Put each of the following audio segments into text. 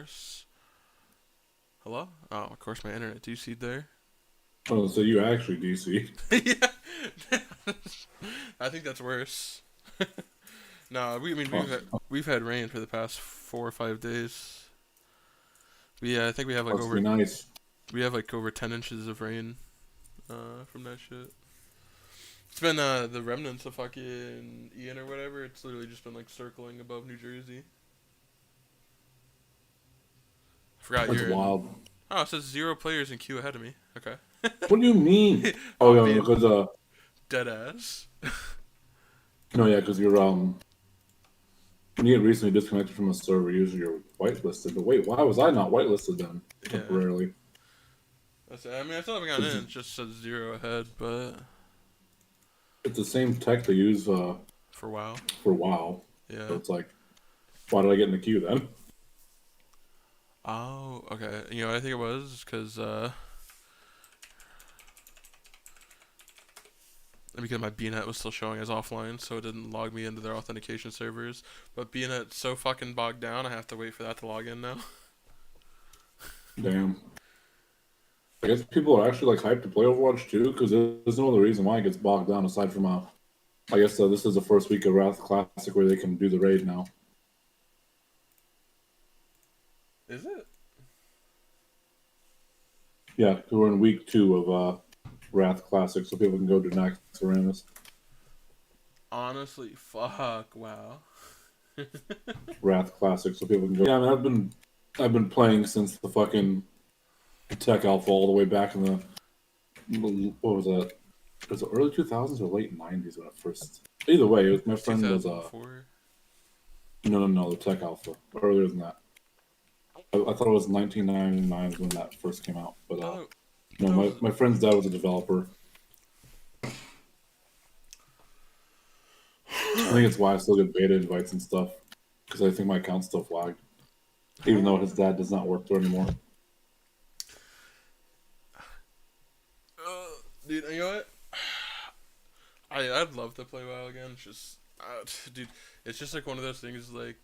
course. Hello? Oh, of course, my internet DC'd there. Oh, so you actually DC. Yeah. I think that's worse. No, I mean Oh, we've had rain for the past 4 or 5 days. Yeah, I think we have like must be nice. over 10 inches of rain from that shit. It's been the remnants of fucking Ian or whatever. It's literally just been like circling above New Jersey. I forgot That's you're in. wild. Oh, it says 0 players in queue ahead of me. Okay. What do you mean? Oh, I'm yeah, being because dead ass. no, yeah, because you're when you get recently disconnected from a server, usually you're whitelisted. But wait, why was I not whitelisted then Yeah. temporarily? That's it. I mean, I still haven't gotten It's in. It just says 0 ahead, but it's the same tech they use for a while. for a while. So Yeah. it's like, why did I get in the queue then? Oh, okay. You know what I think it was? Because my BNet was still showing as offline, so it didn't log me into their authentication servers. But BNet's so fucking bogged down, I have to wait for that to log in now. Damn. I guess people are actually like hyped to play Overwatch too, because there's no other reason why it gets bogged down aside from I guess this is the first week of Wrath Classic where they can do the raid now. Is it? Yeah, 'cause we're in week 2 of Wrath Classic, so people can go to Nax Aramis. Honestly, fuck, wow. Wrath Classic, so people can go. Yeah, I mean, I've been playing since the fucking Tech Alpha all the way back in what was that? Was it early 2000s or late 90s when it first? Either way, my It's friend was 2004. no, the Tech Alpha earlier than that. I thought it was 1999 when that first came out, but No, no, that my was. my friend's dad was a developer. I think it's why I still get beta invites and stuff because I think my account's still flagged, even though his dad does not work there anymore. Uh, Dude, you know what? I'd love to play WoW again. It's just, dude, it's just like one of those things. Like,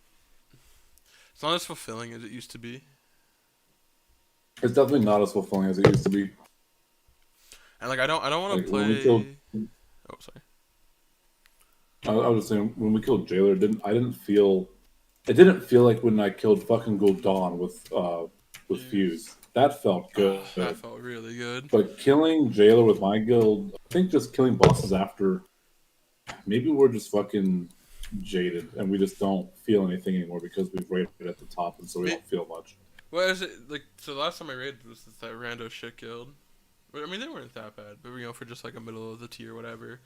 it's not as fulfilling as it used to be. It's definitely not as fulfilling as it used to be. And like, I don't want Like to when we killed, play. Oh, sorry. I was just saying when we killed Jailer, it didn't feel like when I killed fucking Gul'dan with Fuse. Fuse. That felt That good. felt really good. But killing Jailer with my guild, I think just killing bosses after, maybe we're just fucking jaded and we just don't feel anything anymore because we've rated at the top and so we Me, don't feel much. what is it like? So the last time I raided was that rando shit guild. But I mean, they weren't that bad. But for just like a middle of the tier, whatever.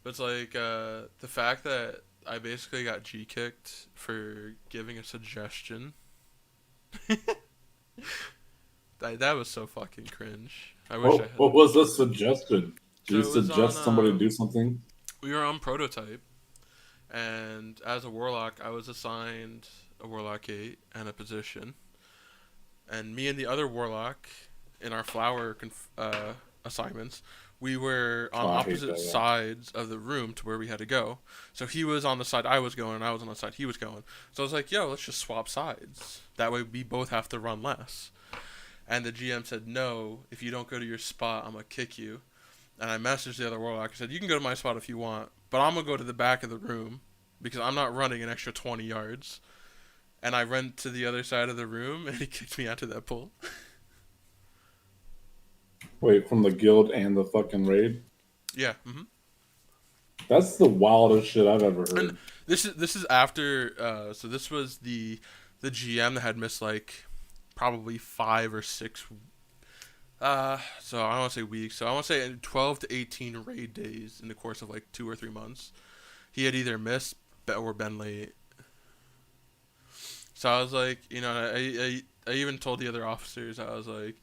But it's like the fact that I basically got G kicked for giving a suggestion. That was so fucking cringe. I wish I What had. what was the suggestion? Did you So it was on. suggest somebody do something? We were on prototype, and as a warlock, I was assigned a warlock 8 and a position, and me and the other warlock in our flower assignments, we were on Oh, I hate opposite that. Yeah. sides of the room to where we had to go. So he was on the side I was going, and I was on the side he was going. So I was like, "Yo, let's just swap sides. That way we both have to run less." And the GM said, "No, if you don't go to your spot, I'm gonna kick you." And I messaged the other warlock. I said, "You can go to my spot if you want, but I'm gonna go to the back of the room because I'm not running an extra 20 yards." And I ran to the other side of the room, and he kicked me out to that pool. Wait, from the guild and the fucking raid? Yeah. Hmm. That's the wildest shit I've ever And heard. this is after. So this was the GM that had missed like probably 5 or 6. So I don't want to say weeks. So I want to say 12 to 18 raid days in the course of like 2 or 3 months. He had either missed or been late. So I was like, I even told the other officers, I was like,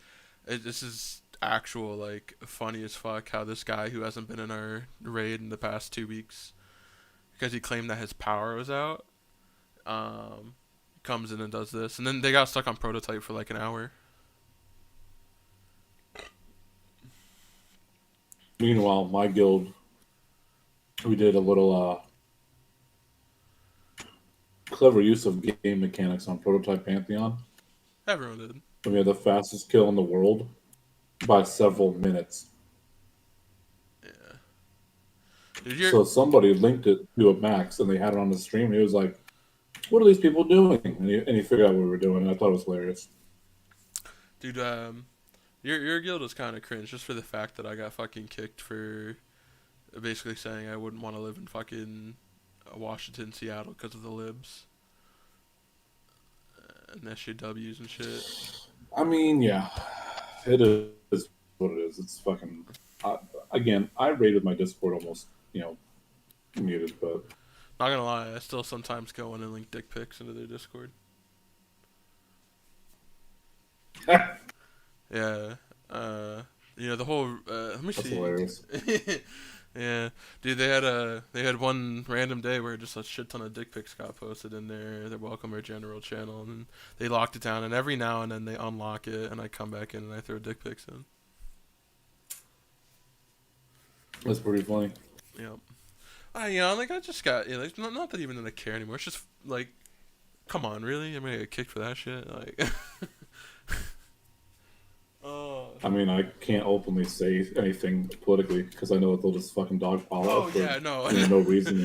this is actual like funny as fuck how this guy who hasn't been in our raid in the past 2 weeks because he claimed that his power was out, um, comes in and does this, and then they got stuck on prototype for like an hour. Meanwhile, my guild, we did a little clever use of game mechanics on Prototype Pantheon. Everyone did. And we had the fastest kill in the world by several minutes. Yeah. Dude, So somebody linked it to a max, and they had it on the stream. And he was like, "What are these people doing?" And he figured out what we were doing. And I thought it was hilarious. dude, your guild was kind of cringe just for the fact that I got fucking kicked for basically saying I wouldn't want to live in fucking Washington, Seattle because of the libs and SJWs and shit. I mean, yeah, it is what it is. It's fucking. Again, I rated my Discord almost, muted, but Not gonna lie, I still sometimes go in and link dick pics into their Discord. Yeah. The whole. Let me that's see. hilarious. Yeah, dude, they had one random day where just a shit ton of dick pics got posted in their welcome or general channel, and they locked it down. And every now and then they unlock it, and I come back in and I throw dick pics in. That's pretty funny. Yep. I just got like not that even that I care anymore. It's just like, come on, really? I'm gonna get kicked for that shit? Like, oh. I mean, I can't openly say anything politically because I know that they'll just fucking dogpile Oh out for yeah, no, no reason.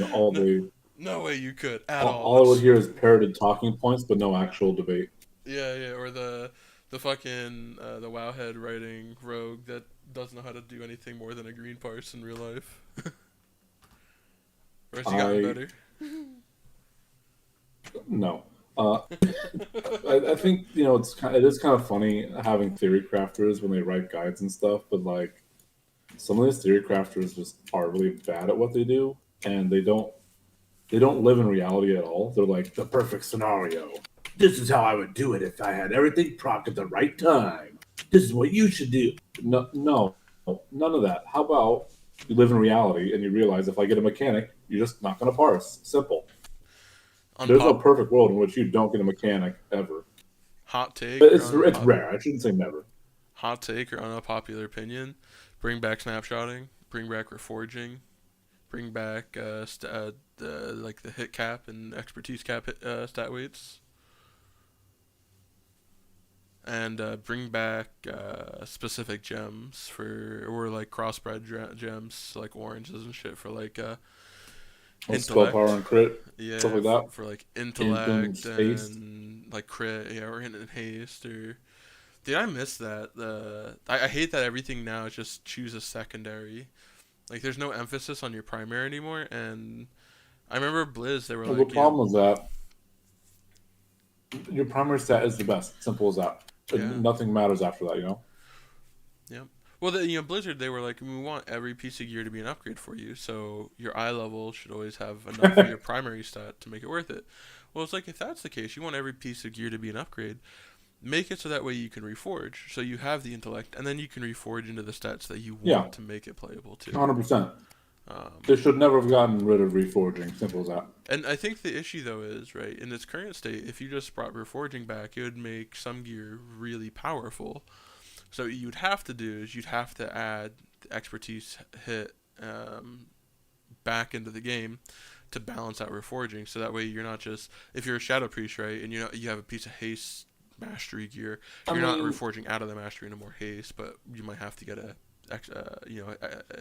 no way you could at all I would That's, hear is parroted talking points, but no actual debate. yeah, or the fucking the wowhead writing rogue that doesn't know how to do anything more than a green parse in real life. Or has he gotten better? No. I think it is kind of funny having theory crafters when they write guides and stuff, but like some of these theory crafters just are really bad at what they do, and they don't live in reality at all. They're like the perfect scenario. This is how I would do it if I had everything proc at the right time. This is what you should do. No, none of that. How about you live in reality and you realize if I get a mechanic, you're just not going to parse. Simple. There's no perfect world in which you don't get a mechanic ever. Hot take. It's rare. I shouldn't say never. Hot take or unpopular opinion. Bring back snapshotting. Bring back reforging. Bring back the hit cap and expertise cap stat weights. And bring back specific gems or like crossbred gems like oranges and shit for like Spell intellect. power and crit, Yeah, stuff like that. for like intellect and haste. like crit, yeah, or in haste or. Dude, I miss that. I hate that everything now is just choose a secondary. Like, there's no emphasis on your primary anymore. And I remember Blizz, they were Well, like, the problem is that your primary stat is the best. Simple as that. yeah, Nothing matters after that, yeah. Well, Blizzard, they were like, we want every piece of gear to be an upgrade for you. So your eye level should always have enough for your primary stat to make it worth it. Well, it's like, if that's the case, you want every piece of gear to be an upgrade. Make it so that way you can reforge. So you have the intellect, and then you can reforge into the stats that you want to make it playable too. 100%. They should never have gotten rid of reforging. Simple as that. And I think the issue, though, is, right, in its current state, if you just brought reforging back, it would make some gear really powerful. So what you'd have to do is you'd have to add the expertise hit back into the game to balance out reforging. So that way you're not just, if you're a Shadow Priest, right, and you have a piece of haste mastery gear, you're not reforging out of the mastery into more haste, but you might have to get a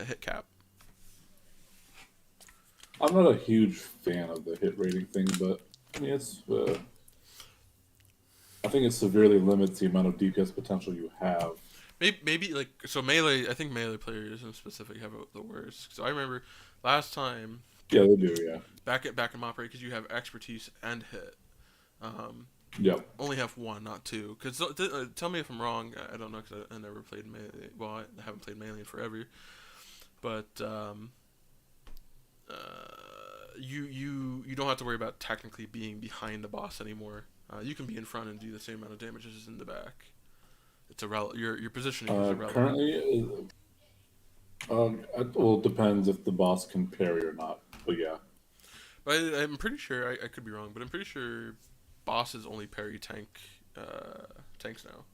hit cap. I'm not a huge fan of the hit rating thing, but I mean I think it severely limits the amount of DPS potential you have. Maybe like so melee. I think melee players in specific have the worst. So I remember last time. Yeah, they do. Yeah. Back in Mop, right? Because you have expertise and hit. Yep. Only have one, not two. Because tell me if I'm wrong. I don't know because I never played melee. Well, I haven't played melee in forever. But you don't have to worry about technically being behind the boss anymore. You can be in front and do the same amount of damage as in the back. It's irrelevant. Your positioning is irrelevant. Currently, it depends if the boss can parry or not. But yeah. But I'm pretty sure I could be wrong, but I'm pretty sure bosses only parry tanks now.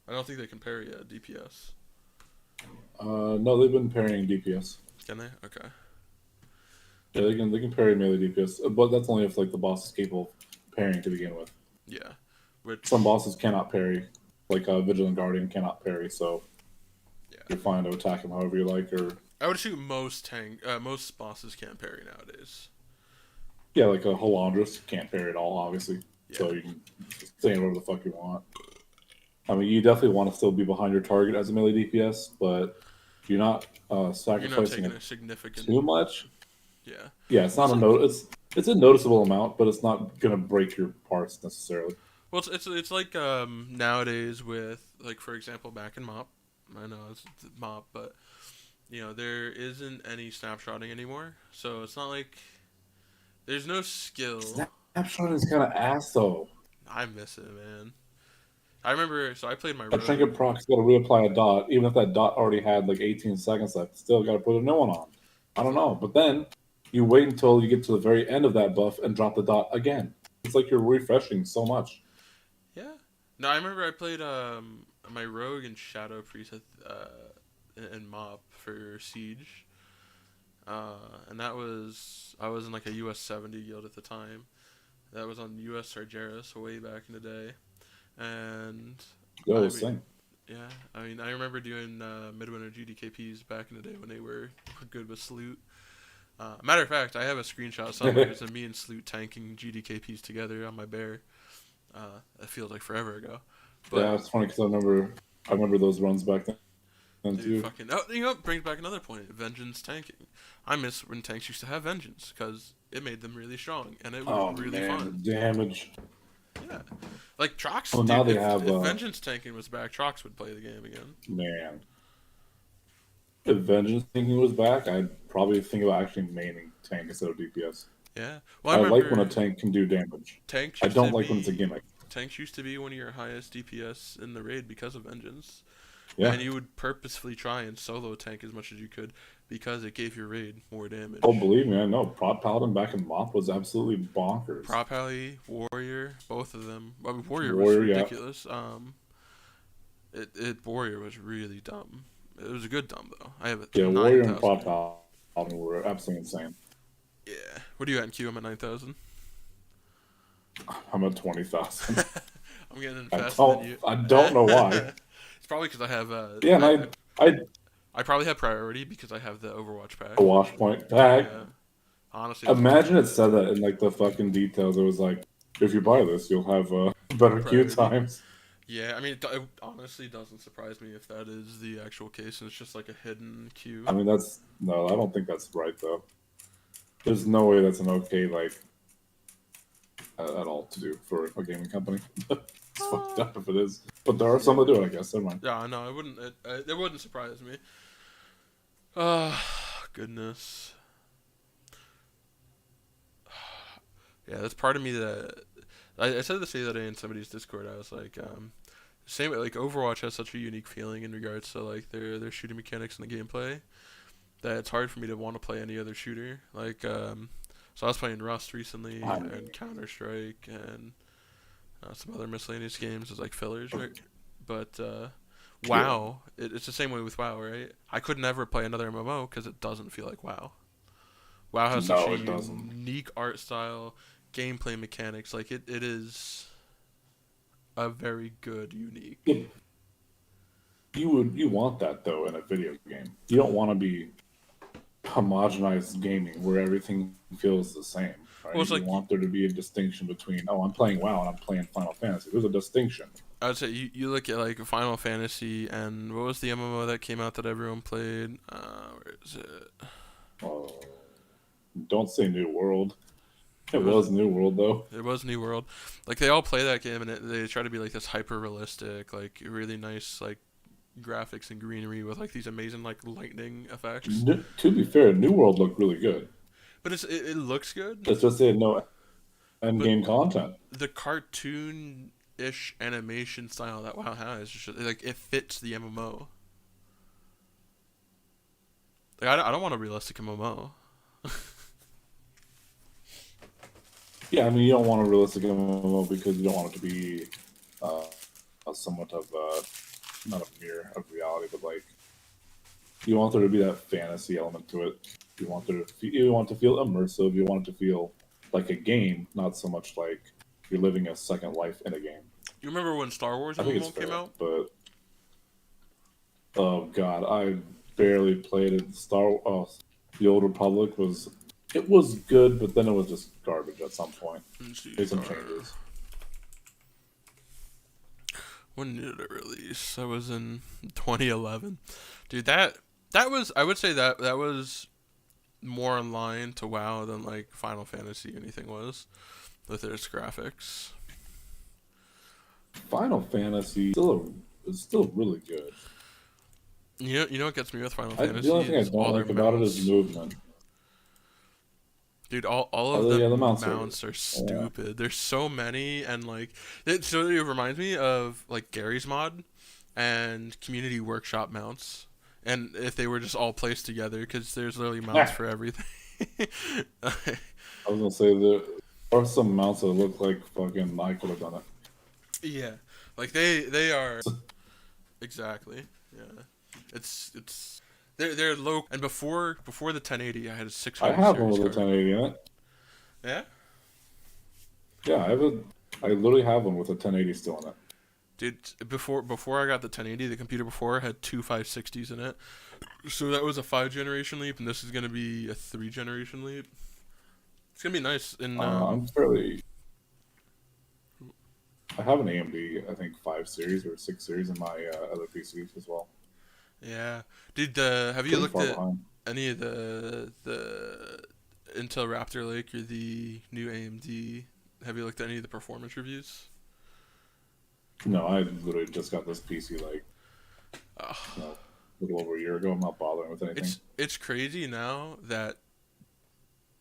I don't think they can parry a DPS. No, they've been parrying DPS. Can they? Okay. Yeah, they can parry melee DPS, but that's only if like the boss is capable of parrying to begin with. Yeah, which some bosses cannot parry, like Vigilant Guardian cannot parry, so yeah, you're fine to attack him however you like. Or I would assume most bosses can't parry nowadays. yeah, like a Halandrus can't parry at all, obviously. Yeah, So you can say whatever the fuck you want. I mean, you definitely want to still be behind your target as a melee DPS, but you're not you're not sacrificing taking it a significant. too much. Yeah, Yeah, it's well, not it's a like it's a noticeable amount, but it's not gonna break your parts necessarily. well, it's like nowadays with like for example back in Mop. I know it's Mop, but there isn't any snapshotting anymore, so it's not like there's no skill. Snapshot is kind of ass though. I miss it, man. I remember, so I played my A rogue. trinket proc's got to reapply a dot, even if that dot already had like 18 seconds left. Still got to put a new one on. I don't know, but then you wait until you get to the very end of that buff and drop the dot again. It's like you're refreshing so much. Yeah. No, I remember I played my rogue and shadow priest in Mop for siege. And that was I was in like a US 70 guild at the time. That was on US Sargeras way back in the day, and Yo, I mean, same. yeah, I mean, I remember doing midwinter GDKPs back in the day when they were good with Sloot. Matter of fact, I have a screenshot somewhere. It's me and Sloot tanking GDKPs together on my bear. That feels like forever ago. But Yeah, it's funny because I remember those runs back then dude, too. fucking brings back another point. Vengeance tanking. I miss when tanks used to have vengeance because it made them really strong and it was Oh really man, fun. the damage. Yeah, like Trox. Well, now Dude, they if have vengeance tanking was back, Trox would play the game again. man. If Vengeance thinking was back, I'd probably think about actually maining tank instead of DPS. Yeah. Well, I I like when a remember tank can do damage. tanks I used to don't like when it's a be gimmick. tanks used to be one of your highest DPS in the raid because of vengeance. Yeah. And you would purposefully try and solo tank as much as you could because it gave your raid more damage. Oh, believe me, I know. Prod Paladin back in MoP was absolutely bonkers. Prop Alley, Warrior, both of them. I mean, Warrior was Warrior, yeah. ridiculous. Warrior was really dumb. It was a good dumb though. I have a Yeah, Warrior and 9,000. Prod Paladin were absolutely insane. Yeah. What are you at in Q? I'm at 9,000. I'm at 20,000. I'm getting in I faster than you. don't know why. It's probably because I have. Yeah, and I probably have priority because I have the Overwatch pack. a wash point pack. Yeah. Honestly, Imagine it said that in like the fucking details. It was like, if you buy this, you'll have better queue Priority. times. Yeah, I mean, it honestly doesn't surprise me if that is the actual case, and it's just like a hidden queue. I mean, no, I don't think that's right though. There's no way that's an okay like at all to do for a gaming company. It's fucked up if it is, but there are some that do it. I guess. Never mind. Yeah, no, it wouldn't. It wouldn't surprise me. Oh, goodness. Yeah, that's part of me that I said this the other day in somebody's Discord. I was like, same like Overwatch has such a unique feeling in regards to like their shooting mechanics and the gameplay that it's hard for me to want to play any other shooter. Like, so I was playing Rust recently and Counter Strike and some other miscellaneous games as like fillers, right? But WoW, it's the same way with WoW, right? I could never play another MMO because it doesn't feel like WoW. WoW has such a unique art style, gameplay mechanics. Like it is a very good, unique. You want that though in a video game. You don't want to be homogenized gaming where everything feels the same. Right? Well, it's you like want there to be a distinction between I'm playing WoW and I'm playing Final Fantasy. There's a distinction. I would say you look at like Final Fantasy and what was the MMO that came out that everyone played? Where is it? Don't say New World. It was New World though. It was New World. Like they all play that game and they try to be like this hyper realistic, like really nice like graphics and greenery with like these amazing like lightning effects. To be fair, New World looked really good. But it looks good. It's just they had no end game content. The cartoon-ish animation style that WoW has, just, like it fits the MMO. Like I don't want a realistic MMO. Yeah, I mean you don't want a realistic MMO because you don't want it to be somewhat of not a mirror of reality, but like you want there to be that fantasy element to it. You want to feel immersive. You want it to feel like a game, not so much like you're living a second life in a game. You remember when Star Wars I think it's MMO came fair, out? but oh god, I barely played it. The Old Republic was it was good, but then it was just garbage at some point. Let's see, Made some changes. when did it release? That was in 2011. Dude, that was, I would say that was more in line to WoW than like Final Fantasy or anything was with its graphics. Final Fantasy is still really good. You know what gets me with Final The Fantasy only thing I is don't all their like about it mounts. is movement. Dude, all of Oh the yeah, the mounts are yeah. stupid. There's so many, and like so it reminds me of like Gary's mod and Community Workshop mounts, and if they were just all placed together, because there's literally mounts for everything. I was gonna say there are some mounts that look like fucking I could have done it. Yeah, like they are exactly. Yeah, it's they're low, and before the 1080, I had a I 600 have one series with a card. 1080 in it. Yeah, Yeah, I literally have one with a 1080 still in it. dude. Before I got the 1080, the computer before had two 560s in it, so that was a 5 generation leap, and this is gonna be a 3 generation leap. It's gonna be nice. And I'm fairly. I have an AMD, I think 5 series or 6 series in my other PCs as well. yeah, dude. Have you Pretty looked far at behind. any of the Intel Raptor Lake or the new AMD? Have you looked at any of the performance reviews? No, I literally just got this PC like Ugh. a little over a year ago. I'm not bothering with anything. It's crazy now that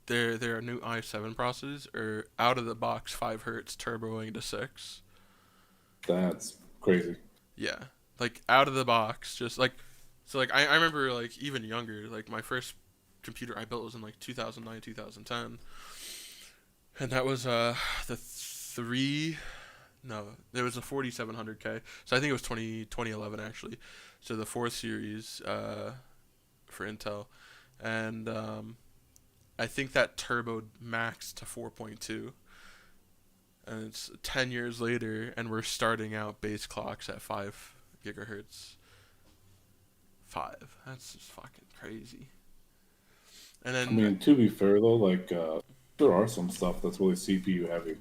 their new i7 processors are out of the box 5 hertz turboing to 6. That's crazy. Yeah, like out of the box, just like so. Like I remember like even younger. Like my first computer I built was in like 2009 2010, and that was the three. No, there was a 4700K. So I think it was 2011 actually. So the 4th series for Intel, and I think that turboed max to 4.2, and it's 10 years later, and we're starting out base clocks at 5 gigahertz. 5. That's just fucking crazy. And I then, mean, to be fair though, like there are some stuff that's really CPU heavy.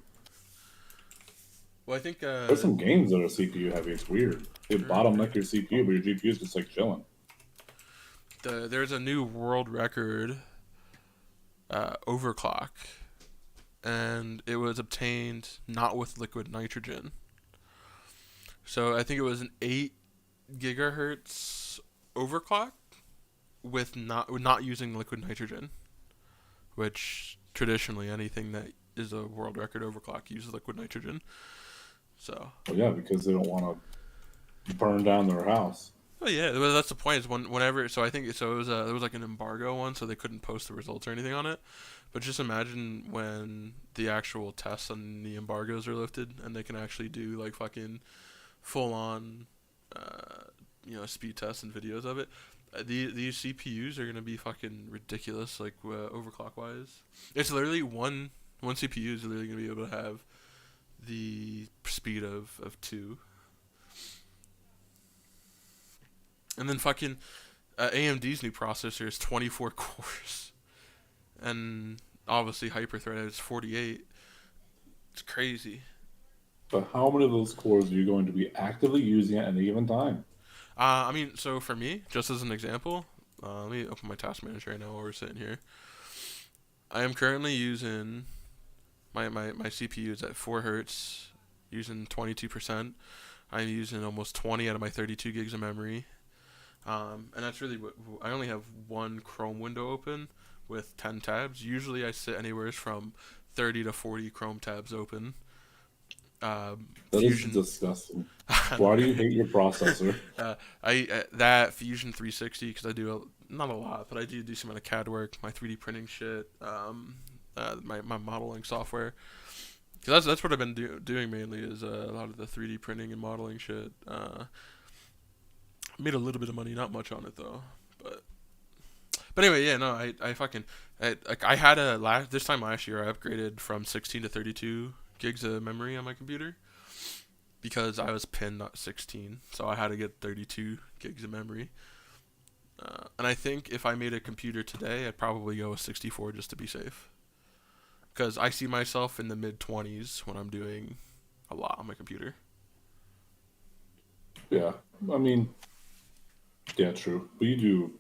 well, I think There's some games that are CPU heavy. It's weird. They bottleneck your CPU, but your GPU is just like chilling. there's a new world record overclock, and it was obtained not with liquid nitrogen. So I think it was an 8 gigahertz overclock with not using liquid nitrogen, which traditionally anything that is a world record overclock uses liquid nitrogen. So. Well, yeah, because they don't want to burn down their house. Oh yeah, well, that's the point. Is whenever, so I think so. It was there was like an embargo one, so they couldn't post the results or anything on it. But just imagine when the actual tests and the embargoes are lifted, and they can actually do like fucking full on, speed tests and videos of it. These CPUs are gonna be fucking ridiculous, like overclock wise. It's literally one CPU is literally gonna be able to have the speed of 2. And then fucking AMD's new processor is 24 cores. And obviously hyper-threaded is 48. It's crazy. But how many of those cores are you going to be actively using at any given time? I mean, so for me, just as an example, let me open my task manager right now while we're sitting here. I am currently using my CPU is at 4 hertz, using 22%. I'm using almost 20 out of my 32 gigs of memory. And that's really what I only have one Chrome window open with 10 tabs. Usually I sit anywhere from 30 to 40 Chrome tabs open. That Fusion. is disgusting. Why do you hate your processor? That Fusion 360 because I do not a lot, but I do some of the CAD work, my 3D printing shit, my modeling software. Cause that's what I've been doing mainly is a lot of the 3D printing and modeling shit. Made a little bit of money, not much on it though, but anyway, yeah, no, I had this time last year I upgraded from 16 to 32 gigs of memory on my computer, because I was pinned at 16, so I had to get 32 gigs of memory. And I think if I made a computer today, I'd probably go with 64 just to be safe. Because I see myself in the mid-20s when I'm doing a lot on my computer. Yeah, I mean, yeah, true. But you do,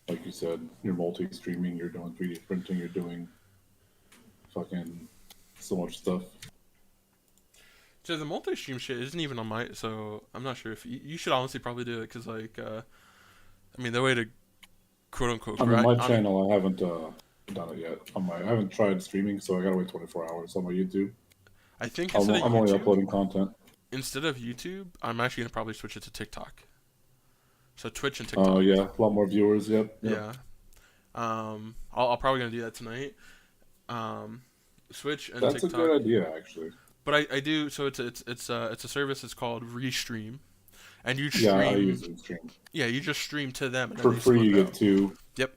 like you said, you're multi-streaming, you're doing 3D printing, you're doing fucking so much stuff. So the multi-stream shit isn't even on my... So I'm not sure if... You should honestly probably do it, because, like... I mean, the way to quote-unquote... On my channel, I haven't done it yet. I haven't tried streaming, so I gotta wait 24 hours on my YouTube. I think I'm only uploading content. Instead of YouTube, I'm actually going to probably switch it to TikTok. So Twitch and TikTok. Oh, yeah. A lot more viewers, yep. Yeah. I'll probably going to do that tonight. Switch and That's TikTok. That's a good idea, actually. But I do, so it's a service, it's called Restream. And you stream. Yeah, I usually stream. Yeah, you just stream to them. And for free, you get 2. Yep.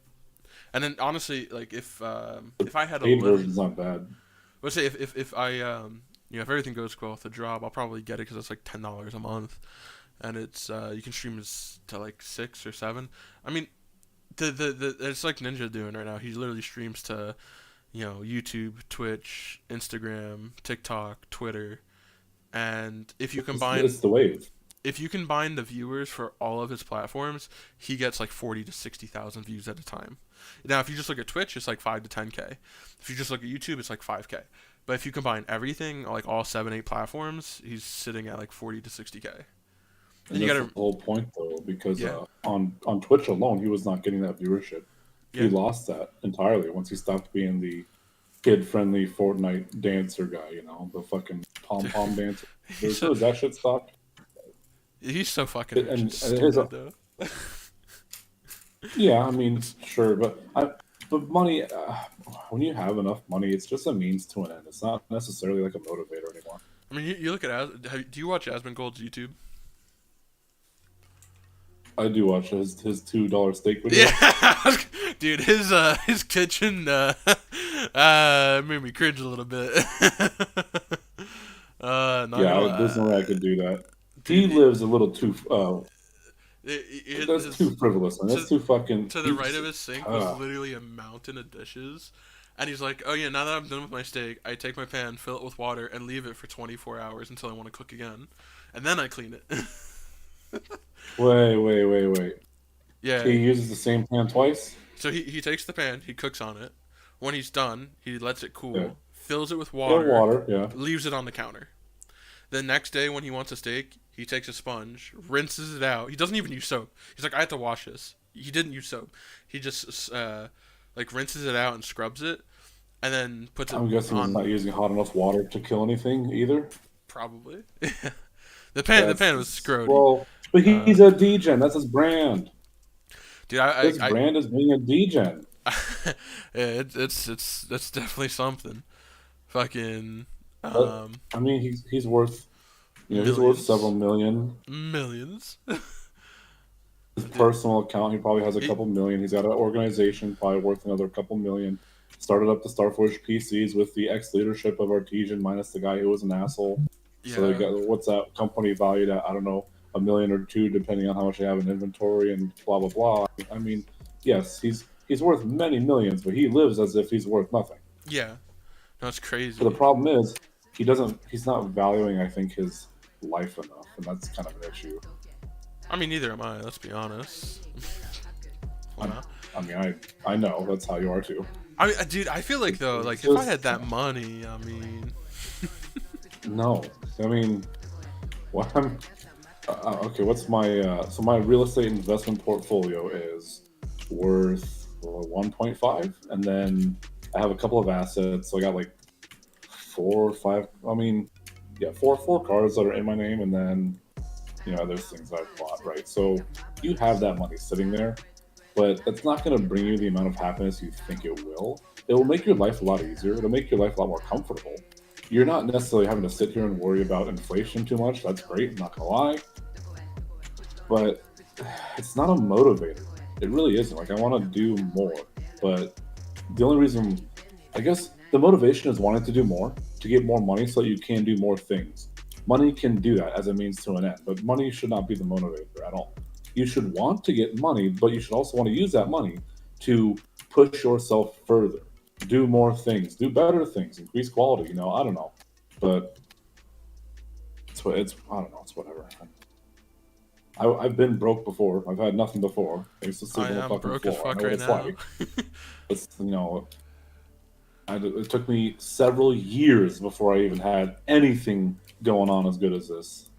And then, honestly, like, if I had a paid version's not bad. Let's say if I if everything goes well with the job, I'll probably get it because it's like $10 a month, and it's you can stream to like 6 or 7. I mean, the it's like Ninja doing right now. He literally streams to, YouTube, Twitch, Instagram, TikTok, Twitter, and if you combine, it's the wave. If you combine the viewers for all of his platforms, he gets like 40 to 60,000 views at a time. Now, if you just look at Twitch, it's like 5 to 10K. If you just look at YouTube, it's like 5K. But if you combine everything, like all 7-8 platforms, he's sitting at like 40 to 60K. And that's the whole point, though, because on Twitch alone, he was not getting that viewership. Yeah. He lost that entirely once he stopped being the kid-friendly Fortnite dancer guy, the fucking pom-pom dancer. As soon as that shit stopped. He's so fucking rich and stupid, though. Yeah, I mean, sure, but money, when you have enough money, it's just a means to an end. It's not necessarily like a motivator anymore. I mean, you look at do you watch Asmongold's YouTube? I do watch his $2 steak video. Yeah, dude, his kitchen made me cringe a little bit. There's no way I could do that. He lives a little too. That's too frivolous, man. That's too fucking. To the right of his sink was literally a mountain of dishes, and he's like, "Oh yeah, now that I'm done with my steak, I take my pan, fill it with water, and leave it for 24 hours until I want to cook again, and then I clean it." Wait. Yeah. He uses the same pan twice. So he takes the pan, he cooks on it. When he's done, he lets it cool, fills it with water, leaves it on the counter. The next day, when he wants a steak, he takes a sponge, rinses it out. He doesn't even use soap. He's like, I have to wash this. He didn't use soap. He just rinses it out and scrubs it, and then puts it on. I'm guessing he's not using hot enough water to kill anything either. Probably. The pan was screwed. Well, but he's a degen. That's his brand. Dude, his brand is being a degen. Yeah, it's definitely something. Fucking. I mean, he's worth. He's worth several million. Millions. His personal account, he probably has a couple million. He's got an organization probably worth another couple million. Started up the Starforge PCs with the ex-leadership of Artesian minus the guy who was an asshole. Yeah. So they got, what's that company valued at? I don't know, $1 million or $2 million, depending on how much they have in inventory and blah blah blah. I mean, yes, he's worth many millions, but he lives as if he's worth nothing. Yeah, that's crazy. But the problem is, he's not valuing, I think, his life enough, and that's kind of an issue. I mean, neither am I. Let's be honest. I know that's how you are too. I mean, dude, I feel like though, like if I had that money, I mean. No, I mean, what I'm okay. What's my so my real estate investment portfolio is worth 1.5, and then I have a couple of assets. So I got like 4 or 5. I mean, yeah, four cars that are in my name, and then there's things I've bought. Right, so you have that money sitting there, but that's not going to bring you the amount of happiness you think it will. It will make your life a lot easier. It'll make your life a lot more comfortable. You're not necessarily having to sit here and worry about inflation too much. That's great, I'm not gonna lie. But it's not a motivator. It really isn't. Like, I want to do more. But the only reason, I guess, the motivation is wanting to do more, to get more money so that you can do more things. money can do that as a means to an end, but money should not be the motivator at all. You should want to get money, but you should also want to use that money to push yourself further, do more things, do better things, increase quality. I don't know, but it's I don't know, it's whatever. I've been broke before. I've had nothing before. I used to sleep on the am fucking broke floor. as fuck I know what right it's now. like. It took me several years before I even had anything going on as good as this.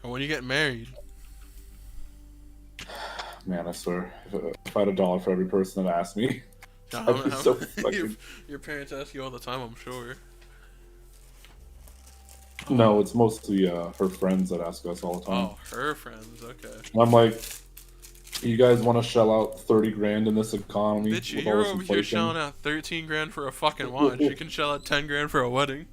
And when you get married, Man, I swear, if I had $1 for every person that asked me, I'd be so fucking... your parents ask you all the time, I'm sure. No, it's mostly her friends that ask us all the time. Oh, her friends, okay. And I'm like, you guys want to shell out 30 grand in this economy? Bitch, with you're all this over here inflation? shelling out 13 grand for a fucking watch. You can shell out 10 grand for a wedding.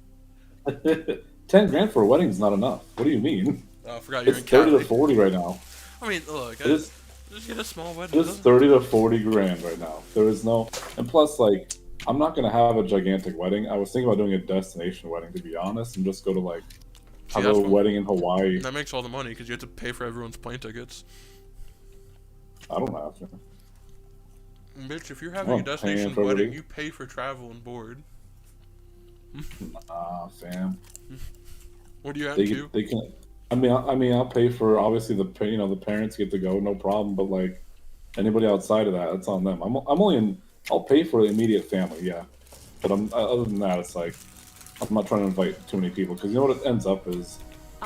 10 grand for a wedding is not enough. What do you mean? Oh, I forgot you're It's in 30 Cali. to 40 right now. I mean, look, Just get a small wedding. It's 30 to 40 grand right now. There is no, and plus, like, I'm not gonna have a gigantic wedding. I was thinking about doing a destination wedding, to be honest, and just go to like have a wedding in Hawaii. That makes all the money because you have to pay for everyone's plane tickets. I don't have to. Bitch, if you're having a destination wedding, you pay for travel and board. Nah, fam. What do you have to? They can. I mean, I'll pay for obviously the parents get to go, no problem. But like anybody outside of that, it's on them. I'm only in. I'll pay for the immediate family, yeah. But other than that, it's like I'm not trying to invite too many people because you know what it ends up is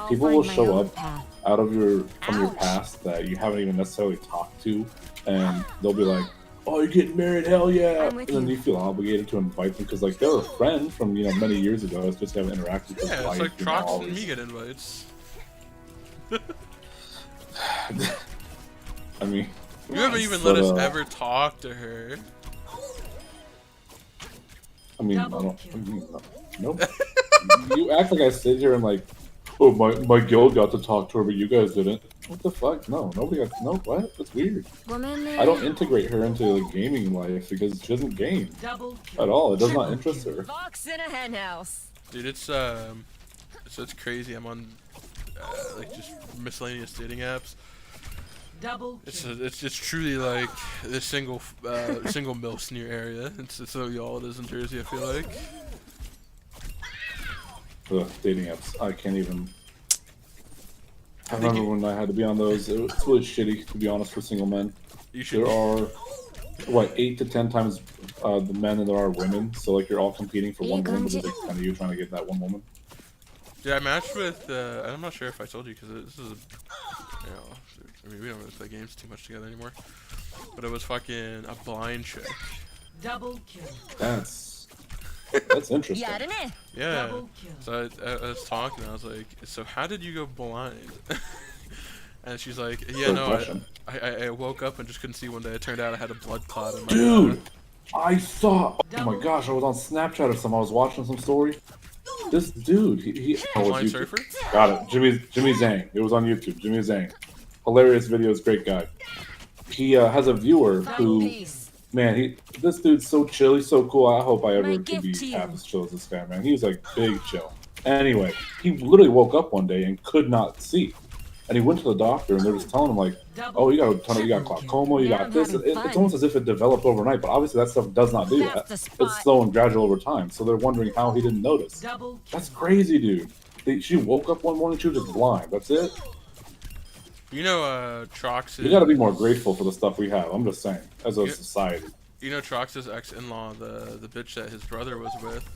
people will show up out of from your past that you haven't even necessarily talked to, and they'll be like, "Oh, you're getting married? Hell yeah!" And then you feel obligated to invite them because like they're a friend from many years ago. It's just haven't interacted with. Yeah, it's like Trox and me get invites. I mean, you haven't even let us ever talk to her. I mean, nope. You act like I sit here and like, oh, my guild got to talk to her, but you guys didn't. What the fuck? No, nobody got. No, what? That's weird. I don't integrate her into the gaming life because she doesn't game at all. It does not interest her. Fox in a hen house. Dude, it's crazy. I'm on like just miscellaneous dating apps. It's just truly like this single milfs in your area. It's so all it is in Jersey. I feel like. Dating apps. I can't even. I remember when I had to be on those. It's really shitty, to be honest, for single men. There are 8 to 10 times the men than there are women. So like you're all competing for one woman, but it's kind of you trying to get that one woman. Yeah, I matched with. I'm not sure if I told you because this is I mean, we don't really play games too much together anymore. But it was fucking a blind chick. Double kill. That's interesting. Yeah. So I was talking, I was like, so how did you go blind? And she's like, yeah, no, I woke up and just couldn't see one day. It turned out I had a blood clot in my eye. I saw. Oh my gosh, I was on Snapchat or something. I was watching some story. This dude, he blind surfer? Got it. Jimmy Zhang. It was on YouTube. Jimmy Zhang. Hilarious videos, great guy. He has a viewer who, man, this dude's so chill. He's so cool. I hope I ever could be half as chill as this guy, man. He's like big chill. Anyway, he literally woke up one day and could not see. And he went to the doctor, and they're just telling him like, "Oh, you got glaucoma, you got this." It's almost as if it developed overnight, but obviously that stuff does not do that. It's slow and gradual over time. So they're wondering how he didn't notice. That's crazy, dude. She woke up one morning, she was just blind. That's it. You know, Trox's... We gotta be more grateful for the stuff we have. I'm just saying, as a society. You know, Trox's ex-in-law, the bitch that his brother was with.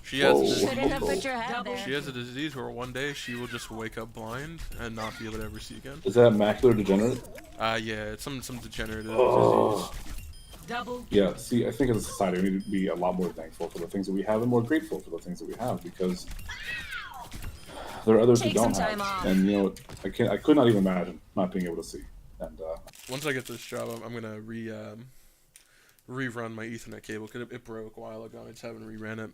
She has a disease where one day she will just wake up blind and not be able to ever see again. Is that macular degenerate? Yeah, it's some degenerative disease. Yeah, see, I think as a society we need to be a lot more thankful for the things that we have and more grateful for the things that we have because there are others who don't have. And you know, I could not even imagine not being able to see. And once I get this job, I'm gonna rerun my Ethernet cable because it broke a while ago. I just haven't reran it.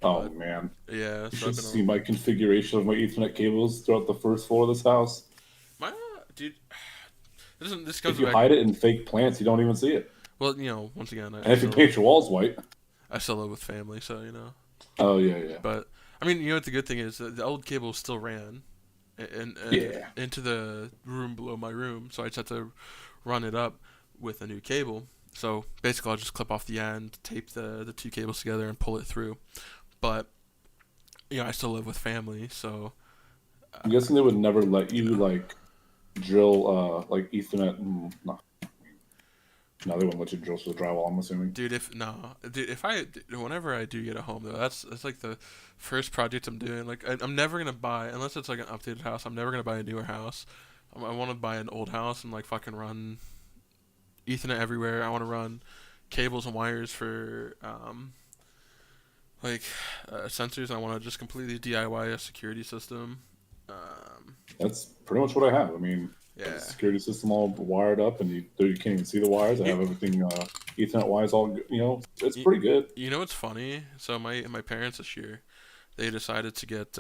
Oh man. Yeah. You should see my configuration of my Ethernet cables throughout the first floor of this house. Dude, this comes if you hide it in fake plants, you don't even see it. Well, you know, once again, and if you paint your walls white, I still live with family, so you know. Oh yeah. But I mean, you know what the good thing is? The old cable still ran, and Yeah. into the room below my room, so I just had to run it up with a new cable. So basically, I'll just clip off the end, tape the two cables together, and pull it through. But I still live with family, so I'm guessing they would never let you you know, like drill like Ethernet. No, no, they wouldn't let you drill through the drywall. I'm assuming. dude. Whenever I do get a home though, that's like the first project I'm doing. Like I'm never gonna buy unless it's like an updated house. I'm never gonna buy a newer house. I want to buy an old house and like fucking run Ethernet everywhere. I want to run cables and wires for like sensors. I want to just completely DIY a security system. That's pretty much what I have. I mean, the Yeah. security system all wired up, and you can't even see the wires. I You, have everything Ethernet wise all. It's you, pretty good. you know what's funny? So my parents this year, they decided to get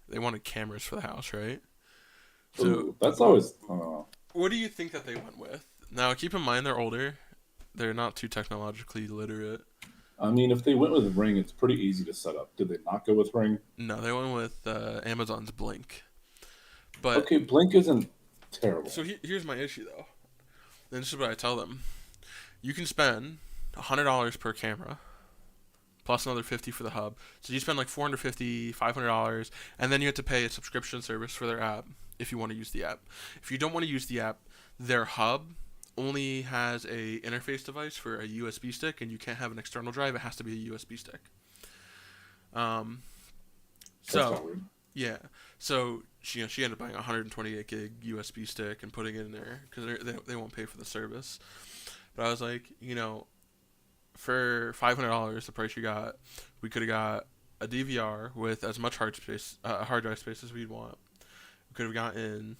they wanted cameras for the house, right? So Ooh, that's always. what do you think that they went with? Now keep in mind they're older. They're not too technologically literate. I mean, if they went with Ring, it's pretty easy to set up. Did they not go with Ring? No, they went with Amazon's Blink. But Okay, Blink isn't terrible. so here's my issue though. And this is what I tell them. You can spend $100 per camera, plus another 50 for the hub. So you spend like $450, $500, and then you have to pay a subscription service for their app if you want to use the app. If you don't want to use the app, their hub only has a interface device for a USB stick, and you can't have an external drive. It has to be a USB stick. That's So kinda weird. yeah, so she ended up buying a 128 gig USB stick and putting it in there because they won't pay for the service. But I was like, for $500, the price you got, we could have got a DVR with as much hard drive space as we'd want. We could have gotten,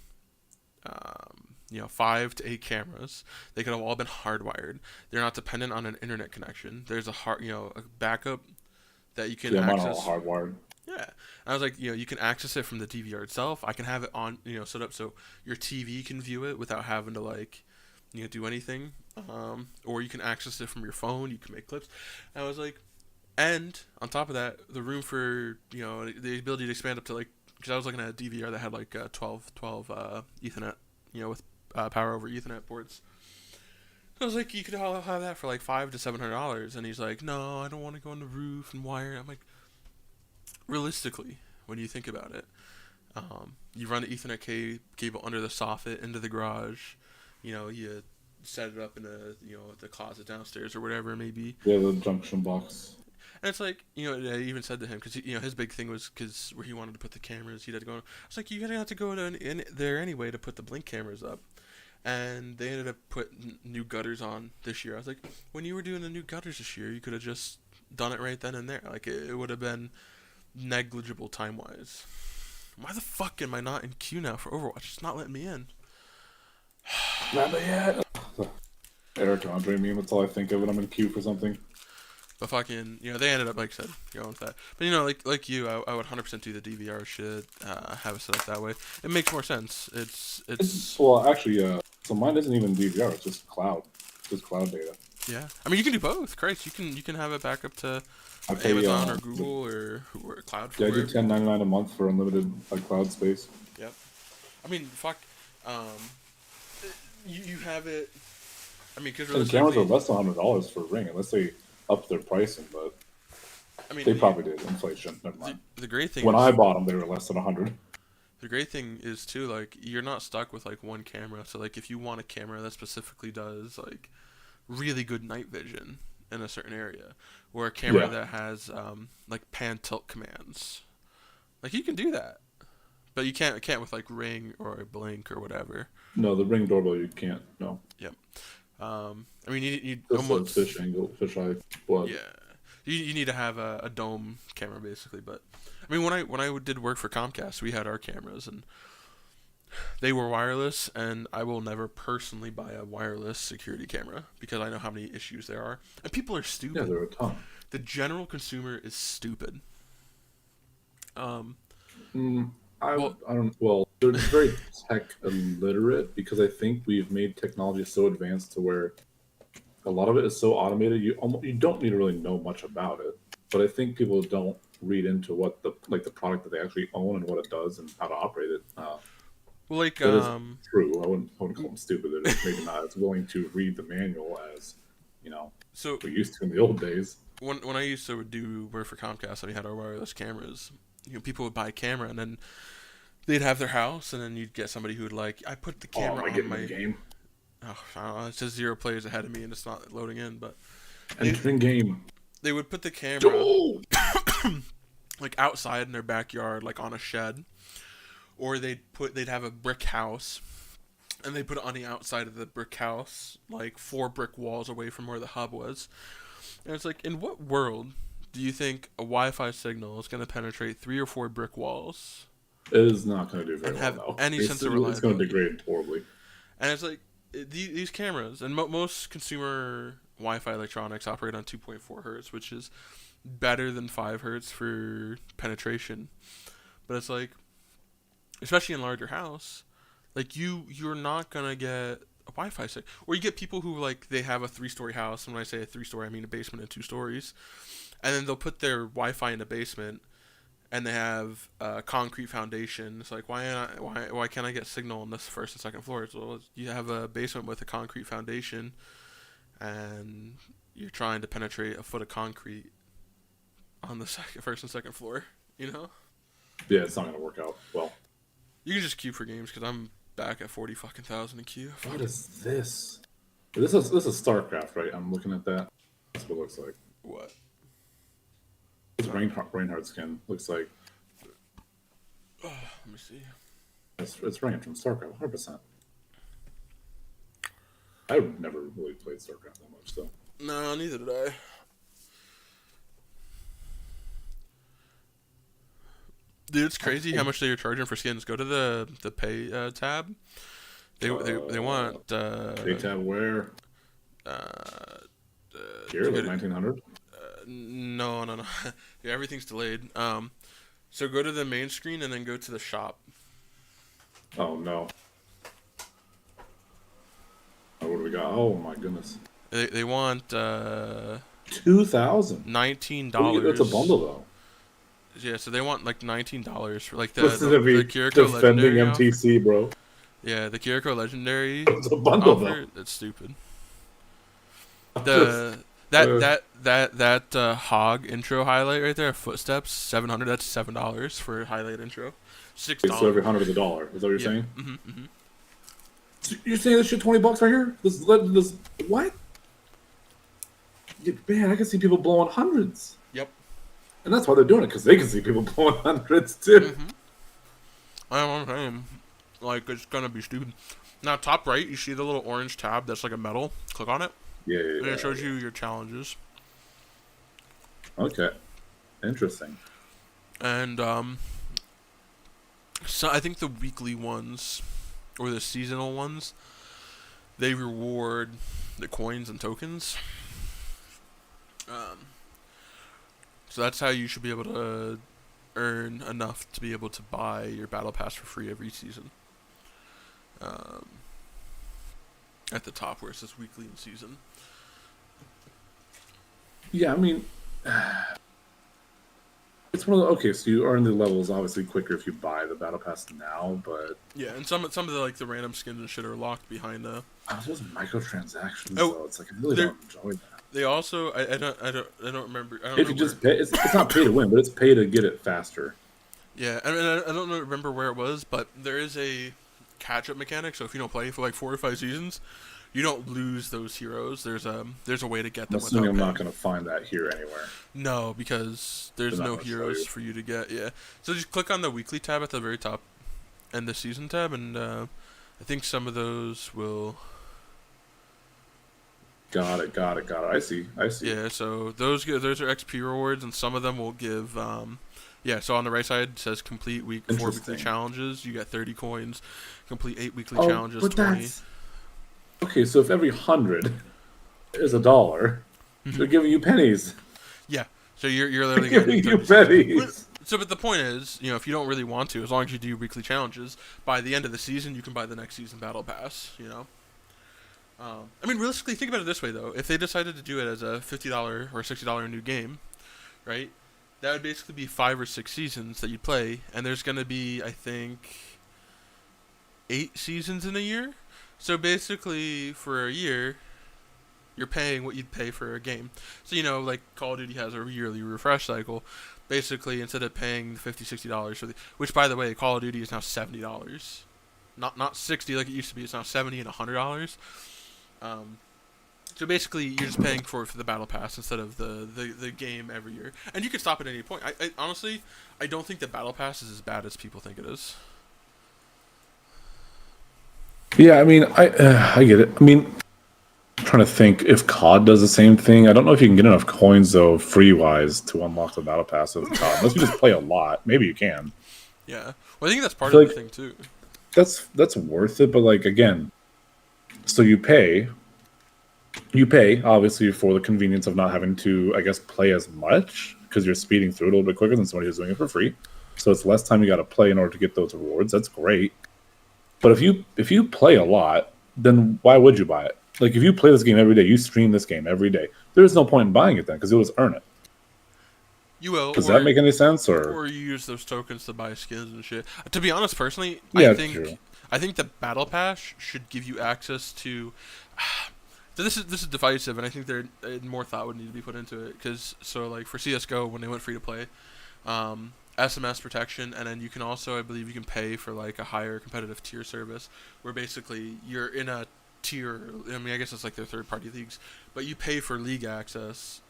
5 to 8 cameras. They could have all been hardwired. They're not dependent on an internet connection. There's a backup that you can Yeah, mine are access. all hardwired. Yeah. And I was like, you can access it from the DVR itself. I can have it on, set up so your TV can view it without having to do anything. Or you can access it from your phone. You can make clips. And I was like, and on top of that, the room for the ability to expand up to because I was looking at a DVR that had 12 Ethernet, with power over Ethernet ports. So I was like, you could all have that for like $500 to $700, and he's like, no, I don't want to go on the roof and wire. I'm like, realistically, when you think about it, you run the Ethernet cable under the soffit into the garage. You set it up in the closet downstairs or whatever it may be. Yeah, the junction box. And it's like, I even said to him, because his big thing was because where he wanted to put the cameras, he'd have to go. I was like, you're gonna have to go in there anyway to put the Blink cameras up. And they ended up putting new gutters on this year. I was like, when you were doing the new gutters this year, you could have just done it right then and there. Like it would have been negligible time wise. Why the fuck am I not in queue now for Overwatch? It's not letting me in. Not yet. Eric Andre meme. That's all I think of when I'm in queue for something. But fucking, they ended up, like I said, going with that. But like you, I would 100% do the DVR shit. Have it set up that way. It makes more sense. It's Well, actually, so mine isn't even DVR. It's just cloud. It's just cloud data. yeah. I mean, you can do both. Christ, you can have it back up to I pay, Amazon or Google or Cloud. Yeah, I do $10.99 a month for unlimited cloud space. Yep. I mean, fuck. You have it. I mean, because And cameras are less than $100 for Ring, unless they up their pricing. But I mean, they probably did. Inflation. Never mind. The great thing When is, I bought them, they were less than 100. the great thing is too, you're not stuck with one camera. So if you want a camera that specifically does really good night vision in a certain area, or a camera that has pan tilt commands, you can do that. But you can't with Ring or Blink or whatever. No, the Ring doorbell you can't. No. Yep. I mean, you Just almost fish angle, fish eye, blood. yeah. You need to have a dome camera basically. But I mean, when I did work for Comcast, we had our cameras and they were wireless. And I will never personally buy a wireless security camera because I know how many issues there are. And people are stupid. Yeah, there are a ton. The general consumer is stupid. They're just very tech illiterate because I think we've made technology so advanced to where a lot of it is so automated. You don't need to really know much about it. But I think people don't read into what the product that they actually own and what it does and how to operate it. Well, like That is true. I wouldn't call them stupid. They're just maybe not as willing to read the manual as so we used to in the old days. when I used to do work for Comcast, and we had our wireless cameras. People would buy a camera, and then they'd have their house, and then you'd get somebody who would I put the camera on my game. Oh, I don't know, it's just 0 players ahead of me, and it's not loading in. But Entering game. They would put the camera outside in their backyard, like on a shed, or they'd have a brick house, and they put it on the outside of the brick house, like 4 brick walls away from where the hub was. And it's like, in what world do you think a Wi-Fi signal is going to penetrate 3 or 4 brick walls? It is not going to do very and well. have No. any sense of reliability. It's going to degrade horribly. And it's like these cameras, and most consumer Wi-Fi electronics operate on 2.4 hertz, which is better than 5 hertz for penetration. But it's like, especially in larger house, like you're not gonna get a Wi-Fi signal. Or you get people who they have a 3-story house, and when I say a 3-story, I mean a basement and 2 stories, and then they'll put their Wi-Fi in the basement, and they have a concrete foundation. It's like, why can't I get signal on this first and second floors? Well, you have a basement with a concrete foundation, and you're trying to penetrate a foot of concrete on the first and second floor. Yeah, it's not going to work out well. You can just queue for games, because I'm back at 40,000 in queue. What is this? This is StarCraft, right? I'm looking at that. That's what it looks like. What? This Reinhardt skin looks like. Let me see. It's Rein from StarCraft, 100%. I've never really played StarCraft that much, so. No, neither did I. Dude, it's crazy how much they are charging for skins. Go to the pay tab. They want pay tab where? Here, like 1900. No. Yeah, everything's delayed. So go to the main screen and then go to the shop. Oh no. Oh, what do we got? Oh my goodness. They want $2,000. $19. That's a bundle though. Yeah, so they want $19 for the Kiriko defending Legendary MTC, offer. bro. Yeah, the Kiriko Legendary It's a bundle offer. That's stupid. That hog intro highlight right there, Footsteps, 700. That's $7 for a highlight intro. $6. So every 100 is $1. Is that what you're saying? Mm-hmm. So you're saying this shit $20 right here? This what? Man, I can see people blowing hundreds. Yep. And that's why they're doing it, because they can see people blowing hundreds too. Mm-hmm. I'm saying, it's gonna be stupid. Now, top right, you see the little orange tab that's like a medal. Click on it. Yeah. And it shows you your challenges. Okay. Interesting. And so I think the weekly ones or the seasonal ones, they reward the coins and tokens. So that's how you should be able to earn enough to be able to buy your battle pass for free every season. At the top where it says weekly and season. Yeah, I mean, it's one of the, okay. So you earn the levels obviously quicker if you buy the battle pass now, but yeah, and some of the random skins and shit are locked behind the. Those microtransactions, Oh, though. It's like I really don't enjoy that. They also, I don't remember. I don't if know you just pay, it's not pay to win, but it's pay to get it faster. Yeah, I don't remember where it was, but there is a catch-up mechanic. So if you don't play for 4 or 5 seasons, you don't lose those heroes. There's a way to get them. I'm assuming I'm not going to find that here anywhere. No, because there's no heroes for you to get. Yeah, so just click on the weekly tab at the very top, and the season tab, and I think some of those will. Got it. I see. Yeah, so those are XP rewards, and some of them will give. Yeah, so on the right side it says complete 4 weekly challenges. You get 30 coins. Complete 8 weekly challenges. But 20. Okay, so if every 100 is $1, they're giving you pennies. Yeah, so you're literally giving you pennies. So, but the point is, if you don't really want to, as long as you do weekly challenges, by the end of the season, you can buy the next season battle pass. I mean, realistically, think about it this way though: if they decided to do it as a $50 or $60 new game, right? that would basically be 5 or 6 seasons that you'd play, and there's going to be, I think, 8 seasons in a year. So basically, for a year, you're paying what you'd pay for a game. So, like Call of Duty has a yearly refresh cycle. Basically, instead of paying $50, $60 for which, by the way, Call of Duty is now $70. Not 60 like it used to be. It's now $70 and $100. So basically, you're just paying for the battle pass instead of the game every year, and you can stop at any point. I honestly, I don't think the battle pass is as bad as people think it is. Yeah, I mean, I get it. I mean, I'm trying to think if COD does the same thing. I don't know if you can get enough coins though, free wise, to unlock the battle pass with COD. Unless you just play a lot, maybe you can. Yeah, well, I think that's part of the thing too. That's worth it, but like again, so you pay obviously for the convenience of not having to, I guess, play as much because you're speeding through it a little bit quicker than somebody who's doing it for free. So it's less time you got to play in order to get those rewards. That's great. But if you play a lot, then why would you buy it? Like if you play this game every day, you stream this game every day. There's no point in buying it then because you'll just earn it. You will. Does that make any sense? Or you use those tokens to buy skins and shit. To be honest, personally, yeah, I think the battle pass should give you access to. So this is divisive, and I think there more thought would need to be put into it. Because like for CS:GO, when they went free to play, SMS protection, and then you can also, I believe, you can pay for like a higher competitive tier service, where basically you're in a tier. I mean, I guess it's like their third-party leagues, but you pay for league access.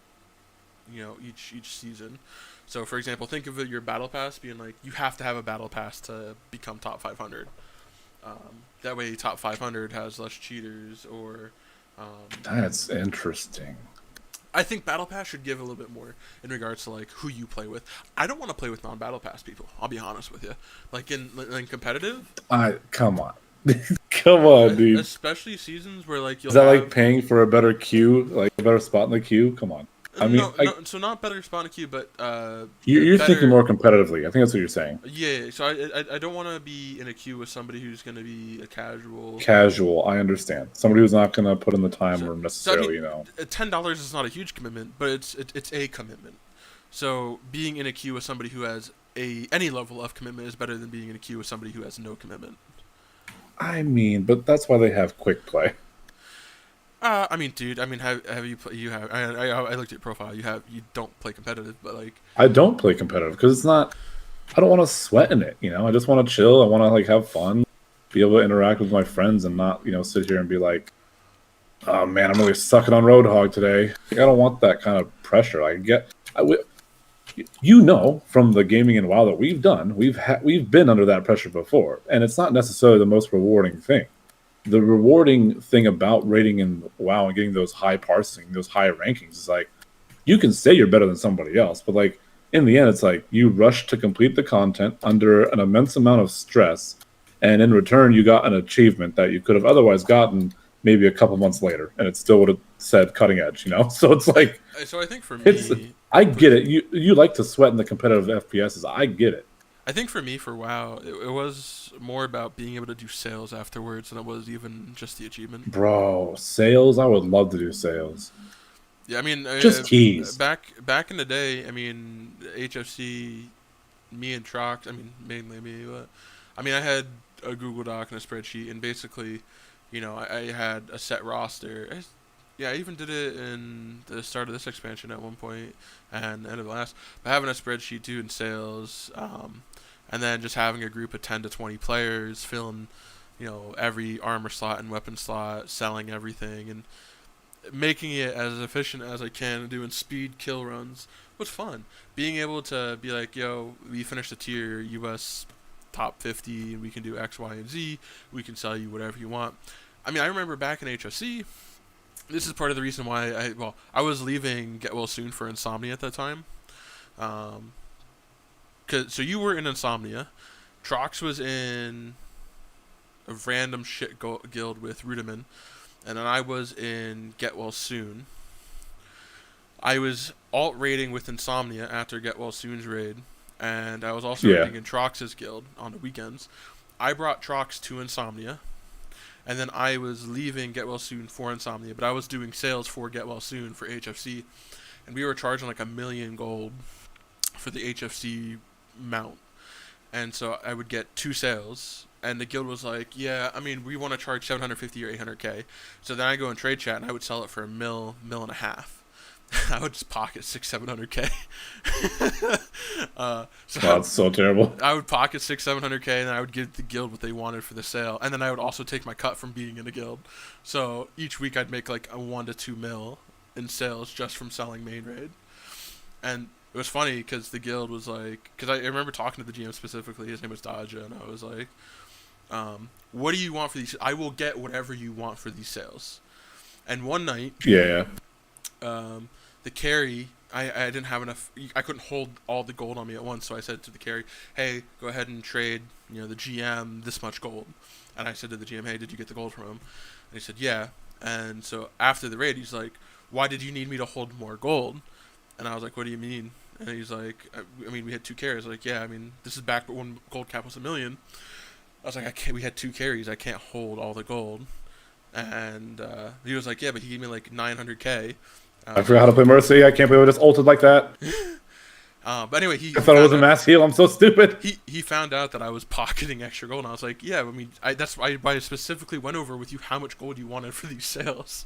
Each season. So, for example, think of your battle pass being like you have to have a battle pass to become top 500. That way, top 500 has less cheaters or. That's interesting. I think battle pass should give a little bit more in regards to like who you play with. I don't want to play with non-battle pass people. I'll be honest with you. Like in competitive. Come on. Come on, dude. Especially seasons where like you'll. Is that like paying for a better queue, like a better spot in the queue? Come on. I mean, so not better spot in queue, but you're thinking more competitively. I think that's what you're saying. Yeah, so I don't want to be in a queue with somebody who's going to be a casual. Casual, I understand. Somebody who's not going to put in the time or necessarily, $10 is not a huge commitment, but it's a commitment. So being in a queue with somebody who has any level of commitment is better than being in a queue with somebody who has no commitment. I mean, but that's why they have quick play. I mean, dude. I mean, have you you have? I looked at your profile. You don't play competitive, but like. I don't play competitive because it's not. I don't want to sweat in it. I just want to chill. I want to like have fun, be able to interact with my friends, and not sit here and be like, oh man, I'm really sucking on Roadhog today. I don't want that kind of pressure. From the gaming and WoW that we've done, we've been under that pressure before, and it's not necessarily the most rewarding thing. The rewarding thing about rating in WoW and getting those high parsing, those high rankings is like, you can say you're better than somebody else, but like in the end, it's like you rushed to complete the content under an immense amount of stress, and in return, you got an achievement that you could have otherwise gotten maybe a couple months later, and it still would have said cutting edge, So it's like, so I think for me, I get it. You like to sweat in the competitive FPSs. I get it. I think for me, for WoW, it was more about being able to do sales afterwards than it was even just the achievement. Bro, sales? I would love to do sales. Yeah, I mean, just keys. Back in the day, I mean, HFC, me and Trox, I mean, mainly me, but I mean, I had a Google Doc and a spreadsheet, and basically, I had a set roster. I even did it in the start of this expansion at one point and end of the last. But having a spreadsheet too in sales, and then just having a group of 10 to 20 players filling, every armor slot and weapon slot, selling everything, and making it as efficient as I can, doing speed kill runs was fun. Being able to be like, yo, we finished the tier, US top 50, and we can do X, Y, and Z. We can sell you whatever you want. I mean, I remember back in HFC, this is part of the reason why I was leaving Get Well Soon for Insomnia at that time. So you were in Insomnia. Trox was in a random shit guild with Rudiman. And then I was in Get Well Soon. I was alt raiding with Insomnia after Get Well Soon's raid. And I was also raiding in Trox's guild on the weekends. I brought Trox to Insomnia. And then I was leaving Get Well Soon for Insomnia, but I was doing sales for Get Well Soon for HFC, and we were charging like $1 million gold for the HFC mount, and so I would get 2 sales. And the guild was like, yeah, I mean, we want to charge 750 or 800k. So then I go in trade chat and I would sell it for a mil and a half. I would just pocket 700k. That's so terrible. I would pocket 700k, and then I would give the guild what they wanted for the sale, and then I would also take my cut from being in the guild. So each week I'd make like a 1 to 2 mil in sales just from selling main raid. And it was funny because the guild was like, because I remember talking to the GM specifically. His name was Daja, and I was like, what do you want for these? I will get whatever you want for these sales. And one night, the carry, I didn't have enough. I couldn't hold all the gold on me at once, so I said to the carry, "Hey, go ahead and trade, the GM this much gold." And I said to the GM, "Hey, did you get the gold from him?" And he said, "Yeah." And so after the raid, he's like, "Why did you need me to hold more gold?" And I was like, "What do you mean?" And he's like, "I mean, we had 2 carries." I was like, "Yeah, I mean, this is back when gold cap was 1 million." I was like, "I can't. We had 2 carries. I can't hold all the gold." And he was like, "Yeah, but he gave me like 900k." I forgot how to play Mercy. I can't believe I just ulted like that. But anyway, I thought it was a mass heal. I'm so stupid. He found out that I was pocketing extra gold, and I was like, "Yeah, I mean, that's why I specifically went over with you how much gold you wanted for these sales."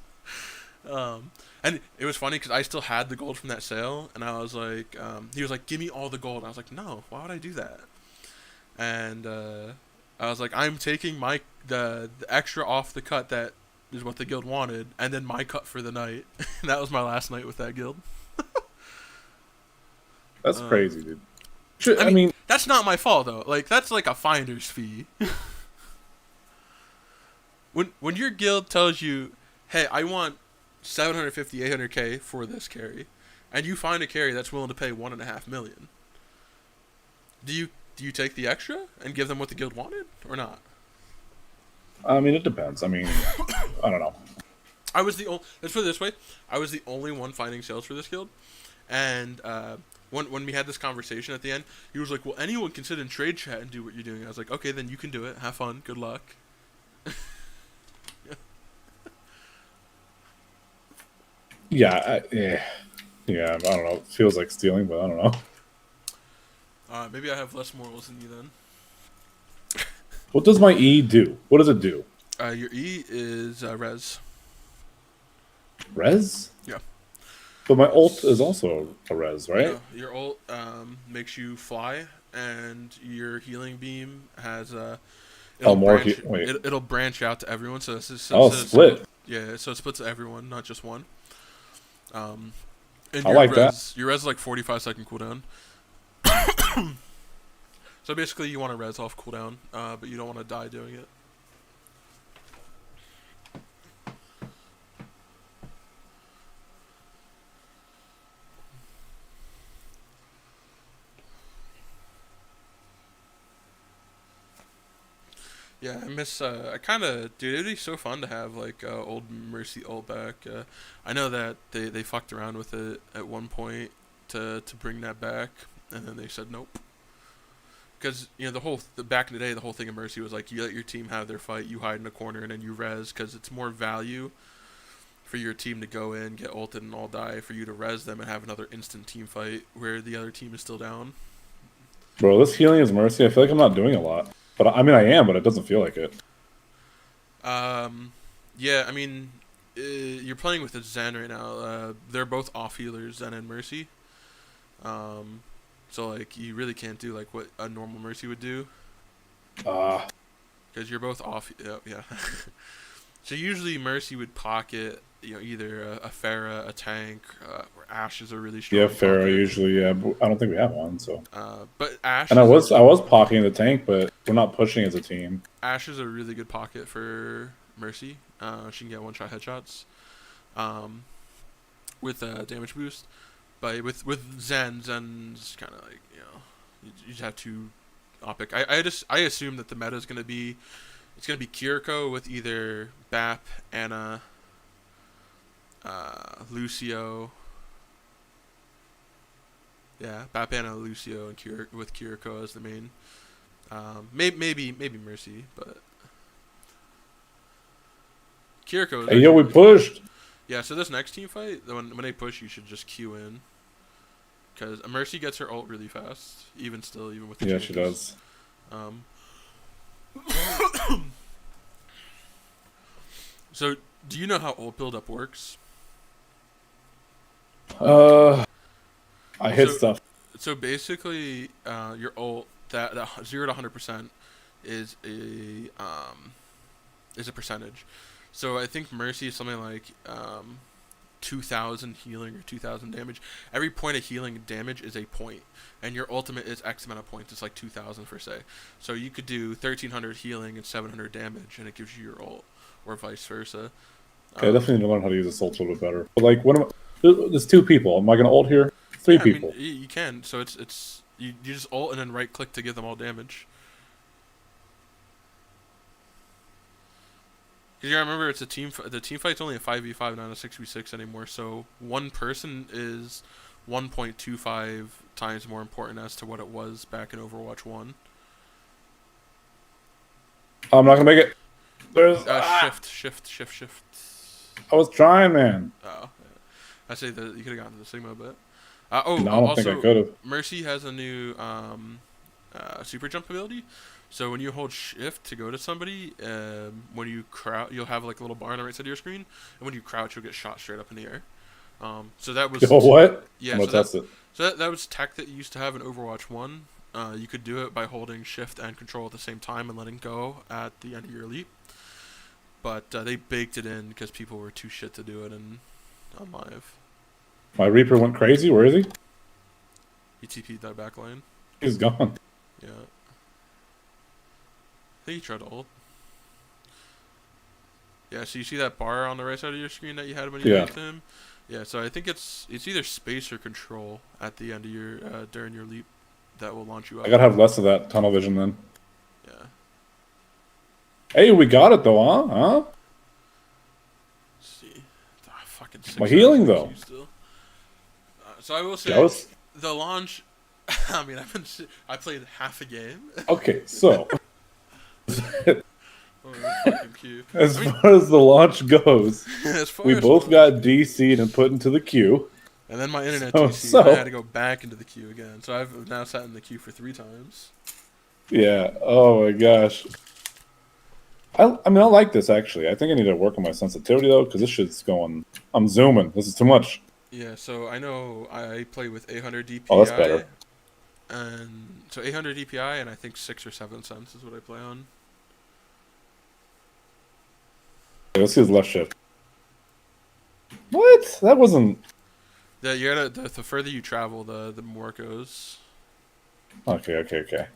And it was funny because I still had the gold from that sale, and I was like, he was like, "Give me all the gold." And I was like, "No, why would I do that?" And I was like, "I'm taking the extra off the cut that is what the guild wanted, and then my cut for the night." And that was my last night with that guild. That's crazy, dude. I mean, that's not my fault though. Like, that's like a finder's fee. when your guild tells you, "Hey, I want 750, 800k for this carry," and you find a carry that's willing to pay 1.5 million, do you take the extra and give them what the guild wanted or not? I mean, it depends. I mean, I don't know. Let's put it this way. I was the only one finding sales for this guild, and when we had this conversation at the end, he was like, "Well, anyone can sit in trade chat and do what you're doing." I was like, "Okay, then you can do it. Have fun. Good luck." Yeah, I don't know. It feels like stealing, but I don't know. Maybe I have less morals than you then. What does my E do? What does it do? Your E is res. Res? Yeah. But my ult is also a res, right? No, your ult makes you fly, and your healing beam has it'll branch out to everyone. So this is split. Yeah, so it splits to everyone, not just one. And I like that. Your res is like 45-second cooldown. So basically, you want to res off cooldown, but you don't want to die doing it. Yeah, I miss. I kind of, dude. It'd be so fun to have like old Mercy ult back. I know that they fucked around with it at one point to bring that back, and then they said nope. Because back in the day, the whole thing of Mercy was like you let your team have their fight, you hide in a corner, and then you res, because it's more value for your team to go in, get ulted, and all die, for you to res them and have another instant team fight where the other team is still down. Bro, this healing is Mercy. I feel like I'm not doing a lot. But I mean, I am, but it doesn't feel like it. Yeah, I mean, you're playing with a Zen right now. They're both off healers, Zen and Mercy. So like, you really can't do like what a normal Mercy would do. Because you're both off. Yeah. So usually Mercy would pocket, either a Pharah, a tank, or Ashe are really strong. Yeah, Pharah usually. Yeah, but I don't think we have one. So. But Ashe. And I was pocketing the tank, but we're not pushing as a team. Ashe is a really good pocket for Mercy. She can get one-shot headshots, with damage boost. But with Zen's kind of like you just have to opic. I assume that the meta is gonna be. It's going to be Kiriko with either Bap, Anna, Lucio. Yeah, Bap, Anna, Lucio, and with Kiriko as the main. Maybe Mercy, but Kiriko. Hey, we pushed. Yeah, so this next team fight, when they push, you should just queue in. because Mercy gets her ult really fast, even with the Yeah, changes. she does. So, do you know how ult build-up works? I hit So- stuff. So basically, your ult that 0 to 100% is a percentage. So I think Mercy is something like 2,000 healing or 2,000 damage. Every point of healing damage is a point, and your ultimate is X amount of points. It's like 2,000 per se. So you could do 1,300 healing and 700 damage, and it gives you your ult, or vice versa. Okay, I definitely need to learn how to use this ult a little bit better. But like, what am I? There's 2 people. Am I gonna ult here? 3 Yeah, people. I mean, you can. So it's you just ult and then right click to give them all damage. Because you remember, it's a team. The team fight's only a 5v5, not a 6v6 anymore. So one person is 1.25 times more important as to what it was back in Overwatch 1. I'm not gonna make it. There's Shift. I was trying, man. Oh, yeah. I say that you could have gotten to the Sigma, but No, I don't think I could have. Mercy has a new super jump ability. So when you hold shift to go to somebody, when you crouch, you'll have like a little bar on the right side of your screen, and when you crouch, you'll get shot straight up in the air. So that was. Yo, what? Yeah, I'm gonna test it. So that was tech that you used to have in Overwatch 1. You could do it by holding shift and control at the same time and letting go at the end of your leap. But they baked it in because people were too shit to do it on live. My Reaper went crazy. Where is he? He TP'd that back lane. He's gone. Yeah. I think he tried to ult. Yeah, so you see that bar on the right side of your screen that you had when you leaped him? Yeah, so I think it's either space or control at the end of your during your leap that will launch you up. I gotta have less of that tunnel vision then. Yeah. Hey, we got it though, huh? Huh? Let's see. Fucking 6 My healing, hours though. Still. So I will say the launch. I mean, I played half a game. Okay, so Oh, fucking queue. as far as the launch goes, As far we as both launch- got DC'd and put into the queue. And then my internet So- TC, so- and I had to go back into the queue again. So I've now sat in the queue for 3 times. Yeah. Oh my gosh. I mean, I like this actually. I think I need to work on my sensitivity though, because this shit's going. I'm zooming. This is too much. Yeah, so I know I play with 800 DPI. Oh, that's better. And so 800 DPI, and I think 6 or 7 cents is what I play on. Okay, let's see his left shift. What? That wasn't. Yeah, you gotta. The further you travel, the more it goes. Okay.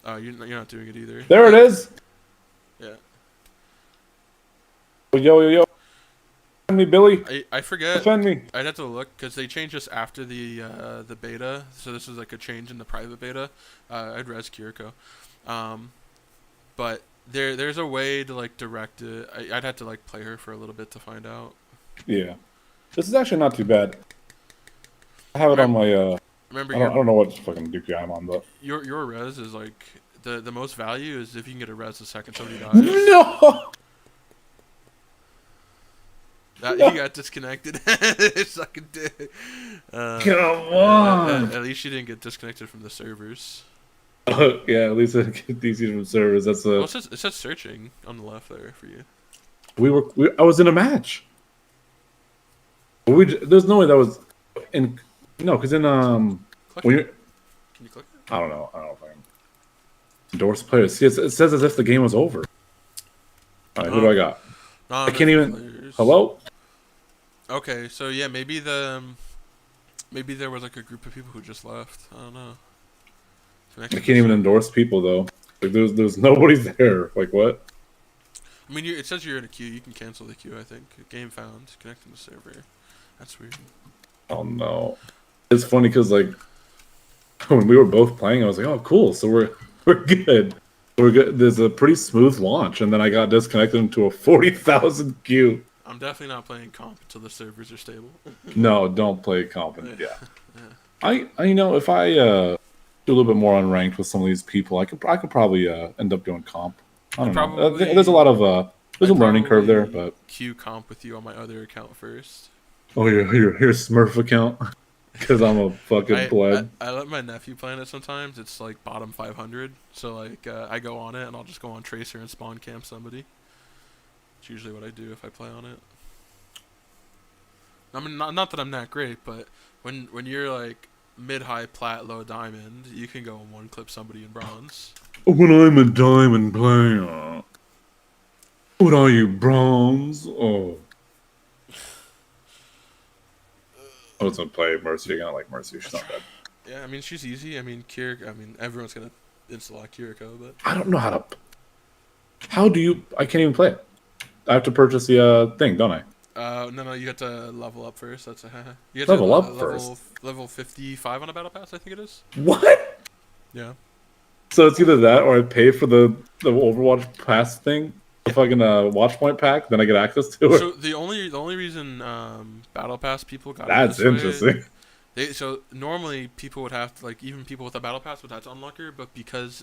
You're not doing it either. There it is. Yeah. Yo. Defend me, Billy. I forget. Defend me. I'd have to look because they changed this after the beta. So this is like a change in the private beta. I'd res Kiriko, but there's a way to like direct it. I'd have to like play her for a little bit to find out. Yeah. This is actually not too bad. I have it on my. Remember, I don't know what fucking DPI I'm on, but. your res is like the most value is if you can get a res the second somebody dies. No. That he got disconnected. Sucking dick. Come on. At least you didn't get disconnected from the servers. Yeah, at least I get DC from servers. That's Well, it says searching on the left there for you. I was in a match. There's no way that was in. No, because in Click when it. you're. Can you click it? I don't know if I can endorse players. See, it says as if the game was over. All right, who do I got? I can't even. Players. Hello. Okay, so yeah, maybe maybe there was like a group of people who just left. I don't know. I can't even endorse people though. Like there's nobody there. Like what? I mean, it says you're in a queue. You can cancel the queue. I think. Game found. Connecting the server. That's weird. Oh no. It's funny because like when we were both playing, I was like, oh cool, so we're good. We're good. There's a pretty smooth launch, and then I got disconnected into a 40,000 queue. I'm definitely not playing comp until the servers are stable. No, don't play comp. Yeah. I if I do a little bit more unranked with some of these people, I could probably end up doing comp. I don't know. There's a lot of there's a learning curve there, but queue comp with you on my other account first. oh, your Smurf account. Because I'm a fucking pleb. I let my nephew play on it sometimes. It's like bottom 500. So like I go on it and I'll just go on Tracer and spawn camp somebody. It's usually what I do if I play on it. I mean, not that I'm that great, but when you're like mid-high plat, low diamond, you can go and one clip somebody in bronze. When I'm a diamond player, what are you, bronze? Oh. I was gonna play Mercy again. I like Mercy. She's not bad. Yeah, I mean she's easy. I mean Kiriko. I mean everyone's gonna insta-lock Kiriko, but I don't know how to. How do you? I can't even play it. I have to purchase the thing, don't I? no, you have to level up first. That's a you have Level to up first? Level 55 on a battle pass, I think it is. What? Yeah. So it's either that or I pay for the Overwatch pass thing, the fucking watch point pack, then I get access to it. So the only reason battle pass people got That's it this interesting. way, so normally people would have to, like, even people with a battle pass would have to unlock her, but because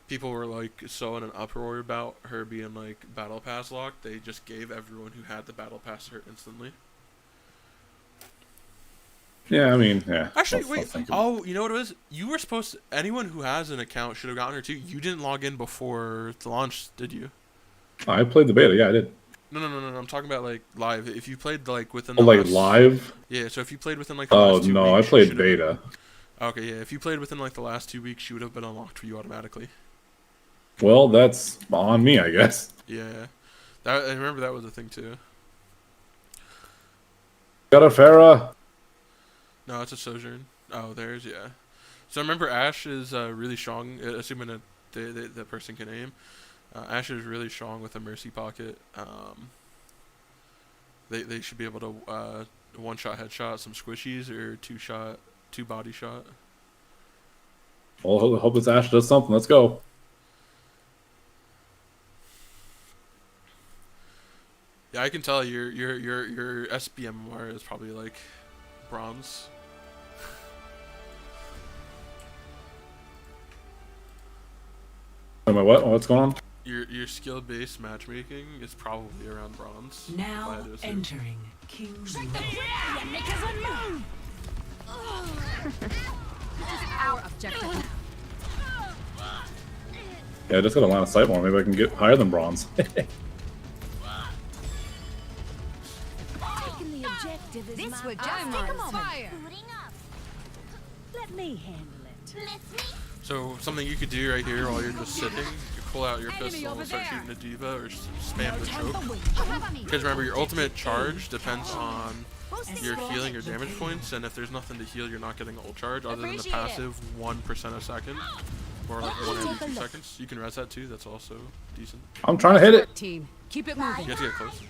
people were like so in an uproar about her being like battle pass locked, they just gave everyone who had the battle pass her instantly. Yeah, I mean, yeah. Actually, wait. Oh, you know what it was? You were supposed to, anyone who has an account should have gotten her too. You didn't log in before the launch, did you? I played the beta. Yeah, I did. No. I'm talking about like live. If you played like within the Oh, like last, live? Yeah, so if you played within like the Oh last 2 no, weeks, I you played should've beta. Okay, yeah. If you played within like the last 2 weeks, she would have been unlocked for you automatically. Well, that's on me, I guess. Yeah, I remember that was a thing too. Got a Farah. No, it's a Sojourn. Oh, there's, yeah. So I remember Ashe is really strong, assuming that the person can aim. Ashe is really strong with a Mercy pocket. They should be able to one-shot headshot some squishies or two body shot. Well, I hope this Ashe does something. Let's go. Yeah, I can tell your SBMR is probably like bronze. Am I what? What's going on? Your skill-based matchmaking is probably around bronze. Now entering King's Row. Our objective. Yeah, I just got a line of sight more. Maybe I can get higher than bronze. This would just take a moment. Let me handle it. So something you could do right here while you're just sitting, you pull out your pistol and start shooting a diva or spam the choke. Because remember, your ultimate charge depends on your healing or damage points, and if there's nothing to heal, you're not getting ult charge other than the passive 1% a second, or like 1 every 2 seconds. You can res that too. That's also decent. I'm trying to hit it. Team, keep it moving. You have to get close.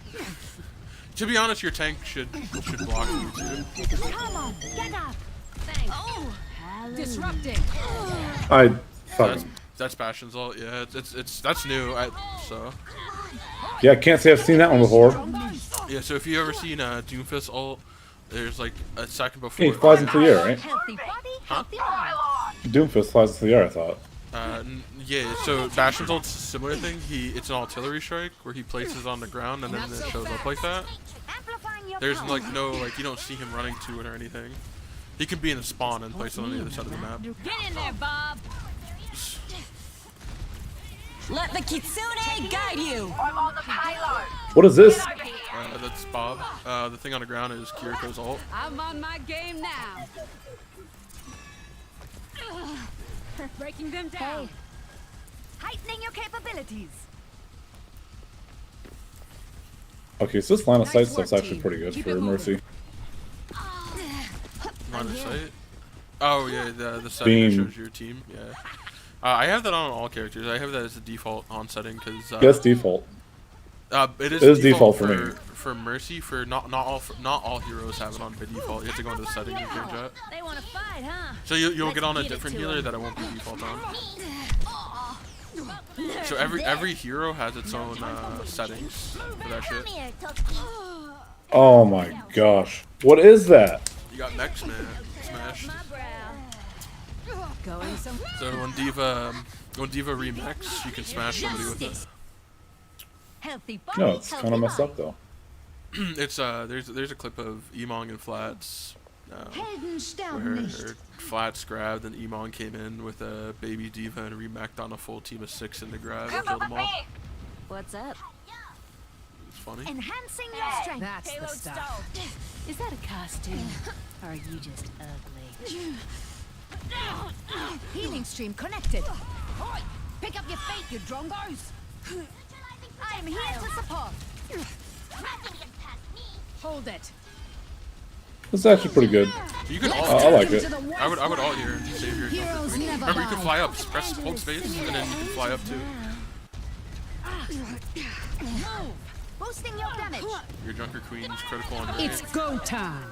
To be honest, your tank should block you too. Come on, get up. Thanks. Oh, disrupting. I fucking. That's Bastion's ult. Yeah, that's new. So Yeah, I can't say I've seen that one before. yeah. So if you ever seen Doomfist ult, there's like a second before. He flies into the air, right? Healthy body, Huh? healthy mind. Doomfist flies into the air, I thought. Yeah, so Bastion's ult's a similar thing. It's an artillery strike where he places on the ground and then it shows up like that. Amplifying your There's power. like no, like, you don't see him running to it or anything. He can be in a spawn and place it on the other side of the map. Get in there, Bob. Let the Kitsune guide you. What is this? That's Bob. The thing on the ground is Kiriko's ult. I'm on my game now. Breaking them down. Heightening your capabilities. Okay, so this line of sight Nice work, stuff's actually team. pretty good Keep for it moving. Mercy. Line of sight. Oh yeah, the setting that Beam. shows your team. Yeah. I have that on all characters. I have that as a default on setting because Yes, default. it is default for me. For Mercy. For not all heroes have it on by default. You have to go into the settings and change that. They want to fight, huh? So you'll Let's get on a give it different to healer 'em. that it won't be default on. So every hero has its own settings for that shit. Come here, Toki. Oh my gosh. What is that? You got mech smash. My brow. Going some. So when Diva remix, you can smash somebody with it. Healthy body, No, it's healthy kind of messed mind. up though. It's there's a clip of Emong and Flats Helden sterben where nicht. Flats grabbed and Emon came in with a baby diva and remacked on a full team of 6 in the grab and killed them all. What's up? It's funny. Enhancing your strength. That's the stuff. Is that a costume? Or are you just ugly? Healing stream connected. Oi, pick up your feet, you drongos. I'm here to support. Hold it. It's actually pretty good. You can all. I like it. I would all here and save your Heroes jump. never Remember, you can die. fly up. Press hold space and then you can fly up too. Move. Boosting your damage. Your Junker Queen's critical on your It's game. go time.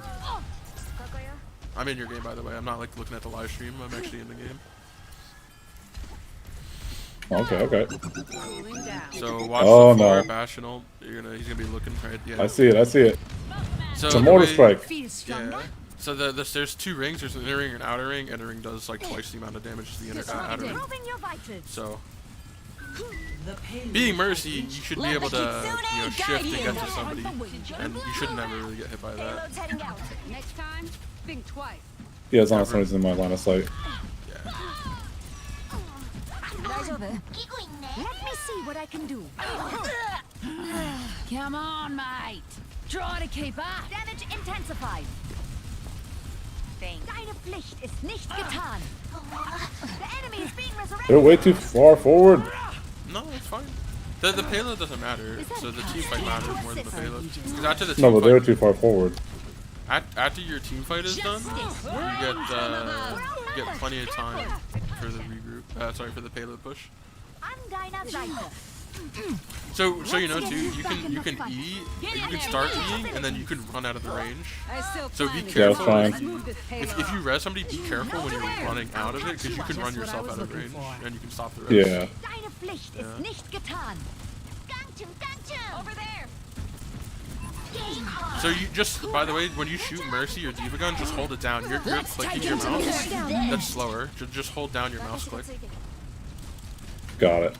I'm in your game, by the way. I'm not like looking at the live stream. I'm actually in the game. Okay. Cooling down. So watch Oh, the floor, no. Bastional. He's gonna be looking right. Yeah. I see it. So It's a the mortar way- strike. Feel stronger. Yeah. So there's 2 rings. There's an inner ring and outer ring. Inner ring does like twice the amount of damage as the outer ring. Improving your vitals. So being Mercy, you should be able to shift and get to somebody, and you should never really get hit by that. Payload's heading out. Next time, think twice. Yeah, as long as somebody's in my line of sight. Yeah. Let me see what I can do. Come on, mate. Try to keep up. Damage intensified. Deine Pflicht ist nicht getan. The enemy is being They're resurrected. way too far forward. No, it's fine. The payload doesn't matter, so the team fight matters more than the payload. Because after the No, team but they were fight, too far forward. after your team fight is done, you get plenty of time for the regroup. For the payload push. An deiner Seite. So you know too, you can E, you can start Eing, and then you can run out of the range. I still So be plan to careful. fine. Let's move this payload. If you res somebody, be careful when you're running out of it, because you can run yourself out of range, and you can stop the res. Yeah. Deine Pflicht ist nicht getan. Over there. So you just, by the way, when you shoot Mercy or Diva Gun, just hold it down. You're clicking your mouse. That's slower. Just hold down your mouse click. Got it.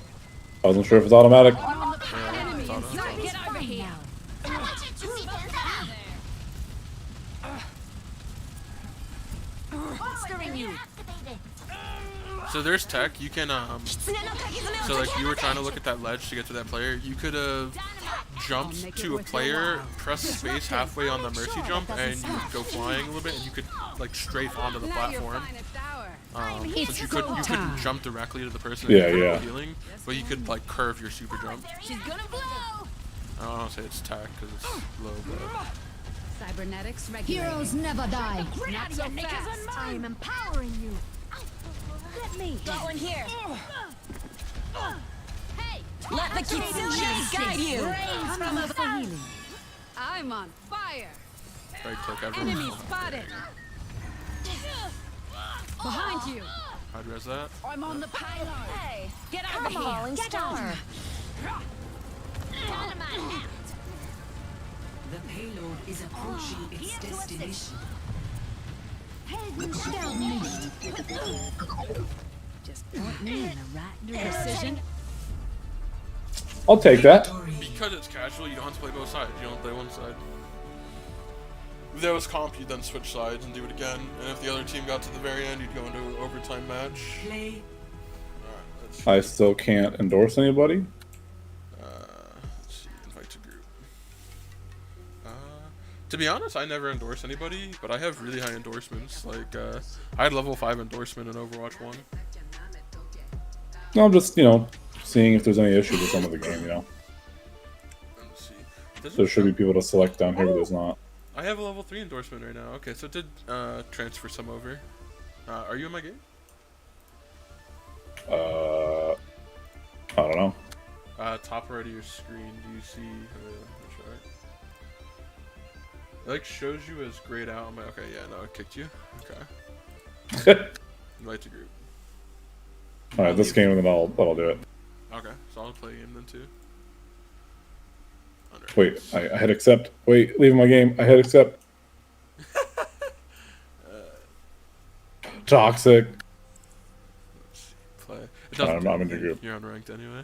I wasn't sure if it's automatic. Yeah, it's auto. Get over here. Bolstering you. So there's tech. You can So like you were trying to look at that ledge to get to that player. You could have jumped to a player, press space halfway on the Mercy jump, and you would go flying a little bit, and you could like strafe onto the Not your platform. finest hour. Since you couldn't jump directly to the person Yeah, and yeah. healing, but you could like curve your super jump. She's gonna blow. I don't want to say it's tech because it's low, but Cybernetics regulating. Heroes never die. Not so fast. I am empowering you. Let me go in here. Hey, Let the Kitsune guide you. brains from above. I'm on fire. right click Enemy everyone. spotted. Behind you. How'd res that? I'm on the payload. Hey, Get over come on, here. get on. The payload is approaching its destination. Helden sterben nicht. Just point me in the right direction. I'll take that. Victory. Because it's casual, you don't have to play both sides. You only play one side. If there was comp, you'd then switch sides and do it again. And if the other team got to the very end, you'd go into an overtime match. Play. Alright, let's I still can't endorse anybody. let's see, invite to group. To be honest, I never endorse anybody, but I have really high endorsements. Like, I had level 5 endorsement in Overwatch 1. No, I'm just, seeing if there's any issues with some of the game, Let's see. Does There it should be show- people to select down here, but there's not. I have a level 3 endorsement right now. Okay, so it did transfer some over. Are you in my game? I don't know. Top right of your screen, do you see... It like shows you as grayed out on my... Okay, yeah, no, it kicked you. Okay. Invite to group. Alright, this game, and then I'll do it. Okay, so I'll play a game then too. Under. Wait, I hit accept. Wait, leave my game. I hit accept. Toxic. Play. It doesn't I'm in your group. You're unranked anyway.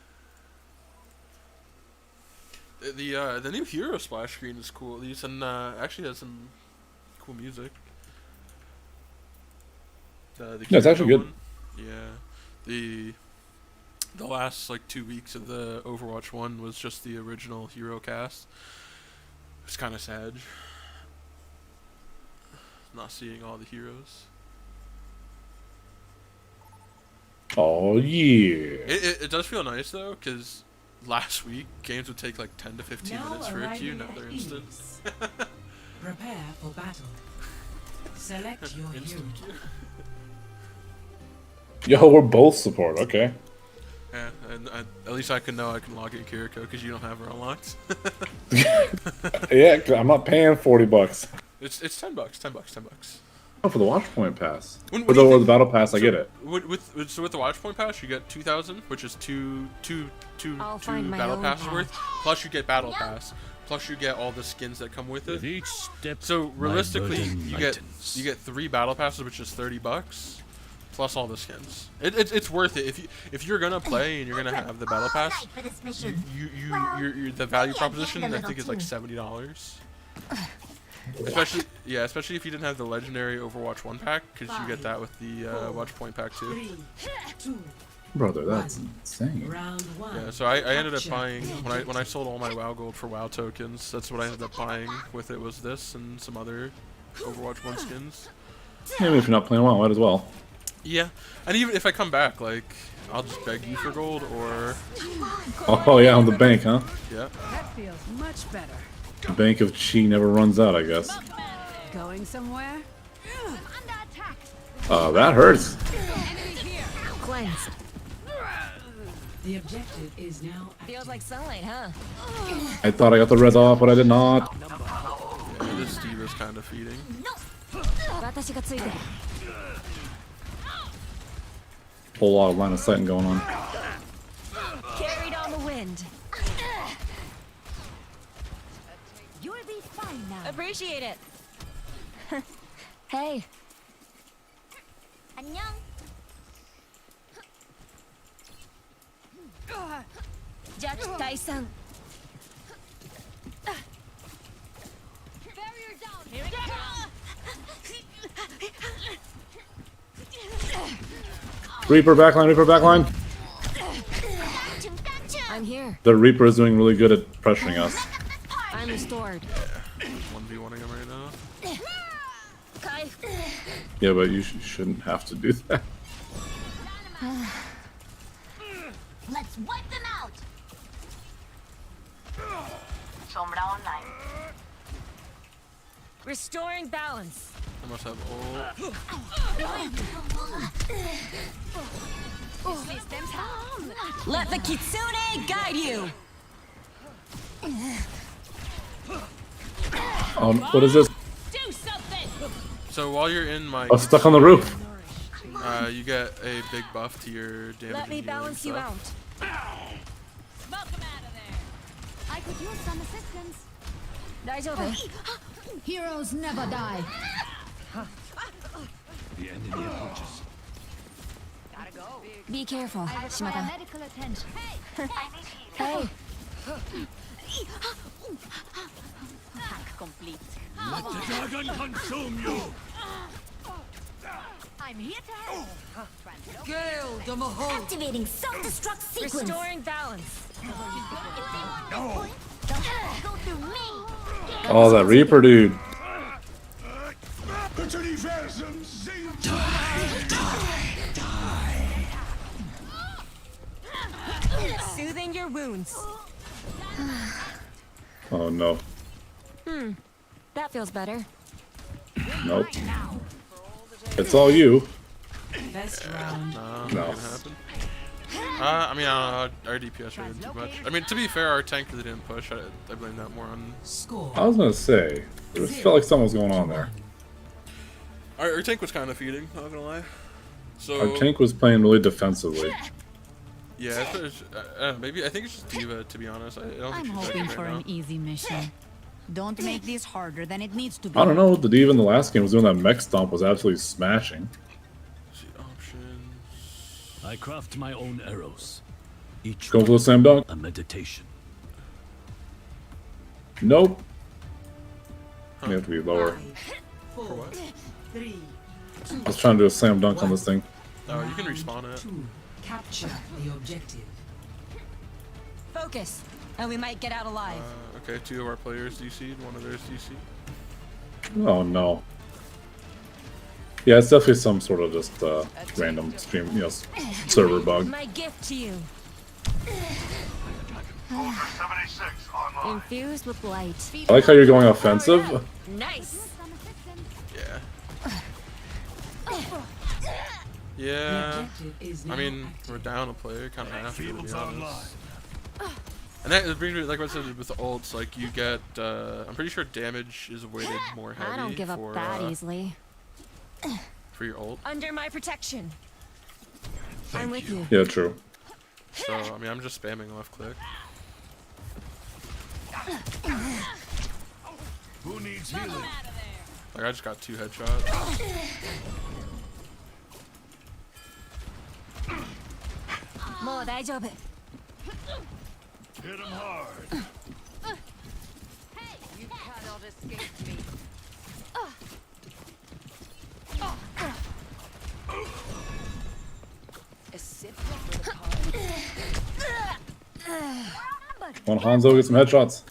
The new hero splash screen is cool. At least, and actually has some cool music. The Yeah, it's actually Kiriko good. one. Yeah. The last like 2 weeks of the Overwatch one was just the original hero cast. It's kind of sad. Not seeing all the heroes. Oh yeah. It does feel nice though, because last week games would take like 10 to 15 Now minutes for a queue. arriving Now at they're instant. Ease. Prepare for battle. Select your hero. Instant queue. Yo, we're both support. Okay. Yeah, and at least I can know I can log in Kiriko because you don't have her unlocked. Yeah, I'm not paying $40. It's $10, $10. Oh, for the watch point pass. What For do you the think- battle pass, I get it. With the watch point pass, you get 2,000, which is two I'll find my battle own passes path. worth. Plus you get battle pass. Plus you get all the skins that come with it. With each step, So realistically, burden you lightens. get 3 battle passes, which is $30, plus all the skins. It's worth it if you're gonna play and you're gonna have the battle pass. Your the value proposition I think is like $70. Especially if you didn't have the legendary Overwatch 1 pack, because you get that with the watch point pack too. 3, 2, Brother, that's insane. round 1. Yeah, so I ended up buying when I sold all my WoW gold for WoW tokens. That's what I ended up buying with it, was this and some other Overwatch 1 skins. Maybe if you're not playing well, might as well. Yeah, and even if I come back, like I'll just beg you for gold, or Oh yeah, on the bank, huh? yeah. That feels much better. The bank of chi never runs out, I guess. Going somewhere? Under attack. That hurts. Cleansed. The objective is now Feels like sunlight, huh? I thought I got the res off, but I did not. Yeah, this D.Va's kind of feeding. 私がついてる。 Whole lot of line of sight going on. Carried on the wind. You'll be fine now. Appreciate it. Hey, 안녕. Jack Tyson. Barrier down. Here it comes. Reaper backline, Reaper backline. I'm here. The Reaper is doing really good at pressuring us. I'm restored. 1v1ing him right now. Kai. Yeah, but you shouldn't have to do that. Let's wipe them out. Sombra online. Restoring balance. I must have ult. Systems on. Let the Kitsune guide you. What is this? Do something. So while you're in my, Oh, stuck on the roof. you get a big buff to your damage. Let me and healing balance you out. stuff. Smoke him out of there. I could use some assistance. 大丈夫? Heroes never die. The enemy approaches. Be careful, I require Shimada. medical attention. Hey, Hack complete. Let the dragon consume you! I'm here to help. Gale the Mahal. Activating self-destruct sequence. restoring balance. No. Don't go through me. Oh, that Reaper dude. Soothing your wounds. Oh no. That feels better. Nope. It's all you. Best round. Not No. gonna happen. I mean, our DPS really didn't do much. I mean, to be fair, our tank really didn't push. I blame that more on. Score. I was gonna say, it felt like something was going on there. Our tank was kind of feeding, not gonna lie. So Our tank was playing really defensively. yeah, maybe I think it's just D.Va, to be honest. I don't think I'm she's hoping right for now. an easy mission. Don't make this harder than it needs to be. I don't know. The D.Va in the last game was doing that mech stomp was absolutely smashing. See options. I craft my own arrows. Each Going for the slam dunk. a meditation. Nope. You have to be lower. 5, 4, 3, I was trying to do a slam dunk on this thing. Oh, you can respawn it. 2. Capture the objective. Focus, and we might get out alive. Okay, 2 of our players DC'd, 1 of theirs DC'd. Oh no. Yeah, it's definitely some sort of just random stream, server bug. My gift to you. Infused with light. I like how you're going offensive. Nice. Yeah. The Yeah. objective is now I mean, active. we're down a player, kind of have to be Fields honest. online. And that brings me, like I said, with the ults, like you get, I'm pretty sure damage is weighted more heavy I don't give up for, that easily. for your ult. Under my protection. Thank I'm with you. Yeah, true. So, I mean, I'm just spamming left click. Who needs healing? Like, I just got 2 headshots. More 大丈夫. Hit him hard. You cannot escape me. A sip for the party. Come on, Hanzo, get some headshots.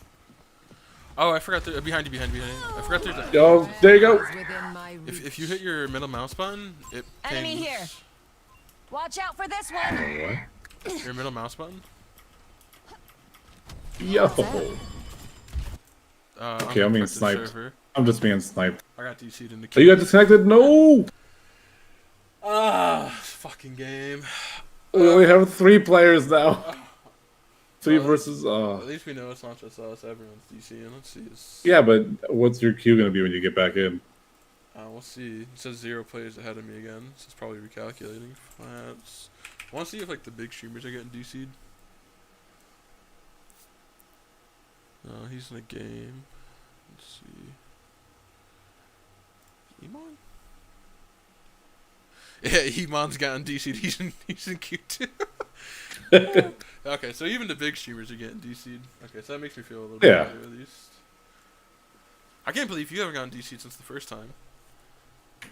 Oh, I forgot. Behind you. I forgot there's a... Yo, there you go. Within my reach. If you hit your middle mouse button, it Enemy pings here. Watch out for this one. What? your middle mouse button. Yo. Okay, I'm being unaffected sniped. server. I'm just being sniped. I got DC'd in the Oh, you got disconnected? No! Fucking game. We only have 3 players now. 3 Well, versus, At least we know it's not just us. Everyone's DCing. Let's see. Yeah, but what's your queue gonna be when you get back in? We'll see. It says 0 players ahead of me again. So it's probably recalculating. Flats. I want to see if like the big streamers are getting DC'd. No, he's in a game. Let's see. Emon? Yeah, Emon's gotten DC'd. He's in Q2. Okay, so even the big streamers are getting DC'd. Okay, so that makes me feel a little bit Yeah. better at least. I can't believe you haven't gotten DC'd since the first time.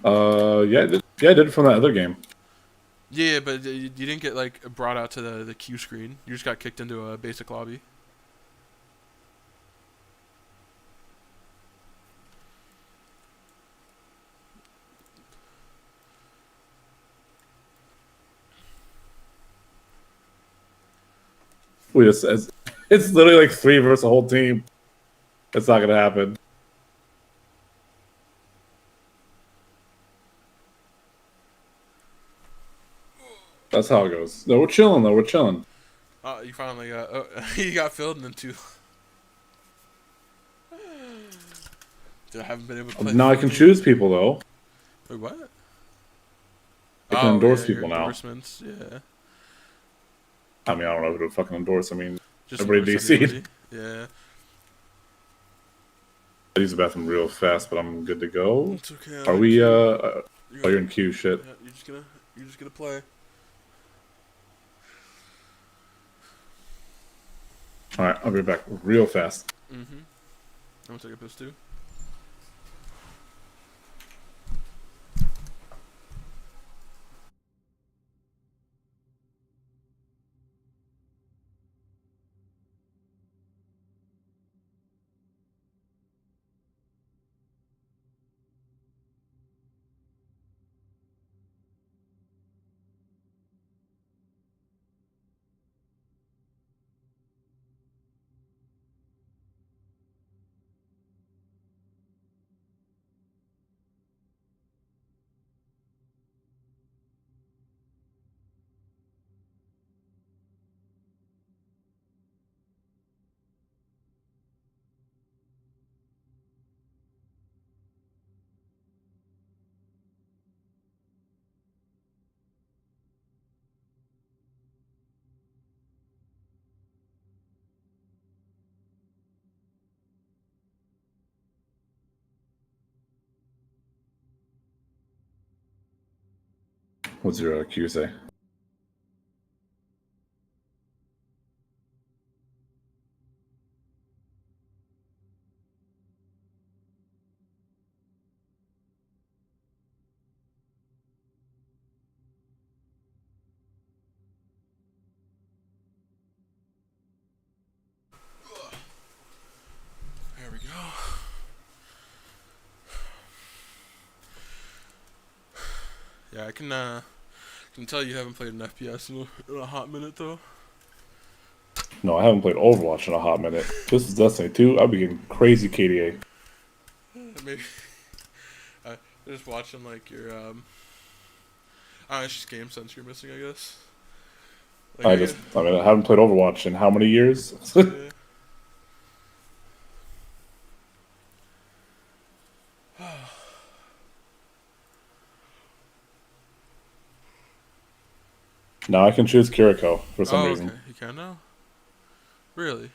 Yeah, I did from that other game. Yeah, but you didn't get like brought out to the queue screen. You just got kicked into a basic lobby. It's literally like 3 versus a whole team. It's not gonna happen. That's how it goes. No, we're chilling though. We're chilling. Oh, you finally got. Oh, you got filled in 2. Dude, I haven't been able to play. Now I can choose people though. Wait, what? I can endorse your people now. endorsements, yeah. I mean, I don't know who to fucking endorse. I mean, Just everybody endorse DC'd. anybody. Yeah. I use the bathroom real fast, but I'm good to go. It's okay. Are we? You're Oh, you're in queue. Shit. Yeah, you're just gonna play. All right, I'll be back real fast. I'm gonna take a piss too. What's your queue say? Yeah, I can tell you haven't played an FPS in a hot minute though. No, I haven't played Overwatch in a hot minute. This is Destiny 2. I'll be getting crazy KDA. Maybe just watching like your it's just game sense you're missing, I guess. Like, I haven't played Overwatch in how many years? yeah. Now I can choose Kiriko for some Oh, reason. okay. You can now? Really?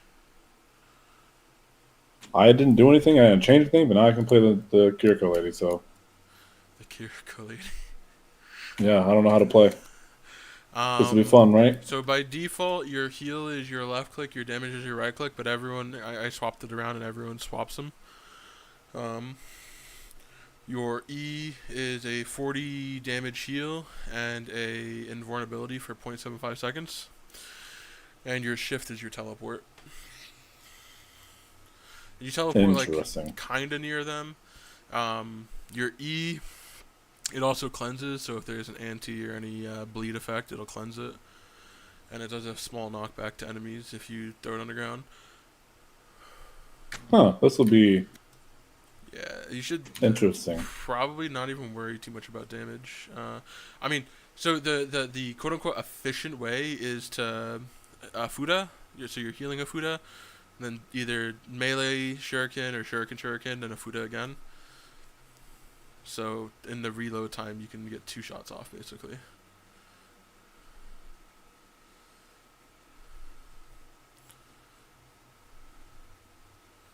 I didn't do anything. I didn't change anything, but now I can play the Kiriko lady. So The Kiriko lady. yeah, I don't know how to play. This will be fun, right? So by default, your heal is your left click, your damage is your right click, but I swapped it around and everyone swaps them. Your E is a 40 damage heal and a invulnerability for 0.75 seconds. And your shift is your teleport. You teleport like kinda near them. Your E, it also cleanses, so if there's an anti or any bleed effect, it'll cleanse it. And it does a small knockback to enemies if you throw it on the ground. Huh, this will be Yeah, you should interesting. probably not even worry too much about damage. I mean, so the quote unquote efficient way is to Fuda. So you're healing a Fuda, and then either melee shuriken or shuriken, then a Fuda again. So in the reload time, you can get 2 shots off basically.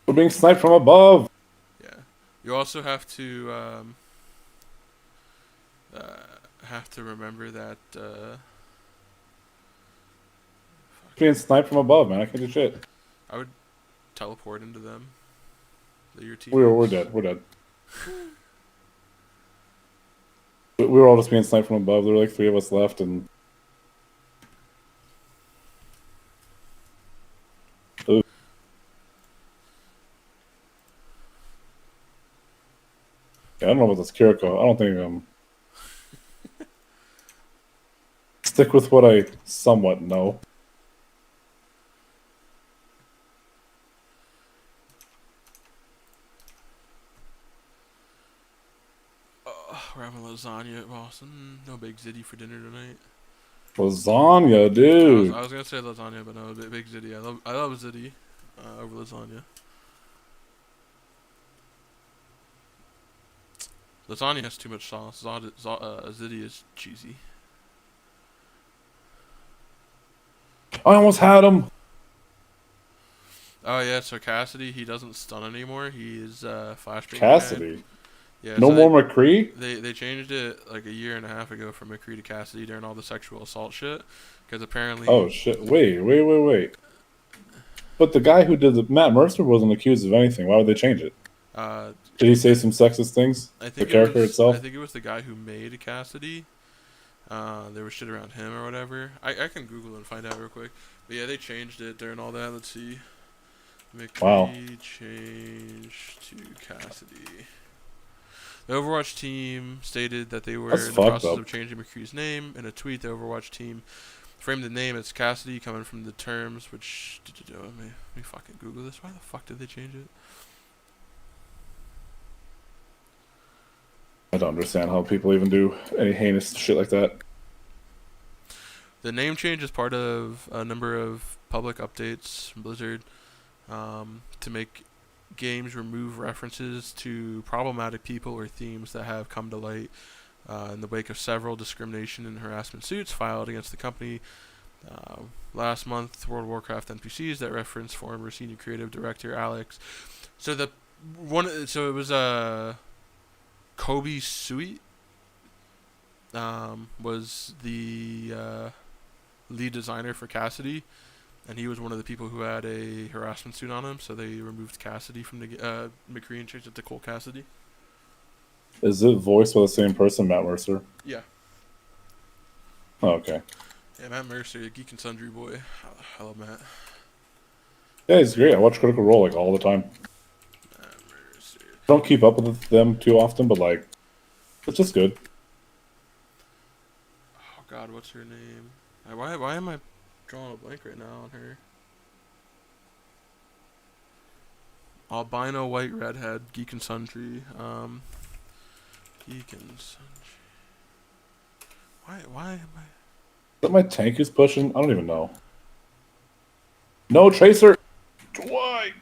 We're being sniped from above. Yeah. You also have to remember that Being sniped from above, man. I can't do shit. I would teleport into them. They're your We're dead. We're dead. We were all just being sniped from above. There were like 3 of us left, and ooh. Yeah, I don't know about this Kiriko. I don't think stick with what I somewhat know. We're having lasagna at Boston. No big ziti for dinner tonight. Lasagna, dude. I was gonna say lasagna, but no, big ziti. I love ziti over lasagna. Lasagna has too much sauce. Ziti is cheesy. I almost had him. Oh yeah, so Cassidy, he doesn't stun anymore. He is flashbang. Cassidy. Yeah, no so more McCree? They changed it like a year and a half ago from McCree to Cassidy during all the sexual assault shit. Because apparently... Oh, shit. Wait. But the guy who did Matt Mercer wasn't accused of anything. Why would they change it? Did he say some sexist things? The character itself? I think it was the guy who made Cassidy. There was shit around him or whatever. I can Google and find out real quick. But yeah, they changed it during all that. Let's see. McCree changed to Cassidy. The Overwatch team stated that they were in the process of changing McCree's name. In a tweet, the Overwatch team framed the name as Cassidy, coming from the terms which... Let me fucking Google this. Why the fuck did they change it? I don't understand how people even do any heinous shit like that. The name change is part of a number of public updates from Blizzard to make games remove references to problematic people or themes that have come to light in the wake of several discrimination and harassment suits filed against the company. Last month, World of Warcraft NPCs that referenced former senior creative director Alex. So it was Kobe Sweet was the lead designer for Cassidy, and he was one of the people who had a harassment suit on him, so they removed Cassidy from the McCree and changed it to Cole Cassidy. Is it voiced by the same person, Matt Mercer? Yeah. Oh, okay. Yeah, Matt Mercer, Geek and Sundry boy. I love Matt. Yeah, he's great. I watch Critical Role like all the time. Matt Mercer. I don't keep up with them too often, but like, it's just good. God, what's her name? Why am I drawing a blank right now on her? Albino white redhead, Geek and Sundry. Geek and Sundry. Why am I? Is that my tank who's pushing? I don't even know. No, Tracer! Why?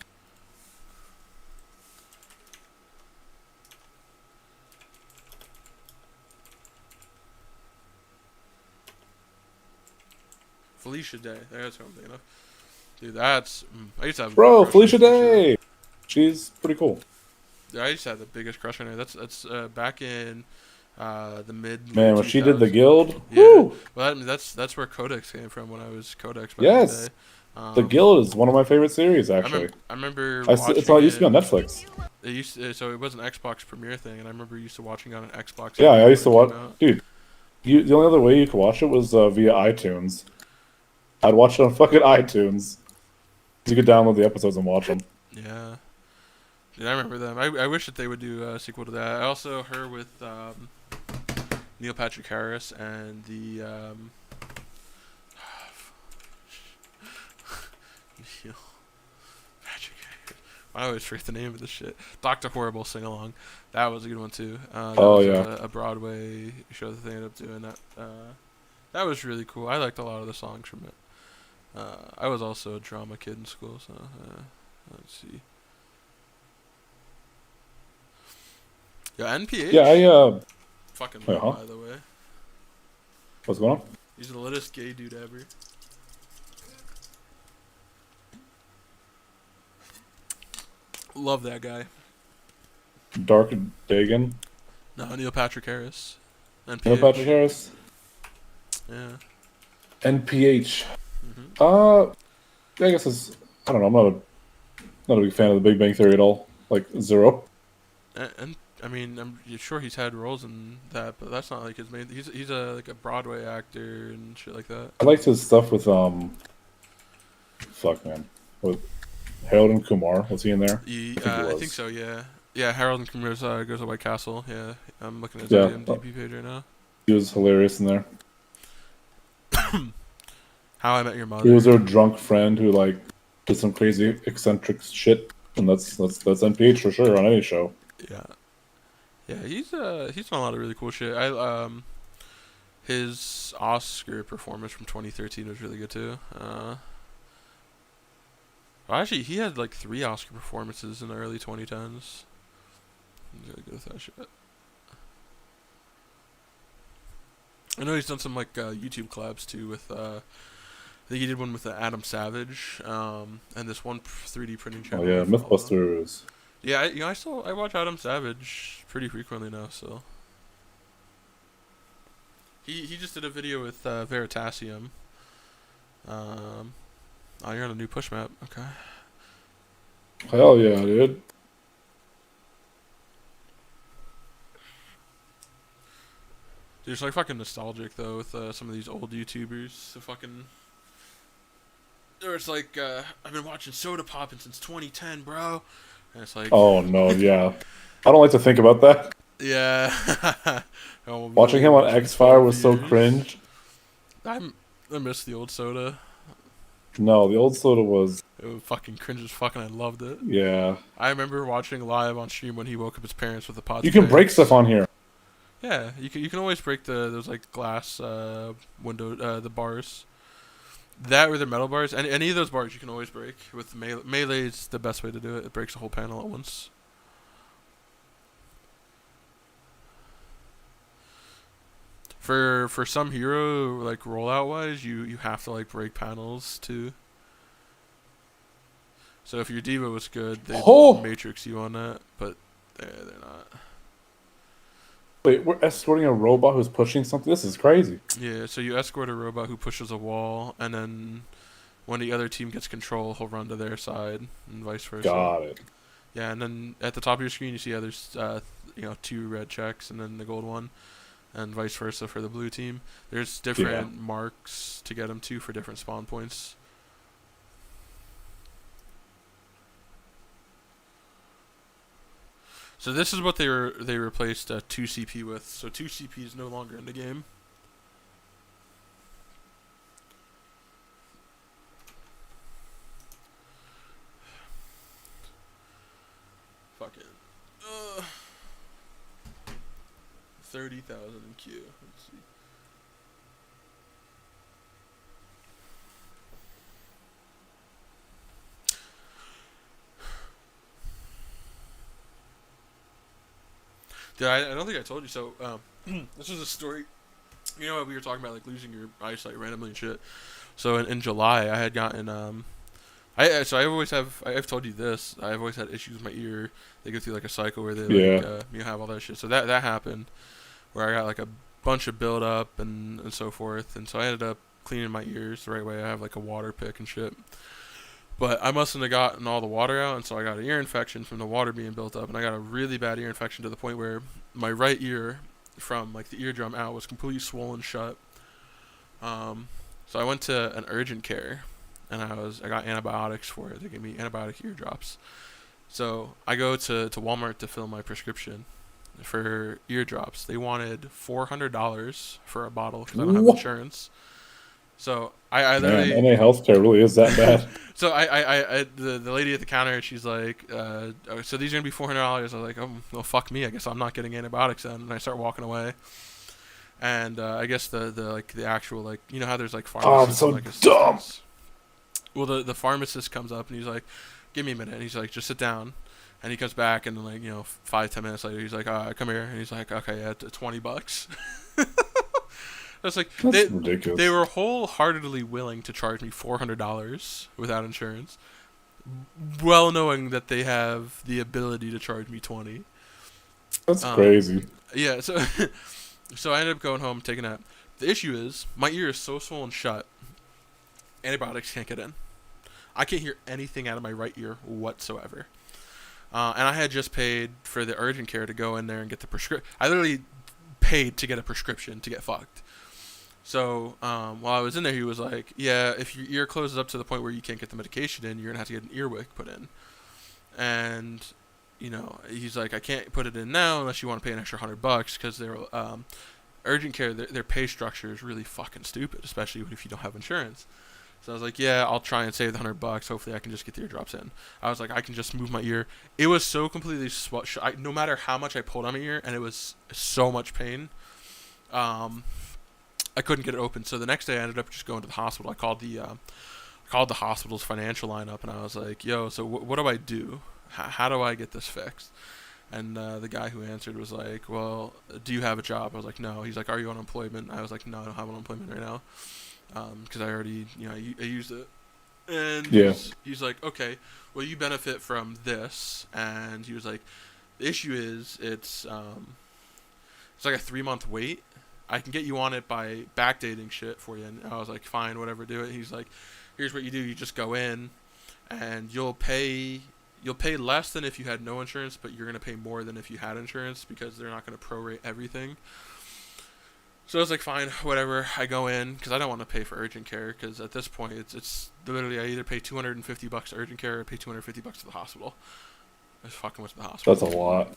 Felicia Day. That's what I'm thinking of. Dude, that's... I used to have... a Bro, crush on Felicia Day! She's pretty cool. Yeah, I used to have the biggest crush on her. That's back in the mid... Man, when she did the 2000s. guild, Yeah. woo! Well, that's where Codex came from when I was Codex back Yes. in the day. The Guild is one of my favorite series, I actually. remember It's watching all used to be on Netflix. It used to, so it was an Xbox premiere thing, and I remember used to watching on an Xbox. Yeah, I when used to it watch. came out. Dude, the only other way you could watch it was via iTunes. I'd watch it on fucking iTunes. You could download the episodes and watch them. Yeah. Dude, I remember them. I wish that they would do a sequel to that. I also her with Neil Patrick Harris and the Neil Patrick Harris. I always forget the name of this shit. Dr. Horrible sing along. That was a good one too. That was a Broadway show that they ended up doing. That was really cool. I liked a lot of the songs from it. I was also a drama kid in school, so let's see. Yeah, NPH. Yeah, I fucking wait, love, huh? by the way. What's going on? He's the littest gay dude ever. Love that guy. Dark Dagon. No, Neil Patrick Harris. NPH. Neil Patrick Harris. Yeah. NPH. Mm-hmm. I guess it's. I don't know. I'm not a big fan of The Big Bang Theory at all. Like zero. And I mean, I'm sure he's had roles in that, but that's not like his main. He's a like a Broadway actor and shit like that. I liked his stuff with Fuck man, with Harold and Kumar. Was he in there? I think so. Yeah. Yeah. Harold and Kumar's Goes to White Castle. Yeah. I'm looking at his Yeah. IMDb page right now. He was hilarious in there. How I Met Your Mother. He was their drunk friend who like did some crazy eccentric shit, and that's NPH for sure on any show. Yeah. Yeah, he's done a lot of really cool shit. His Oscar performance from 2013 was really good too. Well, actually, he had like 3 Oscar performances in the early 2010s. He's really good with that shit. I know he's done some like YouTube collabs too with. I think he did one with Adam Savage, and this one 3D printing channel. Oh yeah, I follow. MythBusters. Yeah, I watch Adam Savage pretty frequently now. So he just did a video with Veritasium. Oh, you're on a new push map. Okay. Hell yeah, dude. Dude, it's like fucking nostalgic though with some of these old YouTubers. The fucking. Or it's like I've been watching Soda Poppin' since 2010, bro. And it's like. Oh no, yeah. I don't like to think about that. Yeah. Watching him on X-Fire was so cringe. I miss the old Soda. No, the old Soda was. It was fucking cringe as fuck, and I loved it. Yeah. I remember watching live on stream when he woke up his parents with the pots. You can break stuff on here. Yeah, you can always break those like glass window the bars. That or the metal bars, and any of those bars you can always break with melee is the best way to do it. It breaks the whole panel at once. For some hero like rollout wise, you have to like break panels too. So if your diva was good, they matrix you on that, but they're not. Wait, we're escorting a robot who's pushing something? This is crazy. Yeah, so you escort a robot who pushes a wall, and then when the other team gets control, he'll run to their side, and vice versa. Got it. Yeah, and then at the top of your screen, you see there's 2 red checks, and then the gold one, and vice versa for the blue team. There's different marks to get them to for different spawn points. So this is what they replaced 2CP with. So 2CP is no longer in the game. 30,000 in queue. Let's see. Dude, I don't think I told you. So, this was a story. You know what we were talking about, like losing your eyesight randomly and shit. So in July, I had gotten I've told you this. I've always had issues with my ear. They go through like a cycle where they have all that shit. So that happened, where I got like a bunch of buildup and so forth. And so I ended up cleaning my ears the right way. I have like a water pick and shit. But I mustn't have gotten all the water out, and so I got an ear infection from the water being built up, and I got a really bad ear infection to the point where my right ear, from like the eardrum out, was completely swollen shut. So I went to an urgent care, and I got antibiotics for it. They gave me antibiotic ear drops. So I go to Walmart to fill my prescription for ear drops. They wanted $400 for a bottle because I don't have insurance. So I literally... Man, NA healthcare really is that bad. So the lady at the counter, she's like, so these are gonna be $400. I was like, oh, well, fuck me. I guess I'm not getting antibiotics then. And I start walking away. And I guess the actual, like, you know how there's like pharmacists. Oh, I'm so and, like, dumb. Well, the pharmacist comes up and he's like, give me a minute. And he's like, just sit down. And he comes back, and then, like, 5-10 minutes later, he's like, come here. And he's like, okay, yeah, $20. That's like, That's ridiculous. They were wholeheartedly willing to charge me $400 without insurance, well knowing that they have the ability to charge me $20. That's crazy. Yeah, so so I ended up going home, taking a nap. The issue is, my ear is so swollen shut, antibiotics can't get in. I can't hear anything out of my right ear whatsoever. And I had just paid for the urgent care to go in there and get the prescription. I literally paid to get a prescription to get fucked. So while I was in there, he was like, yeah, if your ear closes up to the point where you can't get the medication in, you're going to have to get an earwick put in. And, he's like, I can't put it in now unless you want to pay an extra $100 because their urgent care, their pay structure is really fucking stupid, especially if you don't have insurance. So I was like, yeah, I'll try and save the $100. Hopefully I can just get the eardrops in. I was like, I can just move my ear. It was so completely no matter how much I pulled on my ear, and it was so much pain. I couldn't get it open. So the next day I ended up just going to the hospital. I called the hospital's financial line up, and I was like, yo, so what do I do? How do I get this fixed? And the guy who answered was like, well, do you have a job? I was like, no. He's like, are you on unemployment? I was like, no, I don't have unemployment right now. Because I already, I used it. And he's like, okay, well, you benefit from this. And he was like, the issue is it's like a 3-month wait. I can get you on it by backdating shit for you. And I was like, fine, whatever, do it. He's like, here's what you do. You just go in, and you'll pay less than if you had no insurance, but you're going to pay more than if you had insurance because they're not going to prorate everything. So I was like, fine, whatever. I go in because I don't want to pay for urgent care because at this point it's literally I either pay $250 to urgent care or pay $250 to the hospital. I just fucking went to the hospital. That's a lot.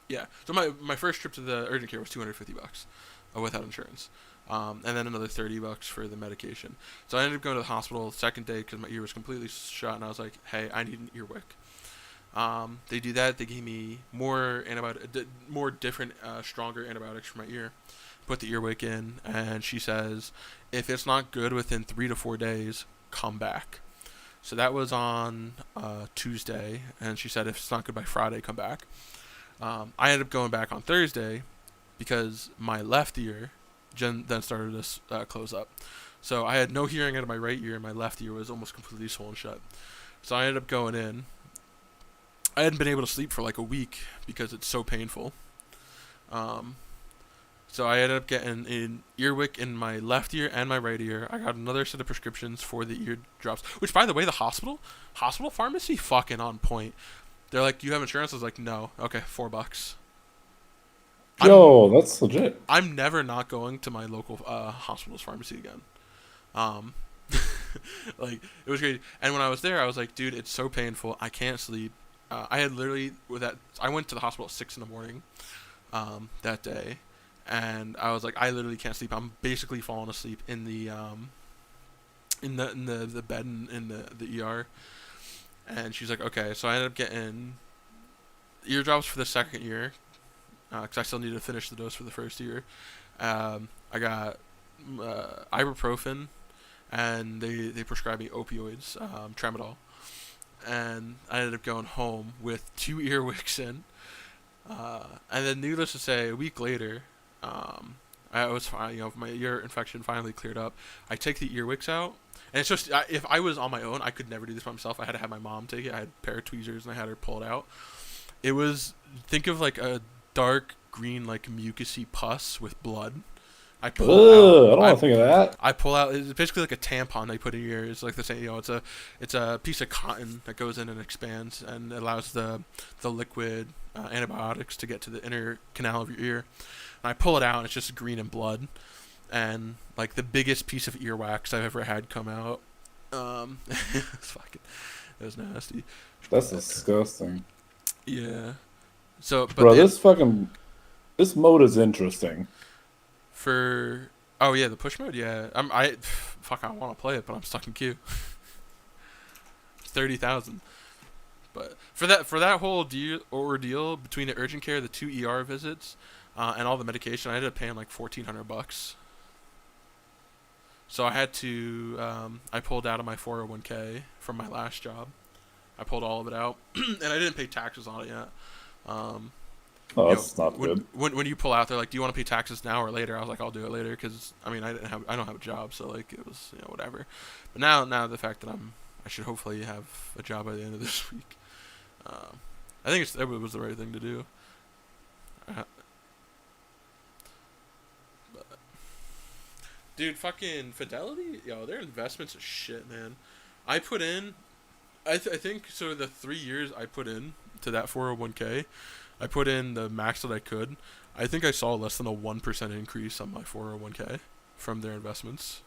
Yeah. So my first trip to the urgent care was $250 without insurance, and then another $30 for the medication. So I ended up going to the hospital the second day because my ear was completely shut, and I was like, hey, I need an earwick. They do that. They gave me more different, stronger antibiotics for my ear. Put the earwick in, and she says, if it's not good within 3 to 4 days, come back. So that was on Tuesday, and she said if it's not good by Friday, come back. I ended up going back on Thursday because my left ear then started to close up. So I had no hearing out of my right ear, and my left ear was almost completely swollen shut. So I ended up going in. I hadn't been able to sleep for like a week because it's so painful. So I ended up getting an earwick in my left ear and my right ear. I got another set of prescriptions for the ear drops, which, by the way, the hospital pharmacy fucking on point. They're like, you have insurance? I was like, no. Okay, $4. Yo, that's legit. I'm never not going to my local hospital's pharmacy again. Like, it was great. And when I was there, I was like, dude, it's so painful. I can't sleep. I had literally I went to the hospital at 6 in the morning that day. And I was like, I literally can't sleep. I'm basically falling asleep in the bed in the ER. And she's like, okay. So I ended up getting eardrops for the second year. because I still need to finish the dose for the first year. I got ibuprofen, and they prescribed me opioids, tramadol, and I ended up going home with 2 earwicks in. And then, needless to say, a week later, I was fine. My ear infection finally cleared up. I take the earwicks out, and it's just if I was on my own, I could never do this by myself. I had to have my mom take it. I had a pair of tweezers, and I had her pull it out. It was, think of like a dark green, like mucusy pus with blood. I pull out. I don't want to think of that. I pull out. It's basically like a tampon they put in your ear. It's like the same. It's a piece of cotton that goes in and expands and allows the liquid antibiotics to get to the inner canal of your ear. And I pull it out, and it's just green and blood, and like the biggest piece of earwax I've ever had come out. It was nasty. That's disgusting. Yeah. So, but bro, this mode is interesting. Oh yeah, the push mode. Yeah, I want to play it, but I'm stuck in queue. 30,000. But for that whole ordeal between the urgent care, the 2 ER visits, and all the medication, I ended up paying like $1,400. So I had to I pulled out of my 401k from my last job. I pulled all of it out, and I didn't pay taxes on it yet. That's not good. When you pull out, they're like, "Do you want to pay taxes now or later?" I was like, "I'll do it later," because I mean, I don't have a job, so like it was whatever. But now the fact that I should hopefully have a job by the end of this week. I think it was the right thing to do. But, dude, fucking Fidelity, their investments are shit, man. I put in, I think so. The 3 years I put in to that 401k, I put in the max that I could. I think I saw less than a 1% increase on my 401k from their investments.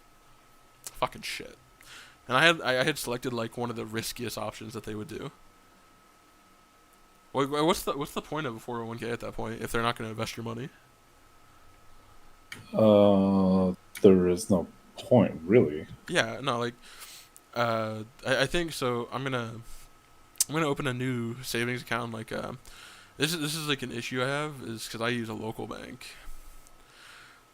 Fucking shit. And I had selected like one of the riskiest options that they would do. What's the point of a 401k at that point if they're not going to invest your money? There is no point, really. Yeah, no, like, I think so. I'm gonna open a new savings account. Like, this is like an issue I have is because I use a local bank.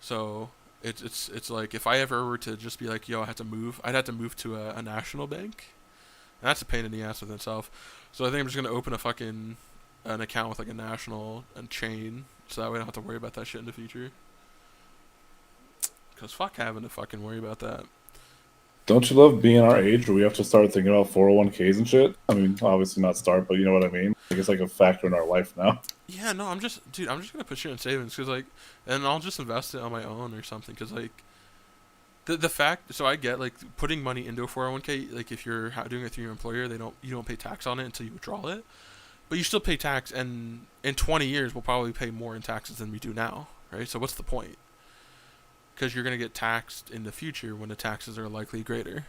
So it's like if I ever were to just be like, I have to move, I'd have to move to a national bank, and that's a pain in the ass within itself. So I think I'm just gonna open an account with like a national and chain, so that way I don't have to worry about that shit in the future. Cause fuck having to fucking worry about that. Don't you love being our age where we have to start thinking about 401ks and shit? I mean, obviously not start, but you know what I mean? Like it's like a factor in our life now. Yeah, no, I'm just gonna put shit in savings, cause like, and I'll just invest it on my own or something, cause like, the fact, so I get like putting money into a 401k, like if you're doing it through your employer, you don't pay tax on it until you withdraw it, but you still pay tax, and in 20 years we'll probably pay more in taxes than we do now, right? So what's the point? Because you're gonna get taxed in the future when the taxes are likely greater.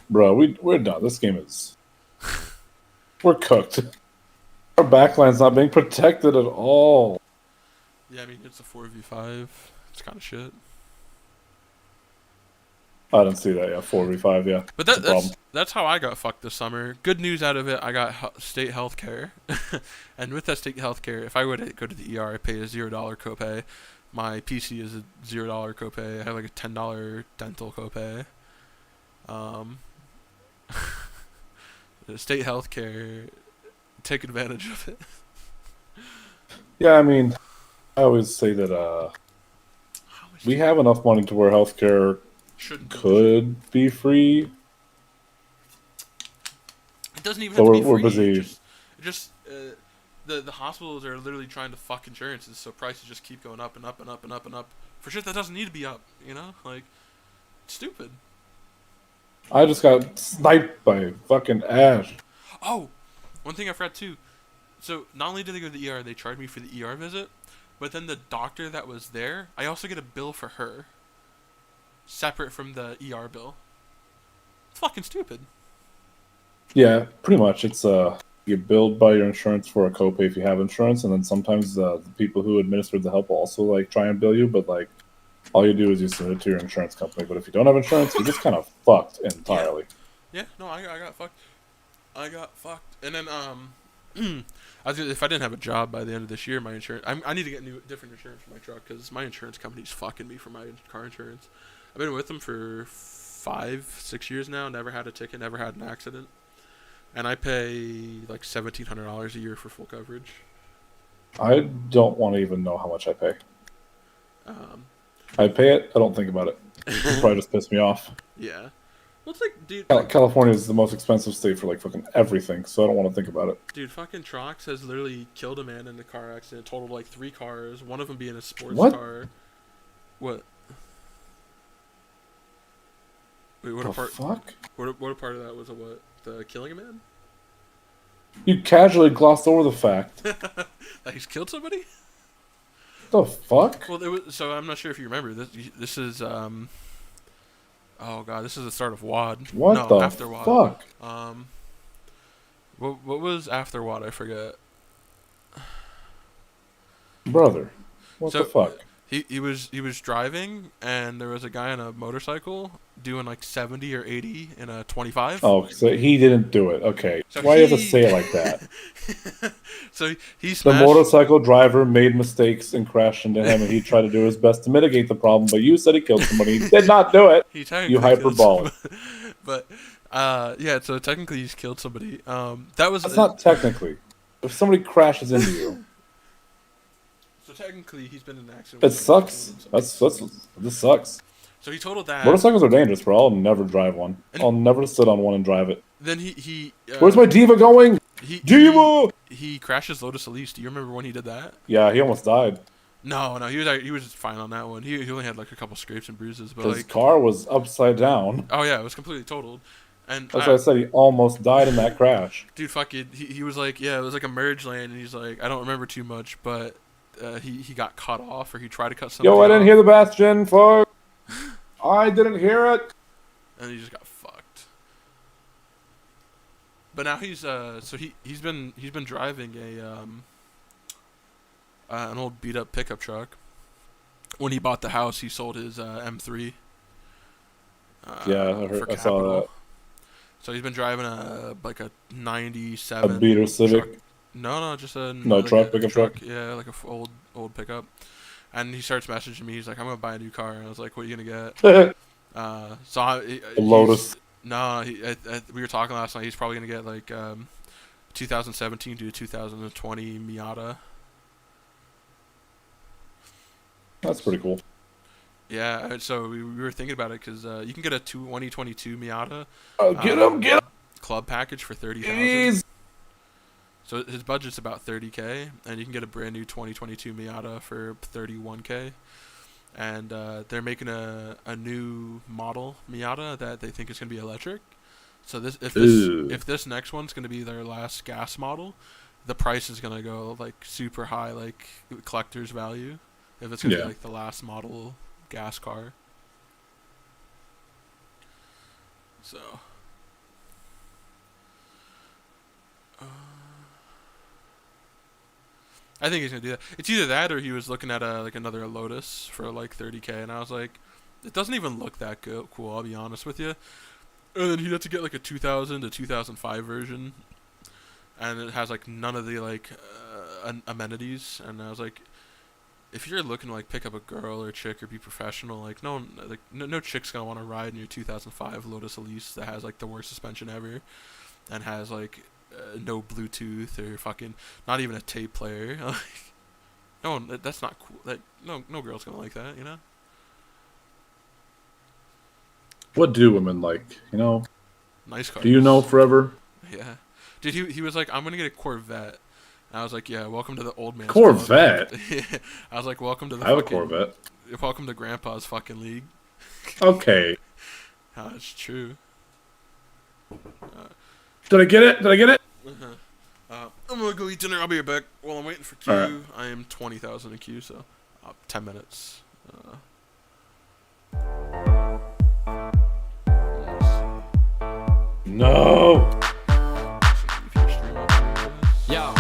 Bro, we're done. This game is... we're cooked. Our backline's not being protected at all. Yeah, I mean, it's a 4v5. It's kind of shit. I didn't see that, yeah. 4v5, yeah. But that's how I got fucked this summer. Good news out of it, I got state health care. And with that state health care, if I were to go to the ER, I pay a $0 copay. My PC is a $0 copay. I have like a $10 dental copay. The state health care, take advantage of it. Yeah, I mean, I always say that we have enough money to where healthcare could be free. It doesn't even have to be free. We're busy. The hospitals are literally trying to fuck insurances, so prices just keep going up and up and up and up and up for shit that doesn't need to be up. Like, it's stupid. I just got sniped by fucking Ash. Oh, one thing I forgot too. So not only did they go to the ER, they charged me for the ER visit, but then the doctor that was there, I also get a bill for her, separate from the ER bill. It's fucking stupid. Yeah, pretty much. It's you billed by your insurance for a copay if you have insurance, and then sometimes the people who administered the help will also like try and bill you, but like all you do is you submit it to your insurance company. But if you don't have insurance, you're just kind of fucked entirely. Yeah, no, I got fucked. And then If I didn't have a job by the end of this year, my insurance, I need to get different insurance for my truck because my insurance company's fucking me for my car insurance. I've been with them for 5-6 years now. Never had a ticket. Never had an accident. And I pay like $1,700 a year for full coverage. I don't want to even know how much I pay. I pay it. I don't think about it. It probably just piss me off. Yeah. Well, it's like, dude. California is the most expensive state for like fucking everything, so I don't want to think about it. Dude, fucking Trox has literally killed a man in a car accident. Totaled like 3 cars. One of them being a sports car. What? Wait, what The a part? fuck? What a part of that was a what? The killing a man? You casually glossed over the fact. That he's killed somebody? The fuck? Well, so I'm not sure if you remember this. This is oh god, this is the start of WAD. What no, the after WAD. fuck? What was after WAD? I forget. Brother, what the fuck? He was driving, and there was a guy on a motorcycle doing like 70 or 80 in a 25. Oh, so he didn't do it. Okay. So why do you have to say it like that? So he The smashed. motorcycle driver made mistakes and crashed into him, and he tried to do his best to mitigate the problem, but you said he killed somebody. He did not do it. He technically You hyperbolic. But yeah, so technically he's killed somebody. That's not technically. If somebody crashes into you, So technically he's been in an accident. it sucks. This sucks. So he totaled that. Motorcycles are dangerous, bro. I'll never drive one. I'll never sit on one and drive it. Then he Where's my diva going? Diva! He crashes Lotus Elise. Do you remember when he did that? Yeah, he almost died. No, he was fine on that one. He only had like a couple scrapes and bruises, but His like car was upside down. oh yeah, it was completely totaled. And That's why I said he almost died in that crash. dude, fuck it. He was like, yeah, it was like a merge lane, and he's like, I don't remember too much, but he got cut off, or he tried to cut something. Yo, I didn't off, hear the Bastion, fuck. I didn't hear it. and he just got fucked. But now he's he's been driving an old beat up pickup truck. When he bought the house, he sold his M3. Yeah, I saw that. So he's been driving a 97. A beater Civic. Truck. No, just a pickup truck. Yeah, like a old pickup. And he starts messaging me. He's like, "I'm gonna buy a new car." And I was like, "What are you gonna get?" A Lotus. No, we were talking last night. He's probably gonna get like 2017 to 2020 Miata. That's pretty cool. Yeah, so we were thinking about it because you can get a 2022 Miata. Get him! Club package for $30,000. Jeez. So his budget's about $30K, and you can get a brand new 2022 Miata for $31K. And they're making a new model Miata that they think is going to be electric. So if this next one's going to be their last gas model, the price is going to go like super high, like collector's value. If it's going to be like the last model gas car. So I think he's gonna do that. It's either that or he was looking at another Lotus for like $30K, and I was like, it doesn't even look that cool. I'll be honest with you. And then he'd have to get like a 2000 to 2005 version, and it has like none of the like amenities. And I was like, if you're looking to like pick up a girl or chick or be professional, like no chick's gonna want to ride in your 2005 Lotus Elise that has like the worst suspension ever, and has like no Bluetooth or fucking not even a tape player. No, that's not cool. That no girl's gonna like that, you know. What do women like? You know, Nice cars. do you know forever? Yeah, dude. He was like, I'm gonna get a Corvette. And I was like, yeah, welcome to the old man's Corvette? club. Yeah. I was like, welcome to the I have a fucking Corvette. Welcome to Grandpa's fucking league. Okay. It's true. Did I get it? I'm gonna go eat dinner. I'll be right back. While I'm waiting for Q, All right. I am 20,000 in Q, so 10 minutes. No. Yo,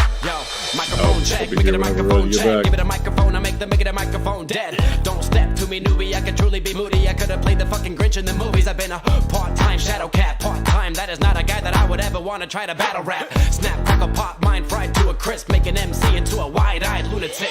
microphone check. We get a microphone check. Give it a microphone phone. I make the microphone dead. Don't step to me, newbie. I could truly be moody. I could have played the fucking Grinch in the movies. I've been a part-time shadow cat, part-time. That is not a guy that I would ever want to try to battle rap. Snap, crackle, pop, mind fried to a crisp, make an MC into a wide-eyed lunatic.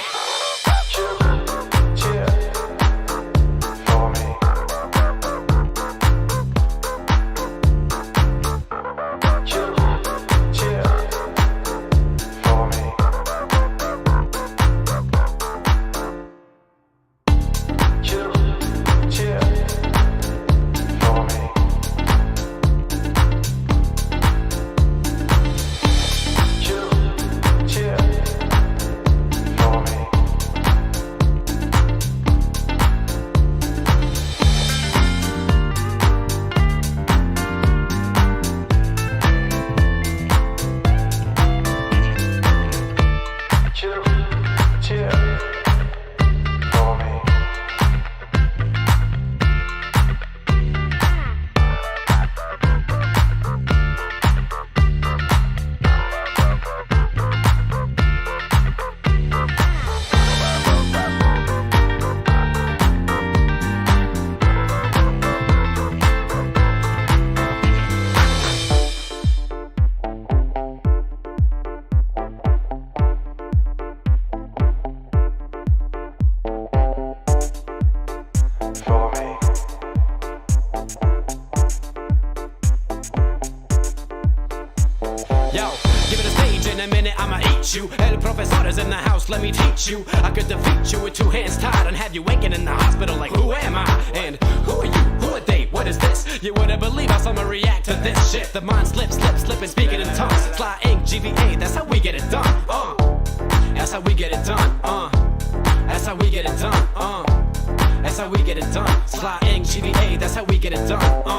You. El professor is in the house, let me teach you. I could defeat you with two hands tied and have you waking in the hospital like, who am I? And who are you? Who are they? What is this? You wouldn't believe how someone react to this shit. The mind slips, slipping, speaking in tongues. Sly ink, GVA, that's how we get it done. That's how we get it done. That's how we get it done. That's how we get it done. Sly ink, GVA, that's how we get it done.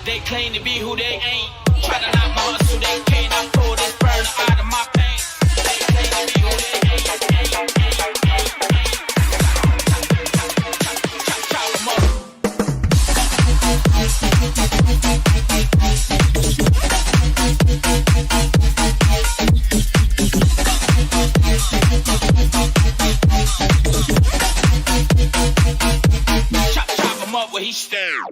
They claim to be who they ain't. Try to knock my hustle, they cannot pull this burner out of my pain. They claim to be who they ain't. Chop them up. Chop him up where he stand.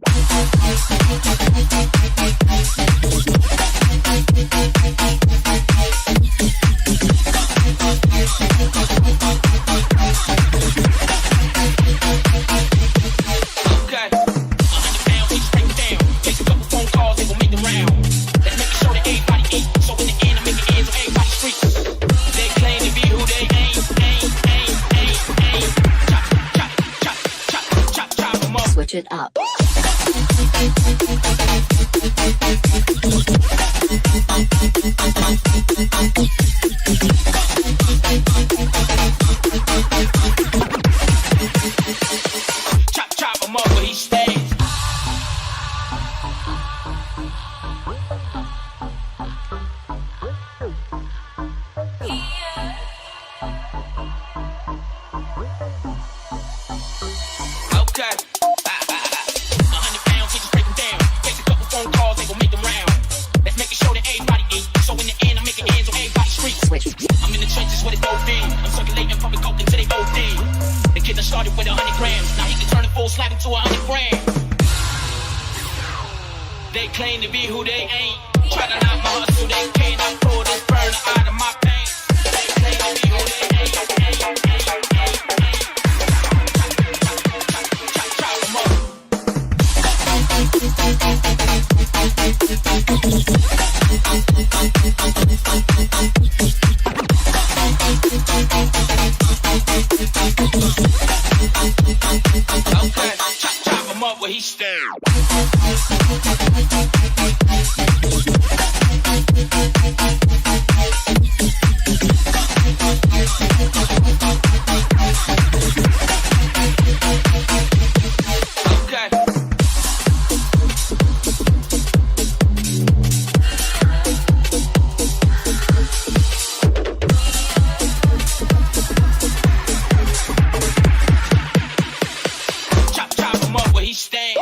Switch it up. Chop him up where he stays. Okay. 100 pounds, we just break them down. Takes a couple phone calls, ain't gon' make them round. Let's make sure that everybody eat. So in the end, I'm making ends on everybody's street. I'm in the trenches with it both in. I'm circulating public coke until they OD. The kid that started with 100 grams. Now he They claim to be who they ain't. Try to knock my hustle, they can't. I pull this burner out of my pants. They claim to be who they ain't. Chop 'em up. Okay, chop him up where he stand. Okay. Chop him up where he stands.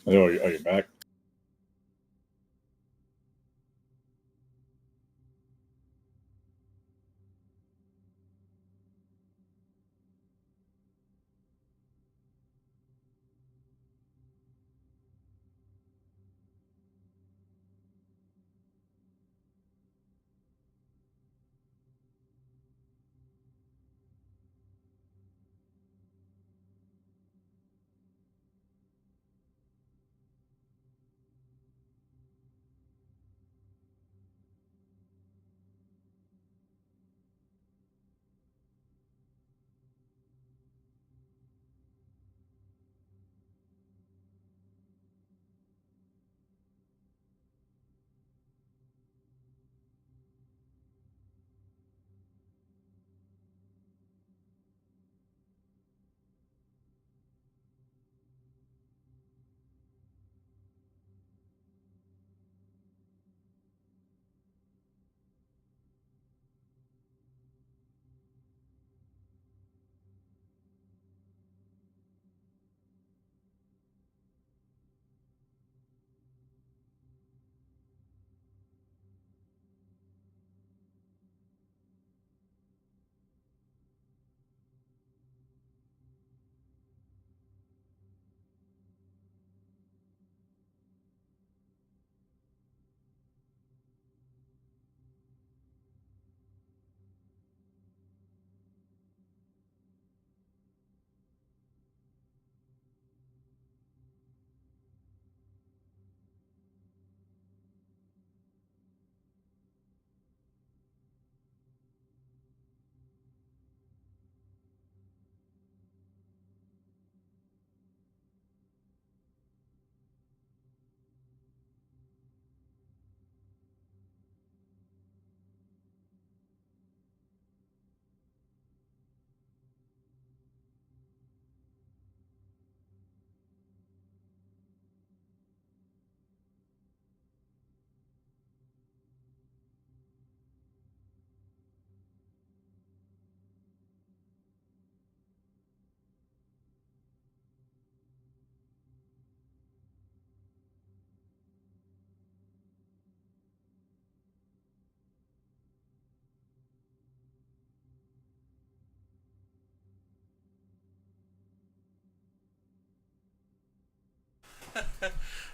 Oh, are you back?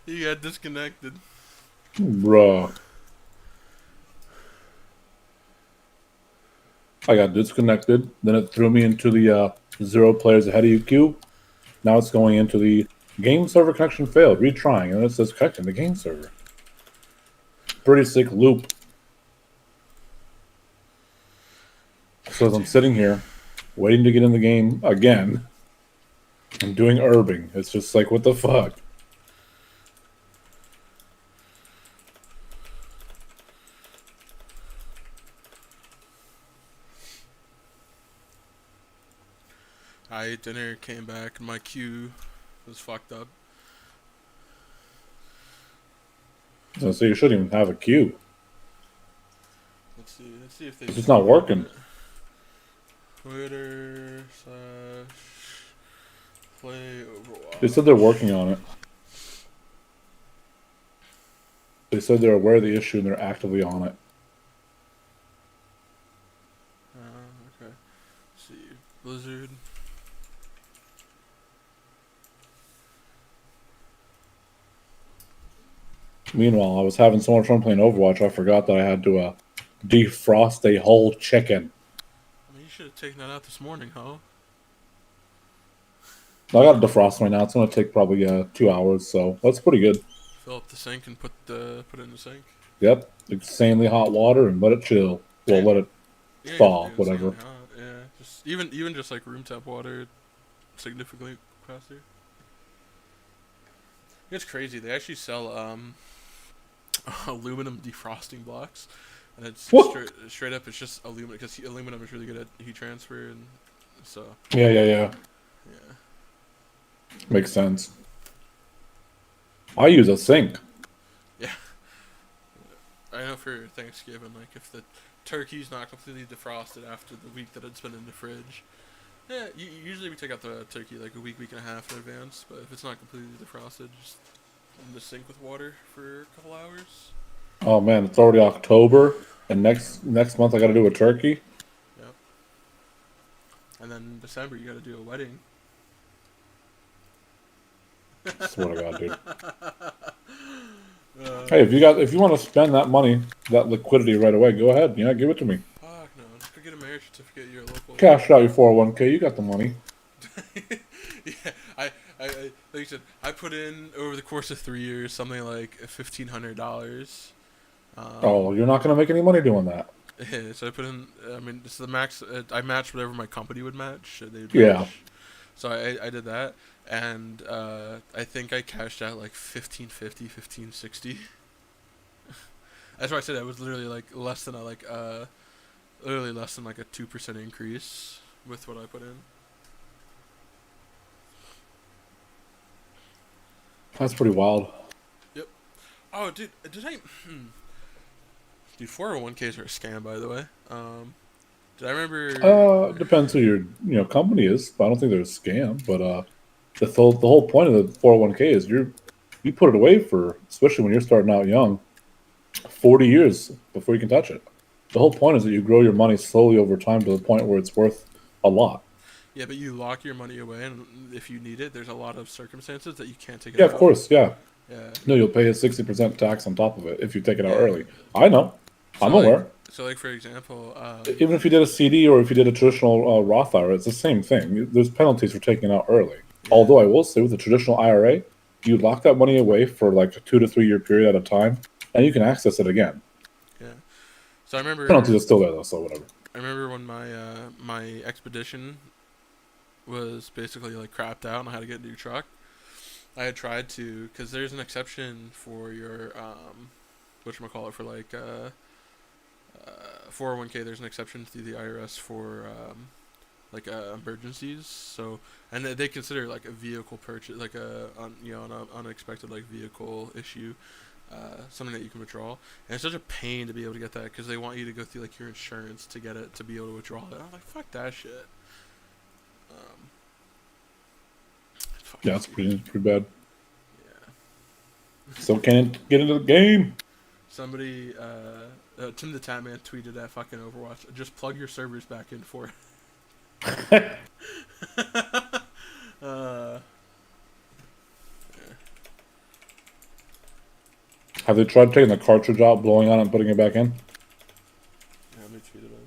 You got disconnected. Bruh. I got disconnected. Then it threw me into the 0 players ahead of you queue. Now it's going into the game server connection failed. Retrying. And then it says connecting the game server. Pretty sick loop. So as I'm sitting here, waiting to get in the game again, and doing herbing. It's just like, what the fuck? I ate dinner, came back, and my queue was fucked up. So you shouldn't even have a queue. Let's see if they. It's just not working. Twitter / play Overwatch. They said they're working on it. They said they're aware of the issue and they're actively on it. Okay. Let's see. Blizzard. Meanwhile, I was having so much fun playing Overwatch, I forgot that I had to defrost a whole chicken. I mean, you should have taken that out this morning, huh? I got it defrosted right now. It's going to take probably 2 hours, so that's pretty good. Fill up the sink and put it in the sink. Yep, insanely hot water and let it chill. Well, let it thaw, whatever. Hot. Yeah, just even just like room temp water, significantly faster. It's crazy. They actually sell aluminum defrosting blocks, and it's straight up. It's just aluminum because aluminum is really good at heat transfer, and so. Yeah. Makes sense. I use a sink. Yeah. I know for Thanksgiving, like if the turkey's not completely defrosted after the week that it's been in the fridge, yeah, usually we take out the turkey like a week and a half in advance. But if it's not completely defrosted, just in the sink with water for a couple hours. Oh man, it's already October, and next month I got to do a turkey. Yep. And then December you got to do a wedding. Swear to God, dude. Hey, if you want to spend that money, that liquidity right away, go ahead. Yeah, give it to me. Fuck no, just go get a marriage certificate. You're a local. Cash out your 401k. You got the money. Yeah, I like you said, I put in over the course of 3 years something like $1,500. Oh, you're not gonna make any money doing that. Yeah, so I put in. I mean, this is the max. I matched whatever my company would match. Yeah. So I did that, and I think I cashed out like $1,550, $1,560. That's why I said it was literally like less than literally less than like a 2% increase with what I put in. That's pretty wild. Yep. Oh, dude, did I? Dude, 401ks are a scam, by the way. Did I remember? Depends who your company is. I don't think they're a scam, but the whole point of the 401k is you put it away for, especially when you're starting out young, 40 years before you can touch it. The whole point is that you grow your money slowly over time to the point where it's worth a lot. Yeah, but you lock your money away, and if you need it, there's a lot of circumstances that you can't take it Yeah, out. of course, yeah. Yeah. No, you'll pay a 60% tax on top of it if you take it out early. I know. So I'm aware. So, like, for example... even if you did a CD or if you did a traditional Roth IRA, it's the same thing. There's penalties for taking it out early. Yeah. Although I will say with a traditional IRA, you lock that money away for like a 2 to 3 year period at a time, and you can access it again. Yeah. So I remember... Penalties are still there, though, so whatever. I remember when my expedition was basically, like, crapped out and I had to get a new truck. I had tried to... Because there's an exception for your... whatchamacallit, for, like... 401k, there's an exception through the IRS for like emergencies. So, and they consider like a vehicle purchase, like an unexpected like vehicle issue, something that you can withdraw. And it's such a pain to be able to get that because they want you to go through like your insurance to get it to be able to withdraw it. I'm like, fuck that shit. Yeah, it's pretty bad. Yeah. So can't get into the game. Somebody. Tim the Tatman tweeted at fucking Overwatch, just plug your servers back in for it. Yeah. Have they tried taking the cartridge out, blowing on it, and putting it back in? Yeah, let me tweet it in.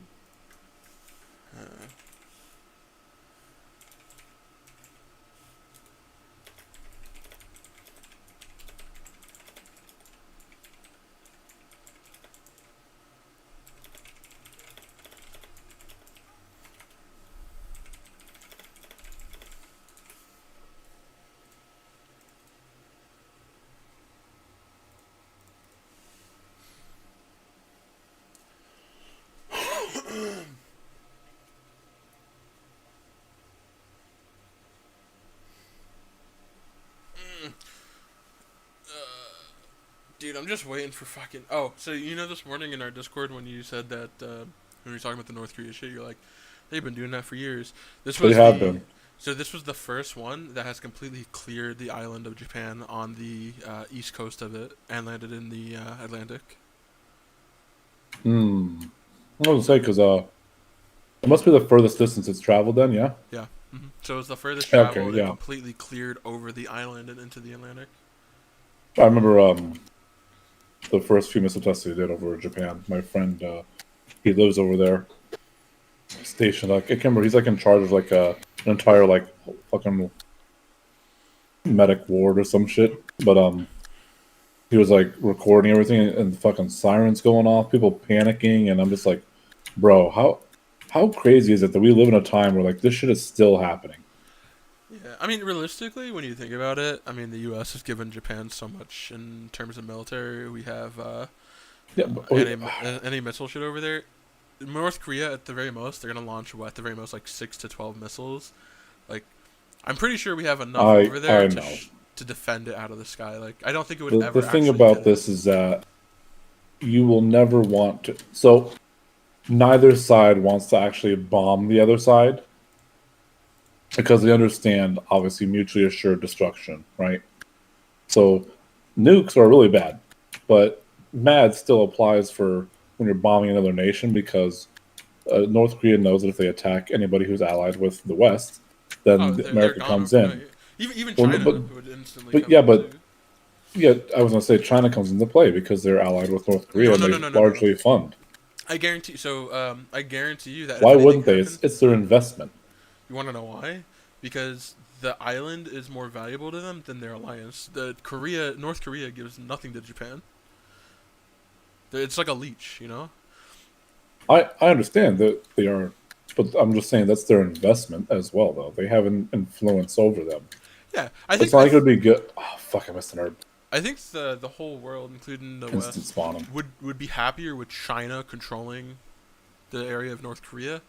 Dude, I'm just waiting for fucking. Oh, so this morning in our Discord when you said that when we were talking about the North Korea shit, you're like, they've been doing that for years. This was They have been. So this was the first one that has completely cleared the island of Japan on the east coast of it and landed in the Atlantic. I was gonna say because it must be the furthest distance it's traveled. Then, yeah. Yeah. So it was the furthest Okay, travel. yeah. It completely cleared over the island and into the Atlantic. I remember the first few missile tests they did over Japan. My friend, he lives over there, stationed. Like I can't remember. He's like in charge of like an entire like fucking medic ward or some shit. But he was like recording everything and fucking sirens going off, people panicking, and I'm just like, bro, how crazy is it that we live in a time where like this shit is still happening? Yeah, I mean, realistically, when you think about it, I mean, the U.S. has given Japan so much in terms of military. We have any missile shit over there. North Korea, at the very most, they're gonna launch at the very most like 6 to 12 missiles. Like, I'm pretty sure we have enough over there to defend it out of the sky. Like, I don't think it would ever. The thing about this is that you will never want to. So, neither side wants to actually bomb the other side. Because they understand, obviously, mutually assured destruction, right? So, nukes are really bad. But MAD still applies for when you're bombing another nation because North Korea knows that if they attack anybody who's allied with the West, then America comes in. Even China would instantly come I was going to say China comes into play because they're allied with North Korea and they largely fund. I guarantee you that. Why wouldn't they? It's their investment. You want to know why? Because the island is more valuable to them than their alliance. North Korea gives nothing to Japan. It's like a leech, I understand that they are, but I'm just saying that's their investment as well, though. They have an influence over them. Yeah, it's not like it would be good. Oh fuck! I missed an herb. I think the whole world, including the West, would be happier with China controlling the area of North Korea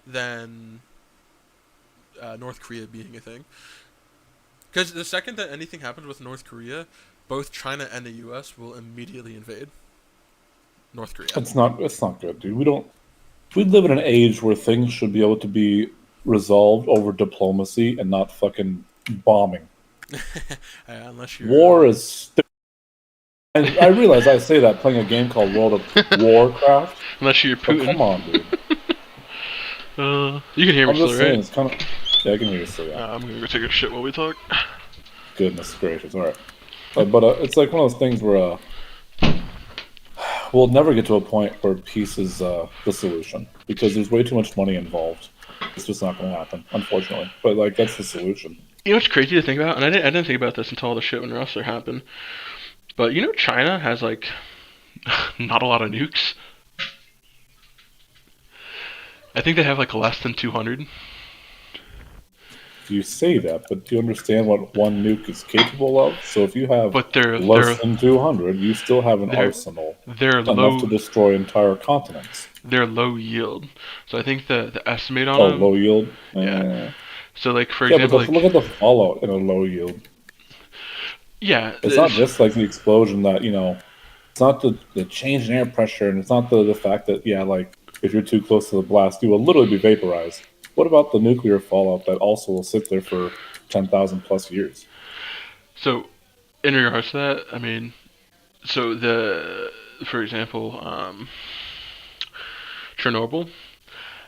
than North Korea being a thing. Because the second that anything happens with North Korea, both China and the U.S. will immediately invade North Korea. It's not good, dude. We live in an age where things should be able to be resolved over diplomacy and not fucking bombing. Unless you're war is. And I realize I say that playing a game called World of Warcraft. Unless you're Putin. Come on, dude. You can hear me still, right? It's kind of. Yeah, I can hear you still. Yeah. I'm gonna go take a shit while we talk. Goodness gracious! All right, but it's like one of those things where we'll never get to a point where peace is the solution because there's way too much money involved. It's just not going to happen, unfortunately. But like that's the solution. You know what's crazy to think about, and I didn't think about this until all the shit when Rustler happened. But China has like not a lot of nukes. I think they have like less than 200. You say that, but do you understand what one nuke is capable of? So if you have they're less than 200, you still have an arsenal enough to destroy entire continents. They're low yield. So I think the estimate on them... low yield? Yeah. So like, for example... But look at the fallout in a low yield. Yeah. It's not just like the explosion that, it's not the change in air pressure, and it's not the fact that, if you're too close to the blast, you will literally be vaporized. What about the nuclear fallout that also will sit there for 10,000 plus years? So, in regards to that, I mean, for example, Chernobyl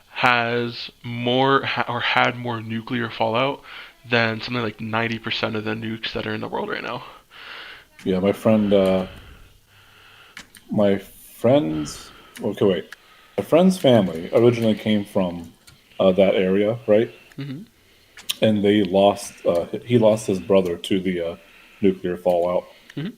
has had more nuclear fallout than something like 90% of the nukes that are in the world right now. Yeah, my friend my friend's okay, wait. My friend's family originally came from that area, right? Hmm. And they lost. He lost his brother to the nuclear fallout. Hmm.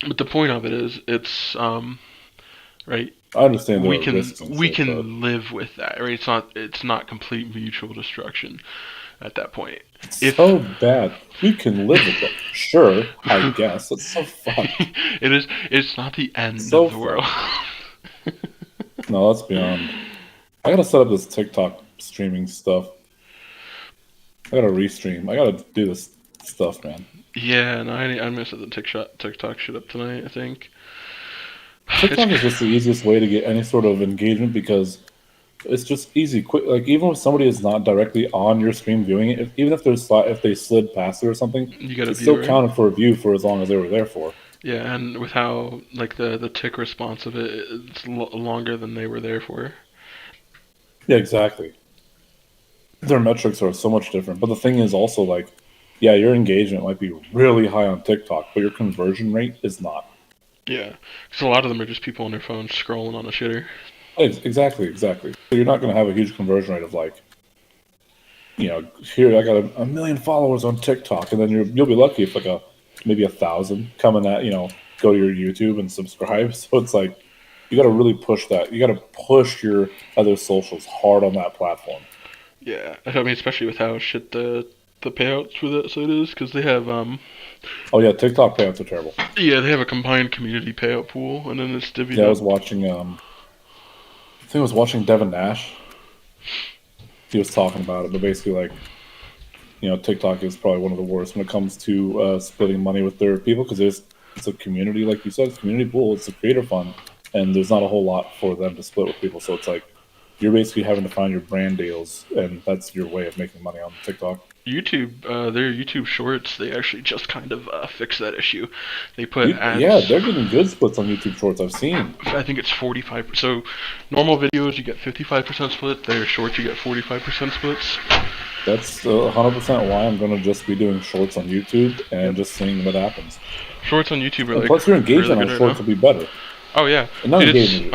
But the point of it is, it's right. I understand there We are can risks and we shit, but can live with that, right? It's not complete mutual destruction at that point. it's If so bad. We can live with it. Sure, I guess. It's so fucked. it's not the end So of the world. No, that's beyond. I gotta set up this TikTok streaming stuff. I gotta restream. I gotta do this stuff, man. Yeah, no, I'm gonna set the TikTok shit up tonight, I think. TikTok is just the easiest way to get any sort of engagement because it's just easy, quick. Like even if somebody is not directly on your stream viewing it, even if if they slid past it or something, You got a it's still viewer. counted for a view for as long as they were there for. Yeah, and with how like the tick response of it, it's longer than they were there for. Yeah, exactly. Their metrics are so much different. But the thing is also like, yeah, your engagement might be really high on TikTok, but your conversion rate is not. Yeah, because a lot of them are just people on their phones scrolling on a shitter. Exactly. So you're not going to have a huge conversion rate of like, here I got a million followers on TikTok, and then you'll be lucky if like maybe 1,000 coming at go to your YouTube and subscribe. So it's like you got to really push that. You got to push your other socials hard on that platform. Yeah, I mean, especially with how shit the payouts for that site is, because they have Oh yeah, TikTok payouts are terrible. yeah, they have a combined community payout pool, and then it's divvied Yeah, I up. was watching. I think I was watching Devin Nash. He was talking about it, but basically, like, TikTok is probably one of the worst when it comes to splitting money with their people because it's a community, like you said, it's a community pool, it's a creator fund, and there's not a whole lot for them to split with people. So it's like you're basically having to find your brand deals, and that's your way of making money on TikTok. YouTube, their YouTube Shorts, they actually just kind of fixed that issue. They put ads. Yeah, they're getting good splits on YouTube Shorts. I've seen. I think it's 45. So normal videos you get 55% split. Their Shorts you get 45% splits. That's 100% why I'm going to just be doing Shorts on YouTube and just seeing what happens. Shorts on YouTube are And like plus, your engagement really on good Shorts right will be better. Oh yeah, And not dude, engagement.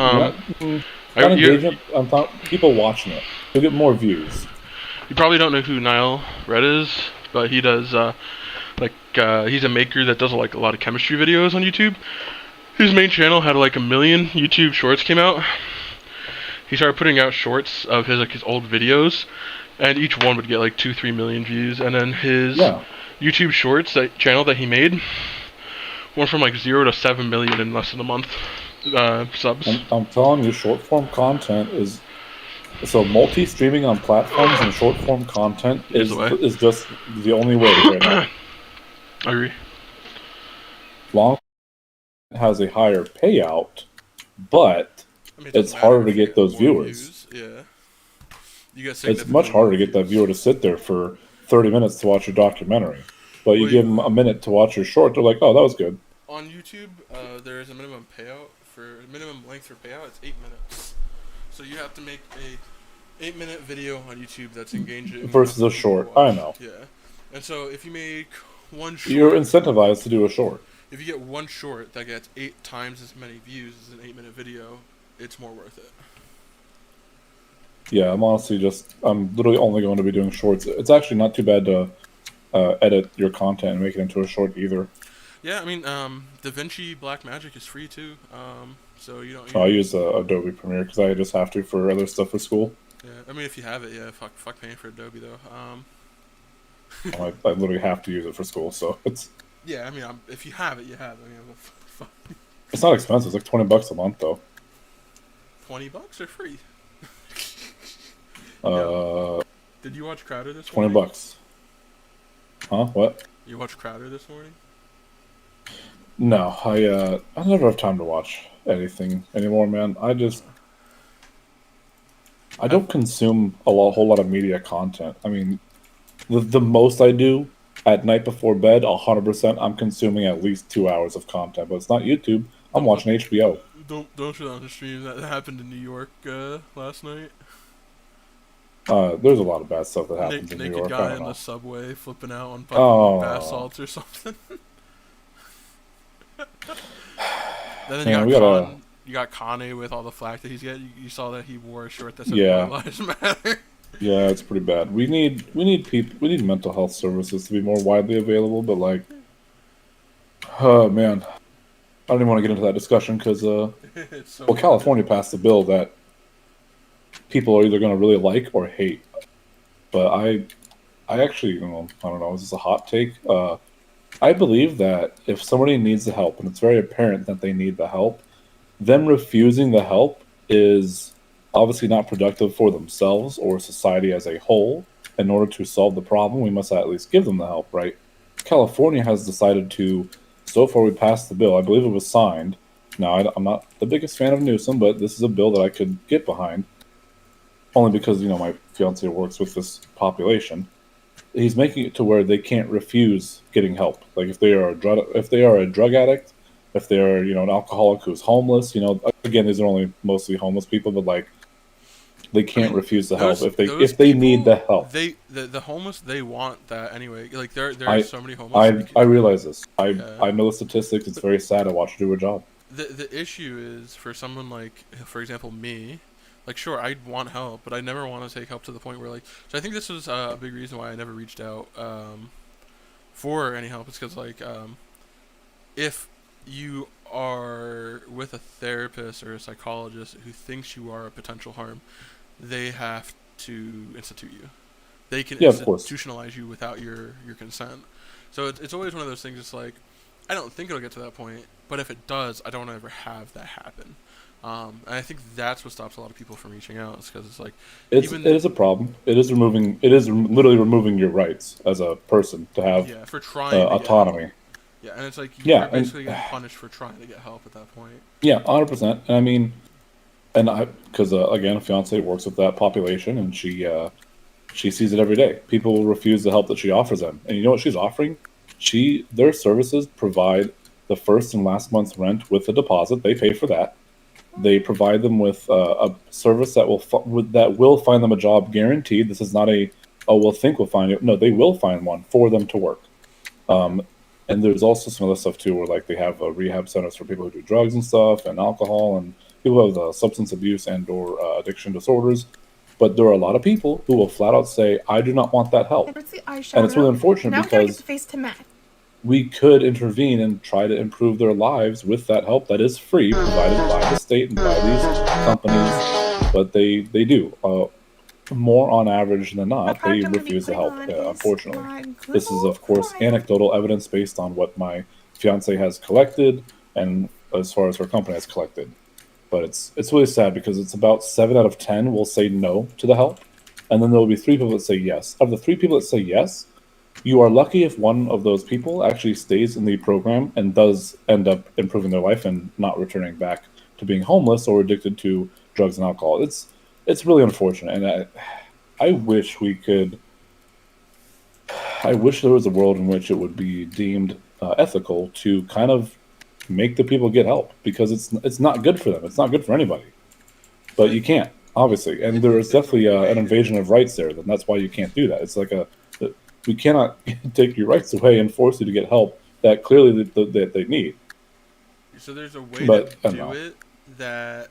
Not engagement. I'm talking people watching it. You'll get more views. You probably don't know who Nile Red is, but he does he's a maker that does a lot of chemistry videos on YouTube. His main channel had like 1 million YouTube Shorts came out. He started putting out shorts of his old videos, and each one would get like 2-3 million views. And then his YouTube Shorts channel that he made went from like 0 to 7 million in less than a month subs. I'm telling you, short form content is. So multi-streaming on platforms and short-form content is just the only way right now. I agree. Long has a higher payout, but it's harder to get those viewers. Yeah. It's much harder to get that viewer to sit there for 30 minutes to watch your documentary. But you give them a minute to watch your short, they're like, oh, that was good. On YouTube, there is a minimum length for payout. It's 8 minutes. So you have to make a 8-minute video on YouTube that's engaging versus a short. I know. Yeah, and so if you make one short, you're incentivized to do a short. If you get one short that gets 8 times as many views as an 8-minute video, it's more worth it. Yeah, I'm literally only going to be doing shorts. It's actually not too bad to edit your content and make it into a short either. Yeah, I mean, DaVinci Blackmagic is free too. So you don't. I use Adobe Premiere because I just have to for other stuff for school. Yeah, I mean, if you have it, yeah, fuck paying for Adobe though. I literally have to use it for school, so it's. Yeah, I mean, if you have it, you have it. I mean, fuck. It's not expensive. It's like $20 a month though. $20 or free? Did you watch Crowder this morning? $20. Huh? What? You watched Crowder this morning? No, I never have time to watch anything anymore, man. I don't consume a whole lot of media content. I mean, the most I do at night before bed, 100%, I'm consuming at least 2 hours of content. But it's not YouTube. I'm watching HBO. Don't show that on the stream. That happened in New York last night. There's a lot of bad stuff that happens in New York. Naked guy in the subway flipping out on fucking bath salts or something. then Yeah, you got Kanye with all the flack that he's getting. You saw that he wore a shirt that said Yeah. Black Lives Matter. Yeah, it's pretty bad. We need mental health services to be more widely available, but like, oh man, I don't even want to get into that discussion because It's so well, California passed a bill that people are either going to really like or hate. But I actually, I don't know, is this a hot take? I believe that if somebody needs the help and it's very apparent that they need the help, them refusing the help is obviously not productive for themselves or society as a whole. In order to solve the problem, we must at least give them the help, right? California has decided to, so far we passed the bill, I believe it was signed. Now, I'm not the biggest fan of Newsom, but this is a bill that I could get behind, only because, my fiance works with this population. He's making it to where they can't refuse getting help. Like if they are a drug addict, if they're an alcoholic who's homeless, again, these are only mostly homeless people, but like they can't refuse the help if they need the help. The homeless, they want that anyway. Like there are so many homeless. I realize this. I know the statistics. It's very sad to watch her do her job. The issue is for someone like, for example, me. Like, sure, I'd want help, but I never want to take help to the point where, like... So I think this was a big reason why I never reached out for any help. It's because, like, if you are with a therapist or a psychologist who thinks you are a potential harm, they have to institute you. They can institutionalize you without your consent. So it's always one of those things, it's like, I don't think it'll get to that point, but if it does, I don't want to ever have that happen. And I think that's what stops a lot of people from reaching out. It's because it's like it is a problem. It is literally removing your rights as a person to have for trying autonomy. Yeah, and it's like you're basically getting punished for trying to get help at that point. Yeah, 100%. And I mean, because again, a fiance works with that population, and she sees it every day. People will refuse the help that she offers them, and you know what she's offering? Their services provide the first and last month's rent with a deposit. They pay for that. They provide them with a service that will find them a job guaranteed. This is not we'll think we'll find it. No, they will find one for them to work. And there's also some other stuff too, where like they have rehab centers for people who do drugs and stuff, and alcohol, and people who have substance abuse and or addiction disorders. But there are a lot of people who will flat out say, "I do not want that help," and it's really unfortunate because we could intervene and try to improve their lives with that help that is free, provided by the state and by these companies. But they do. More on average than not, they refuse the help, unfortunately. This is, of course, anecdotal evidence based on what my fiance has collected and as far as her company has collected. But it's really sad because it's about 7 out of 10 will say no to the help. And then there will be 3 people that say yes. Of the 3 people that say yes, you are lucky if one of those people actually stays in the program and does end up improving their life and not returning back to being homeless or addicted to drugs and alcohol. It's really unfortunate, and I wish we could. I wish there was a world in which it would be deemed ethical to kind of make the people get help, because it's not good for them. It's not good for anybody. But you can't, obviously, and there is definitely an invasion of rights there. Then that's why you can't do that. It's like we cannot take your rights away and force you to get help that clearly that they need. So there's a way to do it that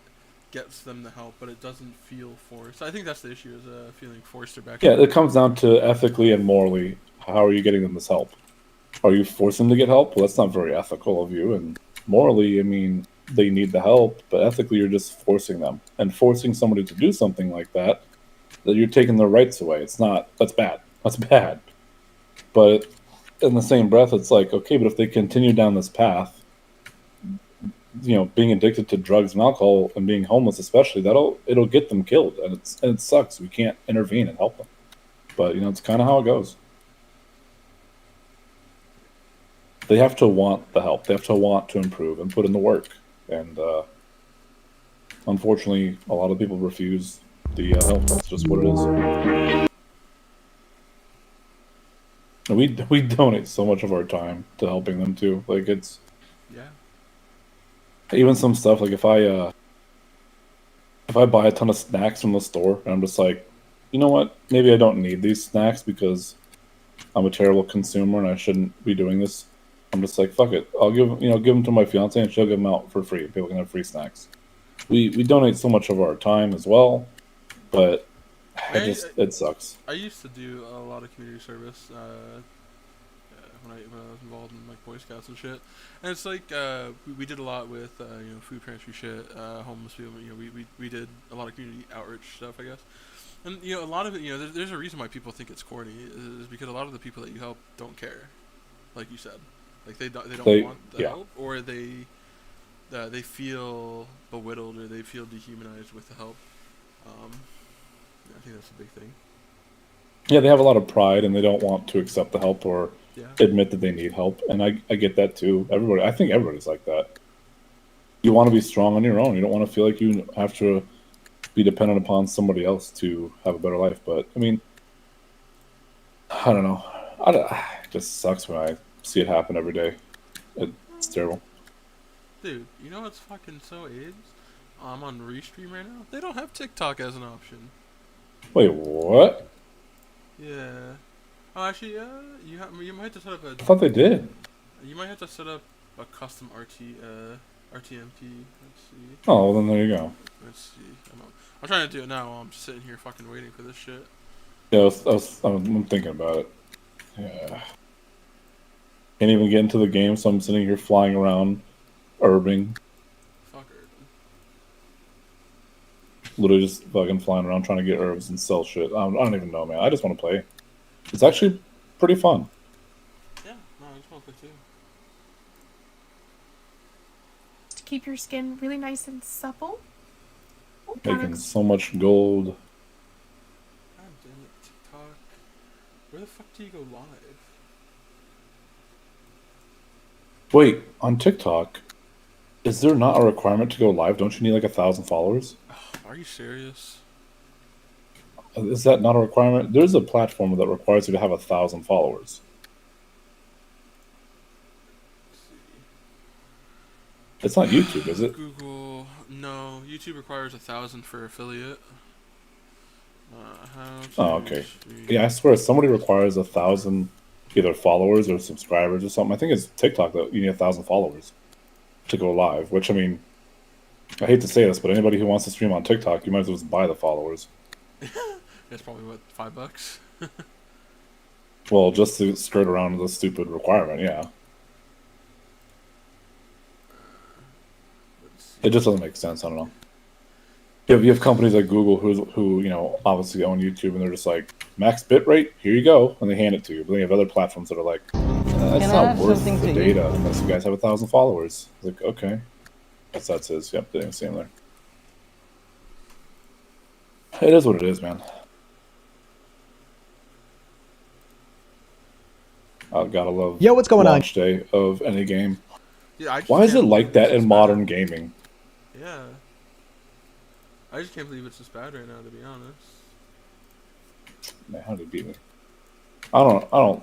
gets them the help, but it doesn't feel forced. I think that's the issue, is feeling forced or back. Yeah, it comes down to ethically and morally. How are you getting them this help? Are you forcing them to get help? Well, that's not very ethical of you. And morally, I mean, they need the help, but ethically, you're just forcing them. And forcing somebody to do something like that you're taking their rights away. That's bad. That's bad. But in the same breath, it's like, okay, but if they continue down this path, being addicted to drugs and alcohol and being homeless especially, it'll get them killed, and it sucks. We can't intervene and help them. But it's kind of how it goes. They have to want the help. They have to want to improve and put in the work. And unfortunately, a lot of people refuse the help. That's just what it is. We donate so much of our time to helping them too. Like even some stuff, like if I buy a ton of snacks from the store and I'm just like, you know what, maybe I don't need these snacks because I'm a terrible consumer and I shouldn't be doing this. I'm just like, fuck it. I'll give them to my fiance, and she'll give them out for free. People can have free snacks. We donate so much of our time as well, but it sucks. I used to do a lot of community service when I was involved in like Boy Scouts and shit. And it's like we did a lot with food pantry shit, homeless people. We did a lot of community outreach stuff, I guess. And a lot of it, there's a reason why people think it's corny is because a lot of the people that you help don't care, like you said, like they don't want the help, or they feel belittled or they feel dehumanized with the help. I think that's a big thing. Yeah, they have a lot of pride and they don't want to accept the help or admit that they need help, and I get that too. I think everybody's like that. You want to be strong on your own. You don't want to feel like you have to be dependent upon somebody else to have a better life. But I mean, I don't know. It just sucks when I see it happen every day. It's terrible. Dude, you know what's fucking so AIDS? I'm on Restream right now. They don't have TikTok as an option. Wait, what? Yeah. Oh, actually, you might have to set up a. I thought they did. You might have to set up a custom RTMP. Let's see. Oh, well, then there you go. Let's see. I'm trying to do it now while I'm just sitting here fucking waiting for this shit. Yeah, I'm thinking about it. Yeah. Can't even get into the game, so I'm sitting here flying around, herbing. Fuck Urban. Literally just fucking flying around trying to get herbs and sell shit. I don't even know, man. I just want to play. It's actually pretty fun. Yeah, no, I just want to play too. To keep your skin really nice and supple. Making so much gold. God damn it, TikTok. Where the fuck do you go live? Wait, on TikTok, is there not a requirement to go live? Don't you need like 1,000 followers? Oh, are you serious? Is that not a requirement? There's a platform that requires you to have 1,000 followers. It's not YouTube, is it? Google. No, YouTube requires 1,000 for affiliate. Oh, okay. Yeah, I swear somebody requires 1,000 either followers or subscribers or something. I think it's TikTok that you need 1,000 followers to go live. Which, I mean, I hate to say this, but anybody who wants to stream on TikTok, you might as well just buy the followers. That's probably what, $5? Well, just to skirt around the stupid requirement, yeah. It just doesn't make sense. I don't know. You have companies like Google who obviously own YouTube, and they're just like, max bitrate, here you go, and they hand it to you. But then you have other platforms that are like, that's not worth the data unless you guys have 1,000 followers. It's like, okay. That says, yep, the same there. It is what it is, man. I gotta love what's going launch day of any game. Yeah, why is it like that in modern gaming? Yeah. I just can't believe it's this bad right now, to be honest. Man, how did it beat me? I don't.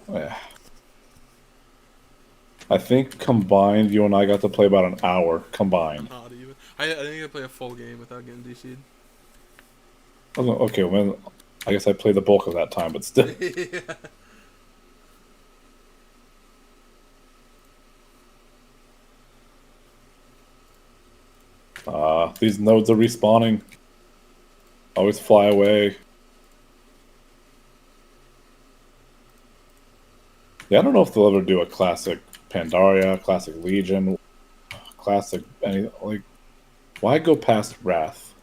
I think combined, you and I got to play about an hour combined. Not even. I didn't get to play a full game without getting DC'd. Okay, well, I guess I played the bulk of that time, but still. Yeah. These nodes are respawning. Always fly away. Yeah, I don't know if they'll ever do a classic Pandaria, classic Legion, classic any like. Why go past Wrath?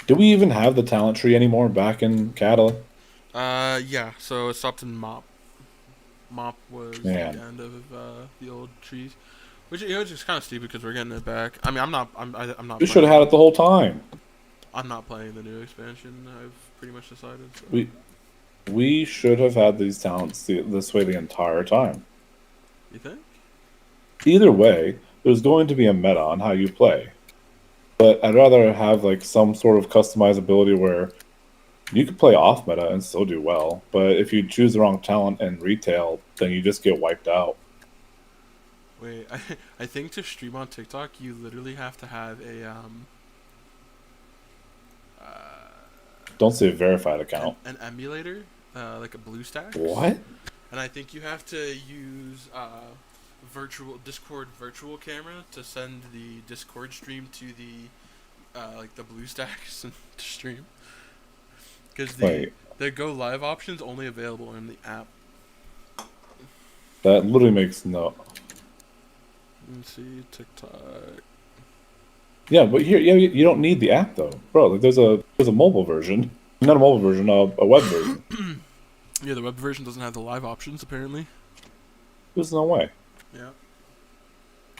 Do we even have the talent tree anymore back in Cata? Yeah. So it stopped in Mop. Mop was the end of the old trees. Which it's just kind of stupid because we're getting it back. I mean, I'm not. You should have had it the whole time. I'm not playing the new expansion. I've pretty much decided. So. We should have had these talents this way the entire time. You think? Either way, there's going to be a meta on how you play. But I'd rather have like some sort of customizability where you could play off meta and still do well. But if you choose the wrong talent in retail, then you just get wiped out. Wait, I think to stream on TikTok, you literally have to have a Don't say verified account. An emulator, like a BlueStacks. What? And I think you have to use Discord virtual camera to send the Discord stream to the like the BlueStacks and stream. Because the go live option's only available in the app. That literally makes no. Let's see, TikTok. Yeah, but here, yeah, you don't need the app though, bro. Like, there's a mobile version, not a mobile version, a web version. Yeah, the web version doesn't have the live options apparently. There's no way. Yeah.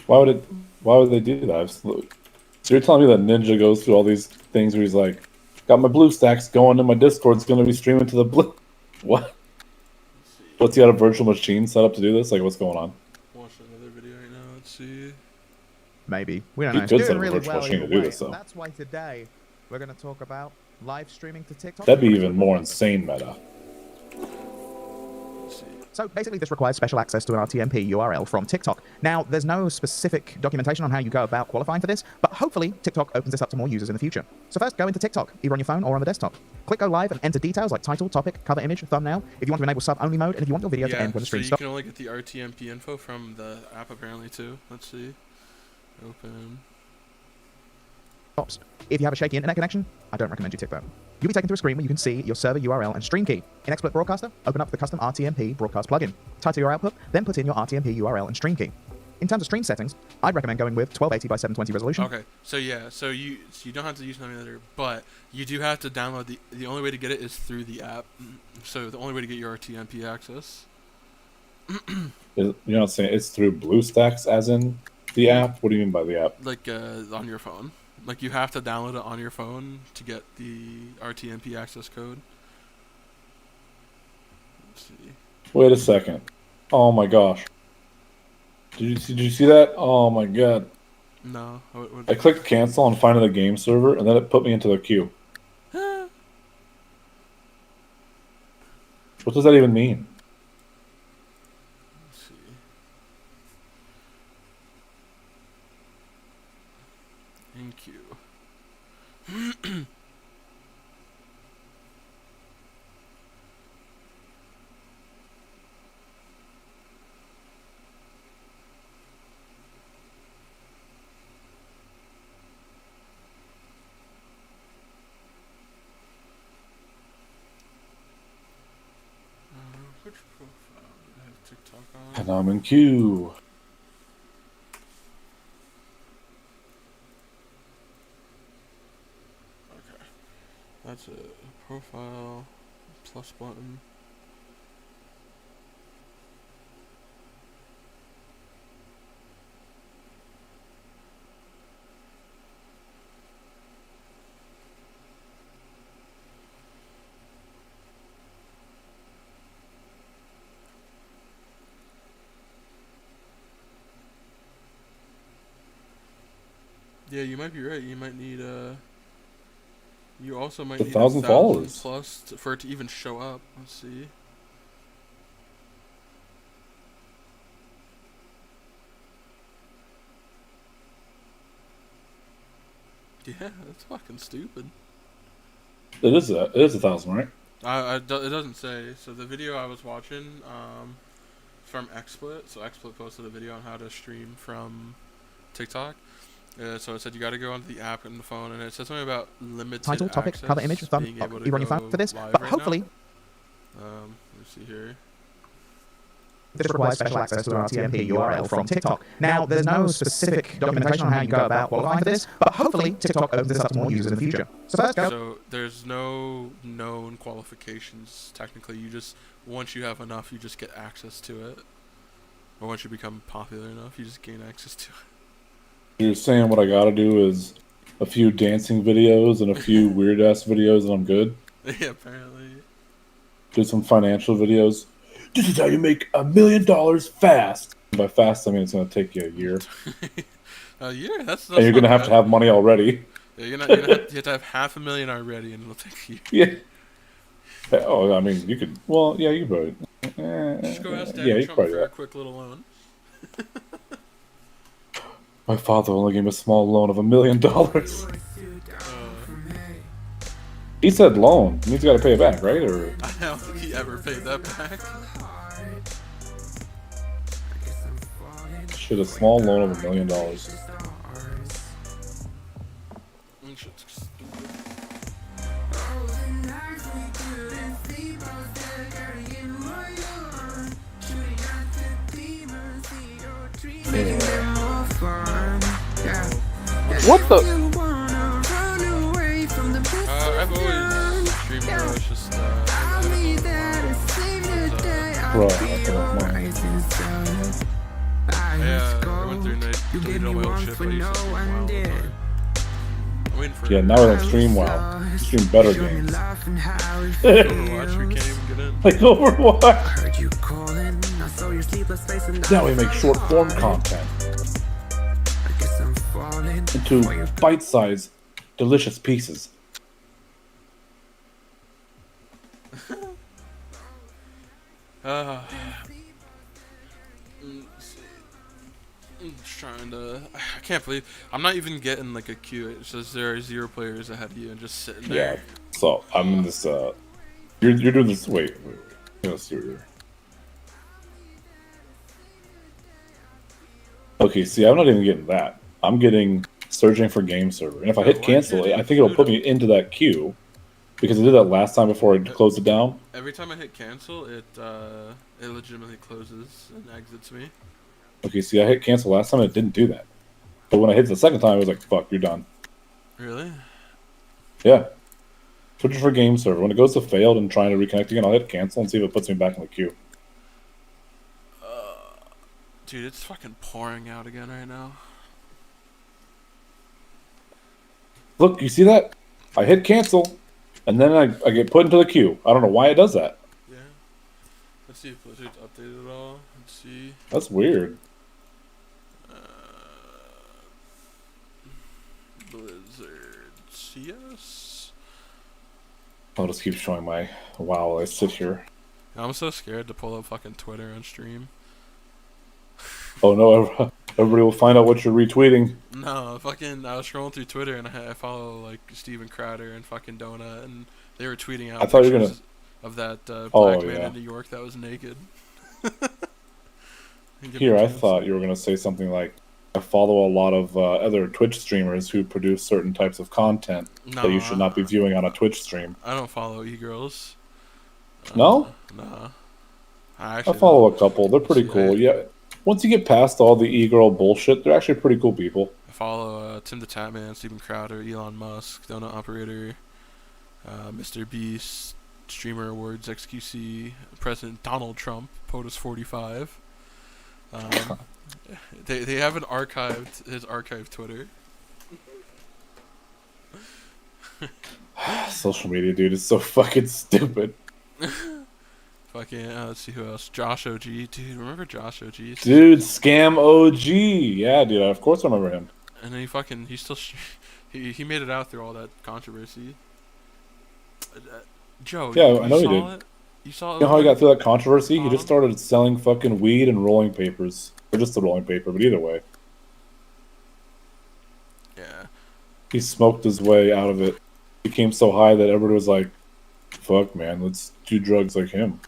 Why would they do that? So you're telling me that Ninja goes through all these things where he's like, got my BlueStacks going, and my Discord's going to be streaming to the blue. What? What's he got a virtual machine set up to do this? Like, what's going on? Watch another video right now. Let's see. Maybe. We don't He know. could It's set doing up a really virtual well machine either to do way. this, though. That's why today we're going to talk about live streaming to TikTok. That'd be even more insane meta. So basically this requires special access to an RTMP URL from TikTok. Now, there's no specific documentation on how you go about qualifying for this, but hopefully TikTok opens this up to more users in the future. So first, go into TikTok, either on your phone or on the desktop. Click go live and enter details like title, topic, cover image, thumbnail, if you want to enable sub-only mode, and if you want your video to end when the stream so you stops. can only get the RTMP info from the app apparently too. Let's see. Open. If you have a shaky internet connection, I don't recommend you tick that. You'll be taken to a screen where you can see your server URL and stream key. In Expert Broadcaster, open up the custom RTMP broadcast plugin. Title your output, then put in your RTMP URL and stream key. In terms of stream settings, I'd recommend going with 1280 by 720 resolution. Okay, so yeah, so you don't have to use an emulator, but you do have to download the only way to get it is through the app. So the only way to get your RTMP access. You're not saying it's through BlueStacks, as in the app? What do you mean by the app? Like on your phone. Like you have to download it on your phone to get the RTMP access code. Let's see. Wait a second. Oh my gosh. Did you see that? Oh my god. No. I clicked cancel on finding the game server, and then it put me into the queue. What does that even mean? Let's see. In queue. Which profile do I have TikTok on? And I'm in queue. Okay. That's a profile, plus button. Yeah, you might be right. You might need you also might need 1,000 followers plus for it to even show up. Let's see. Yeah, that's fucking stupid. It is 1,000, right? It doesn't say. So the video I was watching, from XSplit. So XSplit posted a video on how to stream from TikTok. So it said you got to go onto the app and the phone, and it says something about limited Title, topic, access, cover image, thumb, being able to either on your go phone for this, live but right hopefully now. Let's see here. this requires special access to an RTMP URL from TikTok. Now, there's no specific documentation on how you go about qualifying for this, but hopefully TikTok opens this up to more users in the future. So first, go. So there's no known qualifications. Technically, you just once you have enough, you just get access to it, or once you become popular enough, you just gain access to it. You're saying what I gotta do is a few dancing videos and a few weird ass videos, and I'm good? Yeah, apparently. Do some financial videos. This is how you make $1 million fast. By fast, I mean it's gonna take you a year. A year? That's and you're gonna have to have money already. Yeah, you have to have $500,000 already, and it'll take you. Yeah. Oh, I mean, you could. Well, yeah, you could. Just go ask Daddy Trump for a quick little loan. My father only gave me a small loan of $1 million. He said loan. It means you gotta pay it back, right? Or I don't think he ever paid that back. shit, a small loan of $1 million. What the? I've always streamed Ferocious. Bro, Yeah, I went through and I deleted all my old shit, but I used to stream WoW all the time. I'm waiting for yeah, now I don't stream WoW. I stream better games. Overwatch, we can't even get in. Like Overwatch. Now we make short form content into bite-sized, delicious pieces. I'm just trying to. I can't believe I'm not even getting like a queue. It says there are 0 players ahead of you and just sitting there. Yeah. So I'm in this. You're doing this. Wait. Let's see here. Okay. See, I'm not even getting that. I'm getting searching for game server, and if I hit cancel, I think it'll put me into that queue because I did that last time before I closed it down. Every time I hit cancel, it legitimately closes and exits me. Okay, see, I hit cancel last time, and it didn't do that. But when I hit the second time, it was like, fuck, you're done. Really? Yeah. Searching for game server. When it goes to failed and trying to reconnect again, I'll hit cancel and see if it puts me back in the queue. Dude, it's fucking pouring out again right now. Look, you see that? I hit cancel, and then I get put into the queue. I don't know why it does that. Yeah. Let's see if Blizzard's updated at all. Let's see. That's weird. Blizzard CS. I'll just keep showing my WoW while I sit here. I'm so scared to pull up fucking Twitter on stream. Oh no, everybody will find out what you're retweeting. No, fucking, I was scrolling through Twitter and I follow like Steven Crowder and fucking Donut, and they were tweeting out I thought you were gonna... of that black man in New York that was naked. Here, I thought you were gonna say something like, I follow a lot of other Twitch streamers who produce certain types of content that you should not be viewing on a Twitch stream. I don't follow e-girls. No? Nah. I follow a couple. They're pretty cool. Yeah. Once you get past all the e-girl bullshit, they're actually pretty cool people. I follow Tim the Tatman, Steven Crowder, Elon Musk, Donut Operator, Mr. Beast, Streamer Awards, XQC, President Donald Trump, POTUS45. They haven't archived his archived Twitter. Social media, dude, is so fucking stupid. Fucking, let's see who else. Josh OG, dude. Remember Josh OG? Dude, Scam OG. Yeah, dude. Of course I remember him. And then he still he made it out through all that controversy. Joe, yeah, I know he did. It? You saw it? You know how he got through that controversy? He just started selling fucking weed and rolling papers. Or just the rolling paper, but either way. Yeah. He smoked his way out of it. Became so high that everybody was like, fuck, man, let's do drugs like him.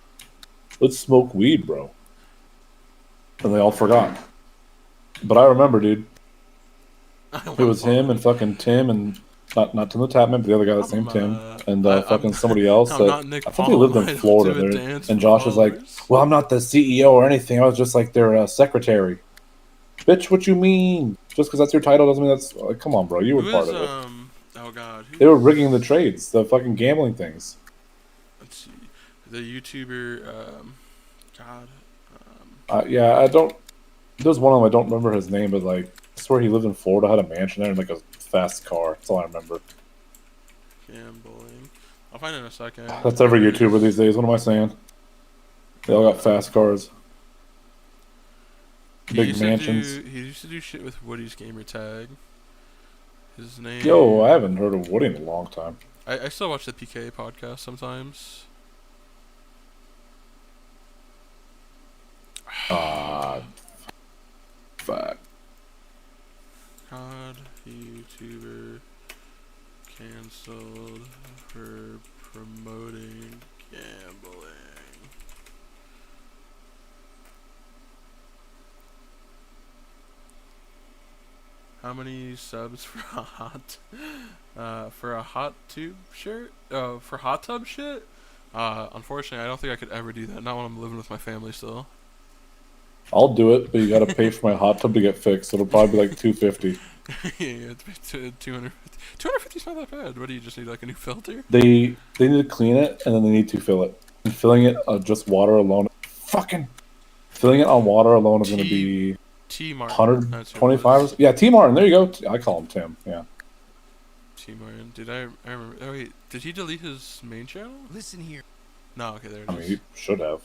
Let's smoke weed, bro. And they all forgot. But I remember, dude. It was him and fucking Tim and not Tim the Tatman, but the other guy that's named Tim and fucking somebody else. I think they lived in Florida. And Josh was like, "Well, I'm not the CEO or anything. I was just like their secretary." Bitch, what you mean? Just because that's your title doesn't mean that's. Like, come on, bro. You were part of it. Oh god. They were rigging the trades, the fucking gambling things. Let's see. The YouTuber, yeah, I don't. There's one of them, I don't remember his name, but like, I swear he lived in Florida, had a mansion there, and like a fast car. That's all I remember. Gambling. I'll find it in a second. That's every YouTuber these days. What am I saying? They all got fast cars. Big mansions. He used to do shit with Woody's gamer tag. His name. Yo, I haven't heard of Woody in a long time. I still watch the PK podcast sometimes. Fuck. God, YouTuber canceled for promoting gambling. How many subs for a hot tube shirt? For hot tub shit? Unfortunately, I don't think I could ever do that. Not when I'm living with my family still. I'll do it, but you gotta pay for my hot tub to get fixed. It'll probably be like $250. Yeah, it's 250. 250 is not that bad. What do you just need, like a new filter? They need to clean it and then they need to fill it. And filling it just water alone, filling it on water alone is gonna be T Martin. 125. Yeah, T Martin. There you go. I call him Tim. Yeah. T Martin. Did I remember? Oh wait, did he delete his main channel? Listen here. No. Okay, there it is. I mean, he should have.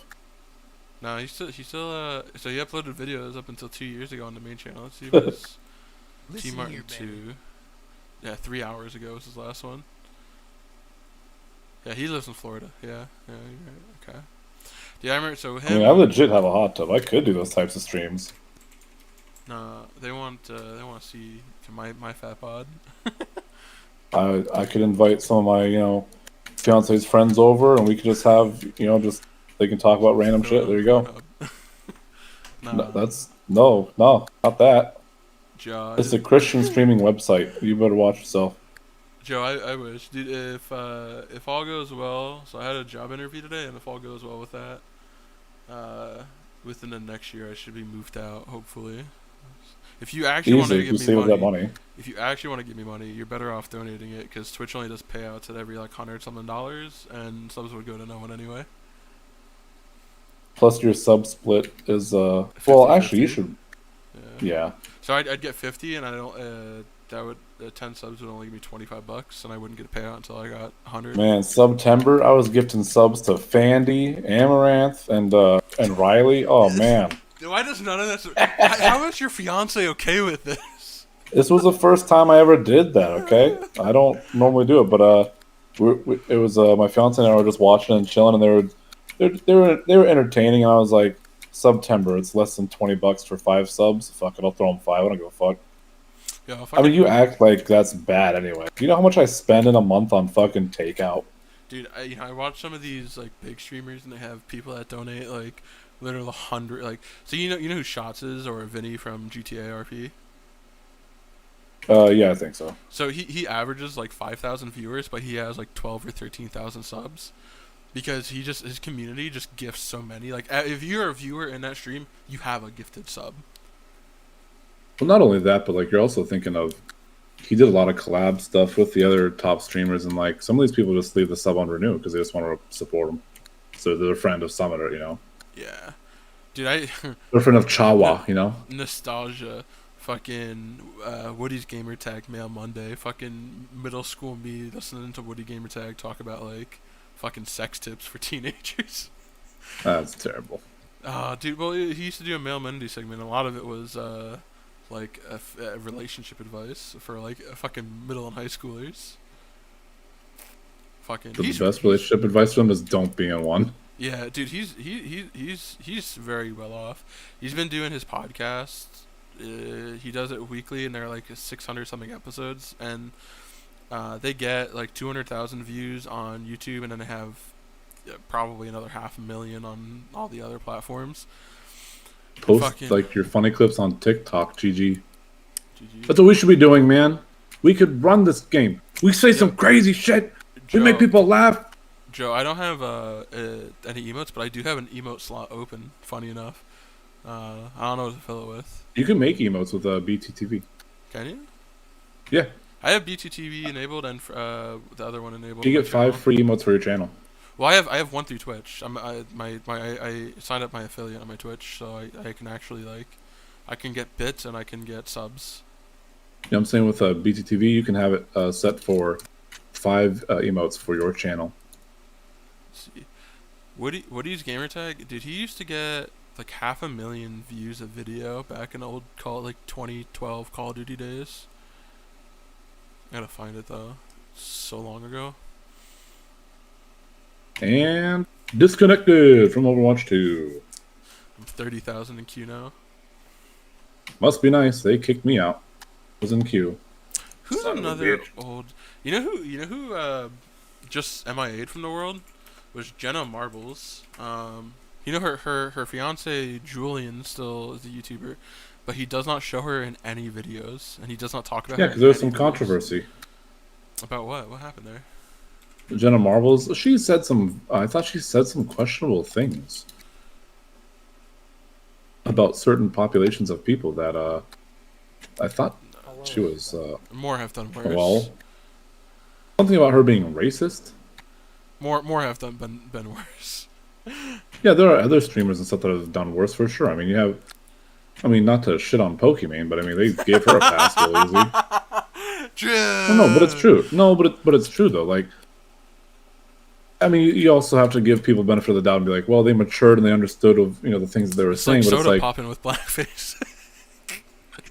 No, he still so he uploaded videos up until 2 years ago on the main channel. Let's see if it's T Martin 2. Yeah, 3 hours ago was his last one. Yeah, he lives in Florida. Yeah, you're right. Okay. Yeah, I remember. So him. I mean, I legit have a hot tub. I could do those types of streams. Nah, they want to see my fat bod. I could invite some of my fiance's friends over, and we could just have just they can talk about random shit. There you go. No, not that. Joe, It's a Christian streaming website. You better watch yourself. Joe, I wish, dude. If all goes well, so I had a job interview today, and if all goes well with that, within the next year, I should be moved out. Hopefully. If you actually want to give me money, if you actually want to give me money, you're better off donating it because Twitch only does payouts at every like $100-something, and subs would go to no one anyway. Plus, your sub split is 50, well, actually, you should. Yeah. So I'd get 50, and I don't. That would 10 subs would only give me $25, and I wouldn't get a payout until I got 100. Man, September, I was gifting subs to Fandy, Amaranth, and Riley. Oh man. Why does none of this? How is your fiance okay with this? This was the first time I ever did that. Okay, I don't normally do it, but it was my fiance and I were just watching and chilling, and they were entertaining, and I was like, September, it's less than $20 for 5 subs. Fuck it, I'll throw them 5. I don't give a fuck. Yo, I mean, you act like that's bad anyway. You know how much I spend in a month on fucking takeout? Dude, I watch some of these like big streamers, and they have people that donate like literally 100. Like, so you know who Shots is, or Vinny from GTA RP? Yeah, I think so. So he averages like 5,000 viewers, but he has like 12 or 13,000 subs. Because his community just gifts so many. Like, if you're a viewer in that stream, you have a gifted sub. Well, not only that, but like you're also thinking of, he did a lot of collab stuff with the other top streamers, and like some of these people just leave the sub on renew because they just want to support them. So they're a friend of Summit, Yeah, dude, they're a friend of Chawa, Nostalgia, fucking Woody's Gamertag Mail Monday, fucking middle school me listening to Woody Gamertag talk about like fucking sex tips for teenagers. That's terrible. Dude, well, he used to do a Mail Monday segment. A lot of it was like a relationship advice for like fucking middle and high schoolers. Fucking. The best relationship advice for them is don't be in one. Yeah, dude, he's very well off. He's been doing his podcast. He does it weekly, and they're like 600 something episodes, and they get like 200,000 views on YouTube, and then they have probably another 500,000 on all the other platforms. Post like your funny clips on TikTok, GG. That's what we should be doing, man. We could run this game. We say some crazy shit. Joe, we make people laugh. Joe, I don't have any emotes, but I do have an emote slot open. Funny enough, I don't know what to fill it with. You can make emotes with BTTV. Can you? Yeah. I have BTTV enabled and the other one enabled. You get 5 free emotes for your channel. Well, I have one through Twitch. I signed up my affiliate on my Twitch, so I can actually like, I can get bits and I can get subs. You know what I'm saying? With BTTV, you can have it set for 5 emotes for your channel. Let's see, Woody's Gamertag, dude, he used to get like 500,000 views a video back in old 2012 Call of Duty days. I gotta find it though. It's so long ago. And disconnected from Overwatch 2. I'm 30,000 in queue now. Must be nice. They kicked me out. Was in queue. Who's Son another old? You know who just MIA'd from the world? Was Jenna Marbles. You know her fiance Julian still is a YouTuber. but he does not show her in any videos, and he does not talk about Yeah, her. because there's in some any videos. controversy. About what? What happened there? Jenna Marbles, she said some. I thought she said some questionable things about certain populations of people that I thought she was More have done worse. well. Something about her being racist. More have done been worse. Yeah, there are other streamers and stuff that have done worse for sure. I mean, you have. I mean, not to shit on Pokimane, but I mean, they gave her a pass real easy. No, but it's true. No, but it's true though. Like, I mean, you also have to give people benefit of the doubt and be like, well, they matured and they understood of the things that they were saying. Like but it's soda like popping with blackface.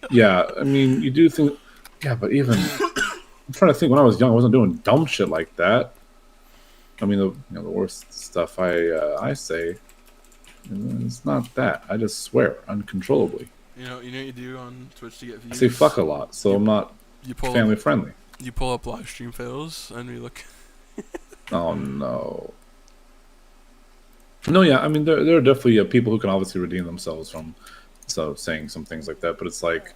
Yeah, I mean, you do think. Yeah, but even I'm trying to think. When I was young, I wasn't doing dumb shit like that. I mean, the worst stuff I say, it's not that. I just swear uncontrollably. You know what you do on Twitch to get views? I say fuck a lot, so I'm not family friendly. You pull up live stream fails and we look. Oh no. No, yeah, I mean there are definitely people who can obviously redeem themselves from saying some things like that, but it's like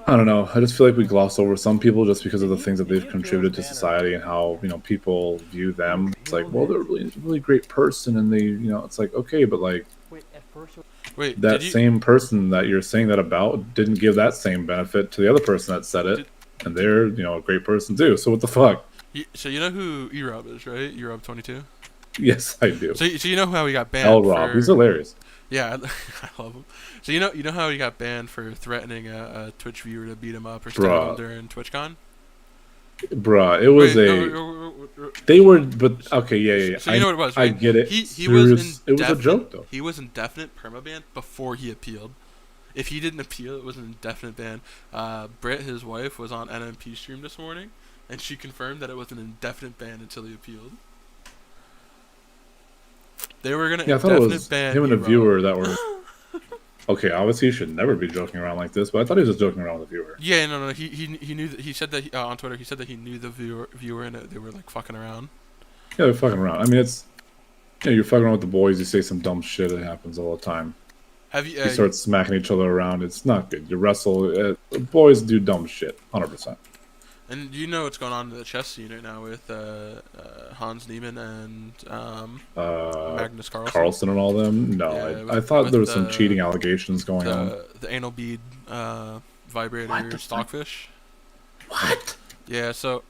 I don't know. I just feel like we gloss over some people just because of the things that they've contributed to society and how people view them. It's like, well, they're a really great person, and they it's like okay, but like wait, that same person that you're saying that about didn't give that same benefit to the other person that said it, and they're a great person too. So what the fuck? So you know who E-Rob is, right? E-Rob 22. Yes, I do. So you know how he got banned? L-Rob, he's hilarious. Yeah, I love him. So you know how he got banned for threatening a Twitch viewer to beat him up or stab him during TwitchCon? Bruh, it was they were, but okay, yeah. So you know what it was, right? I get it. He was it was a joke though. He was indefinite permaban before he appealed. If he didn't appeal, it was an indefinite ban. Britt, his wife, was on NMP stream this morning, and she confirmed that it was an indefinite ban until he appealed. They were gonna I thought it was ban him and a viewer that were. Okay, obviously you should never be joking around like this, but I thought he was just joking around with the viewer. Yeah, no. He knew that. He said that on Twitter. He said that he knew the viewer, and they were like fucking around. Yeah, they're fucking around. I mean, it's you're fucking around with the boys. You say some dumb shit. It happens all the time. Have you? You start smacking each other around. It's not good. You wrestle. Boys do dumb shit. 100%. And you know what's going on in the chess scene right now with Hans Niemann and Magnus Carlsen and all them? No, yeah, I thought there was some cheating allegations going on. The anal bead vibrator stockfish. What? Yeah, so...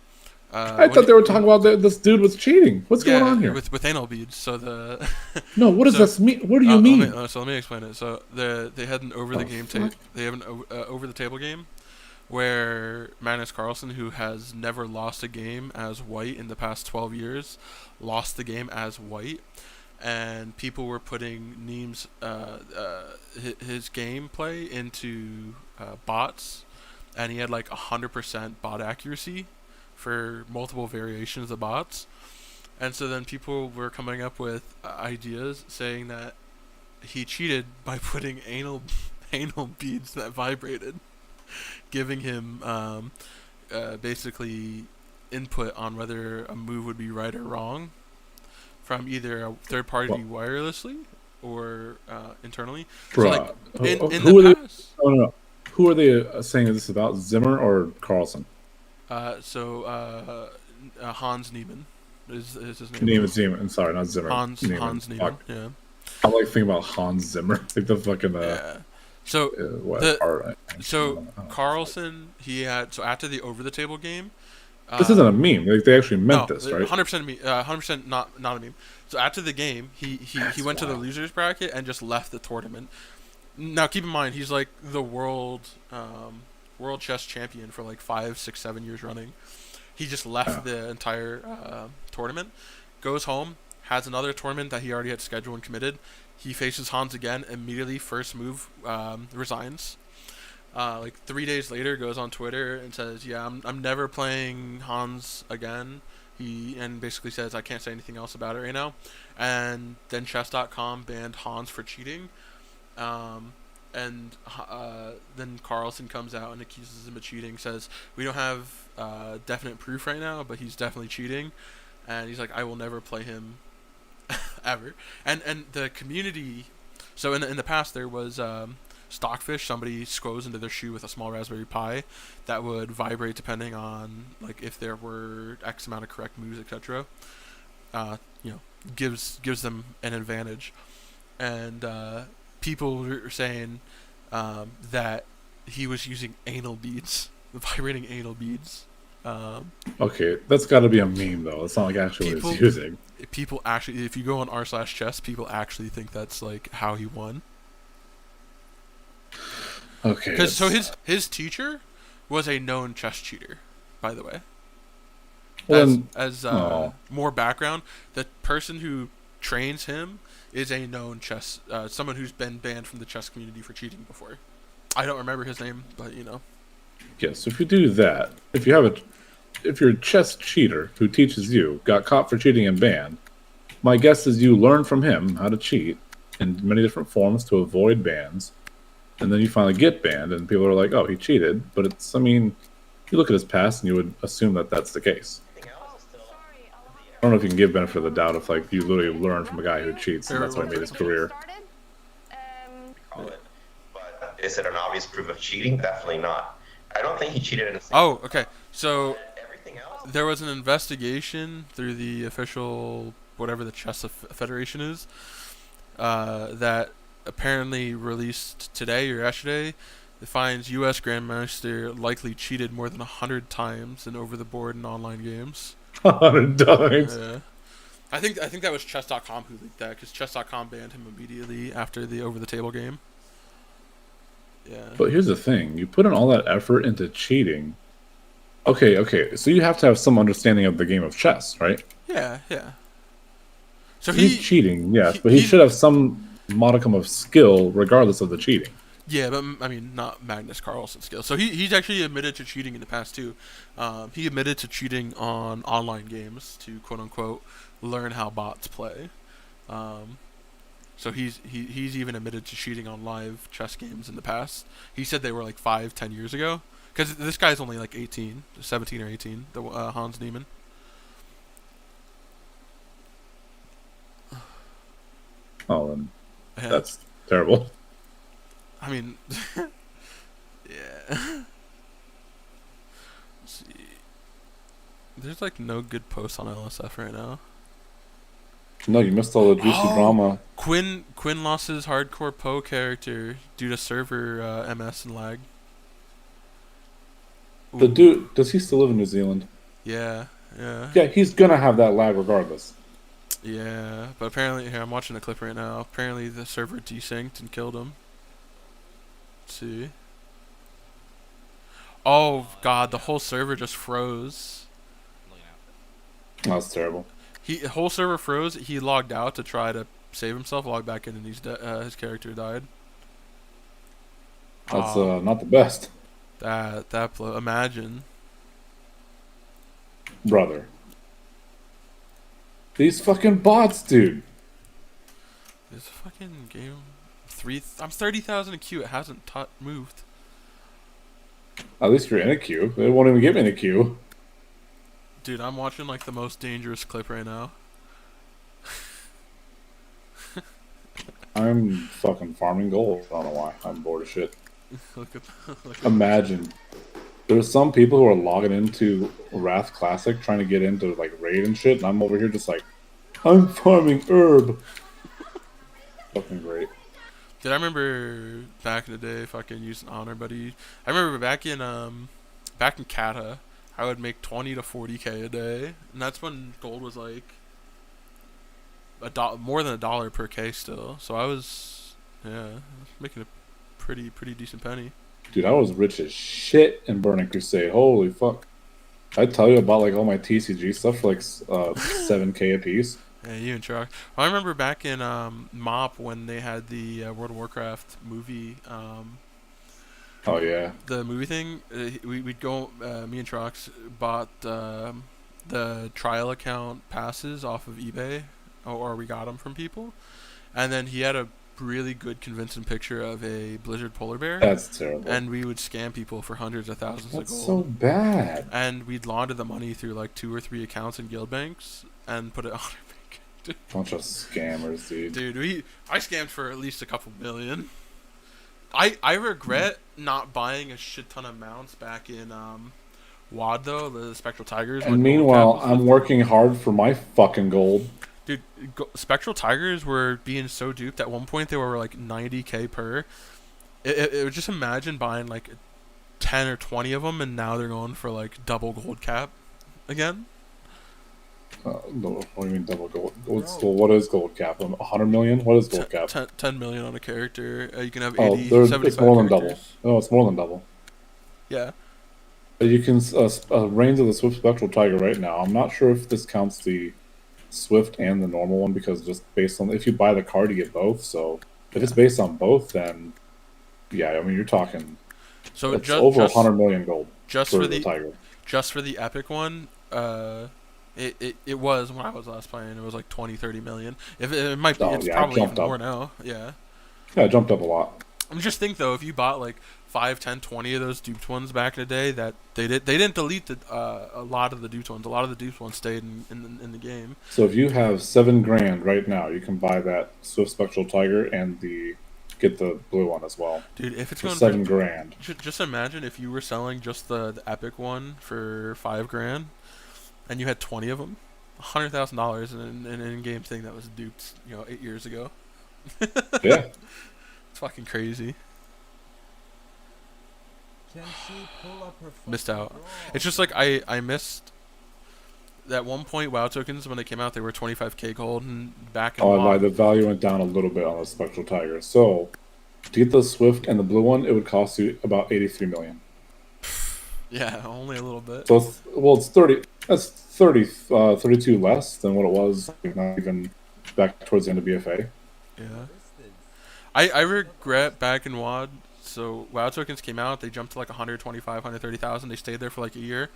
I thought they were talking about this dude was cheating. What's going on here? With anal beads. So the... No, what does this mean? What do you mean? Let me explain it. So they had an They have an over-the-table game where Magnus Carlsen, who has never lost a game as white in the past 12 years, lost the game as white, and people were putting Neem's his gameplay into bots, and he had like 100% bot accuracy for multiple variations of bots, and so then people were coming up with ideas saying that he cheated by putting anal beads that vibrated, giving him basically input on whether a move would be right or wrong from either a third party wirelessly or internally. Bruh. So like in the past, no. Who are they saying this about? Zimmer or Carlsen? Hans Niemann is his name. Niemann. Sorry, not Zimmer. Hans Niemann. Yeah. I'm like thinking about Hans Zimmer, like the fucking. Yeah. So Carlsen, he had after the over the table game. This isn't a meme. Like they actually meant this, right? 100% meme. 100% not a meme. So after the game, he went to the losers bracket and just left the tournament. Now keep in mind he's like the world chess champion for like 5, 6, 7 years running. He just left the entire tournament, goes home, has another tournament that he already had scheduled and committed. He faces Hans again, immediately first move, resigns. Like 3 days later, goes on Twitter and says, "Yeah, I'm never playing Hans again." He basically says, "I can't say anything else about it right now." And then chess.com banned Hans for cheating. Then Carlsen comes out and accuses him of cheating. Says, "We don't have definite proof right now, but he's definitely cheating." And he's like, "I will never play him." Ever. And the community, so in the past there was stockfish, somebody squoze into their shoe with a small Raspberry Pi that would vibrate depending on like if there were X amount of correct moves, etc. Gives them an advantage, and people were saying that he was using anal beads, vibrating anal beads. Okay, that's got to be a meme though. It's not like actually what he's using. People actually, if you go on r/chess, people actually think that's like how he won. Okay. Because so his teacher was a known chess cheater, by the way. As more background, the person who trains him is a known chess, someone who's been banned from the chess community for cheating before. I don't remember his name, but you know. Yes, if you do that, if you're a chess cheater who teaches you, got caught for cheating and banned, my guess is you learn from him how to cheat in many different forms to avoid bans, and then you finally get banned, and people are like, "Oh, he cheated," but it's, I mean, you look at his past, and you would assume that that's the case. I don't know if you can give benefit of the doubt if like you literally learn from a guy who cheats, and that's why he made his career. But is it an obvious proof of cheating? Definitely not. I don't think he cheated in a Oh, okay. So there was an investigation through the official, whatever the chess federation is, that apparently released today or yesterday. It finds U.S. Grandmaster likely cheated more than 100 times in over-the-board and online games. 100 times. Yeah. I think that was chess.com who leaked that, because chess.com banned him immediately after the over-the-table game. Yeah. But here's the thing: you put in all that effort into cheating. Okay. So you have to have some understanding of the game of chess, right? Yeah. So he's cheating, yes, but he should have some modicum of skill, regardless of the cheating. Yeah, but I mean, not Magnus Carlsen skill. So he's actually admitted to cheating in the past too. He admitted to cheating on online games to quote unquote learn how bots play. So he's even admitted to cheating on live chess games in the past. He said they were like 5-10 years ago. Because this guy's only like 17 or 18, the Hans Niemann. Oh, then that's terrible. I mean, yeah. Let's see. There's like no good posts on LSF right now. No, you missed all the juicy drama. Quinn lost his hardcore Poe character due to server MS and lag. Ooh. The dude, does he still live in New Zealand? Yeah. Yeah, he's gonna have that lag regardless. Yeah, but apparently, here I'm watching a clip right now. Apparently, the server desynced and killed him. Let's see. Oh God, the whole server just froze. That's terrible. The whole server froze. He logged out to try to save himself, logged back in, and his character died. That's not the best. Imagine. Brother. These fucking bots, dude. This fucking game. I'm 30,000 in queue. It hasn't moved. At least you're in a queue. They won't even get me in a queue. Dude, I'm watching like the most dangerous clip right now. I'm fucking farming gold. I don't know why. I'm bored of shit. Imagine. There's some people who are logging into Wrath Classic trying to get into like raid and shit, and I'm over here just like, I'm farming herb. Fucking great. Dude, I remember back in the day fucking using Honor Buddy. I remember back in Kata, I would make 20 to 40k a day, and that's when gold was like more than $1 per K still. So I was making a pretty decent penny. Dude, I was rich as shit in Burning Crusade. Holy fuck. I tell you about like all my TCG stuff for like 7k a piece. Yeah, you and Chuck. I remember back in MOP when they had the World of Warcraft movie. Oh yeah. The movie thing. We'd go. Me and Trox bought the trial account passes off of eBay, or we got them from people, and then he had a really good convincing picture of a Blizzard polar bear. That's terrible. And we would scam people for hundreds of thousands of gold. That's so bad. And we'd launder the money through like 2 or 3 accounts in guild banks and put it on our bank. Bunch of scammers, dude. Dude, I scammed for at least a couple million. I regret not buying a shit ton of mounts back in WoD though, the Spectral Tigers. And meanwhile, I'm working hard for my fucking gold. Dude, Spectral Tigers were being so duped. At one point, they were like 90k per. It just imagine buying like 10 or 20 of them, and now they're going for like double gold cap again. No, what do you mean double gold? What is gold cap? 100 million? What is gold cap? 10 million on a character. You can have 80, 75 it's more than double. No, it's more than double. Yeah. You can Reigns of the Swift Spectral Tiger right now. I'm not sure if this counts the Swift and the normal one, because just based on if you buy the card, you get both. So if it's based on both, then yeah, I mean you're talking. So it's over 100 million gold just for the Tiger. Just for the epic one. It was when I was last playing. It was like 20-30 million. If it might be, it's probably even more now. Yeah. Yeah, it jumped up a lot. I just think though, if you bought like 5, 10, 20 of those duped ones back in the day, that they didn't delete a lot of the duped ones. A lot of the duped ones stayed in the game. So if you have $7,000 right now, you can buy that Swift Spectral Tiger and get the blue one as well. Dude, if it's for going $7,000, just imagine if you were selling just the epic one for $5,000. And you had 20 of them, $100,000 in an in-game thing that was duped, 8 years ago. Yeah, it's fucking crazy. Can she pull up her missed out. It's just like I missed that one point. WoW tokens when they came out, they were 25k gold, and back in WoW, the value went down a little bit on the Spectral Tiger. So to get the Swift and the blue one, it would cost you about 83 million. Yeah, only a little bit. So it's 30. That's 32 less than what it was, not even back towards the end of BFA. Yeah. I regret back in WoD. So WoW tokens came out, they jumped to like 125, 130,000. They stayed there for like a year,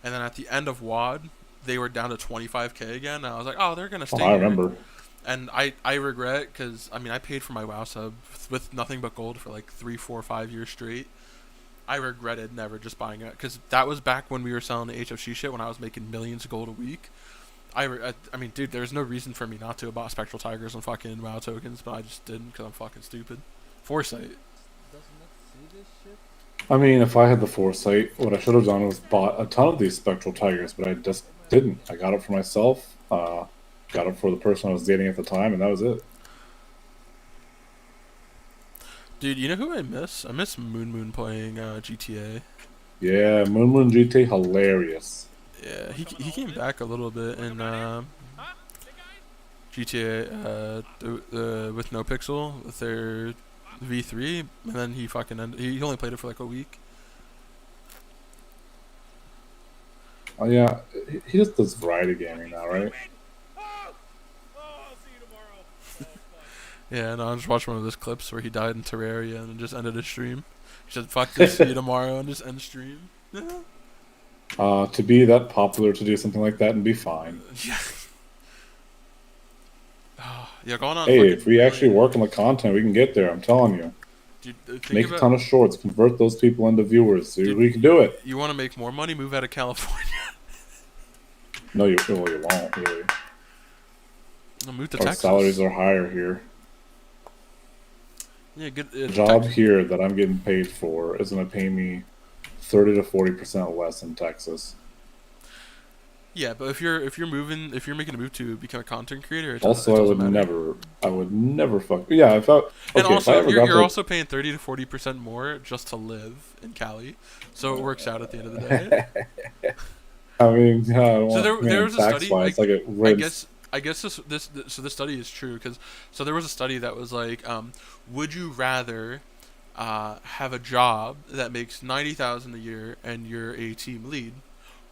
and then at the end of WoD, they were down to 25k again. And I was like, oh, they're gonna stay. I remember. And I regret, because I mean I paid for my WoW sub with nothing but gold for like 3, 4, 5 years straight. I regretted never just buying it, because that was back when we were selling the HFC shit when I was making millions of gold a week. I mean, dude, there's no reason for me not to have bought Spectral Tigers and fucking WoW tokens, but I just didn't because I'm fucking stupid. Foresight. I mean, if I had the foresight, what I should have done was bought a ton of these Spectral Tigers, but I just didn't. I got it for myself, got it for the person I was dating at the time, and that was it. Dude, you know who I miss? I miss Moon playing GTA. Yeah, Moon GTA, hilarious. Yeah, he came back a little bit in GTA with No Pixel with their V3, and then he fucking he only played it for like a week. Oh yeah, he just does variety gaming now, right? Yeah, no, I just watched one of those clips where he died in Terraria and just ended his stream. He said, "Fuck this, see you tomorrow," and just end stream. To be that popular to do something like that and be fine. Yeah. Yeah, going on. Hey, if we actually work on the content, we can get there. I'm telling you. Dude, make a ton of shorts, convert those people into viewers. See, we can do it. You want to make more money? Move out of California. No, you won't really. I'll move to Our Texas. salaries are higher here. Yeah, good. The job here that I'm getting paid for is going to pay me 30 to 40% less in Texas. Yeah, but if you're making a move to become a content creator, also I would never fuck. Yeah, if I okay, and also if I you're also paying 30 to 40% more just to live in Cali, so it works out at the end of the day. I mean, so there was a study. I guess this study is true because there was a study that was like, would you rather have a job that makes $90,000 a year and you're a team lead,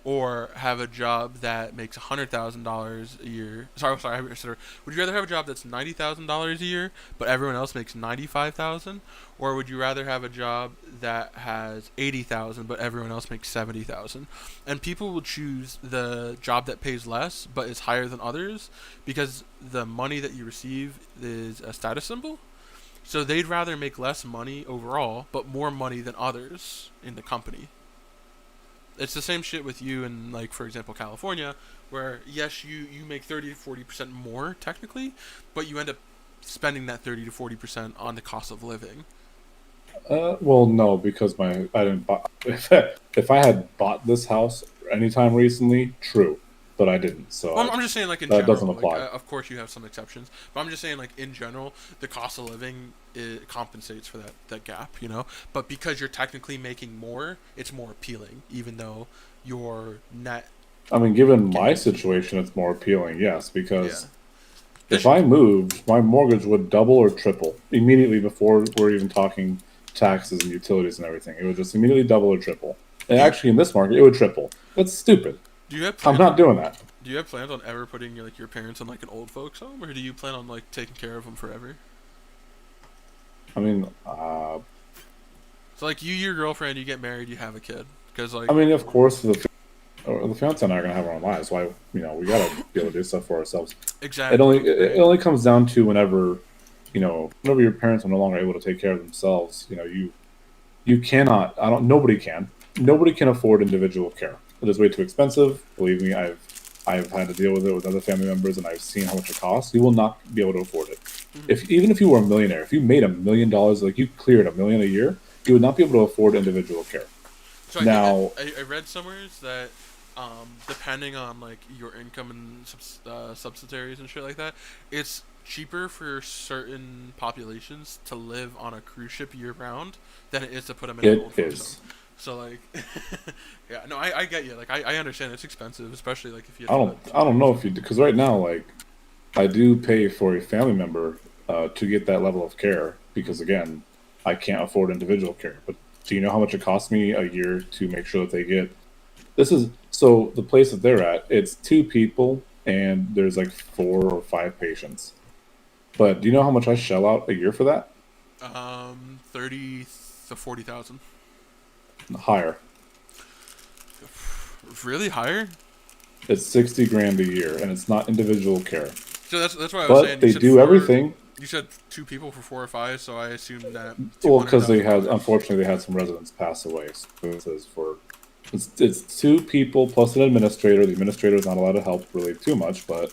or have a job that makes $100,000 a year? Sorry. Would you rather have a job that's $90,000 a year, but everyone else makes $95,000, or would you rather have a job that has $80,000, but everyone else makes $70,000? And people will choose the job that pays less, but is higher than others, because the money that you receive is a status symbol. So they'd rather make less money overall, but more money than others in the company. It's the same shit with you in, like, for example, California, where, yes, you make 30 to 40% more, technically, but you end up spending that 30 to 40% on the cost of living. Well, no, because I didn't buy. If I had bought this house anytime recently, true, but I didn't. So Well, I'm just saying, like, in that general, doesn't apply. like, of course you have some exceptions, but I'm just saying, like, in general, the cost of living it compensates for that gap, you know. But because you're technically making more, it's more appealing, even though your net. I mean, given my situation, it's more appealing, yes, because Yeah. if I moved, my mortgage would double or triple immediately before we're even talking taxes and utilities and everything. It would just immediately double or triple. And actually, in this market, it would triple. That's stupid. Do you have I'm plans not doing that. Do you have plans on ever putting your parents in like an old folks home, or do you plan on like taking care of them forever? I mean, So like your girlfriend, you get married, you have a kid, because like. I mean, of course, the fiance and I are gonna have our own lives. Why, we gotta be able to do stuff for ourselves. Exactly. It only comes down to whenever your parents are no longer able to take care of themselves. You cannot. Nobody can afford individual care. It is way too expensive. Believe me, I've had to deal with it with other family members, and I've seen how much it costs. You will not be able to afford it. Even if you were a millionaire, if you made $1 million, like you cleared $1 million a year, you would not be able to afford individual care. So now, I read somewhere that depending on like your income and subsidiaries and shit like that, it's cheaper for certain populations to live on a cruise ship year round than it is to put them in an old folks home. So like, yeah, no, I get you. Like I understand it's expensive, especially like if you. I don't know if you do, because right now, like, I do pay for a family member to get that level of care because again, I can't afford individual care. But do you know how much it costs me a year to make sure that they get? This is so the place that they're at. It's 2 people and there's like 4 or 5 patients. But do you know how much I shell out a year for that? 30 to 40,000. Higher. Really higher? It's 60 grand a year, and it's not individual care. So that's why I was saying. But they do everything. You said 2 people for 4 or 5, so I assumed that. Well, because unfortunately, they had some residents pass away. So it says it's 2 people plus an administrator. The administrator is not allowed to help really too much, but.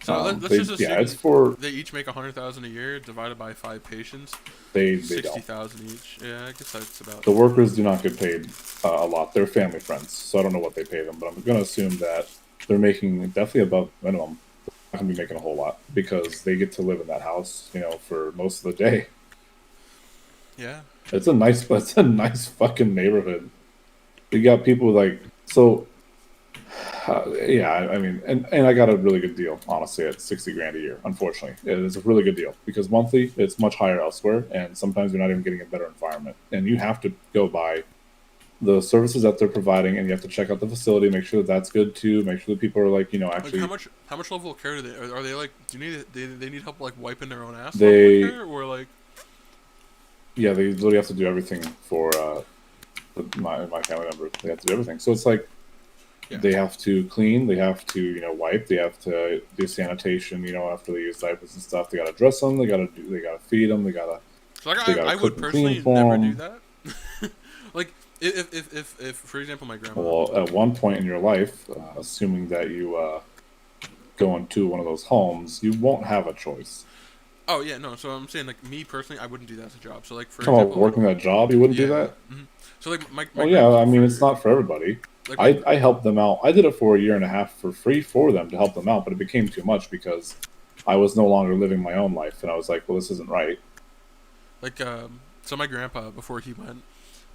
So let's just assume it's for. They each make 100,000 a year divided by 5 patients. They 60,000 each. Yeah, I guess that's about. The workers do not get paid a lot. They're family friends, so I don't know what they pay them, but I'm going to assume that they're making definitely above minimum. They're not going to be making a whole lot because they get to live in that house, for most of the day. Yeah. It's a nice fucking neighborhood. You got people like so. Yeah, I mean, and I got a really good deal, honestly, at 60 grand a year. Unfortunately, it is a really good deal because monthly it's much higher elsewhere, and sometimes you're not even getting a better environment. And you have to go by the services that they're providing, and you have to check out the facility, make sure that that's good too, make sure that people are like, actually. Like how much level of care do they? Are they like? Do you need they need help like wiping their own ass? They care, or like. Yeah, they literally have to do everything for my family members. They have to do everything, so it's like. Yeah. They have to clean, they have to, wipe, they have to do sanitation, after they use diapers and stuff. They gotta dress them, they gotta feed them, they gotta. So like I would personally never do that. Like if for example my grandma. Well, at one point in your life, assuming that you go into one of those homes, you won't have a choice. Oh yeah, no. So I'm saying like me personally, I wouldn't do that as a job. So like for example, working that job, you wouldn't do that. Mm-hmm. So like my well, yeah, I mean it's not for everybody. Like I helped them out. I did it for a year and a half for free for them to help them out, but it became too much because I was no longer living my own life, and I was like, well, this isn't right. Like, so my grandpa, before he went,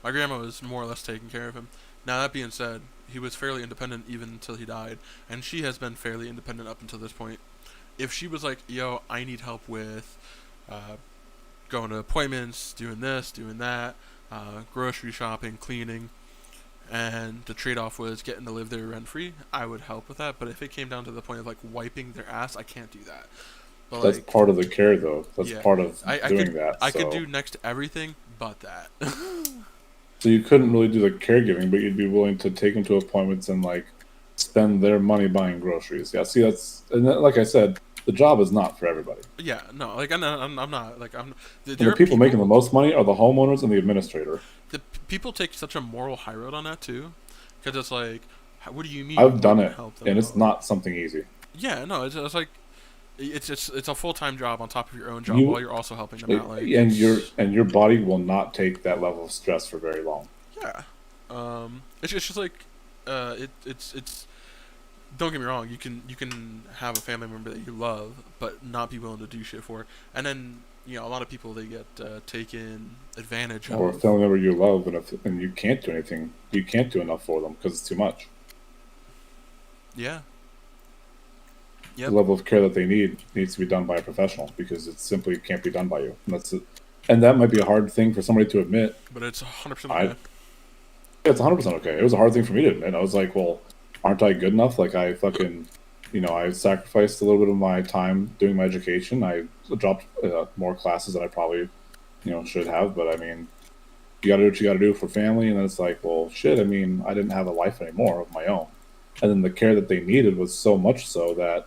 my grandma was more or less taking care of him. Now, that being said, he was fairly independent even until he died, and she has been fairly independent up until this point. If she was like, yo, I need help with going to appointments, doing this, doing that, grocery shopping, cleaning, and the trade-off was getting to live there rent-free, I would help with that. But if it came down to the point of like wiping their ass, I can't do that. But, that's part of the care, though. That's part of doing that. I could do next to everything but that. So you couldn't really do the caregiving, but you'd be willing to take them to appointments and like spend their money buying groceries. Yeah, see, like I said, the job is not for everybody. Yeah, no, like I'm not like I'm. The people making the most money are the homeowners and the administrator. The people take such a moral high road on that too, because it's like, what do you mean? I've done it, and it's not something easy. Yeah, no, it's like, it's a full-time job on top of your own job while you're also helping them out. Like, and your body will not take that level of stress for very long. Yeah. It's just like, it's. Don't get me wrong. You can have a family member that you love, but not be willing to do shit for. And then a lot of people, they get taken advantage of. Or a family member you love, and you can't do anything. You can't do enough for them because it's too much. Yeah. Yep. The level of care that they need needs to be done by a professional because it simply can't be done by you. And that's it. And that might be a hard thing for somebody to admit. But it's 100% okay. It's 100% okay. It was a hard thing for me to admit. I was like, well, aren't I good enough? Like, I fucking, I sacrificed a little bit of my time doing my education. I dropped more classes than I probably, should have. But I mean, you gotta do what you gotta do for family. And then it's like, well, shit. I mean, I didn't have a life anymore of my own. And then the care that they needed was so much so that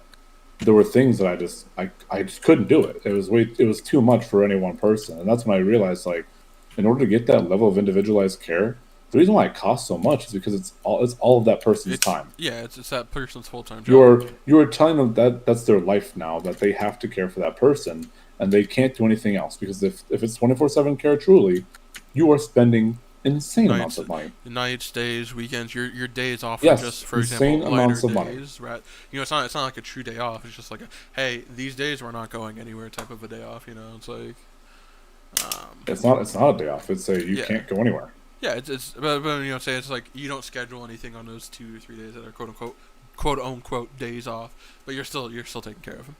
there were things that I just couldn't do it. It was too much for any one person. And that's when I realized, like, in order to get that level of individualized care, the reason why it costs so much is because it's all of that person's time. Yeah, it's that person's full-time job. You're telling them that that's their life now, that they have to care for that person, and they can't do anything else. Because if it's 24/7 care truly, you are spending insane amounts of money. Nights, days, weekends, your days off yes, are just, for insane example, amounts lighter of days. money. Right? It's not like a true day off. It's just like hey, these days we're not going anywhere type of a day off. It's like it's not a day off. It's you can't go anywhere. Yeah, but say it's like you don't schedule anything on those 2 or 3 days that are quote unquote days off, but you're still taking care of them.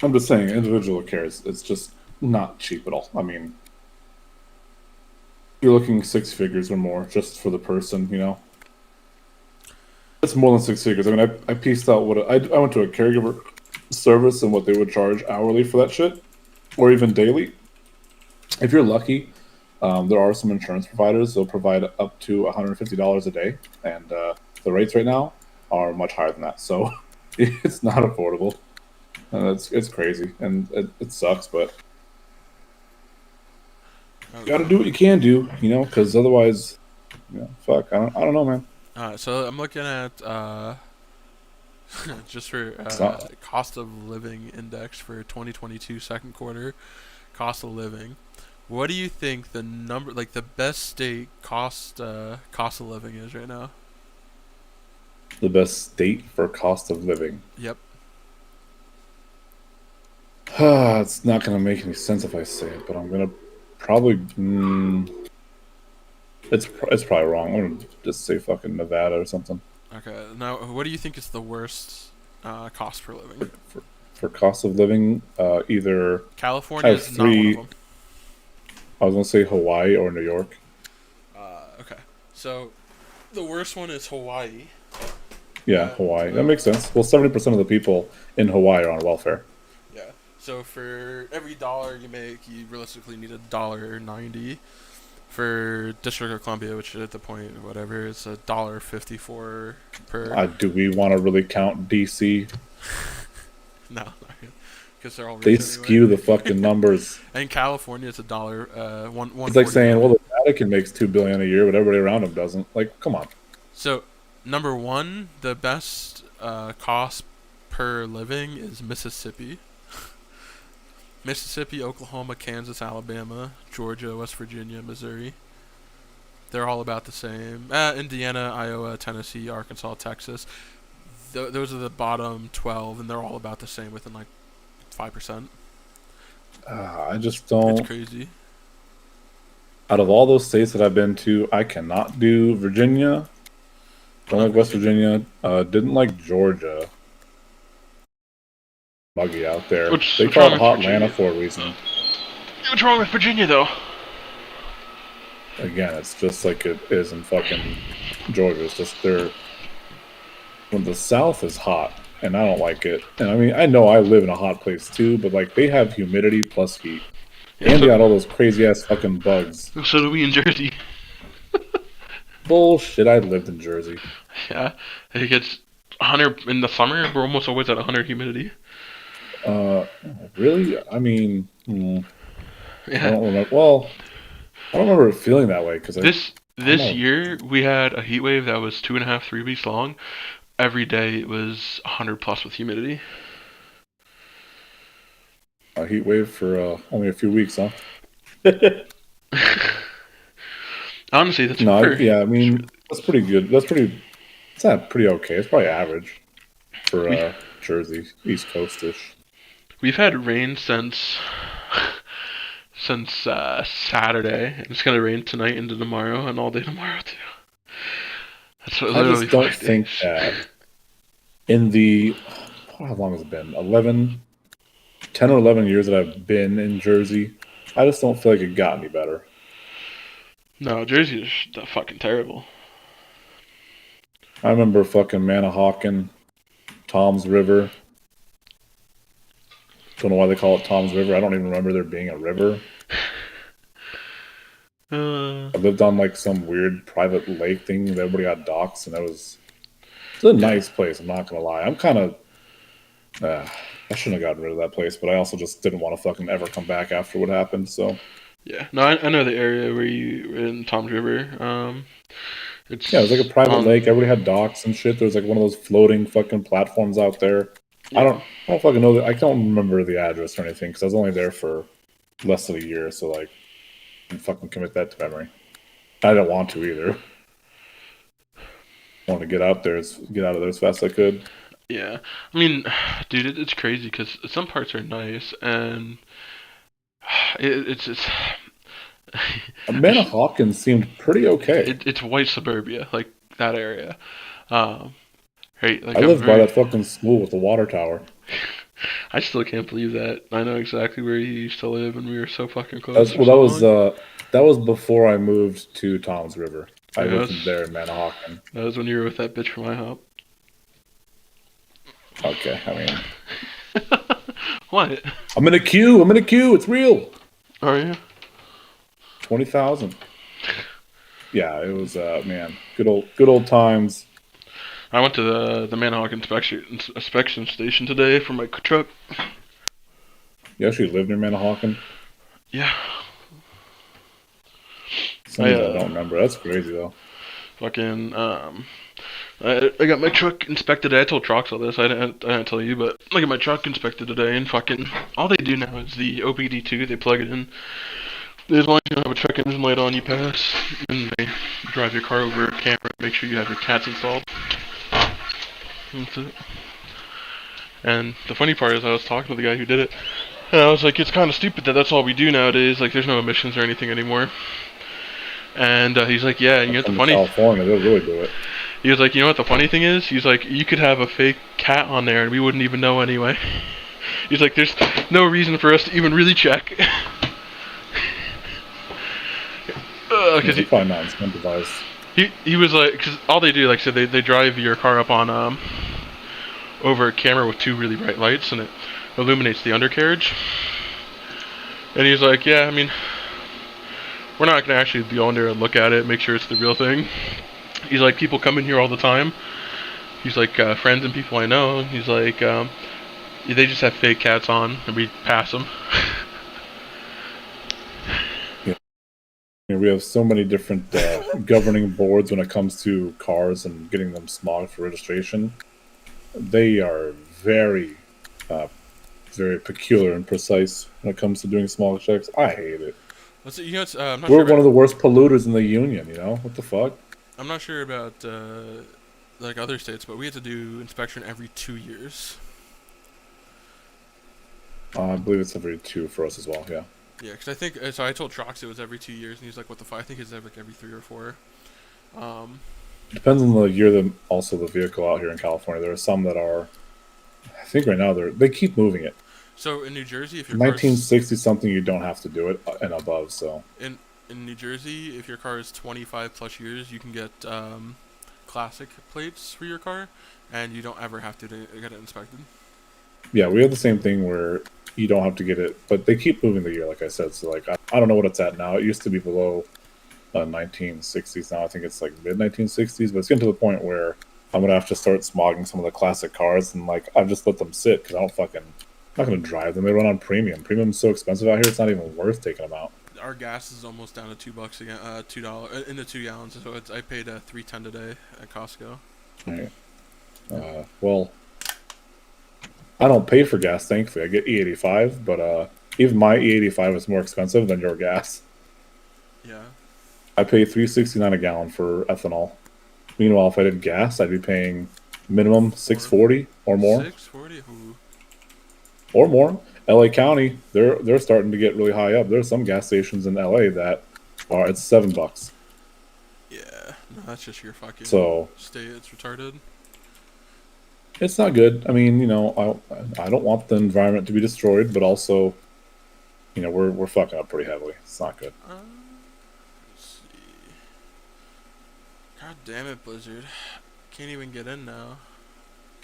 I'm just saying, individual care it's just not cheap at all. I mean, you're looking 6 figures or more just for the person. It's more than 6 figures. I mean, I pieced out what I went to a caregiver service and what they would charge hourly for that shit, or even daily. If you're lucky. There are some insurance providers. They'll provide up to $150 a day, and the rates right now are much higher than that. So it's not affordable. It's crazy, and it sucks. But you got to do what you can do, because otherwise, fuck. I don't know, man. All right, so I'm looking at just for cost of living index for 2022 second quarter, cost of living. What do you think the best state cost of living is right now? The best state for cost of living? Yep. It's not going to make any sense if I say it, but I'm going to probably... It's probably wrong. I'm going to just say fucking Nevada or something. Okay. Now, what do you think is the worst cost per living? For cost of living, either... California is not one of them. I was going to say Hawaii or New York. Okay. So, the worst one is Hawaii. Yeah, Hawaii. That makes sense. Well, 70% of the people in Hawaii are on welfare. Yeah. So, for every dollar you make, you realistically need $1.90. For District of Columbia, which at the point, whatever, it's $1.54 per... do we want to really count D.C.? No, not really. They're all they skew the fucking numbers. And California, it's $1. It's like saying, well, the Vatican makes $2 billion a year, but everybody around them doesn't. Like, come on. So, number one, the best cost per living is Mississippi. Mississippi, Oklahoma, Kansas, Alabama, Georgia, West Virginia, Missouri. They're all about the same. Indiana, Iowa, Tennessee, Arkansas, Texas. Those are the bottom 12, and they're all about the same within 5%. I just don't. It's crazy. Out of all those states that I've been to, I cannot do Virginia. Don't like West Virginia. Didn't like Georgia. Muggy out there. They call it Hot Atlanta for a reason. What's wrong with Virginia, though? Again, it's just like it is in fucking Georgia. It's just when the South is hot, and I don't like it. And I mean, I know I live in a hot place too, but they have humidity plus heat. Yeah, and they got all those crazy ass fucking bugs. So do we in Jersey. Bullshit, I lived in Jersey. Yeah, it gets 100 in the summer. We're almost always at 100 humidity. Really? I mean, yeah. I don't remember. Well, I don't remember it feeling that way because this year we had a heat wave that was 2.5, 3 weeks long. Every day it was 100 plus with humidity. A heat wave for only a few weeks, huh? Honestly, that's no. Yeah, I mean that's pretty good. That's pretty. It's not pretty okay. It's probably average for Jersey, East Coast-ish. We've had rain since Saturday. And it's gonna rain tonight into tomorrow and all day tomorrow too. That's what, I just don't 5 think days. that in the how long has it been? 10 or 11 years that I've been in Jersey, I just don't feel like it got any better. No, Jersey is fucking terrible. I remember fucking Manahawkin, Tom's River. Don't know why they call it Tom's River. I don't even remember there being a river. I lived on like some weird private lake thing that everybody got docks, and it's a nice place. I'm not gonna lie. I'm kind of I shouldn't have gotten rid of that place, but I also just didn't want to fucking ever come back after what happened. So yeah, no, I know the area where you were in Tom's River. It was like a private lake. Everybody had docks and shit. There was like one of those floating fucking platforms out there. Yeah. I don't fucking know that. I don't remember the address or anything because I was only there for less than a year. So like, I didn't fucking commit that to memory. I didn't want to either. I wanted to get out of there as fast as I could. Yeah, I mean, dude, it's crazy because some parts are nice and it's Manahawkin seemed pretty okay. It's white suburbia, like that area. Right, like I lived by that fucking school with the water tower. I still can't believe that. I know exactly where you used to live, and we were so fucking close. That was before I moved to Tom's River. I lived there in Manahawkin. That was when you were with that bitch from IHOP. Okay, I mean, what? I'm in a queue. It's real. Are you? 20,000. Yeah, it was man, good old times. I went to the Manahawkin inspection station today for my truck. You actually live near Manahawkin? Yeah. I don't remember. That's crazy though. Fucking I got my truck inspected today. I told Trox all this. I didn't tell you, but I got my truck inspected today, and fucking all they do now is the OBD2. They plug it in. As long as you don't have a truck engine light on, you pass, and they drive your car over a camera, make sure you have your cats installed. That's it. And the funny part is I was talking to the guy who did it, and I was like, it's kind of stupid that that's all we do nowadays. Like, there's no emissions or anything anymore. And he's like, yeah, and you know what the funny... California, they'll really do it. He was like, you know what the funny thing is? He's like, you could have a fake cat on there and we wouldn't even know anyway. He's like, there's no reason for us to even really check. Because he's probably not incentivized. He was like, because all they do, like I said, they drive your car up on over a camera with two really bright lights, and it illuminates the undercarriage. And he's like, yeah, I mean, we're not gonna actually go in there and look at it, make sure it's the real thing. He's like, people come in here all the time. He's like, friends and people I know. He's like, they just have fake cats on, and we pass them. We have so many different governing boards when it comes to cars and getting them smogged for registration. They are very, very peculiar and precise when it comes to doing smog checks. I hate it. We're one of the worst polluters in the union, you know? What the fuck? I'm not sure about like other states, but we have to do inspection every 2 years. I believe it's every 2 for us as well, yeah. Yeah, because I think, so I told Trox it was every 2 years, and he's like, what the fuck? I think it's like every 3 or 4. Depends on the year that also the vehicle out here in California. There are some that are, I think right now they keep moving it. So in New Jersey, if your 1960 something, you don't have to do it and above. So in New Jersey, if your car is 25 plus years, you can get classic plates for your car, and you don't ever have to get it inspected. Yeah, we have the same thing where you don't have to get it, but they keep moving the year, like I said. So like I don't know what it's at now. It used to be below 1960s. Now I think it's like mid 1960s, but it's getting to the point where I'm gonna have to start smogging some of the classic cars, and like I've just let them sit because I'm not gonna drive them. They run on premium. Premium's so expensive out here; it's not even worth taking them out. Our gas is almost down to $2 again, $2 in the 2 gallons. So I paid $3.10 today at Costco. Right. Well, I don't pay for gas, thankfully. I get E85, but even my E85 is more expensive than your gas. Yeah. I pay $3.69 a gallon for ethanol. Meanwhile, if I did gas, I'd be paying minimum $6.40 or more. $6.40. Ooh. Or more. LA County, they're starting to get really high up. There's some gas stations in LA that are it's $7. Yeah. No, that's just your fucking state. It's retarded. It's not good. I mean, you know, I don't want the environment to be destroyed, but also, you know, we're fucking up pretty heavily. It's not good. Let's see. God damn it, Blizzard. Can't even get in now.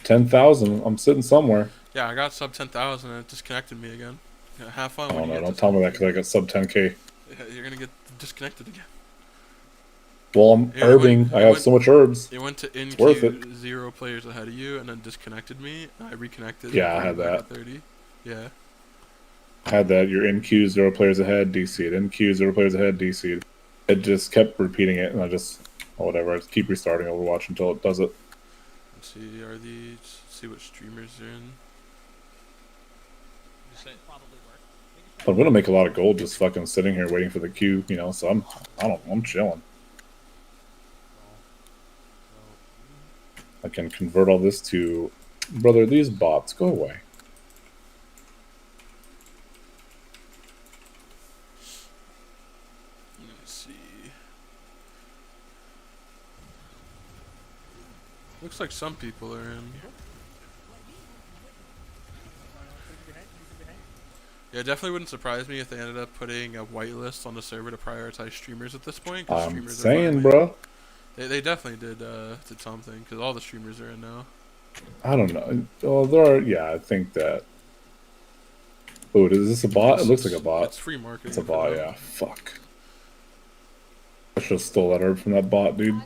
10,000. I'm sitting somewhere. Yeah, I got sub 10,000 and it disconnected me again. Yeah, have fun. Oh no! Don't tell me that because I got sub 10K. Yeah, you're gonna get disconnected again. Well, I'm herbing. I have so much herbs. It went to in worth it. 0 players ahead of you and then disconnected me. I reconnected. Yeah, I had that. 30. Yeah. I had that. You're in queue, 0 players ahead, DC'd. In queue, 0 players ahead, DC'd. It just kept repeating it, and I just, whatever. I just keep restarting Overwatch until it does it. Let's see, see what streamers are in. I'm gonna make a lot of gold just fucking sitting here waiting for the queue, you know. So I'm chilling. I can convert all this to, brother. These bots go away. Let's see. Looks like some people are in. Yeah, it definitely wouldn't surprise me if they ended up putting a whitelist on the server to prioritize streamers at this point. 'Cause I'm streamers saying, bro. They definitely did something because all the streamers are in now. I don't know. Well, there are. Yeah, I think that. Oh, is this a bot? It looks like a bot. It's free marketing. It's a bot. Yeah. Fuck. I should have stole that herb from that bot, dude.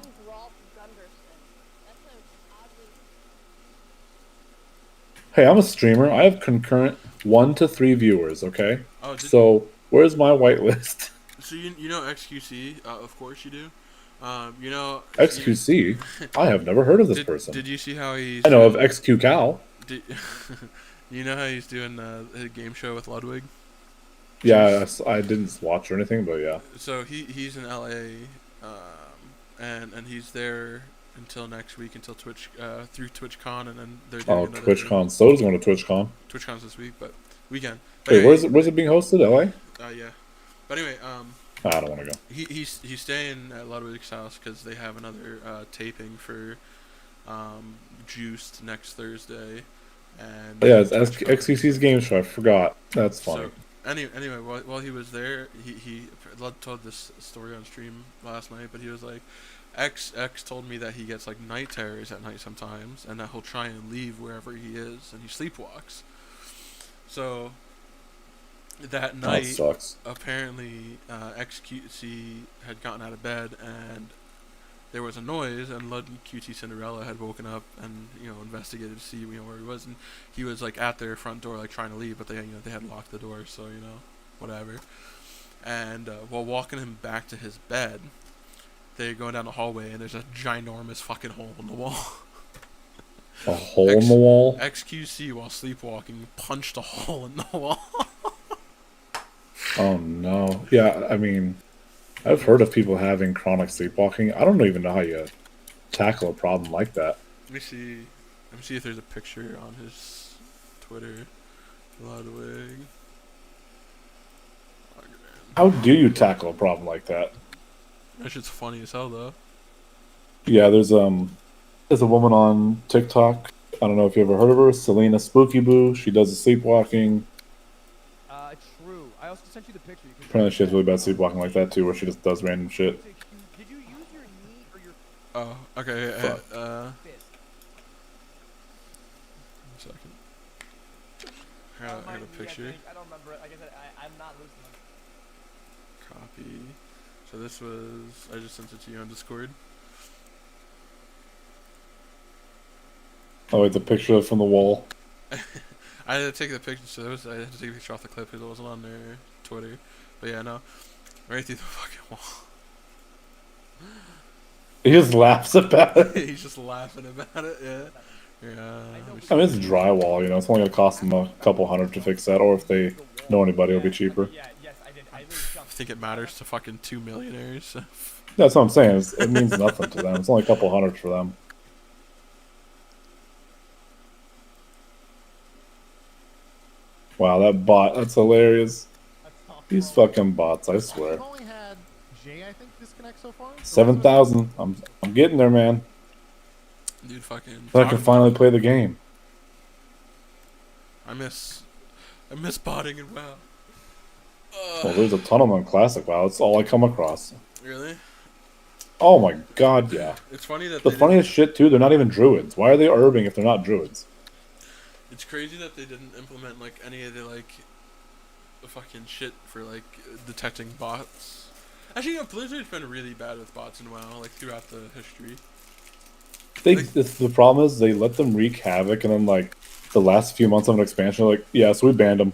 Hey, I'm a streamer. I have concurrent 1 to 3 viewers. Okay. Oh, so where's my whitelist? So you know XQC? Of course you do. You know XQC? I have never heard of this person. Did you see how he's? I know of XQ Cal. You know how he's doing a game show with Ludwig? Yeah, I didn't watch or anything, but yeah. So he's in LA, and he's there until next week, until Twitch through TwitchCon, and then they're doing another TwitchCon. Soda's going to TwitchCon. TwitchCon's this week, but weekend. But Wait, anyway, where's it being hosted? LA? Yeah. But anyway, I don't want to go. He's staying at Ludwig's house because they have another taping for Juiced next Thursday, and yeah, it's XQC's game show. I forgot. That's funny. So anyway, while he was there, he told this story on stream last night, but he was like, X told me that he gets like night terrors at night sometimes, and that he'll try and leave wherever he is, and he sleepwalks. So that night, apparently, XQC had gotten out of bed, and there was a noise, and QT Cinderella had woken up and investigated to see where he was, and he was like at their front door, like trying to leave, but they had locked the door, so whatever. And while walking him back to his bed, they're going down the hallway, and there's a ginormous fucking hole in the wall. A hole in the wall? XQC, while sleepwalking, punched a hole in the wall. Oh no. Yeah, I mean, I've heard of people having chronic sleepwalking. I don't even know how you tackle a problem like that. Let me see if there's a picture on his Twitter. Ludwig. How do you tackle a problem like that? That shit's funny as hell, though. Yeah, there's a woman on TikTok. I don't know if you ever heard of her, Selena Spooky Boo. She does the sleepwalking. True. I also sent you the picture. You can Apparently she has really bad sleepwalking like that too, where she just does random shit. Did you use your knee or your... Oh, okay. Fist. One second. I got a picture. I don't remember it. Like I said, I'm not listening. Copy. So this was... I just sent it to you on Discord. Oh, wait, the picture from the wall. I had to take the picture, so I had to take a picture off the clip because it wasn't on their Twitter. But yeah, no. Right through the fucking wall. He just laughs about it. He's just laughing about it, yeah. Yeah. I mean, it's drywall, you know, it's only gonna cost them a couple hundred to fix that, or if they know anybody, it'll be cheaper. I think it matters to fucking 2 millionaires. That's what I'm saying, it means nothing to them. It's only a couple hundred for them. Wow, that bot, that's hilarious. These fucking bots, I swear. I've only had Jay, I think, disconnect so far. 7,000. I'm getting there, man. Dude, fucking. So I can finally play the game. I miss botting and WoW. Well, there's a ton of them on Classic WoW. It's all I come across. Really? Oh my god, yeah. It's funny that the funniest shit too. They're not even druids. Why are they herbing if they're not druids? It's crazy that they didn't implement like any of the like fucking shit for like detecting bots. Actually, you know, Blizzard's been really bad with bots in WoW, like throughout the history. The problem is they let them wreak havoc, and then like the last few months of an expansion, like yeah, so we banned them.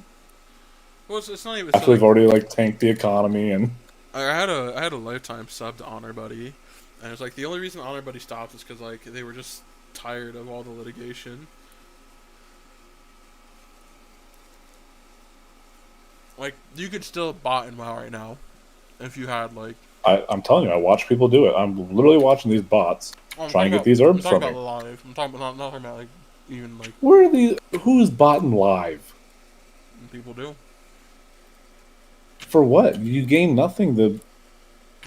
Well, it's not even. After they've already like tanked the economy and. I had a lifetime sub to Honor Buddy, and it's like the only reason Honor Buddy stopped is because like they were just tired of all the litigation. Like you could still bot in WoW right now, if you had like. I'm telling you, I watch people do it. I'm literally watching these bots try and get these herbs from me. I'm talking about live. I'm talking about not talking about like even like. Where are these? Who's botting live? People do. For what? You gain nothing. The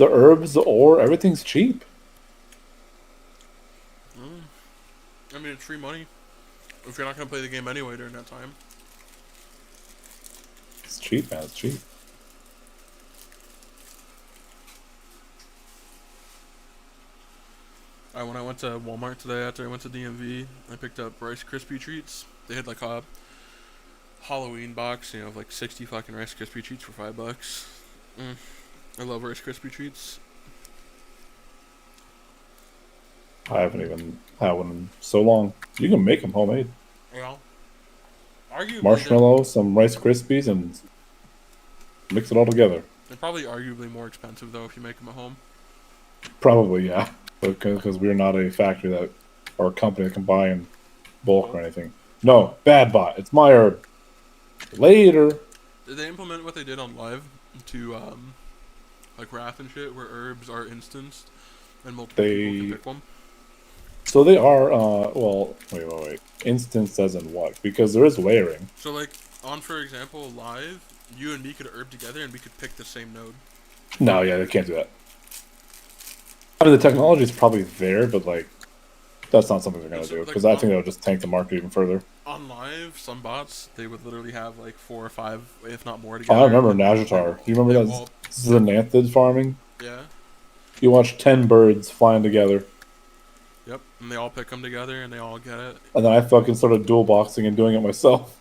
herbs, the ore, everything's cheap. I mean, it's free money. If you're not gonna play the game anyway during that time. It's cheap, man. It's cheap. When I went to Walmart today after I went to DMV, I picked up Rice Krispie treats. They had like a Halloween box, you know, of like 60 fucking Rice Krispie treats for $5. I love Rice Krispie treats. I haven't even had one in so long. You can make them homemade. Yeah. Arguably, Marshmallow, some Rice Krispies, and mix it all together. They're probably arguably more expensive though if you make them at home. Probably, yeah. Because we're not a factory that or a company that can buy in bulk or anything. No, bad bot. It's my herb. Later. Did they implement what they did on live to like Wrath and shit, where herbs are instanced and multiple people can pick one? So they are. Well, wait. Instanced as in what? Because there is layering. So like on, for example, live, you and me could herb together and we could pick the same node. No, yeah, they can't do that. I mean, the technology is probably there, but like, that's not something they're gonna do because I think that'll just tank the market even further. On live, some bots they would literally have like 4 or 5, if not more, together. Oh, I remember Najatar. You remember that? This is Xanthid farming. Yeah. You watch 10 birds flying together. Yep, and they all pick them together and they all get it. And then I fucking started dual boxing and doing it myself.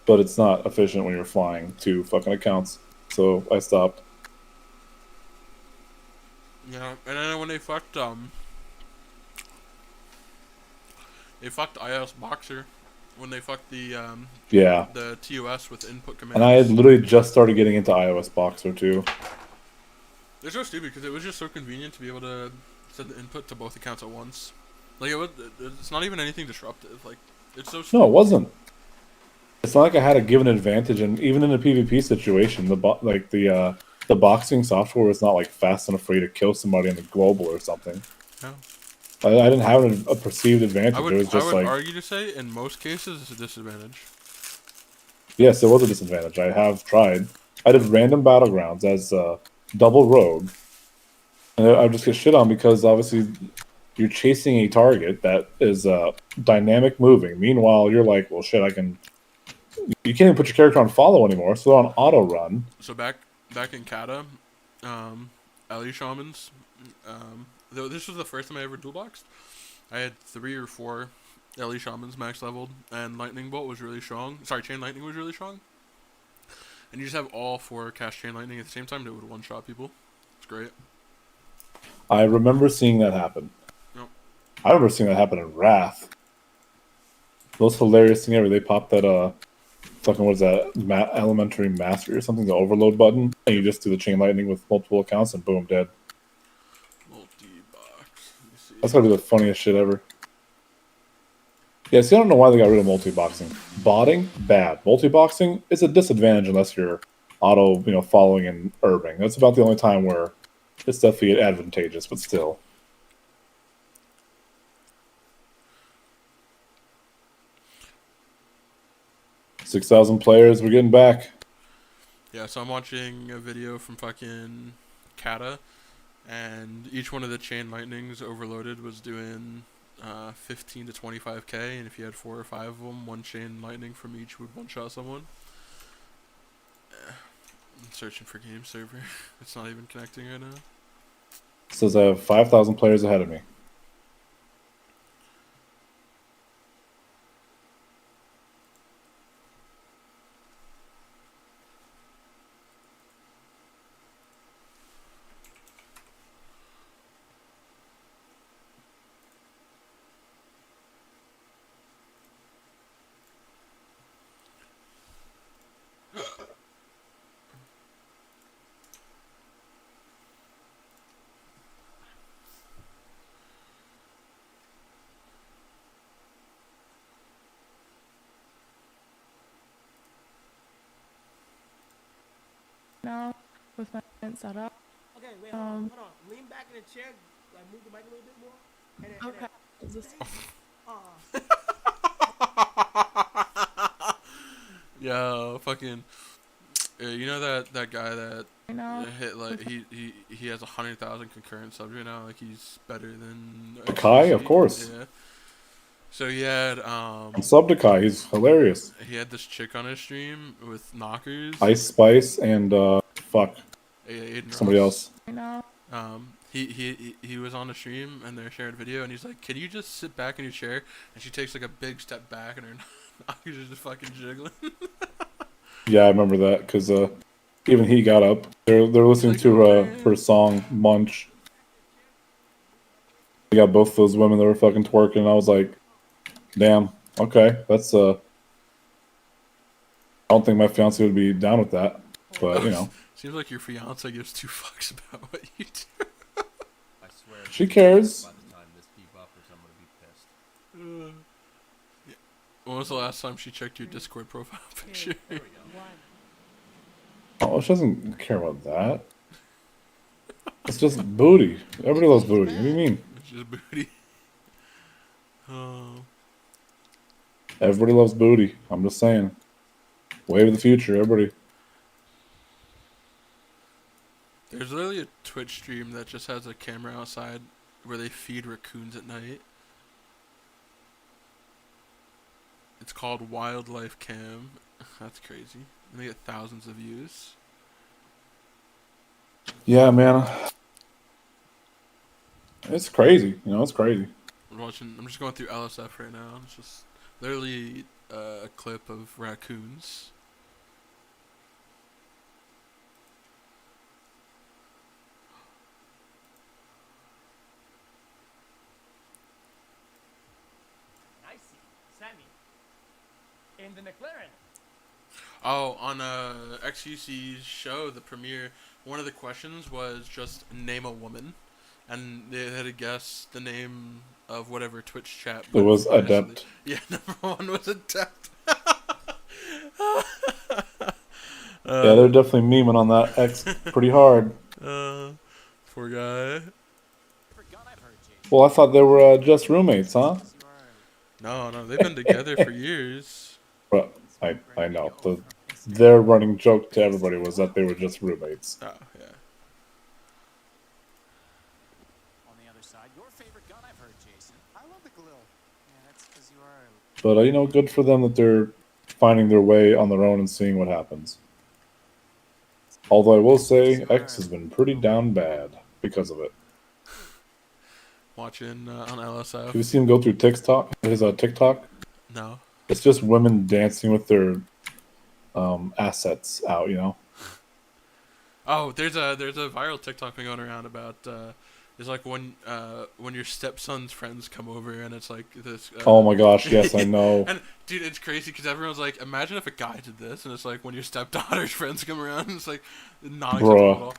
But it's not efficient when you're flying 2 fucking accounts, so I stopped. Yeah, and then when they fucked iOS Boxer, when they fucked the the TOS with input commands. And I had literally just started getting into iOS Boxer too. It's so stupid because it was just so convenient to be able to set the input to both accounts at once. Like it's not even anything disruptive. Like it's so stupid. No, it wasn't. It's not like I had a given advantage, and even in a PvP situation, the boxing software was not like fast enough for you to kill somebody in the global or something. No. I didn't have a perceived advantage. I would like, argue to say in most cases it's a disadvantage. Yes, it was a disadvantage. I have tried. I did random battlegrounds as double rogue, and I would just get shit on because obviously you're chasing a target that is dynamic moving. Meanwhile, you're like, well, shit, you can't even put your character on follow anymore, so they're on auto run. So back in Kata, Ellie Shamans, though this was the first time I ever dual boxed, I had 3 or 4 Ellie Shamans max leveled, and Lightning Bolt was really strong. Sorry, Chain Lightning was really strong. And you just have all 4 cast Chain Lightning at the same time that would one-shot people. It's great. I remember seeing that happen. Yep. I remember seeing that happen in Wrath. The most hilarious thing ever, they popped that, fucking, what is that, Elementary Mastery or something, the overload button, and you just do the Chain Lightning with multiple accounts, and boom, dead. Multi-box. Let me see. That's gotta be the funniest shit ever. Yeah, see, I don't know why they got rid of multi-boxing. Botting, bad. Multi-boxing is a disadvantage unless you're auto, following and herbing. That's about the only time where it's definitely advantageous, but still. 6,000 players, we're getting back. Yeah, so I'm watching a video from fucking Kata, and each one of the chain lightnings overloaded was doing 15 to 25k, and if you had 4 or 5 of them, one chain lightning from each would one-shot someone. I'm searching for game server. It's not even connecting right now. It says I have 5,000 players ahead of me. Now with my set up. Okay, wait, hold on. Lean back in the chair, like move the mic a little bit more. And then, Okay. Is this? Yo, fucking. You know that guy that hit like he has 100,000 concurrent subs right now. Like he's better than Kai, of course. Yeah. So he had I'm sub to Kai. He's hilarious. He had this chick on his stream with knockers. Ice Spice and somebody else. He was on the stream and they're sharing a video and he's like, "Can you just sit back in your chair?" And she takes like a big step back and her knockers are just fucking jiggling. Yeah, I remember that because even he got up. They're listening to her song Munch. They got both those women that were fucking twerking. And I was like, damn, okay, that's I don't think my fiance would be down with that, but you know. Seems like your fiance gives 2 fucks about what you do. I swear. She cares. By the time this debuffers, I'm gonna be pissed. Yeah. When was the last time she checked your Discord profile picture? Oh, she doesn't care about that. It's just booty. Everybody loves booty. What do you mean? It's just booty. Oh. Everybody loves booty. I'm just saying. Wave of the future, everybody. There's literally a Twitch stream that just has a camera outside where they feed raccoons at night. It's called Wildlife Cam. That's crazy. And they get thousands of views. Yeah, man. It's crazy. It's crazy. I'm just going through LSF right now. It's just literally a clip of raccoons. I see. Sammy. In the McLaren. Oh, on XUC's show, the premiere, one of the questions was just name a woman, and they had to guess the name of whatever Twitch chat. It was Adept. Yeah, number 1 was Adept. Yeah, they're definitely memeing on that X pretty hard. Poor guy. Well, I thought they were just roommates, huh? No, they've been together for years. But I know. Their running joke to everybody was that they were just roommates. Oh, yeah. On the other side, your favorite gun I've heard, Jason. I love the glue. Yeah, that's because you are. But, good for them that they're finding their way on their own and seeing what happens. Although I will say, X has been pretty down bad because of it. Watching on LSF. Have you seen him go through TikTok? His TikTok? No. It's just women dancing with their assets out, Oh, there's a viral TikTok thing going around about is like when your stepson's friends come over and it's like this. Oh my gosh, yes, I know. And dude, it's crazy because everyone's like, imagine if a guy did this, and it's like when your stepdaughter's friends come around, and it's like not acceptable at all.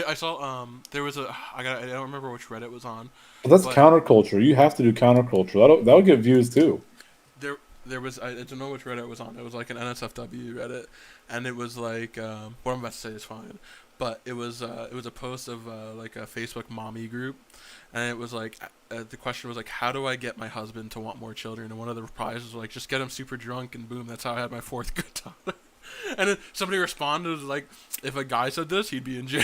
I saw there was I don't remember which Reddit it was on. But that's counterculture. You have to do counterculture. That would get views too. There was I don't know which Reddit it was on. It was like an NSFW Reddit, and it was like what I'm about to say is fine, but it was a post of like a Facebook mommy group, and it was like the question was like, how do I get my husband to want more children? And one of the replies was like, just get him super drunk, and boom, that's how I had my fourth good daughter. And then somebody responded like, if a guy said this, he'd be in jail.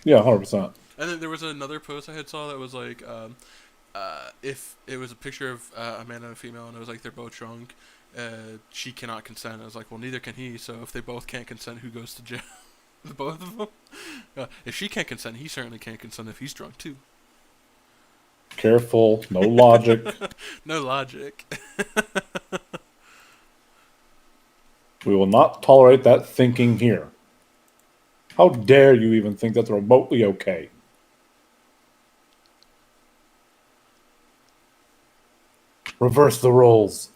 Yeah, 100%. And then there was another post I had saw that was like, if it was a picture of a man and a female, and it was like they're both drunk, she cannot consent. I was like, well, neither can he. So if they both can't consent, who goes to jail? The both of them. If she can't consent, he certainly can't consent if he's drunk too. Careful, no logic. No logic. We will not tolerate that thinking here. How dare you even think that's remotely okay? Reverse the roles.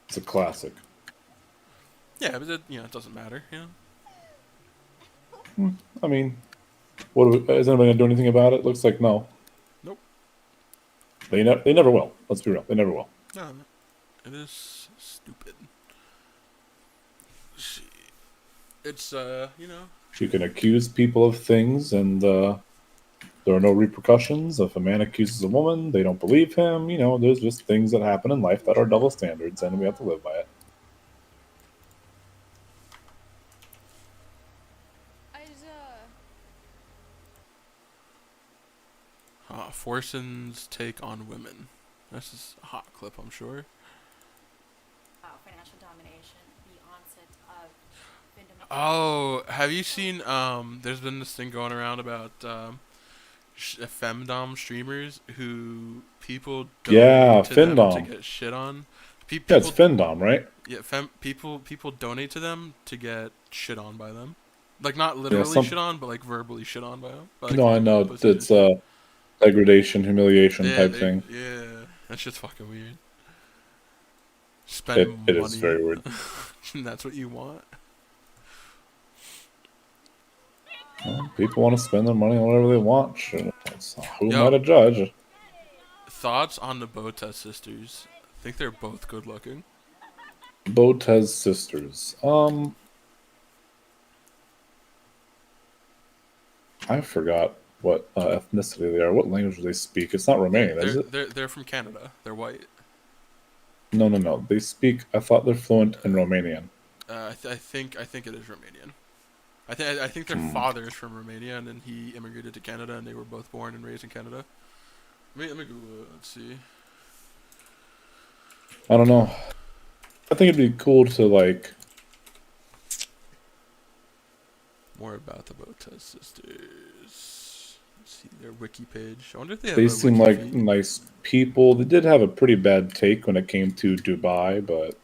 It's a classic. Yeah, but it doesn't matter. I mean, is anybody gonna do anything about it? Looks like no. Nope. They never will. Let's be real. They never will. No, it is stupid. It's You can accuse people of things, and there are no repercussions. If a man accuses a woman, they don't believe him. There's just things that happen in life that are double standards, and we have to live by it. Forson's take on women. This is a hot clip, I'm sure. Financial domination, the onset of Oh, have you seen? There's been this thing going around about femdom streamers who people donate to them Findom. to get shit on. Yeah, it's Findom, right? Yeah, people donate to them to get shit on by them, like not literally shit on, but like verbally shit on by them. By, like, No, I know it's degradation, humiliation type thing. Yeah, that shit's fucking weird. Spend money. It is very weird. And that's what you want. Well, people want to spend their money on whatever they want. Sure. Who am I to judge? Thoughts on the Botez sisters? I think they're both good looking. Botez sisters. I forgot what ethnicity they are. What language do they speak? It's not Romanian, is it? They're from Canada. They're white. No. They speak. I thought they're fluent in Romanian. I think it is Romanian. I think their father is from Romania, and then he immigrated to Canada, and they were both born and raised in Canada. Let me Google it. Let's see. I don't know. I think it'd be cool to like. More about the Botez sisters. Let's see their wiki page. I wonder if they have. They seem like nice people. They did have a pretty bad take when it came to Dubai, but.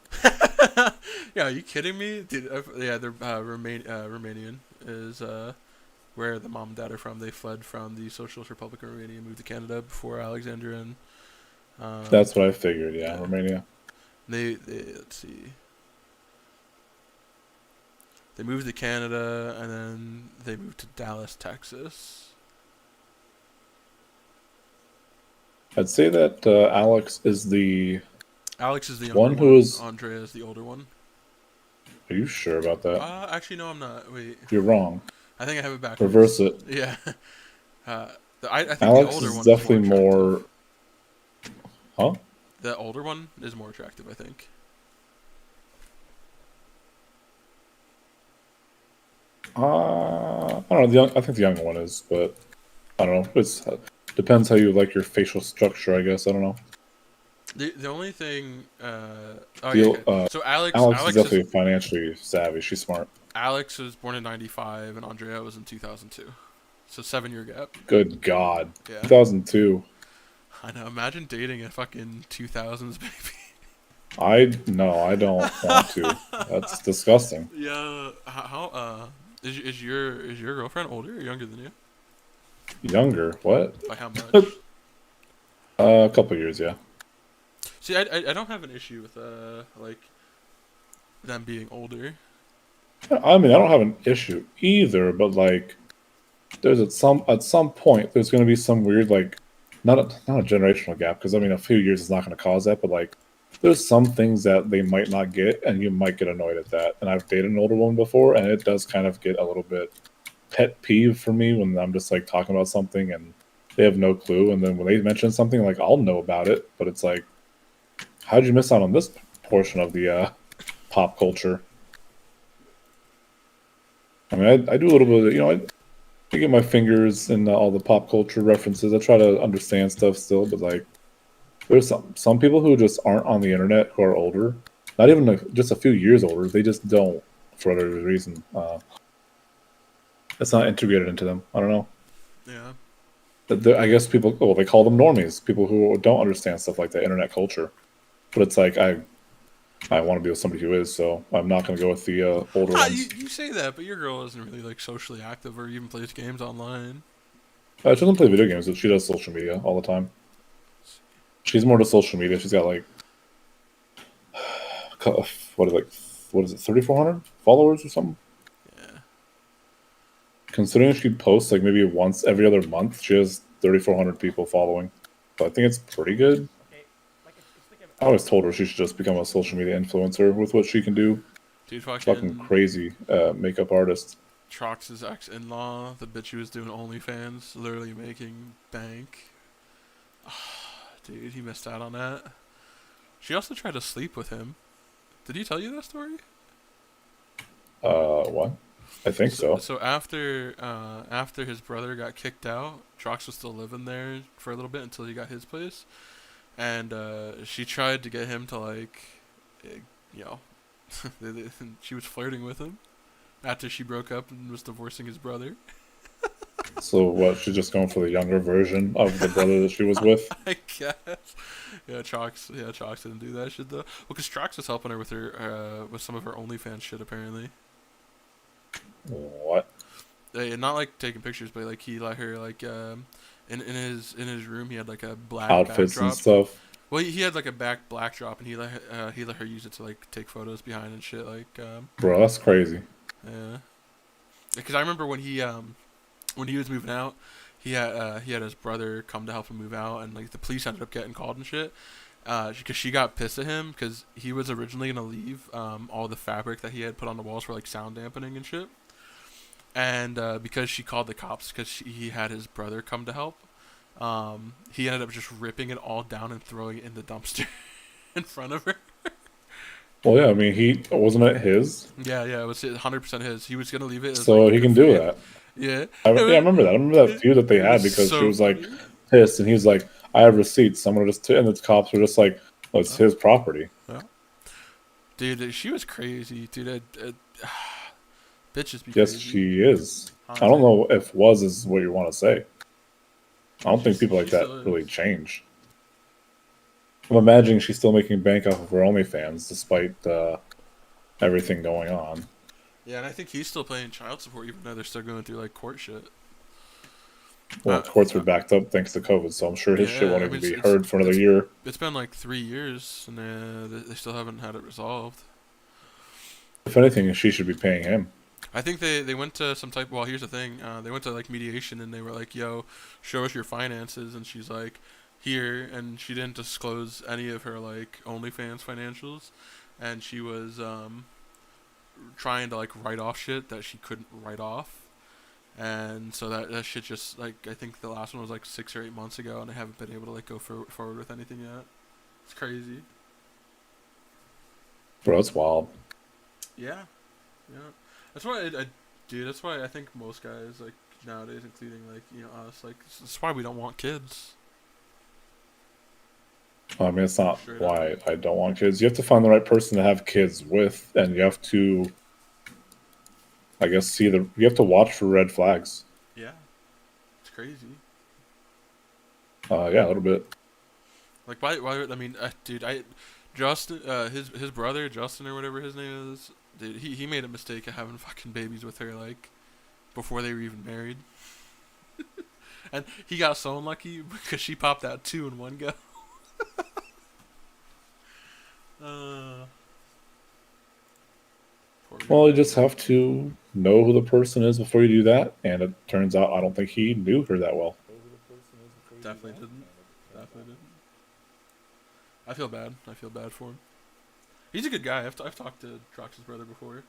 Yeah, are you kidding me, dude? Yeah, they're Romanian is where the mom and dad are from. They fled from the Socialist Republic of Romania and moved to Canada before Alexandria. And that's what I figured. Yeah, Romania. They let's see. They moved to Canada and then they moved to Dallas, Texas. I'd say that Alex is the younger one who is. Andrea is the older one. Are you sure about that? Actually, no, I'm not. Wait. You're wrong. I think I have it backwards. Reverse it. Yeah. I think Alex the older is one definitely more. Huh? The older one is more attractive, I think. I don't know. I think the younger one is, but I don't know. It depends how you like your facial structure, I guess. I don't know. The only thing, so Alex is definitely financially savvy. She's smart. Alex was born in '95, and Andrea was in 2002, so 7-year gap. Good God, yeah. 2002. I know. Imagine dating a fucking 2000s baby. I don't want to. That's disgusting. Yeah. How is your girlfriend older or younger than you? Younger? What? By how much? A couple years, yeah. See, I don't have an issue with like them being older. I mean, I don't have an issue either, but like, there's at some point there's going to be some weird like, not a generational gap, because I mean a few years is not going to cause that, but like, there's some things that they might not get, and you might get annoyed at that. And I've dated an older woman before, and it does kind of get a little bit pet peeve for me when I'm just like talking about something and they have no clue, and then when they mention something, like I'll know about it, but it's like, how'd you miss out on this portion of the pop culture? I mean, I do a little bit of, I get my fingers in all the pop culture references. I try to understand stuff still, but like, there's some people who just aren't on the internet who are older, not even just a few years older. They just don't, for whatever reason. It's not integrated into them. I don't know. Yeah. I guess people, they call them normies, people who don't understand stuff like that, internet culture. But it's like, I want to be with somebody who is, so I'm not going to go with the older ones. You say that, but your girl isn't really like socially active or even plays games online. She doesn't play video games, but she does social media all the time. She's more to social media. She's got like, what is it, 3,400 followers or something? Yeah. Considering she posts like maybe once every other month, she has 3,400 people following. So I think it's pretty good. I always told her she should just become a social media influencer with what she can do. Dude, fucking crazy makeup artist. Trox's ex-in-law, the bitch who was doing OnlyFans, literally making bank. Dude, he missed out on that. She also tried to sleep with him. Did he tell you that story? What? I think so. So after his brother got kicked out, Trox was still living there for a little bit until he got his place. And she tried to get him to like, she was flirting with him after she broke up and was divorcing his brother. So what? She's just going for the younger version of the brother that she was with. I guess. Yeah, Trox didn't do that shit though. Well, because Trox was helping her with some of her OnlyFans shit apparently. What? Not like taking pictures, but like he let her like in his room he had like a black outfits backdrop. And stuff. Well, he had like a black drop, and he let her use it to like take photos behind and shit. Like, bro, that's crazy. Yeah, because I remember when he was moving out, he had his brother come to help him move out, and like the police ended up getting called and shit. Because she got pissed at him because he was originally gonna leave all the fabric that he had put on the walls for like sound dampening and shit. And because she called the cops because he had his brother come to help, he ended up just ripping it all down and throwing it in the dumpster in front of her. Well, yeah, I mean, wasn't it his? Yeah, it was 100% his. He was gonna leave it. So like, he can do that. Yeah. I remember that. I remember that feud that they had because she was like pissed, and he's like, "I have receipts. I'm gonna just," and the cops were just like, "Well, it's his property." Yeah. Dude, she was crazy, dude. Bitches be yes, crazy. she is. I don't know if "was" is what you want to say. I don't think people like that really change. I'm imagining she's still making bank off of her OnlyFans despite everything going on. Yeah, and I think he's still paying child support even though they're still going through like court shit. Well, courts were backed up thanks to COVID, so I'm sure his shit won't even be heard for another year. It's been like 3 years, and they still haven't had it resolved. If anything, she should be paying him. I think they went to some type. Well, here's the thing. They went to like mediation, and they were like, "Yo, show us your finances." And she's like, "Here," and she didn't disclose any of her like OnlyFans financials, and she was trying to like write off shit that she couldn't write off, and so that shit just like I think the last one was like 6 or 8 months ago, and they haven't been able to like go forward with anything yet. It's crazy. Bro, it's wild. Yeah. That's why that's why I think most guys like nowadays, including like us, like that's why we don't want kids. I mean, it's not why I don't want kids. You have to find the right person to have kids with, and you have to, I guess, you have to watch for red flags. Yeah, it's crazy. Yeah, a little bit. Like why? I mean, dude, Justin, his brother Justin or whatever his name is. Dude, he made a mistake of having fucking babies with her, like, before they were even married. And he got so unlucky because she popped out 2 in one go. Well, you just have to know who the person is before you do that, and it turns out I don't think he knew her that well. Definitely didn't. Definitely didn't. I feel bad. I feel bad for him. He's a good guy. I've talked to Trox's brother before.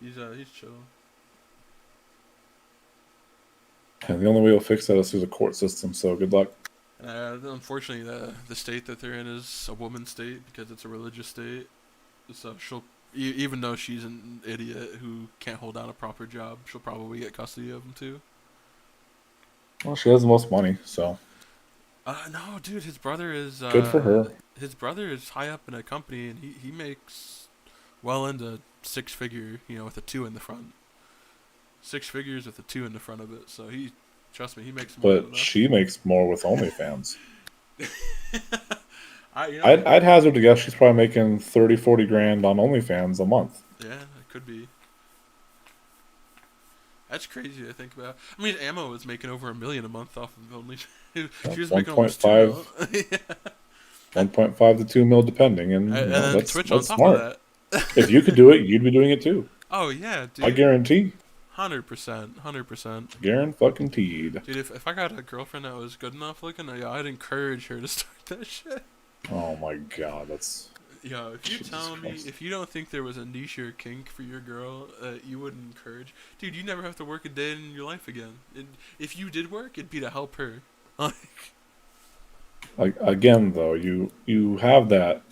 He's chill. And the only way you'll fix that is through the court system. So good luck. Unfortunately, the state that they're in is a woman's state because it's a religious state. So she'll, even though she's an idiot who can't hold down a proper job, she'll probably get custody of him too. Well, she has the most money, so. No, dude, his brother is. Good for her. His brother is high up in a company, and he makes well into 6-figure, with a 2 in the front. 6 figures with a 2 in the front of it. So trust me, he makes more. But she makes more with OnlyFans. I'd hazard to guess she's probably making 30-40 grand on OnlyFans a month. Yeah, it could be. That's crazy to think about. I mean, Ammo was making over $1 million a month off of OnlyFans. She was making almost $2 million. 1.5 to 2 mil, depending, and that's Twitch on top smart. of that. If you could do it, you'd be doing it too. Oh yeah, dude. I guarantee. 100%. Guaranteed. Dude, if I got a girlfriend that was good enough looking, I'd encourage her to start that shit. Oh my god, that's. Yo, if you're telling me, if you don't think there was a niche or a kink for your girl, you wouldn't encourage. Dude, you never have to work a day in your life again. If you did work, it'd be to help her. Like again, though, you have that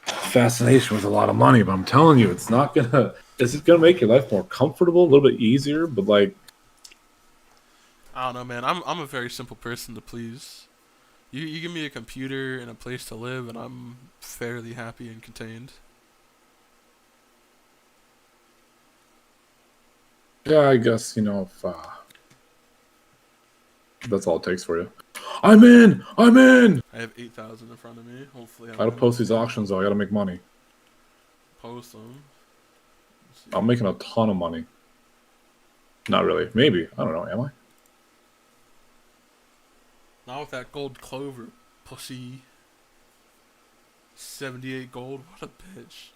fascination with a lot of money, but I'm telling you, it's not gonna. Is it gonna make your life more comfortable, a little bit easier? But like, I don't know, man. I'm a very simple person to please. You give me a computer and a place to live, and I'm fairly happy and contained. yeah, I guess if that's all it takes for you. I'm in. I have 8,000 in front of me. Hopefully, I gotta post these auctions, though. I gotta make money. Post them. I'm making a ton of money. Not really. Maybe. I don't know. Am I? Not with that gold clover, pussy. 78 gold. What a bitch.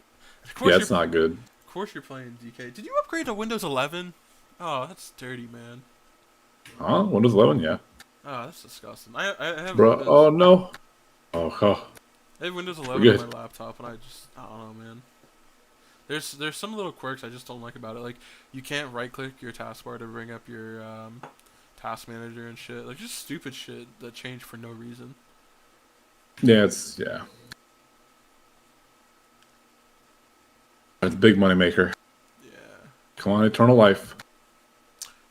Yeah, it's not good. Of course you're playing DK. Did you upgrade to Windows 11? Oh, that's dirty, man. Huh? Windows 11? Yeah. Oh, that's disgusting. I have Bro, Windows, oh no. Oh. I have Windows 11 on my laptop, and I don't know, man. There's some little quirks I just don't like about it. Like, you can't right-click your taskbar to bring up your task manager and shit. Like, just stupid shit that changed for no reason. Yeah, it's a big money maker. Yeah. Come on, Eternal Life.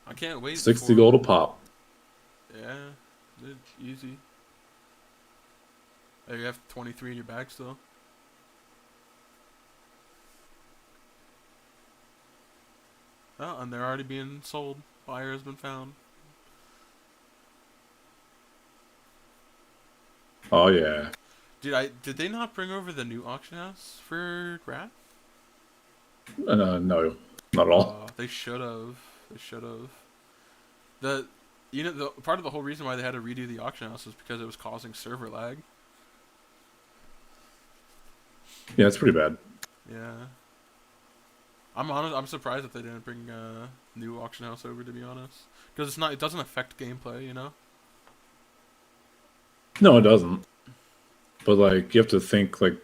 I can't wait. 60 gold a pop. Yeah, easy. Oh, you have 23 in your bag still? Oh, and they're already being sold. Buyer has been found. Oh yeah. Did they not bring over the new auction house for Rat? No, not at all. They should have. The part of the whole reason why they had to redo the auction house was because it was causing server lag. Yeah, it's pretty bad. Yeah. I'm surprised that they didn't bring new auction house over, to be honest, because it doesn't affect gameplay, No, it doesn't. But like, you have to think like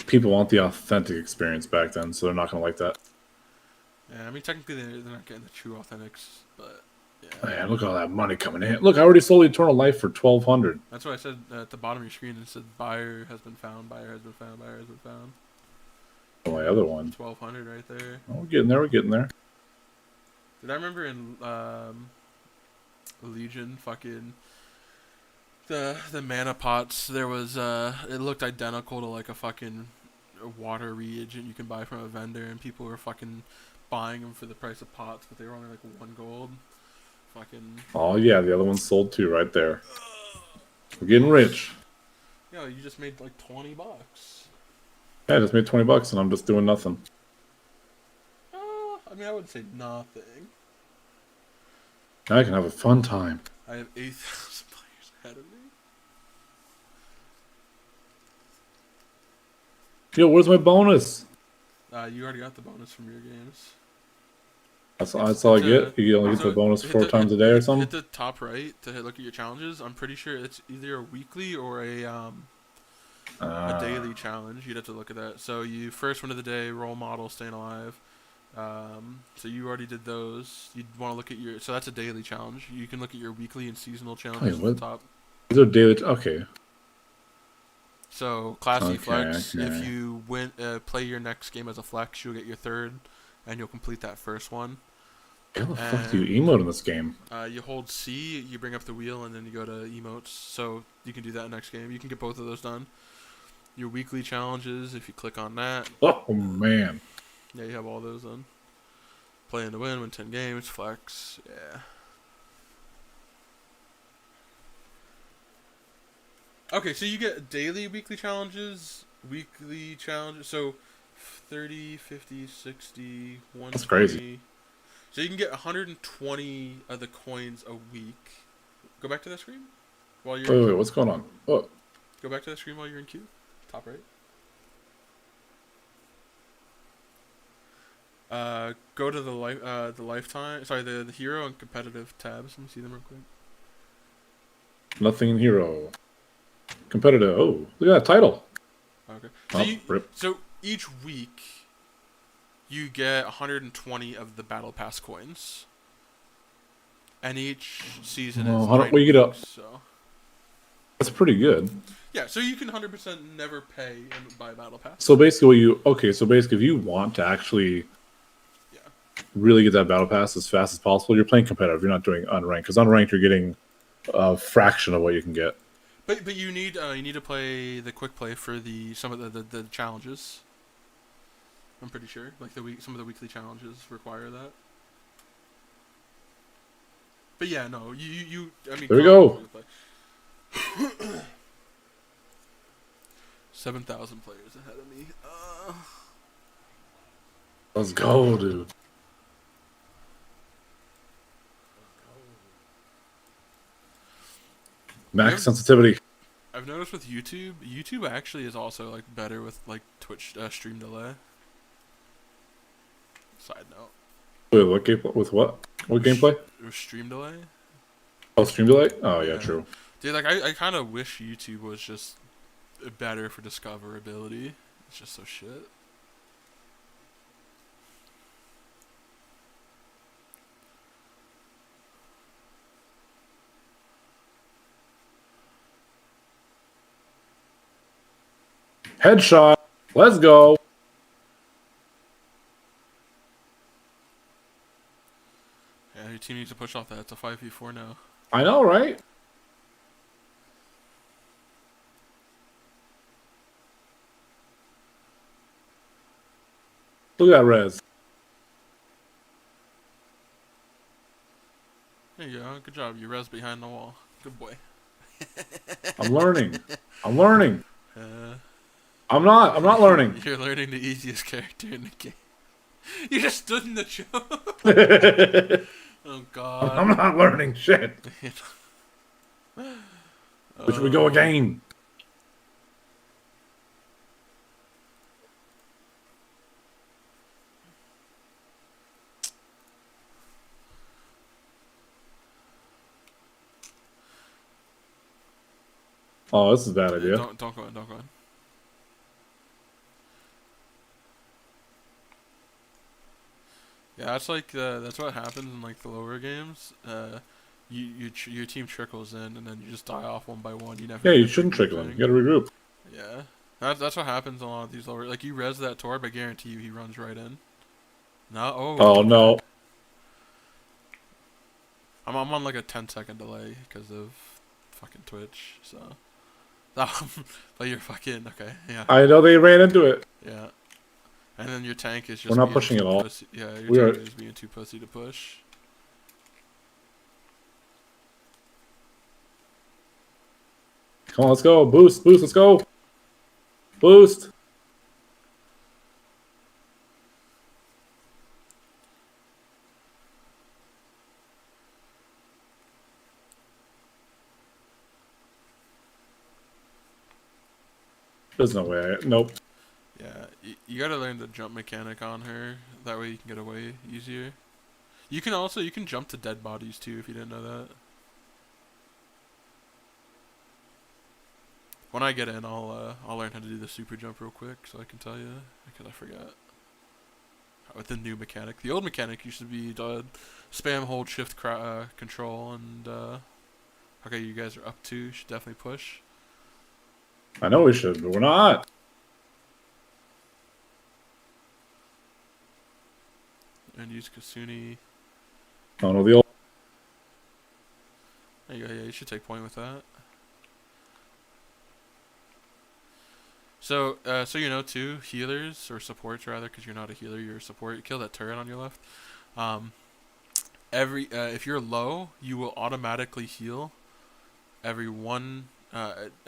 people want the authentic experience back then, so they're not gonna like that. Yeah, I mean technically they're not getting the true authentics, but yeah. Man, look at all that money coming in. Look, I already sold Eternal Life for 1,200. That's what I said at the bottom of your screen. It said buyer has been found. Buyer has been found. Buyer has been found. Oh, my other one. 1,200 right there. Oh, we're getting there. We're getting there. Did I remember in Legion, fucking the mana pots? There was it looked identical to like a fucking water reagent you can buy from a vendor, and people were fucking buying them for the price of pots, but they were only like 1 gold. Fucking. Oh yeah, the other one's sold too, right there. We're getting rich. Yo, you just made like $20. Yeah, I just made $20 and I'm just doing nothing. I mean, I wouldn't say nothing. I can have a fun time. I have 8,000 players ahead of me. Yo, where's my bonus? You already got the bonus from your games. That's all I get? You only get the bonus 4 times a day or something? Hit the top right to look at your challenges. I'm pretty sure it's either a weekly or a daily challenge. You'd have to look at that. So you first one of the day, role model, staying alive. So you already did those. You'd want to look at your... So that's a daily challenge. You can look at your weekly and seasonal challenges at the top. These are daily... Okay. So, Classy Flex, if you play your next game as a Flex, you'll get your third, and you'll complete that first one. How the fuck do you emote in this game? You hold C, you bring up the wheel, and then you go to emotes. So, you can do that next game. You can get both of those done. Your weekly challenges, if you click on that. Oh, man. Yeah, you have all those done. Playing to win 10 games, Flex, yeah. Okay, so you get daily, weekly challenges, so 30, 50, 60, 120. That's crazy. So you can get 120 of the coins a week. Go back to that screen while you're Wait, what's going on? Oh. Go back to that screen while you're in queue. Top right. Go to the lifetime, sorry, the hero and competitive tabs. Let me see them real quick. Nothing in hero. Competitive. Oh, look at that title. Okay. So each week, you get 120 of the Battle Pass coins. And each season is 9 weeks, so... That's pretty good. Yeah, so you can 100% never pay and buy Battle Pass. So basically, if you want to actually really get that Battle Pass as fast as possible, you're playing competitive. You're not doing unranked, because unranked you're getting a fraction of what you can get. But you need to play the quick play for some of the challenges. I'm pretty sure, like some of the weekly challenges require that. But yeah, no, I mean. There we go. 7,000 players ahead of me. Let's go, dude. Max sensitivity. I've noticed with YouTube actually is also like better with like Twitch stream delay. Side note. Wait, what gameplay? With what? What gameplay? Stream delay. Oh, stream delay? Oh, yeah, true. Dude, like I kind of wish YouTube was just better for discoverability. It's just so shit. Headshot. Let's go. Yeah, your team needs to push off that. It's a 5v4 now. I know, right? Look at that res. There you go. Good job. You res behind the wall. Good boy. I'm learning. I'm learning. I'm not learning. You're learning the easiest character in the game. You just stood in the choke. Oh god. I'm not learning shit. Which we go again. Oh, this is a bad idea. Don't go in. Don't go in. Yeah, that's like that's what happens in like the lower games. Your team trickles in and then you just die off one by one. You never. Yeah, you shouldn't trickle in. You gotta regroup. Yeah, that's what happens in a lot of these lower. Like you res that Torb, I guarantee you he runs right in. No. Oh no. I'm on like a 10-second delay because of fucking Twitch. So. But you're fucking okay. Yeah. I know they ran into it. Yeah. And then your tank is just. We're not pushing at all. Yeah, your tank is being too pussy to push. Come on, let's go. Boost, let's go. Boost. There's no way. Nope. Yeah, you gotta learn the jump mechanic on her. That way you can get away easier. You can jump to dead bodies too if you didn't know that. When I get in, I'll learn how to do the super jump real quick so I can tell you because I forgot. With the new mechanic, the old mechanic used to be spam, hold, shift, control, and okay, you guys are up to. You should definitely push. I know we should, but we're not. And use Kasuni. I don't know the old. There you go. Yeah, you should take point with that. So, you know too, healers or supports rather, because you're not a healer, you're a support. You kill that turret on your left. If you're low, you will automatically heal every one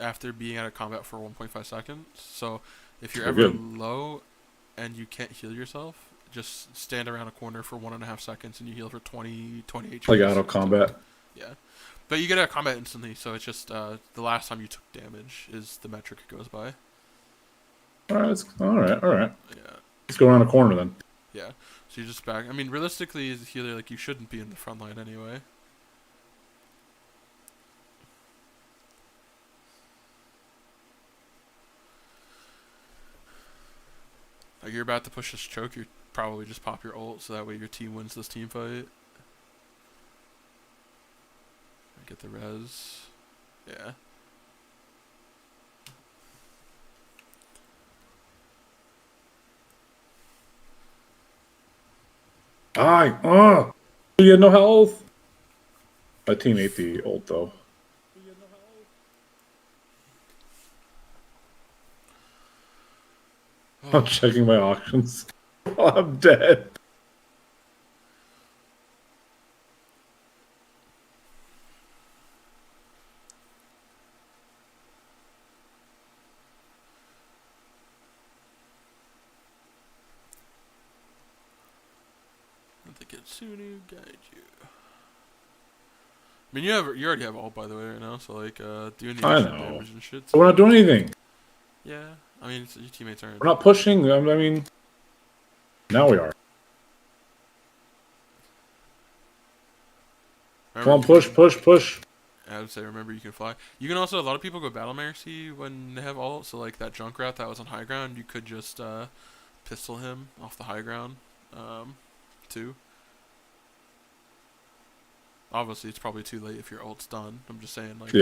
after being out of combat for 1.5 seconds. So, if you're ever low and you can't heal yourself, just stand around a corner for 1.5 seconds and you heal for 20 HP. Like out of combat. Yeah. But you get out of combat instantly, so it's just the last time you took damage is the metric it goes by. Alright, alright. Yeah. Let's go around the corner then. Yeah. So you're just back. I mean, realistically, as a healer, like, you shouldn't be in the front line anyway. Like, you're about to push this choke, you probably just pop your ult, so that way your team wins this team fight. Get the res. Yeah. You had no health. My team ate the ult though. I'm checking my auctions. I'm dead. Kitsune guide you. I mean, you already have ult, by the way, right now. So like, doing the extra damage and shit. So we're not doing anything. Yeah, I mean, your teammates aren't. We're not pushing. I mean, now we are. Come on, push. I would say, remember, you can fly. You can also, a lot of people go battle mercy when they have ult. So like that Junkrat that was on high ground, you could just pistol him off the high ground, too. Obviously, it's probably too late if your ult's done. I'm just saying, like,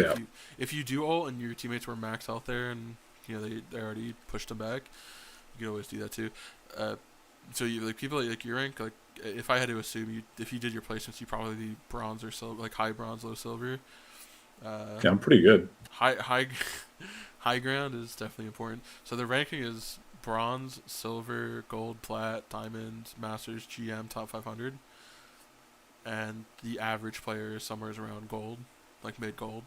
if you do ult and your teammates were max out there and you know they already pushed them back, you can always do that too. So you like people like your rank, like if I had to assume if you did your placements, you probably be bronze or silver, like high bronze, low silver. Yeah, I'm pretty good. High ground is definitely important. So the ranking is bronze, silver, gold, plat, diamond, masters, GM, top 500. And the average player is somewhere around gold, like mid gold.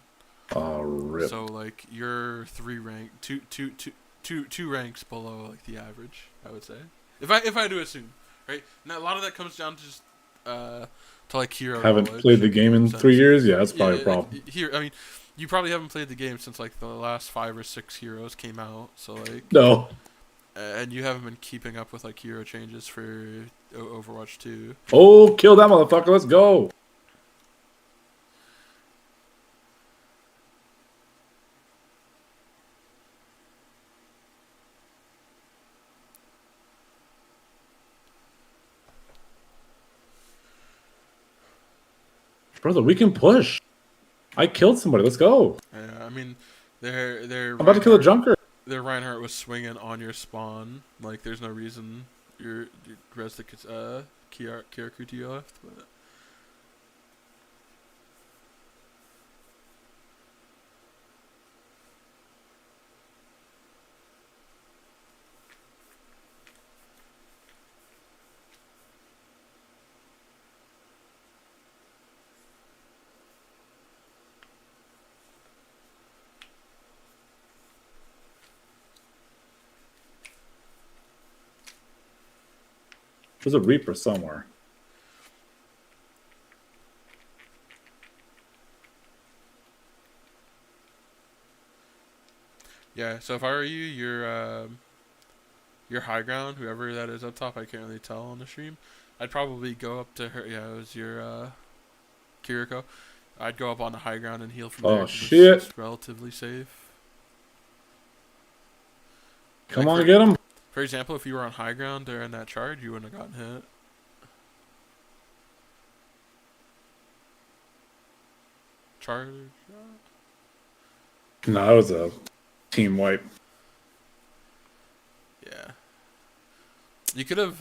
Rip. So like you're two ranks below like the average, I would say. If I had to assume, right? Now a lot of that comes down to just to like hero. Haven't played the game in 3 years. Yeah, that's probably a problem. Like, here, I mean, you probably haven't played the game since like the last 5 or 6 heroes came out. So like no. And you haven't been keeping up with like hero changes for Overwatch 2. Oh, kill that motherfucker! Let's go. Brother, we can push. I killed somebody. Let's go. Yeah, I mean, they're. I'm about to kill a junker. Their Reinhardt was swinging on your spawn. Like, there's no reason your res the Kiriko to your left, but. There's a Reaper somewhere. Yeah. So if I were you, your high ground, whoever that is up top, I can't really tell on the stream. I'd probably go up to her. Yeah, it was your Kiriko. I'd go up on the high ground and heal from there. Oh 'Cause shit! it's relatively safe. Come Like on, get him! For example, if you were on high ground during that charge, you wouldn't have gotten hit. Charge. No, that was a team wipe. Yeah. You could have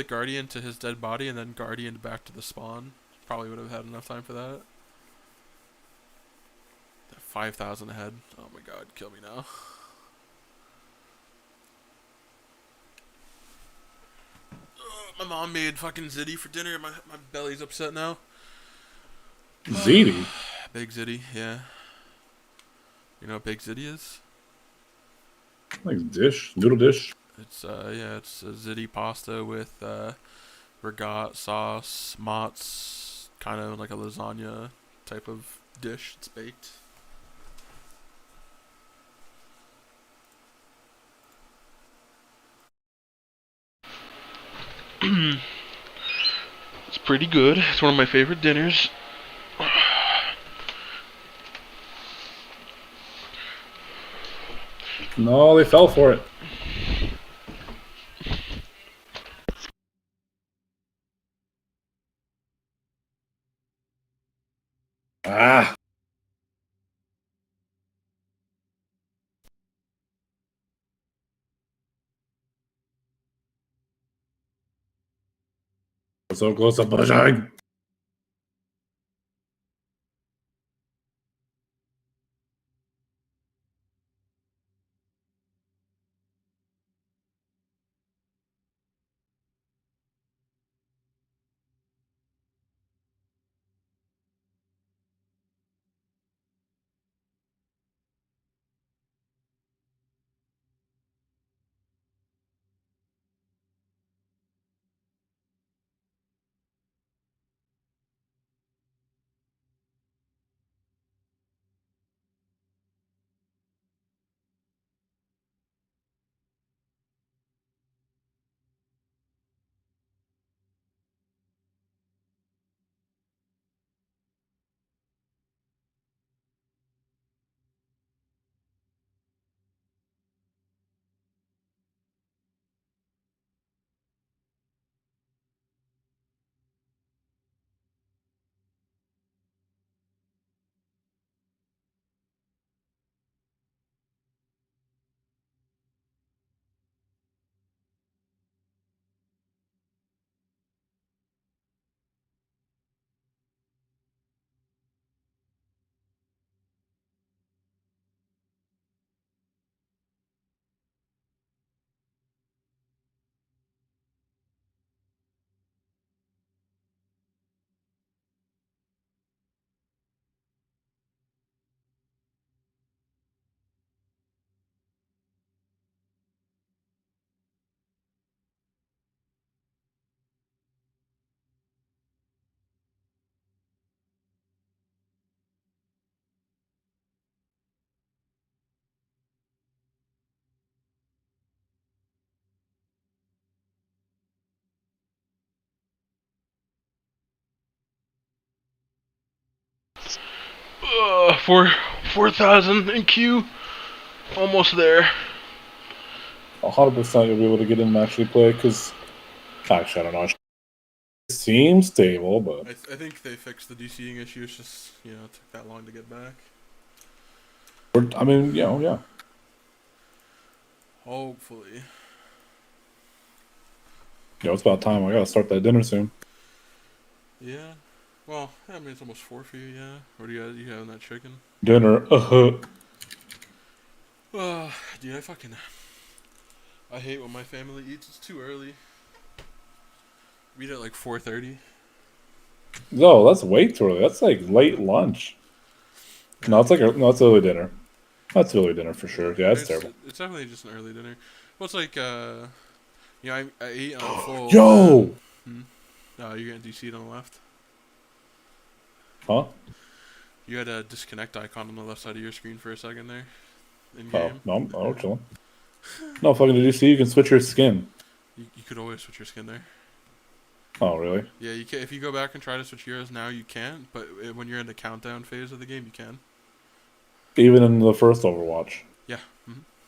guardian to his dead body and then guardian back to the spawn. Probably would have had enough time for that. 5,000 ahead. Oh my god, kill me now. My mom made fucking ziti for dinner. My belly's upset now. Ziti? Big ziti, yeah. You know what big ziti is? Like dish, noodle dish. It's it's a ziti pasta with regat sauce, mozz, kind of like a lasagna type of dish. It's baked. It's pretty good. It's one of my favorite dinners. No, they fell for it. Ah. So close up, Bajang. For 4,000 in queue. Almost there. 100% you'll be able to get in and actually play, because actually, I don't know. It seems stable, but I think they fixed the DCing issue. It's just, it took that long to get back. I mean, yeah. Hopefully. It's about time. I gotta start that dinner soon. Yeah. Well, I mean, it's almost 4 for you, yeah. What do you having that chicken? Dinner, Dude, I hate when my family eats. It's too early. We eat at like 4:30. No, that's way too early. That's like late lunch. No, it's it's early dinner. That's early dinner for sure. Yeah, it's terrible. It's definitely just an early dinner. Well, it's like, I ate on full. Yo! You're getting DC'd on the left. Huh? You had a disconnect icon on the left side of your screen for a second there. in Oh, game. no, I'm chilling. No, fucking, did you see you can switch your skin? You could always switch your skin there. Oh, really? Yeah, you can. If you go back and try to switch heroes now, you can't. But when you're in the countdown phase of the game, you can. Even in the first Overwatch. Yeah.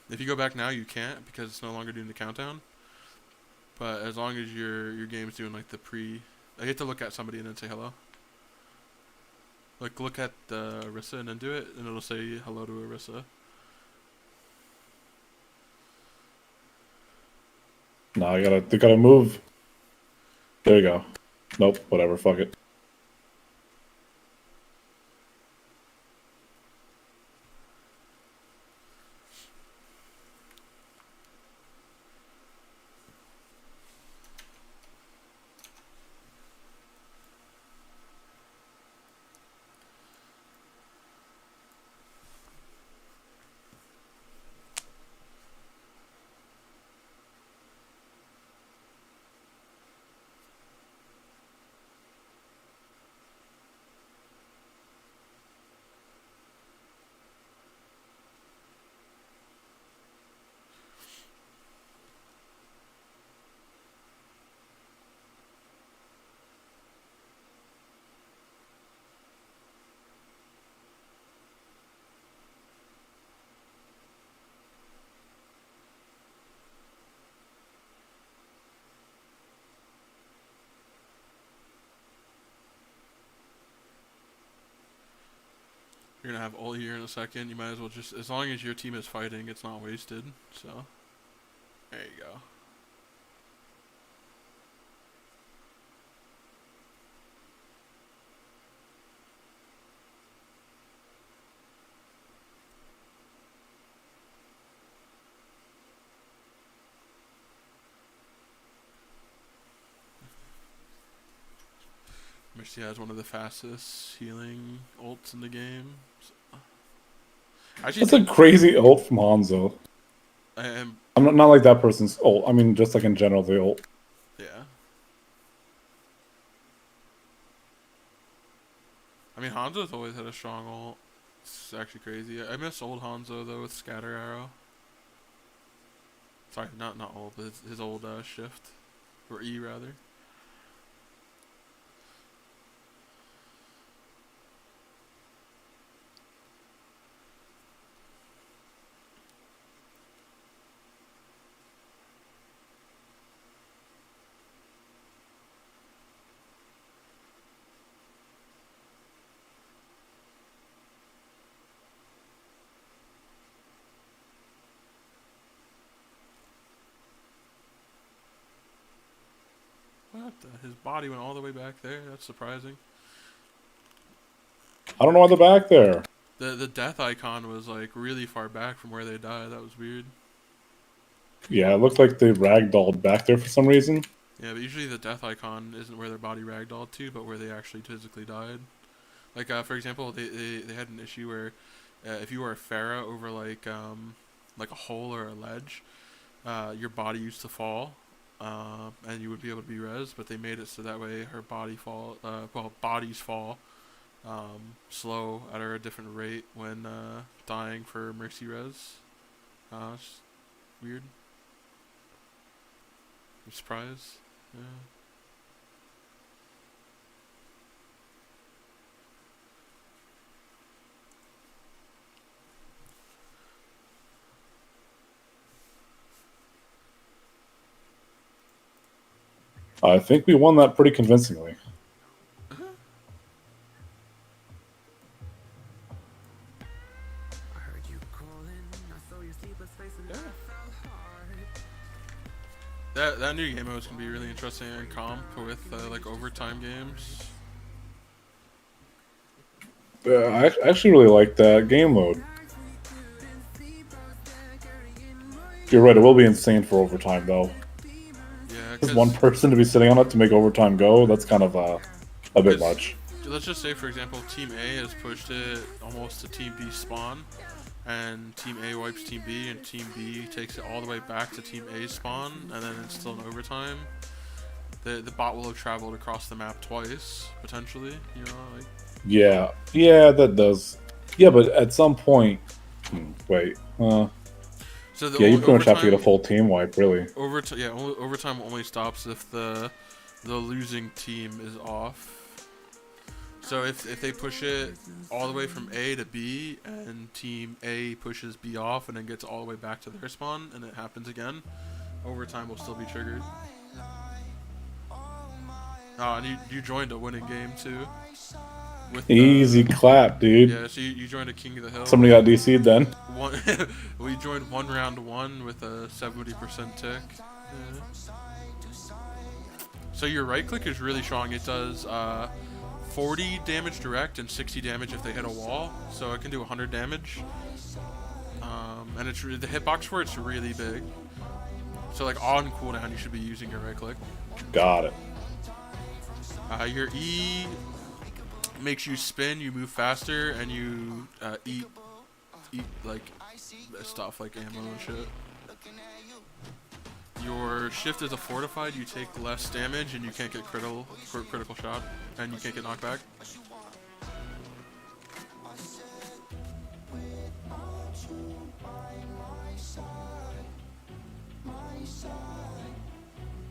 If you go back now, you can't because it's no longer doing the countdown. But as long as your game's doing like the pre, I get to look at somebody and then say hello. Like look at Arissa and then do it, and it'll say hello to Arissa. No, they gotta move. There you go. Nope, whatever, fuck it. You're gonna have ult here in a second. You might as well just, as long as your team is fighting, it's not wasted. So, there you go. Mercy has one of the fastest healing ults in the game. That's a crazy ult from Hanzo. I'm not like that person's ult. I mean, just like in general, the ult. Yeah. I mean, Hanzo's always had a strong ult. It's actually crazy. I miss old Hanzo though with Scatter Arrow. Sorry, not old, but his old shift, or E rather. What? His body went all the way back there? That's surprising. I don't know why they're back there. The death icon was like really far back from where they died. That was weird. Yeah, it looked like they ragdolled back there for some reason. Yeah, but usually the death icon isn't where their body ragdolled to, but where they actually physically died. Like, for example, they had an issue where if you were a Pharah over like a hole or a ledge, your body used to fall. And you would be able to be res, but they made it so that way her bodies fall slow at a different rate when dying for Mercy res. It's weird. I'm surprised. Yeah. I think we won that pretty convincingly. That new game mode is gonna be really interesting in comp with like overtime games. I actually really like that game mode. You're right, it will be insane for overtime though. Yeah, just one person to be sitting on it to make overtime go, that's kind of a bit much. Let's just say, for example, Team A has pushed it almost to Team B spawn, and Team A wipes Team B, and Team B takes it all the way back to Team A spawn, and then it's still in overtime. The bot will have traveled across the map twice, potentially, you know, like... Yeah, that does. Yeah, but at some point... Wait. So the yeah, you only pretty much have to get a overtime- full team wipe, really. Overtime only stops if the losing team is off. So if they push it all the way from A to B and team A pushes B off and then gets all the way back to their spawn and it happens again, overtime will still be triggered. Oh, and you joined a winning game too. With Easy clap, dude. Yeah, so you joined a King of the Hill. Somebody got DC'd then. We joined round one with a 70% tick. Yeah. So your right click is really strong. It does 40 damage direct and 60 damage if they hit a wall. So it can do 100 damage. And it's the hitbox for it's really big. So like on cooldown, you should be using your right click. Got it. Your E makes you spin, you move faster, and you eat like stuff like ammo and shit. Your shift is a fortified, you take less damage and you can't get critical shot, and you can't get knocked back.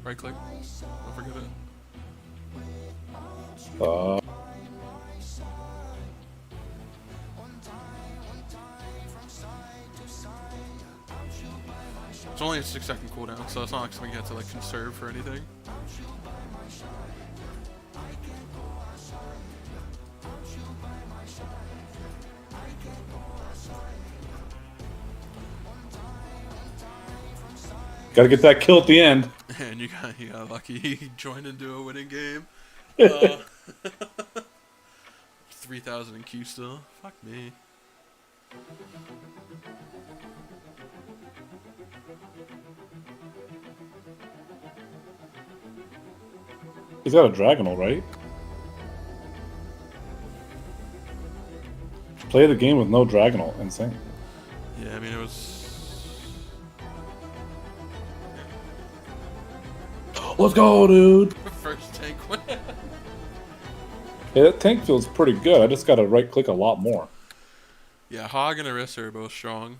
Right click, don't forget it. It's only a 6-second cooldown, so it's not like something you have to like conserve for anything. Gotta get that kill at the end. And you got lucky. He joined into a winning game. 3,000 in Q still. Fuck me. He's got a Dragonal, right? Play the game with no Dragonal. Insane. Yeah, I mean, it was... Let's go, dude! First tank win. Yeah, that tank feels pretty good. I just gotta right click a lot more. Yeah, Hog and Orisa are both strong.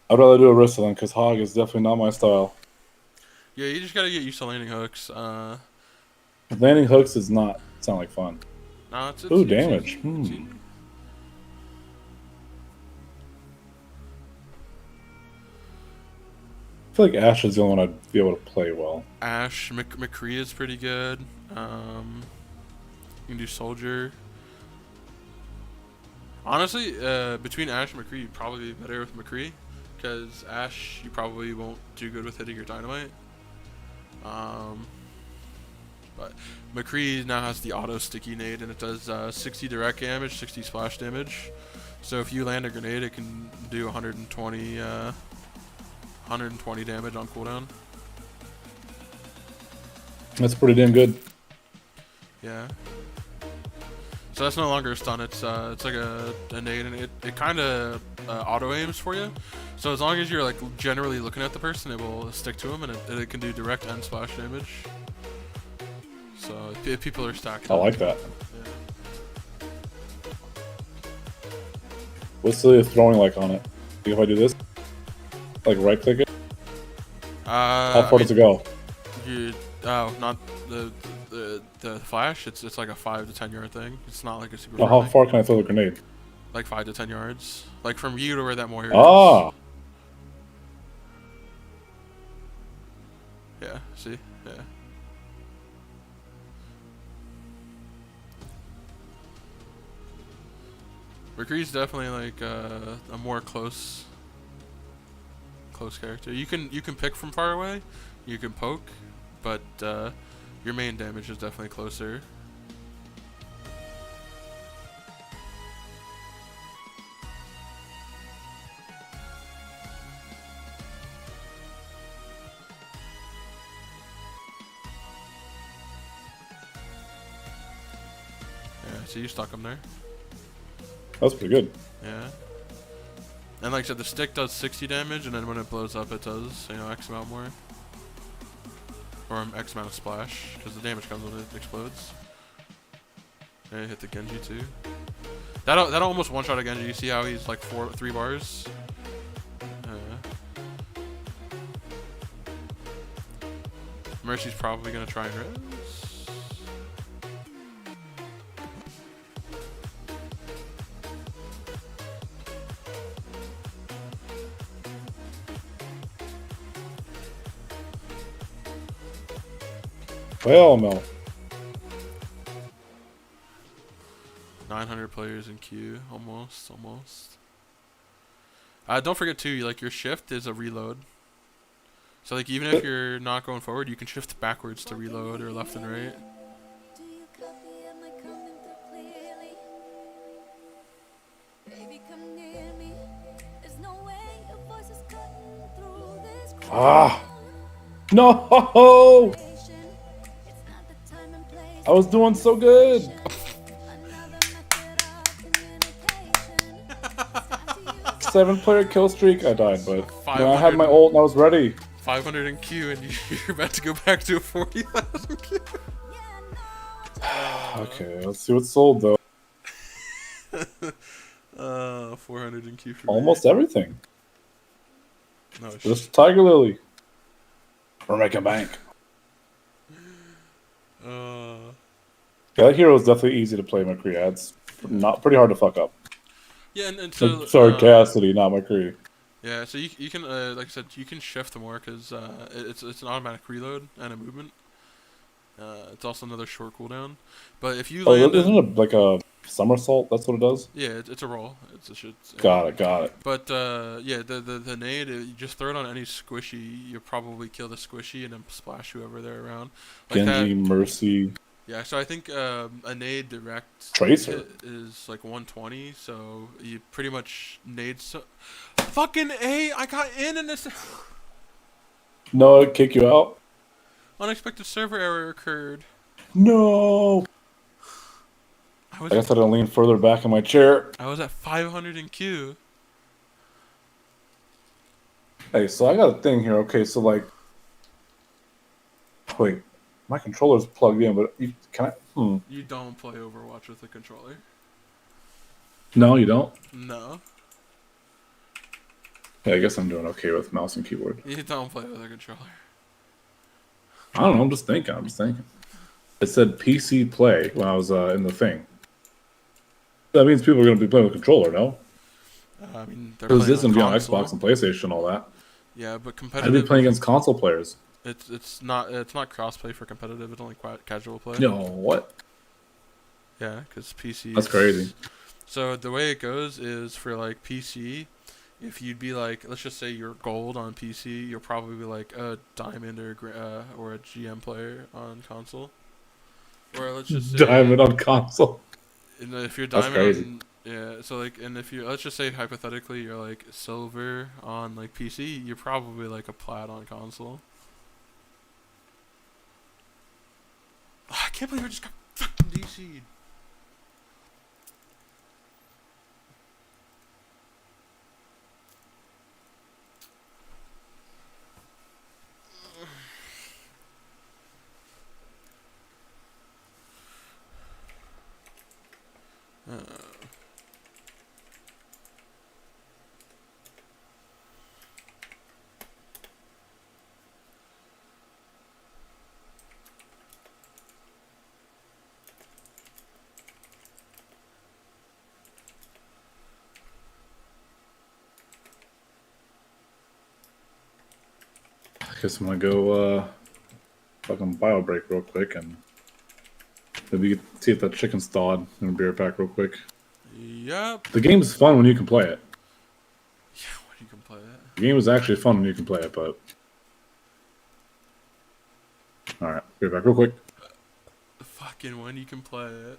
I'd rather do Orisa then, because Hog is definitely not my style. Yeah, you just gotta get used to landing hooks. Landing hooks does not sound like fun. No, it's Ooh, damage. I feel like Ashe is the only one I'd be able to play well. Ashe, McCree is pretty good. You can do Soldier. Honestly, between Ashe and McCree, you'd probably be better with McCree. Because Ashe, you probably won't do good with hitting your dynamite. But McCree now has the auto sticky nade, and it does 60 direct damage, 60 splash damage. So if you land a grenade, it can do 120 damage on cooldown. That's pretty damn good. Yeah. So that's no longer a stun. It's like a nade, and it kind of auto aims for you. So as long as you're like generally looking at the person, it will stick to them, and it can do direct and splash damage. So if people are stacked. I like that. Yeah. What's the throwing like on it? If I do this, like right click it. How far does it go? Not the flash. It's like a 5 to 10 yard thing. It's not like a super. Oh, how far can I throw the grenade? Like 5 to 10 yards. Like from you to where that Moira Ah. is. Yeah. See. Yeah. McCree's definitely like a more close character. You can pick from far away, you can poke, but your main damage is definitely closer. Yeah, so you stuck him there. That's pretty good. Yeah. And like I said, the stick does 60 damage, and then when it blows up, it does, X amount more. Or X amount of splash, because the damage comes when it explodes. And it hit the Genji too. That almost one shot again. Do you see how he's like 3 bars? Mercy's probably gonna try and res. Well, no. 900 players in queue, almost. Don't forget too, like your shift is a reload. So like even if you're not going forward, you can shift backwards to reload or left and right. Ah! No! I was doing so good. 7-player kill streak. I died, but I had my ult and I was ready. 500 in queue, and you're about to go back to a 40,000 queue. Okay, let's see what's sold though. 400 in queue for almost me. Everything. No, just Tiger Lily. We're making bank. Yeah, that hero is definitely easy to play McCree. It's not pretty hard to fuck up. Yeah, and so sorry, Cassidy, not McCree. Yeah, so you can like I said, you can shift more because it's an automatic reload and a movement. It's also another short cooldown. But if you land, isn't it like a somersault? That's what it does. Yeah, it's a roll. It's a shit. Got it. But yeah, the nade, you just throw it on any squishy. You'll probably kill the squishy and then splash whoever they're around. Like Genji, Mercy. Yeah, so I think a nade direct Tracer hit is like 120. So you pretty much nade. Fucking A! I got in this. No, it kick you out. Unexpected server error occurred. No. I guess I had to lean further back in my chair. I was at 500 in queue. Hey, so I got a thing here. Okay, so like, wait, my controller's plugged in, but can I? You don't play Overwatch with a controller. No, you don't. No. Yeah, I guess I'm doing okay with mouse and keyboard. You don't play with a controller. I don't know. I'm just thinking. It said PC play when I was in the thing. That means people are going to be playing with a controller, no? I mean, they're because this playing can on be on console. Xbox and PlayStation and all that. Yeah, but competitive. I'd be playing against console players. It's not crossplay for competitive. It's only casual play. No, what? Yeah, because PC. That's crazy. So the way it goes is for like PC, if you'd be like, let's just say you're gold on PC, you'll probably be like a diamond or a GM player on console. Or let's just say diamond on console. And if you're That's diamond, crazy. yeah. So like, and if you let's just say hypothetically you're like silver on like PC, you're probably like a plat on console. I can't believe I just got fucking DC'd. I guess I'm gonna go fucking bio break real quick and maybe see if that chicken's thawed. I'm gonna be right back real quick. Yep. The game's fun when you can play it. Yeah, when you can play it. The game is actually fun when you can play it, but alright, be right back real quick. Fucking when you can play it.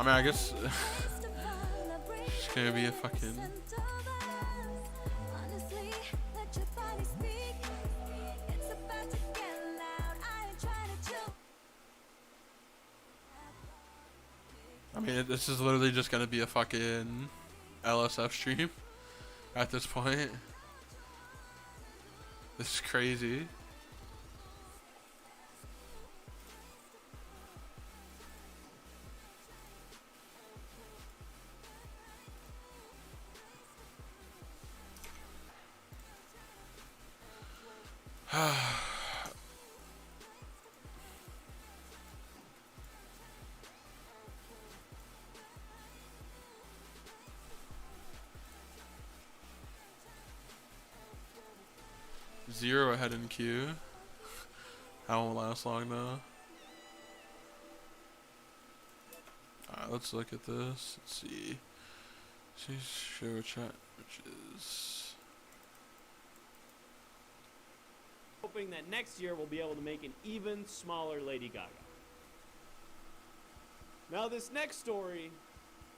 I mean, I guess it's gonna be a fucking. I mean, this is literally just gonna be a fucking LSF stream at this point. This is crazy. Zero ahead in queue. That won't last long though. Alright, let's look at this. Let's see. Show chat, which is. Hoping that next year we'll be able to make an even smaller Lady Gaga. Now this next story,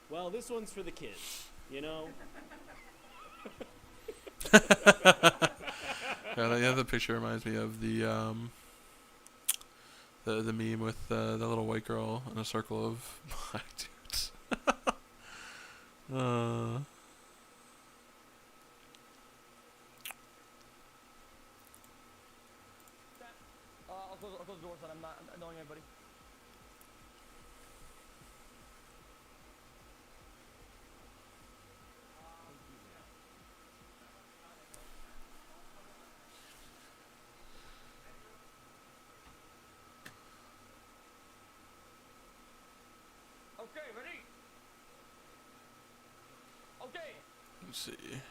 well, this one's for the kids, you know? Yeah, the picture reminds me of the meme with the little white girl in a circle of black dudes. I'll close the door so I'm not annoying anybody. Okay, ready? Okay. Let's see.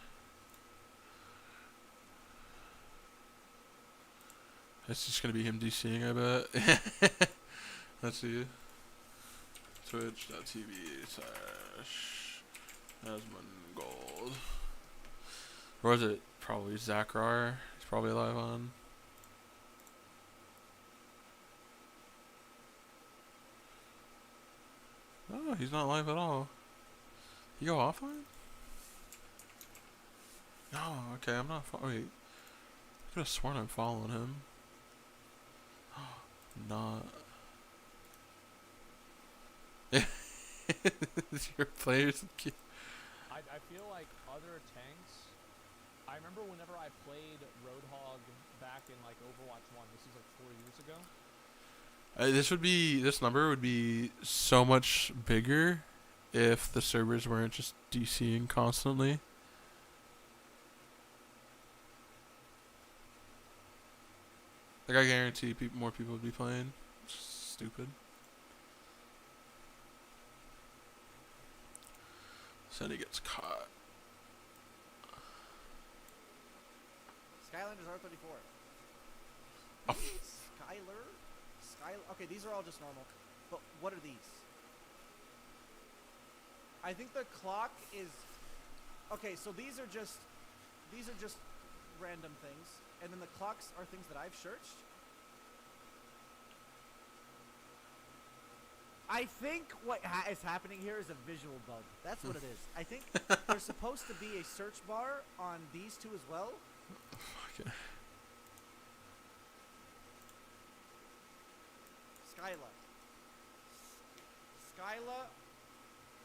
It's just gonna be him DCing, I bet. Let's see. Twitch.tv/Asmongold. Or is it probably Zachar? He's probably live on. Oh, he's not live at all. You go offline? No, okay, I'm not. Wait, I could have sworn I'm following him. Not. Your players. I feel like other tanks. I remember whenever I played Roadhog back in like Overwatch 1. This is like 4 years ago. This number would be so much bigger if the servers weren't just DCing constantly. Like, I guarantee more people would be playing. Stupid. So he gets caught. Skylanders R34. Oh. Skyler? Okay, these are all just normal. But what are these? I think the clock is... Okay, so these are just random things. And then the clocks are things that I've searched. I think what is happening here is a visual bug. That's what it is. I think there's supposed to be a search bar on these two as well. Okay. Skyla.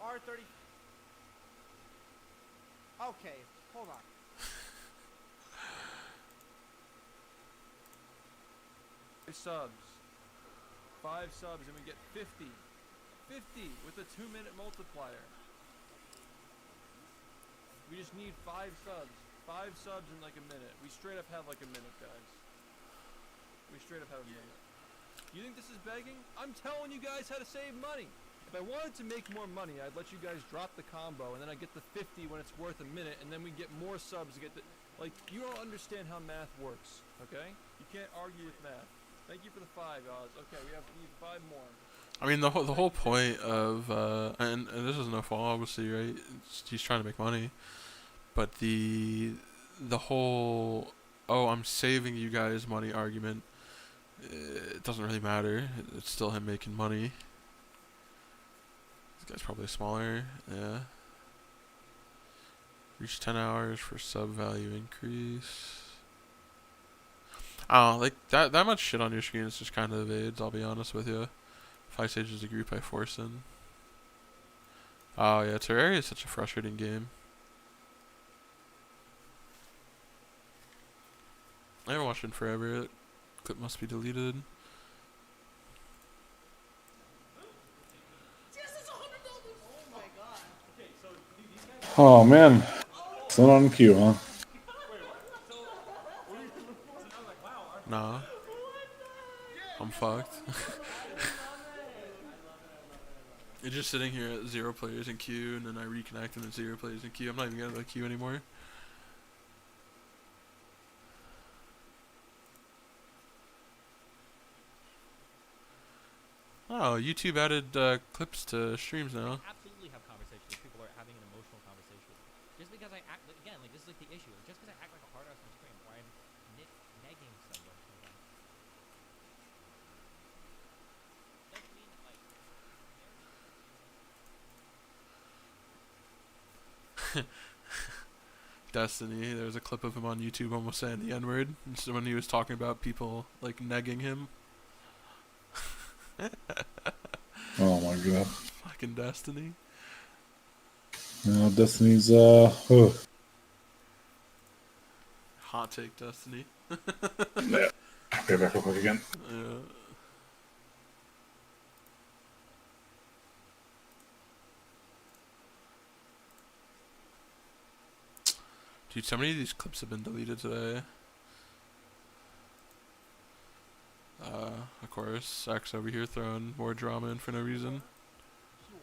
R30. Okay, hold on. Subs. 5 subs and we get 50. 50 with a 2-minute multiplier. We just need 5 subs. 5 subs in like a minute. We straight up have like a minute, guys. We straight up have a minute. You think this is begging? I'm telling you guys how to save money. If I wanted to make more money, I'd let you guys drop the combo and then I get the 50 when it's worth a minute and then we get more subs to get the... Like, you don't understand how math works, okay? You can't argue with math. Thank you for the 5, Oz. Okay, we need 5 more. I mean, the whole point of and this is no fault, obviously, right? He's trying to make money, but the whole I'm saving you guys money argument, it doesn't really matter. It's still him making money. guy's probably smaller. Yeah. Reach 10 hours for sub value increase. Oh, like that much shit on your screen is just kind of aids, I'll be honest with you. 5 stages of group I force in. Oh yeah, Terraria is such a frustrating game. I haven't watched it in forever. That clip must be deleted. Oh man, it's not on queue, huh? Nah. I'm fucked. It's just sitting here at 0 players in queue, and then I reconnect and then 0 players in queue. I'm not even getting the queue anymore. Oh, YouTube added clips to streams now. Absolutely have conversations if people are having an emotional conversation. Just because I act, again, like this is like the issue. Just because I act like a hard ass on stream, or I'm negging someone sometimes. Doesn't mean that like. Destiny, there was a clip of him on YouTube almost saying the N-word when he was talking about people like negging him. Oh my god. Fucking Destiny. Destiny's Hot take Destiny. Yeah. Go back real quick again. Yeah. Dude, so many of these clips have been deleted today. Of course, Zach's over here throwing more drama in for no reason. Sure.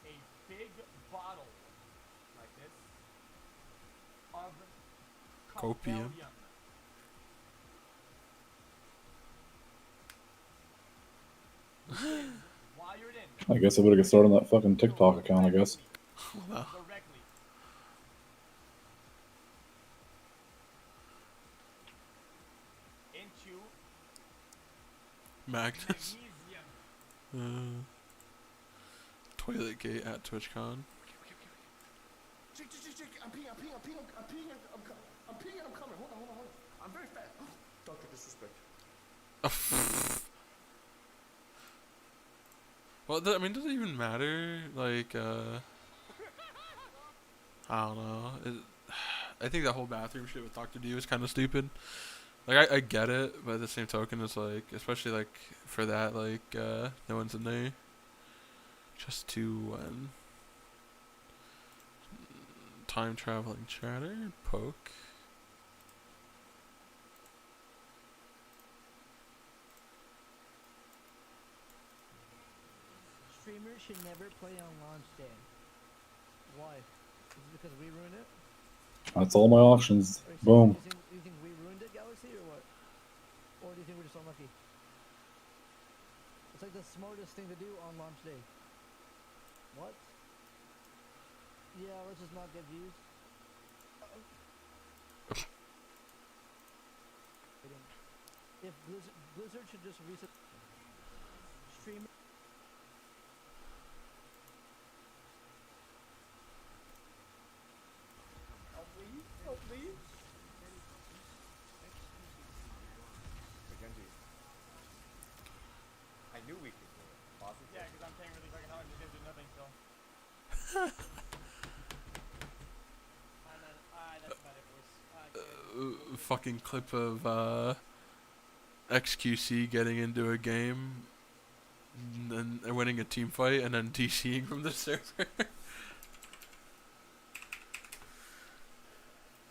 A big bottle like this of Copium. While you're in. I guess I better get started on that fucking TikTok account, I guess. Wow. Directly. Into Magnus. Toilet Gate at TwitchCon. Jake, I'm peeing, I'm coming. Hold on. I'm very fast. Doctor disrespect. Well, I mean, does it even matter? Like, I don't know. I think that whole bathroom shit with Dr. D was kind of stupid. Like, I get it, but at the same token, it's like, especially like for that, like, no one's in there. Just to time traveling chatter, poke. Streamers should never play on launch day. Why? Is it because we ruined it? That's all my options. Boom. Do you think we ruined it, Galaxy, or what? Or do you think we're just unlucky? It's like the smartest thing to do on launch day. What? Yeah, let's just not get views. If Blizzard should just reset stream. Help me. I knew we could do it. Positive. yeah, because I'm paying really fucking hard and you're gonna do nothing still. That's about it, boys. Fucking clip of XQC getting into a game and winning a team fight and then DCing from the server.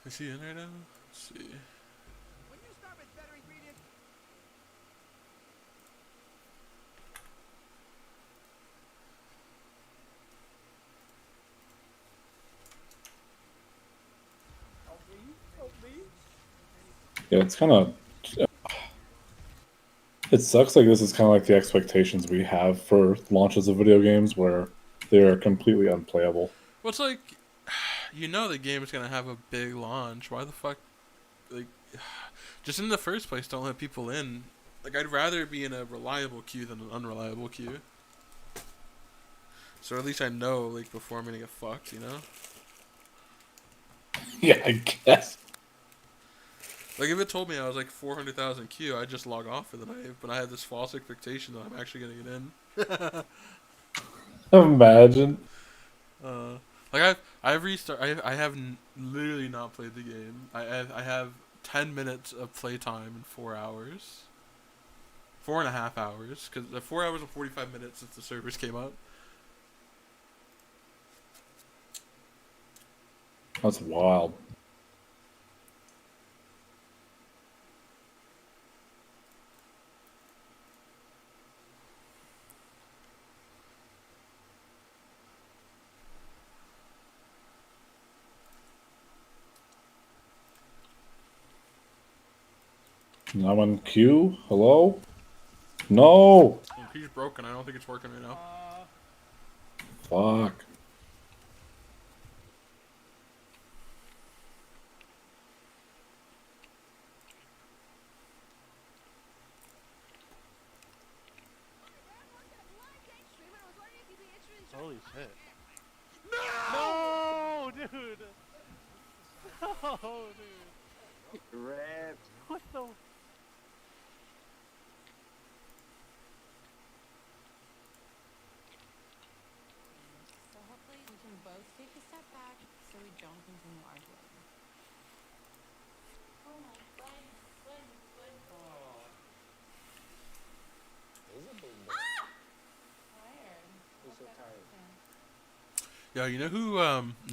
Is he in right now? Let's see. When you start with better ingredients. Help me. Yeah, it's kind of. It sucks. Like this is kind of like the expectations we have for launches of video games, where they are completely unplayable. Well, it's like, you know, the game is gonna have a big launch. Why the fuck, like, just in the first place, don't let people in. Like, I'd rather be in a reliable queue than an unreliable queue. So at least I know, like, before I'm gonna get fucked, you know? Yeah, I guess. Like, if it told me I was like 400,000 Q, I'd just log off for the night. But I had this false expectation that I'm actually gonna get in. Imagine. Like I've I have literally not played the game. I have 10 minutes of playtime in 4 hours. 4.5 hours, because the 4 hours and 45 minutes since the servers came up. That's wild. I'm on queue. Hello? No! He's broken. I don't think it's working right now. Fuck. Holy shit. No, dude. No, dude. Rip. What the? So hopefully we can both take a step back so we don't continue arguing. Oh my goodness. Tired. He's so tired. Yeah, you know who?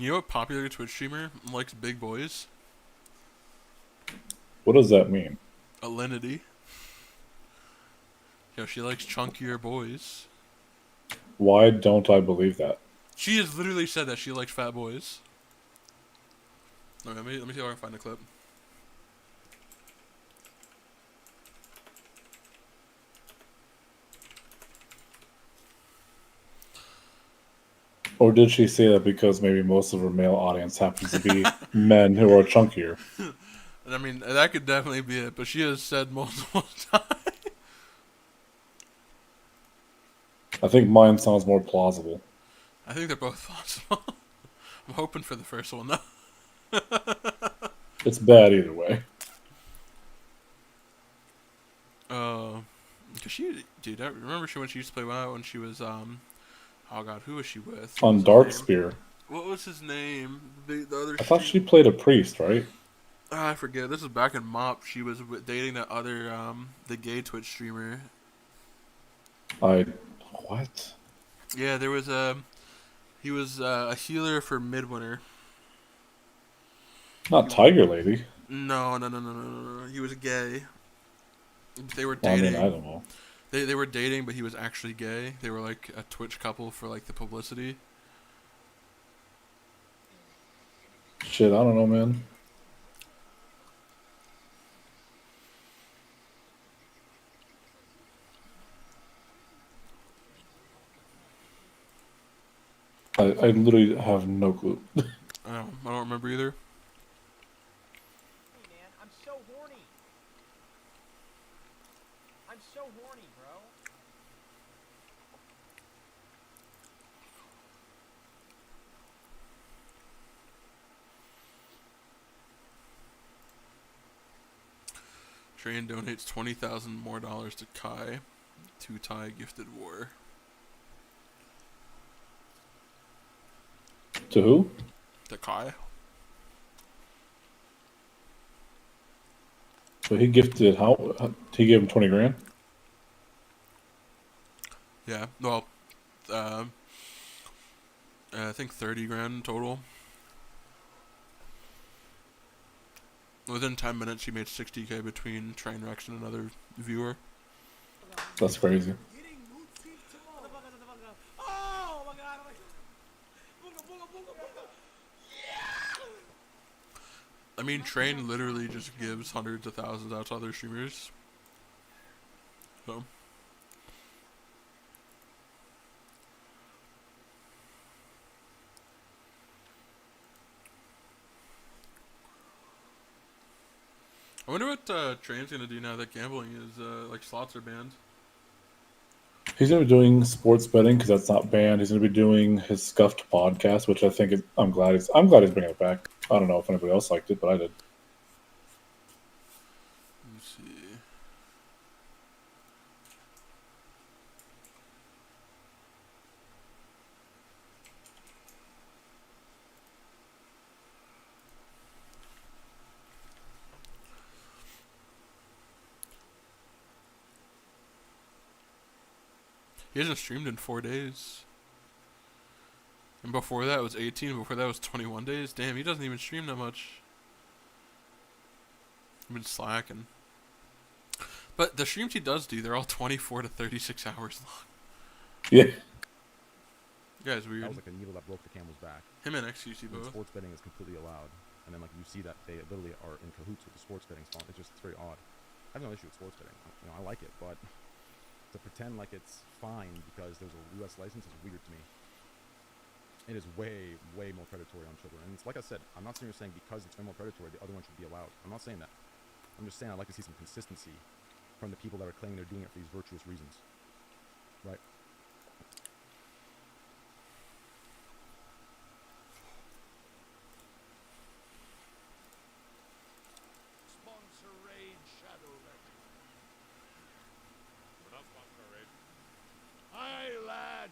You know what popular Twitch streamer likes big boys? What does that mean? Alinity. Yo, she likes chunkier boys. Why don't I believe that? She has literally said that she likes fat boys. Okay, let me see if I can find the clip. Or did she say that because maybe most of her male audience happens to be men who are chunkier? I mean, that could definitely be it, but she has said multiple times. I think mine sounds more plausible. I think they're both possible. I'm hoping for the first one, though. It's bad either way. Cause dude, I remember when she used to play WoW when she was, oh god, who was she with? What On was his Dark name? Spear. What was his name? The other I thought she played a priest, right? I forget. This is back in MOP. She was dating that other, the gay Twitch streamer. What? Yeah, there was he was a healer for Midwinter. Not Tiger Lady. No. He was gay. They were Well, I dating. mean, I don't know. They were dating, but he was actually gay. They were like a Twitch couple for like the publicity. Shit, I don't know, man. I literally have no clue. I don't remember either. Hey man, I'm so horny. I'm so horny, bro. Train donates $20,000 more to Kai to tie Gifted War. To who? To Kai. So he gifted how? He gave him 20 grand. Yeah. Well, I think 30 grand total. Within 10 minutes, he made 60K between train wrecks and another viewer. That's crazy. Oh my god! I mean, Train literally just gives hundreds of thousands out to other streamers. So. I wonder what Train's gonna do now that gambling is, like, slots are banned. He's going to be doing sports betting because that's not banned. He's going to be doing his Scuffed podcast, which I think is, I'm glad he's bringing it back. I don't know if anybody else liked it, but I did. Let me see. He hasn't streamed in 4 days. And before that was 18. Before that was 21 days. Damn, he doesn't even stream that much. I've been slacking. But the streams he does do, they're all 24 to 36 hours long. Yeah. You guys weird. That was like a needle that broke the camel's back. Him and XQC both. Sports betting is completely allowed. And then like you see that they literally are in cahoots with the sports betting spawn. It's very odd. I have no issue with sports betting. I like it, but to pretend like it's fine because there's a U.S. license is weird to me. It is way, way more predatory on children. And it's like I said, I'm not sitting here saying because it's way more predatory, the other one should be allowed. I'm not saying that. I'm just saying I'd like to see some consistency from the people that are claiming they're doing it for these virtuous reasons. Right? Sponsor Raid Shadow Legend. We're not sponsor Raid. Hi, lad.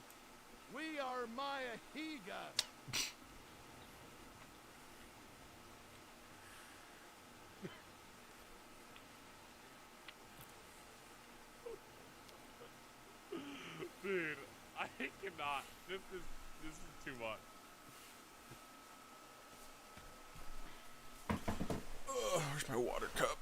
We are Maya Higa. Dude, I cannot. This is too much. Where's my water cup?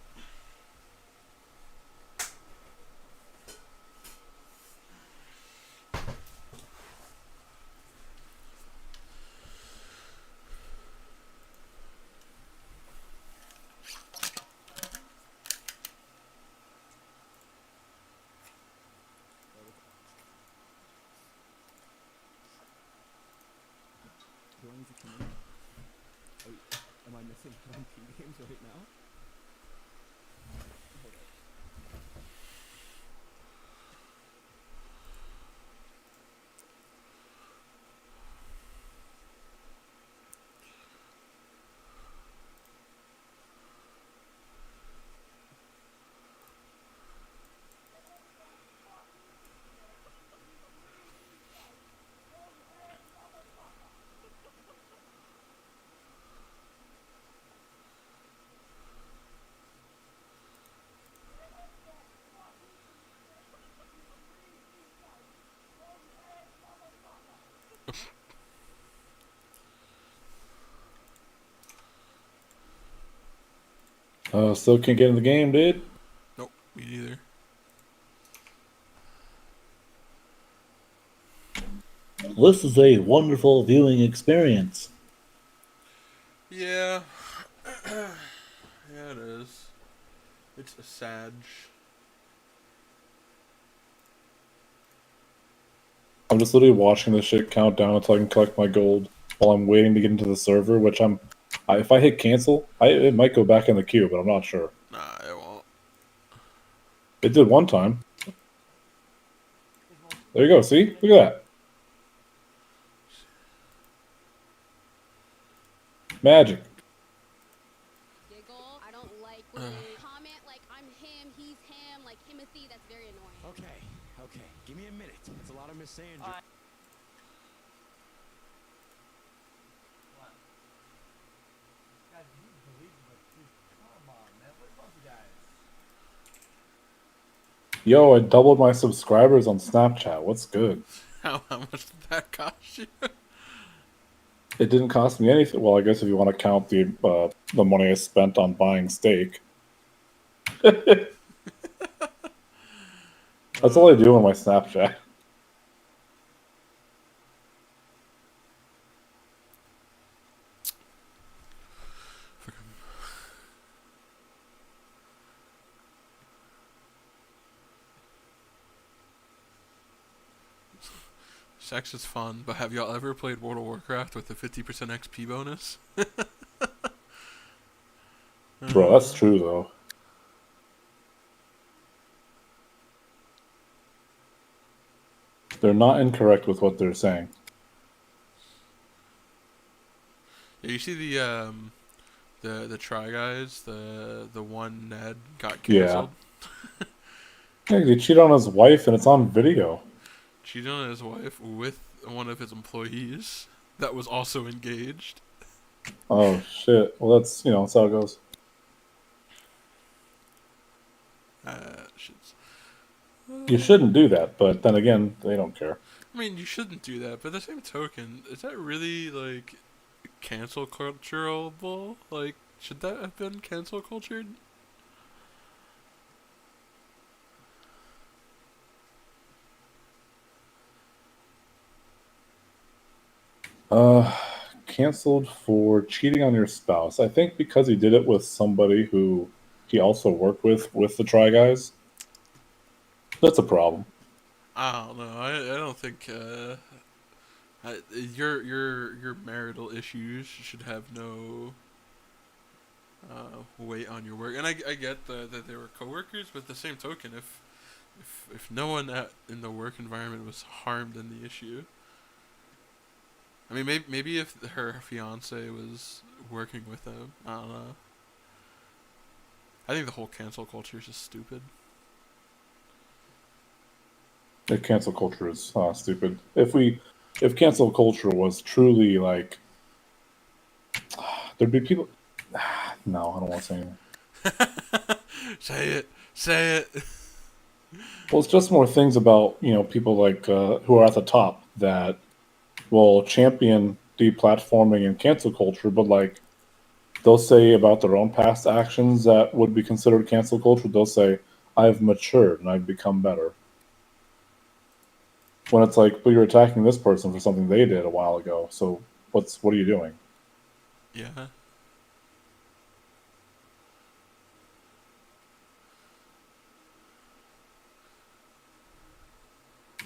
Am I missing one P games right now? Still can't get in the game, dude. Nope, me neither. This is a wonderful viewing experience. Yeah. Yeah, it is. It's a sad. I'm just literally watching this shit count down until I can collect my gold while I'm waiting to get into the server, which if I hit cancel, it might go back in the queue, but I'm not sure. Nah, it won't. It did one time. There you go, see? Look at that. Magic. Giggle. I don't like when they comment like I'm him, he's him, like Timothy. That's very annoying. Okay. Give me a minute. It's a lot of misandry. Yo, I doubled my subscribers on Snapchat. What's good? How much did that cost you? It didn't cost me anything. Well, I guess if you want to count the money I spent on buying steak. That's all I do on my Snapchat. Sex is fun, but have y'all ever played World of Warcraft with a 50% XP bonus? Bro, that's true, though. They're not incorrect with what they're saying. Yeah, you see the Try Guys, the one Ned got Yeah. canceled. Yeah, he cheated on his wife, and it's on video. Cheated on his wife with one of his employees that was also engaged. Oh shit! Well, that's that's how it goes. Shit's. You shouldn't do that, but then again, they don't care. I mean, you shouldn't do that, but the same token, is that really like cancel culturable? Like, should that have been cancel cultured? Canceled for cheating on your spouse. I think because he did it with somebody who he also worked with the Try Guys. That's a problem. I don't know. I don't think your marital issues should have no weight on your work. And I get that they were coworkers, but the same token, if no one in the work environment was harmed in the issue. I mean, maybe if her fiance was working with him, I don't know. I think the whole cancel culture is just stupid. The cancel culture is stupid. If cancel culture was truly like, there'd be people. No, I don't want to say anything. Say it. Say it. Well, it's just more things about people like who are at the top that will champion deplatforming and cancel culture, but like they'll say about their own past actions that would be considered cancel culture. They'll say, "I've matured and I've become better." When it's like, but you're attacking this person for something they did a while ago. So what are you doing? Yeah.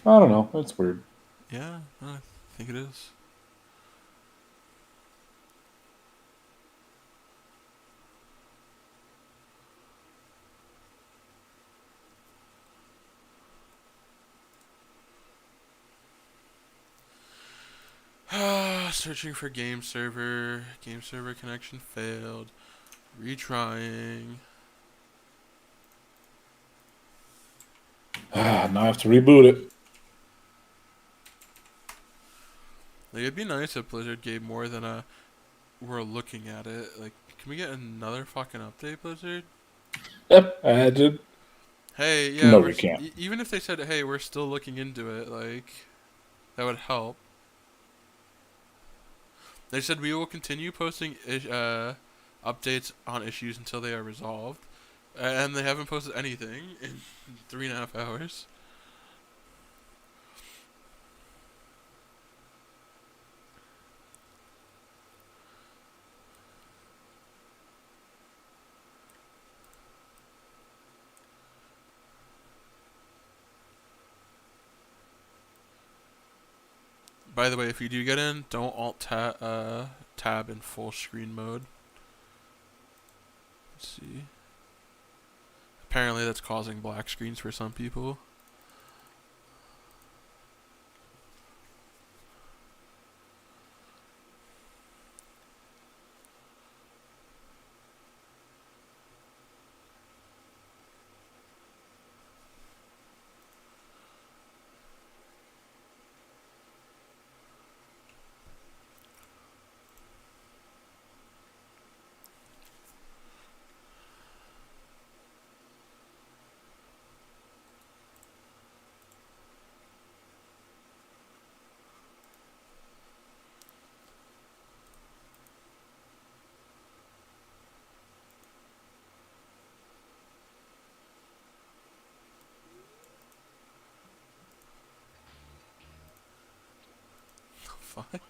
I don't know. It's weird. Yeah, I think it is. Searching for game server. Game server connection failed. Retrying. Now I have to reboot it. Like, it'd be nice if Blizzard gave more than a we're looking at it. Like, can we get another fucking update, Blizzard? Yep, I did. Hey, yeah. No, we can't. Even if they said, hey, we're still looking into it, like, that would help. They said we will continue posting updates on issues until they are resolved. And they haven't posted anything in 3.5 hours. By the way, if you do get in, don't tab in full screen mode. Let's see. Apparently that's causing black screens for some people. Fuck.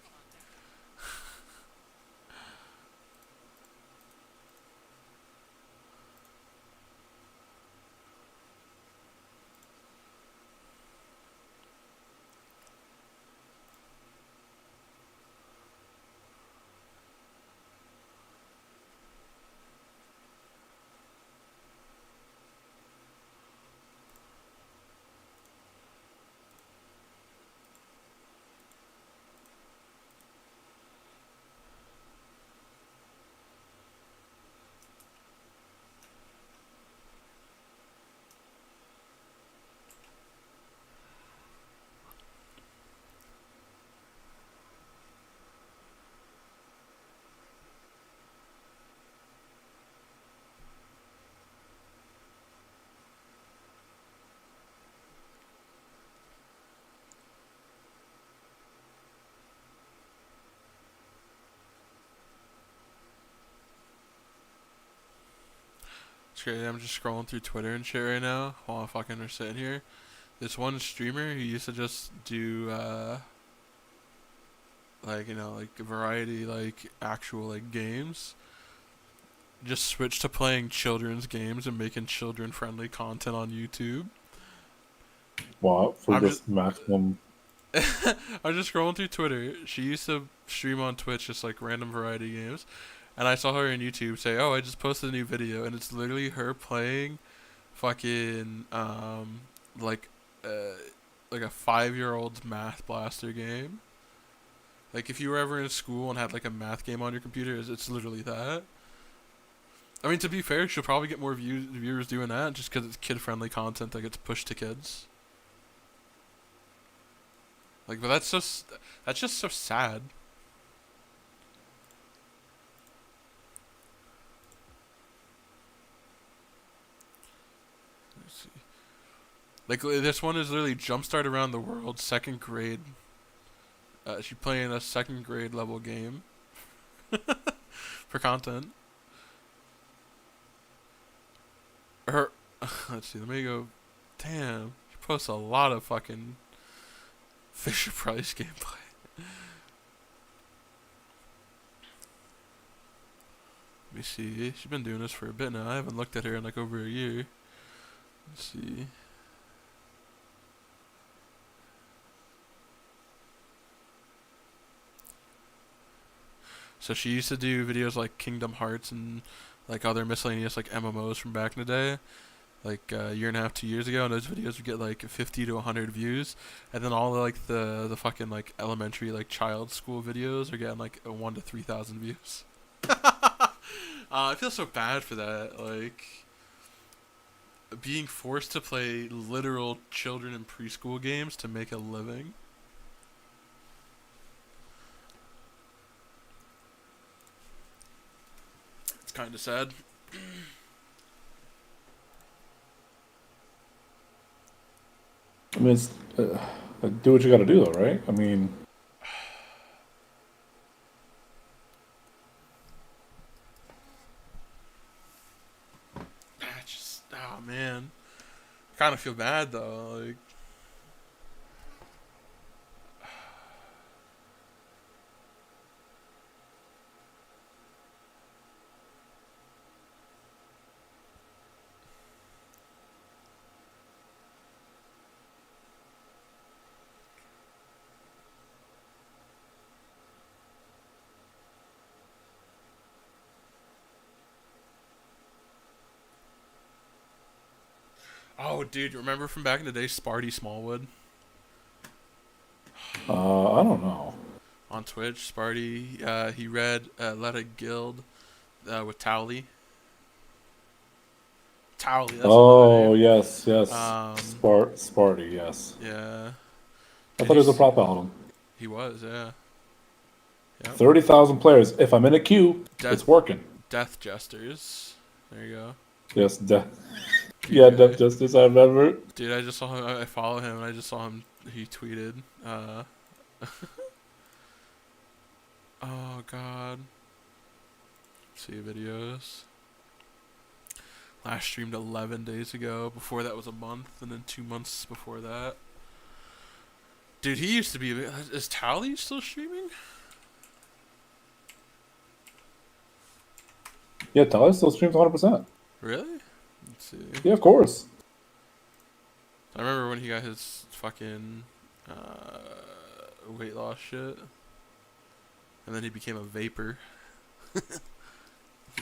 It's crazy. I'm just scrolling through Twitter and shit right now while fucking we're sitting here. This one streamer who used to just do like, you know, like variety, like actual like games, just switched to playing children's games and making children-friendly content on YouTube. What for? I'm Just maximum. I'm just scrolling through Twitter. She used to stream on Twitch just like random variety games, and I saw her on YouTube say, "Oh, I just posted a new video," and it's literally her playing, fucking like a 5-year-old's Math Blaster game. Like if you were ever in school and had like a math game on your computer, it's literally that. I mean, to be fair, she'll probably get more viewers doing that just because it's kid-friendly content that gets pushed to kids. Like, but that's just so sad. Let's see. Like, this one is literally Jumpstart Around the World, 2nd grade. She's playing a 2nd grade level game for content. Let's see, let me go. Damn, she posts a lot of fucking Fisher Price gameplay. Let me see. She's been doing this for a bit now. I haven't looked at her in like over a year. Let's see. So she used to do videos like Kingdom Hearts and like other miscellaneous like MMOs from back in the day, like a year and a half, 2 years ago, and those videos would get like 50 to 100 views, and then all like the fucking like elementary like child school videos are getting like 1 to 3,000 views. I feel so bad for that, like being forced to play literal children and preschool games to make a living. It's kind of sad. I mean, it's, do what you got to do, though, right? I mean, Just, oh man, kind of feel bad though. Like, oh, dude, remember from back in the day, Sparty Smallwood? I don't know. On Twitch, Sparty, he led a guild with Towley. Towley, that's Oh, another name. yes. Sparty, yes. Yeah. I thought he was a prop paladin. He was, yeah. Yep. 30,000 players. If I'm in a queue, it's working. Death Jesters. There you go. Yes, yeah, Death Justice, I remember. Dude, I just saw him, I follow him, and I just saw him, he tweeted, oh god. See videos. Last streamed 11 days ago. Before that was a month, and then 2 months before that. Dude, he used to be. Is Tally still streaming? Yeah, Tally still streams 100%. Really? Let's see. Yeah, of course. I remember when he got his fucking weight loss shit. And then he became a vapor.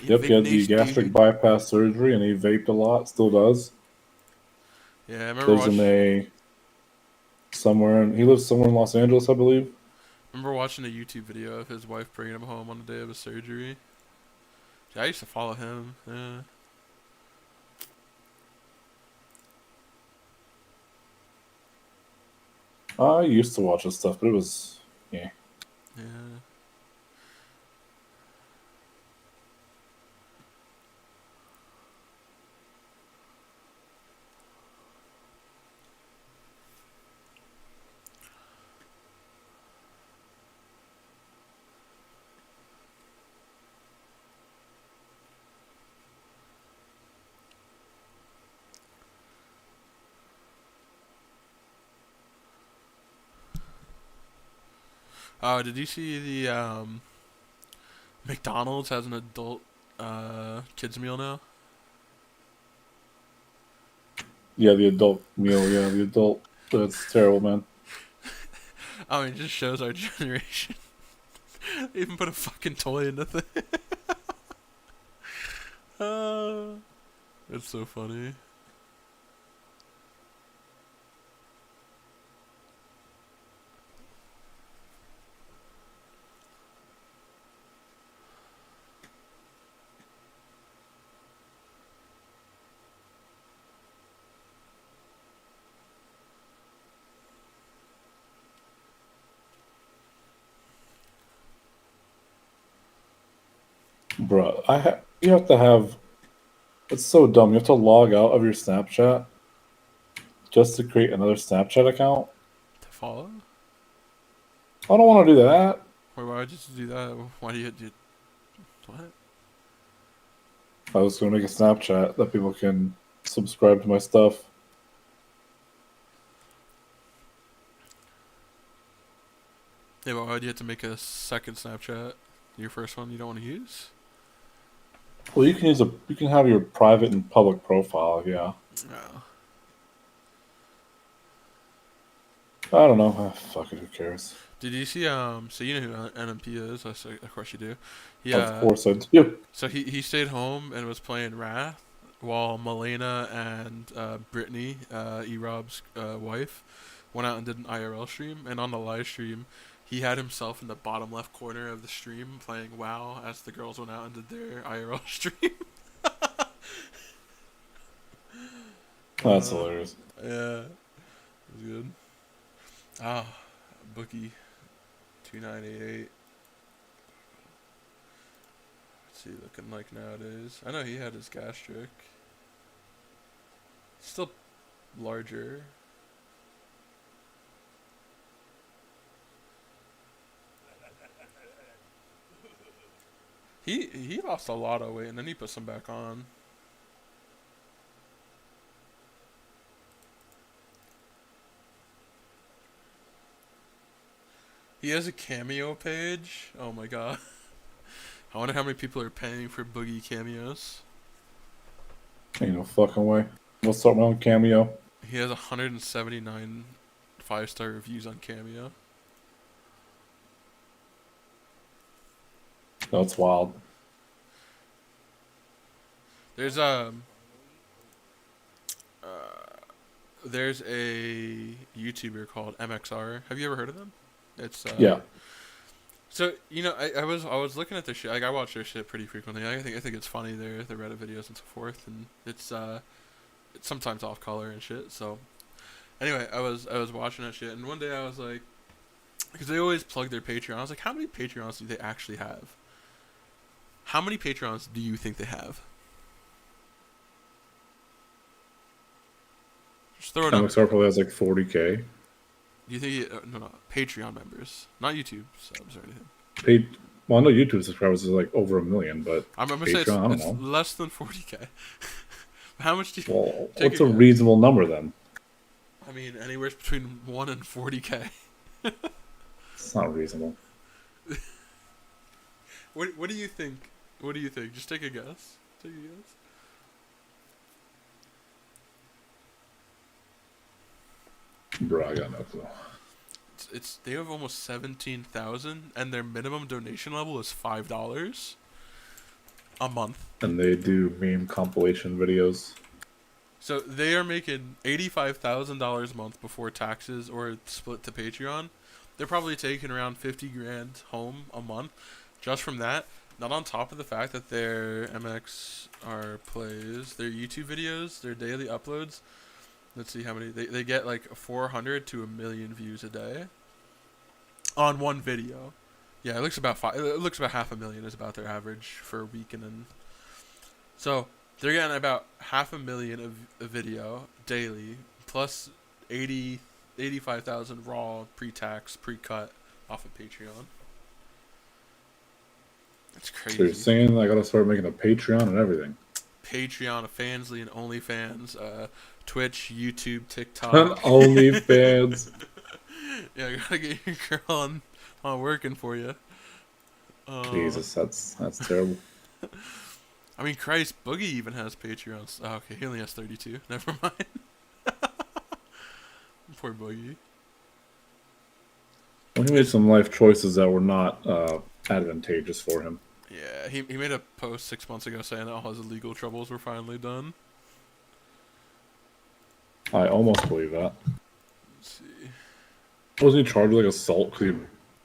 Yep, he had the gastric bypass surgery, and he vaped a lot. Still does. Yeah, I remember Lives he lives somewhere in Los Angeles, I believe. I remember watching a YouTube video of his wife bringing him home on the day of his surgery. Yeah, I used to follow him. Yeah. I used to watch his stuff, but it was, yeah. Yeah. Oh, did you see the McDonald's has an adult kids meal now? Yeah, the adult meal. Yeah, the adult. That's terrible, man. I mean, it just shows our generation. They even put a fucking toy in the thing. It's so funny. Bruh, you have to have. It's so dumb. You have to log out of your Snapchat just to create another Snapchat account. To follow? I don't want to do that. Why would you do that? Why do you do? What? I was going to make a Snapchat that people can subscribe to my stuff. Yeah, but why would you have to make a second Snapchat? Your first one you don't want to use? Well, you can have your private and public profile. Yeah. No. I don't know. Fuck it. Who cares? Did you see so you know who NMP is? Of course you do. Of course I do. So he stayed home and was playing Wrath while Milena and Brittany, E-Rob's wife, went out and did an IRL stream, and on the live stream he had himself in the bottom left corner of the stream playing WoW as the girls went out and did their IRL stream. That's hilarious. Yeah. It was good. Ah, bookie 2988. What's he looking like nowadays? I know he had his gastric. Still larger. He lost a lot of weight and then he put some back on. He has a cameo page. Oh my god. I wonder how many people are paying for Boogie cameos. Ain't no fucking way. We'll start my own Cameo. He has 179 5-star reviews on Cameo. That's wild. There's there's a YouTuber called MXR. Have you ever heard of them? It's yeah. So you know, I was looking at their shit. Like I watch their shit pretty frequently. I think it's funny their Reddit videos and so forth, and it's sometimes off color and shit. So anyway, I was watching that shit, and one day I was like, because they always plug their Patreon. I was like, how many Patreons do they actually have? How many Patreons do you think they have? Just throw it up. MXR probably has like 40K. Do you think no, Patreon members, not YouTube subs or anything? Well, I know YouTube subscribers is like over 1 million, but I'm gonna Patreon, say it's less than 40K. How much do you? Well, what's a reasonable number then? I mean, anywhere between 1 and 40K. It's not reasonable. What do you think? What do you think? Just take a guess. Take a guess. Bro, I got no clue. It's they have almost 17,000, and their minimum donation level is $5 a month. And they do meme compilation videos. So they are making $85,000 a month before taxes or split to Patreon. They're probably taking around 50 grand home a month just from that. Not on top of the fact that their MXR plays, their YouTube videos, their daily uploads. Let's see how many they get, like 400 to 1 million views a day on one video. Yeah, it looks about 500,000 is about their average for a week, and then so they're getting about 500,000 of a video daily plus 85,000 raw pre-tax pre-cut off of Patreon. That's crazy. So you're saying I gotta start making a Patreon and everything? Patreon, a Fansly, and OnlyFans, Twitch, YouTube, TikTok. And OnlyFans. Yeah, you gotta get your girl on on working for you. Jesus, that's terrible. I mean, Christ, Boogie even has Patreons. Oh, okay, he only has 32. Never mind. Poor Boogie. Well, he made some life choices that were not advantageous for him. Yeah, he made a post 6 months ago saying that all his illegal troubles were finally done. I almost believe that. Let's see. Wasn't he charged with like assault because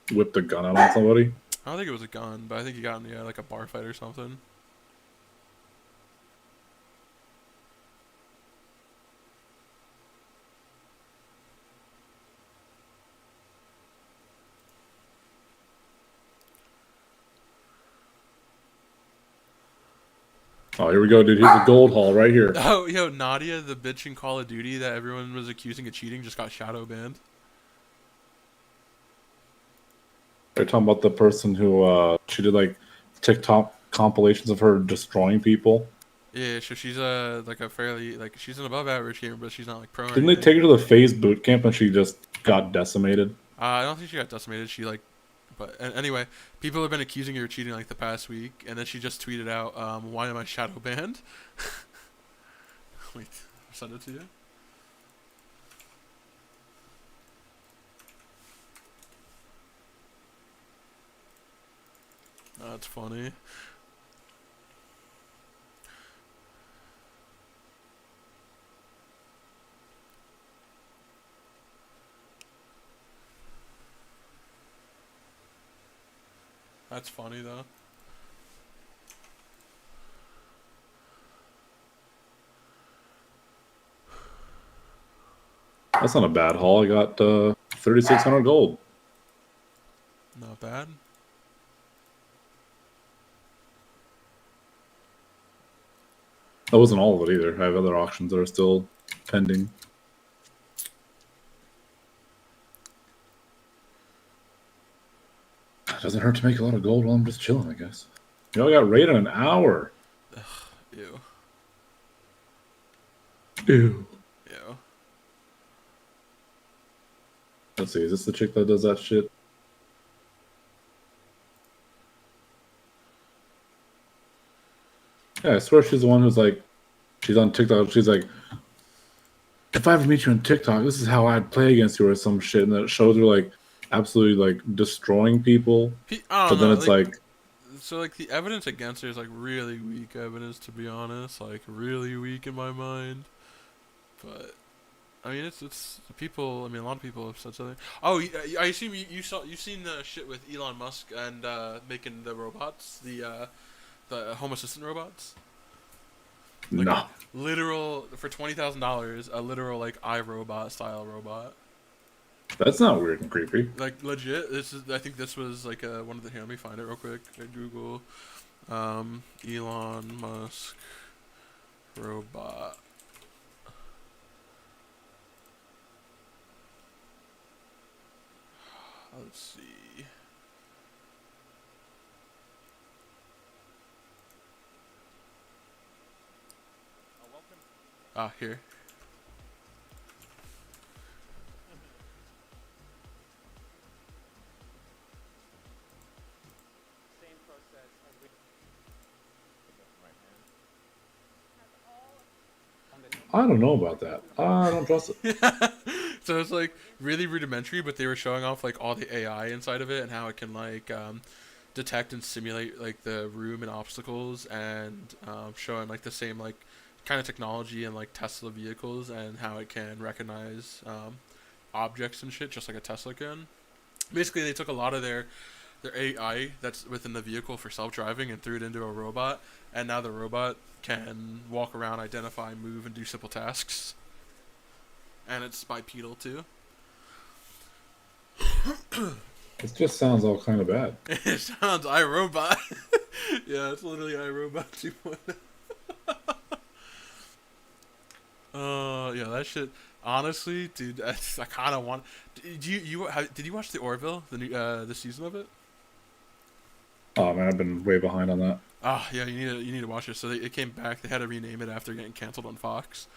he whipped a gun out on somebody? I don't think it was a gun, but I think he got in like a bar fight or something. Oh, here we go, dude. Here's the gold haul right here. Oh, yo, Nadia, the bitch in Call of Duty that everyone was accusing of cheating, just got shadow banned. They're talking about the person who she did like TikTok compilations of her destroying people. Yeah, so she's like a fairly like she's an above average gamer, but she's not like pro. Didn't they take her to the FaZe boot camp and she just got decimated? I don't think she got decimated. She like, but anyway, people have been accusing her of cheating like the past week, and then she just tweeted out, "Why am I shadow banned?" Wait, I'll send it to you. That's funny. That's funny though. That's not a bad haul. I got 3,600 gold. Not bad. That wasn't all of it either. I have other auctions that are still pending. Doesn't hurt to make a lot of gold while I'm just chilling, I guess. You know, I got raided in an hour. Ugh, ew. Ew. Ew. Let's see, is this the chick that does that shit? Yeah, I swear she's the one who's like, she's on TikTok, she's like, if I ever meet you on TikTok, this is how I'd play against you or some shit, and then it shows her like absolutely like destroying people. But then it's like, so like the evidence against her is like really weak evidence, to be honest, like really weak in my mind. But I mean, it's people. I mean, a lot of people have said something. Oh, I assume you've seen the shit with Elon Musk and making the robots, the home assistant robots. Like no. Literal for $20,000, a literal like iRobot style robot. That's not weird and creepy. Like legit, I think this was like one of the. Here, let me find it real quick. I Google, Elon Musk robot. Let's see. Ah, here. Same process as we. I don't know about that. I don't trust it. So it's like really rudimentary, but they were showing off like all the AI inside of it and how it can like detect and simulate like the room and obstacles, and showing like the same like kind of technology and like Tesla vehicles and how it can recognize objects and shit just like a Tesla can. Basically, they took a lot of their AI that's within the vehicle for self-driving and threw it into a robot, and now the robot can walk around, identify, move, and do simple tasks. And it's bipedal too. It just sounds all kind of bad. It sounds iRobot. Yeah, it's literally iRobot 2.0. Yeah, that shit. Honestly, dude, I kind of want. Did you watch the Orville, the new the season of it? Oh man, I've been way behind on that. Oh yeah, you need to watch it. So it came back. They had to rename it after getting canceled on Fox,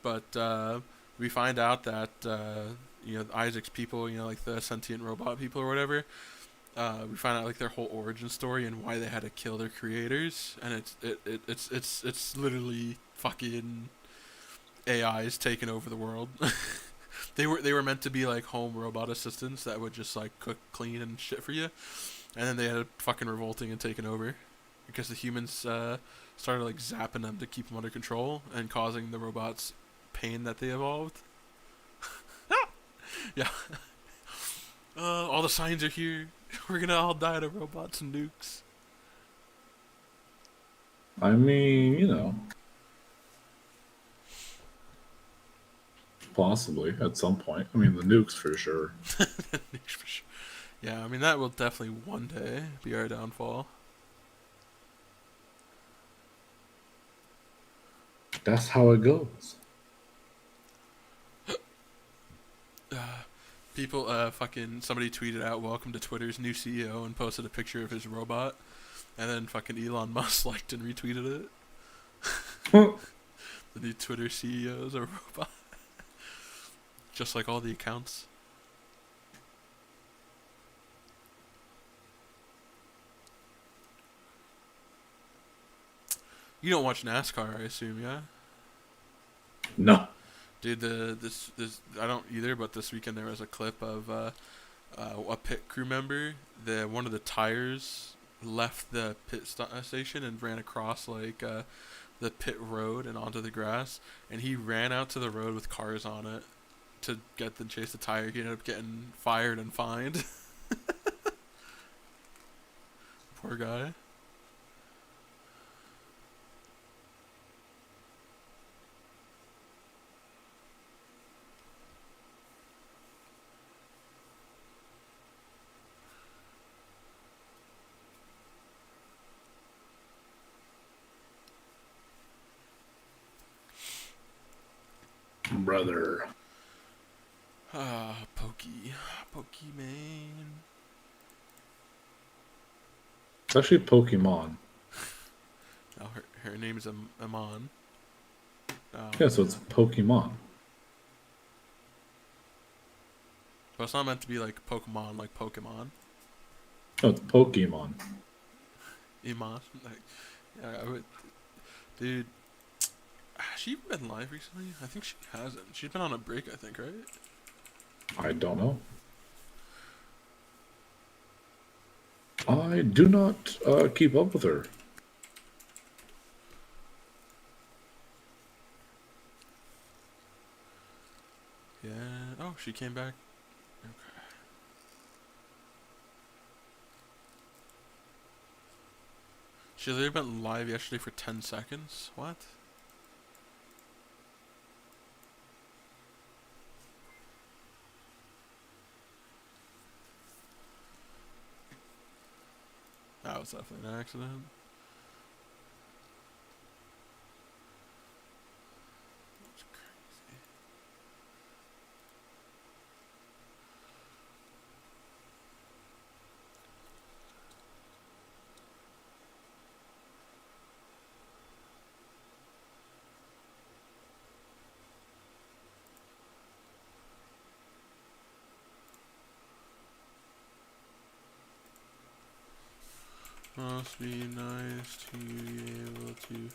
but we find out that Isaac's people, like the sentient robot people or whatever. We find out like their whole origin story and why they had to kill their creators, and it's literally fucking AIs taking over the world. They were meant to be like home robot assistants that would just like cook, clean, and shit for you, and then they ended up fucking revolting and taking over because the humans started like zapping them to keep them under control and causing the robots pain that they evolved. Yeah. All the signs are here. We're gonna all die to robots and nukes. I mean, possibly at some point. I mean, the nukes for sure. Nukes for sure. Yeah, I mean that will definitely one day be our downfall. That's how it goes. People, somebody tweeted out, "Welcome to Twitter's new CEO," and posted a picture of his robot, and then fucking Elon Musk liked and retweeted it. The new Twitter CEO is a robot, just like all the accounts. You don't watch NASCAR, I assume, yeah? No. Dude, this I don't either. But this weekend there was a clip of a pit crew member. One of the tires left the station and ran across like the pit road and onto the grass, and he ran out to the road with cars on it to chase the tire. He ended up getting fired and fined. Poor guy. Brother. Pokemon. It's actually Pokemon. Oh, her name is Amon. Oh, Yeah, so it's Pokemon. But it's not meant to be like Pokemon, like Pokemon. No, it's Pokemon. Iman. Dude. Has she even been live recently? I think she hasn't. She's been on a break, I think, right? I don't know. I do not keep up with her. Yeah. Oh, she came back. Okay. She literally been live yesterday for 10 seconds? What? That was definitely an accident. That's crazy. Must be nice to be able to.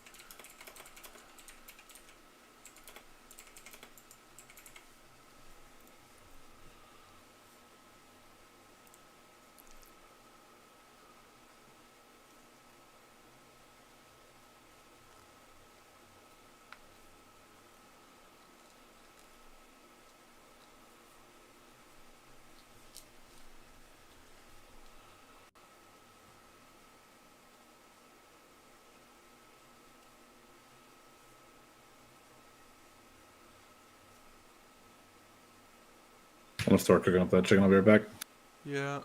I'm gonna start cooking up that chicken. I'll be right back. Yeah.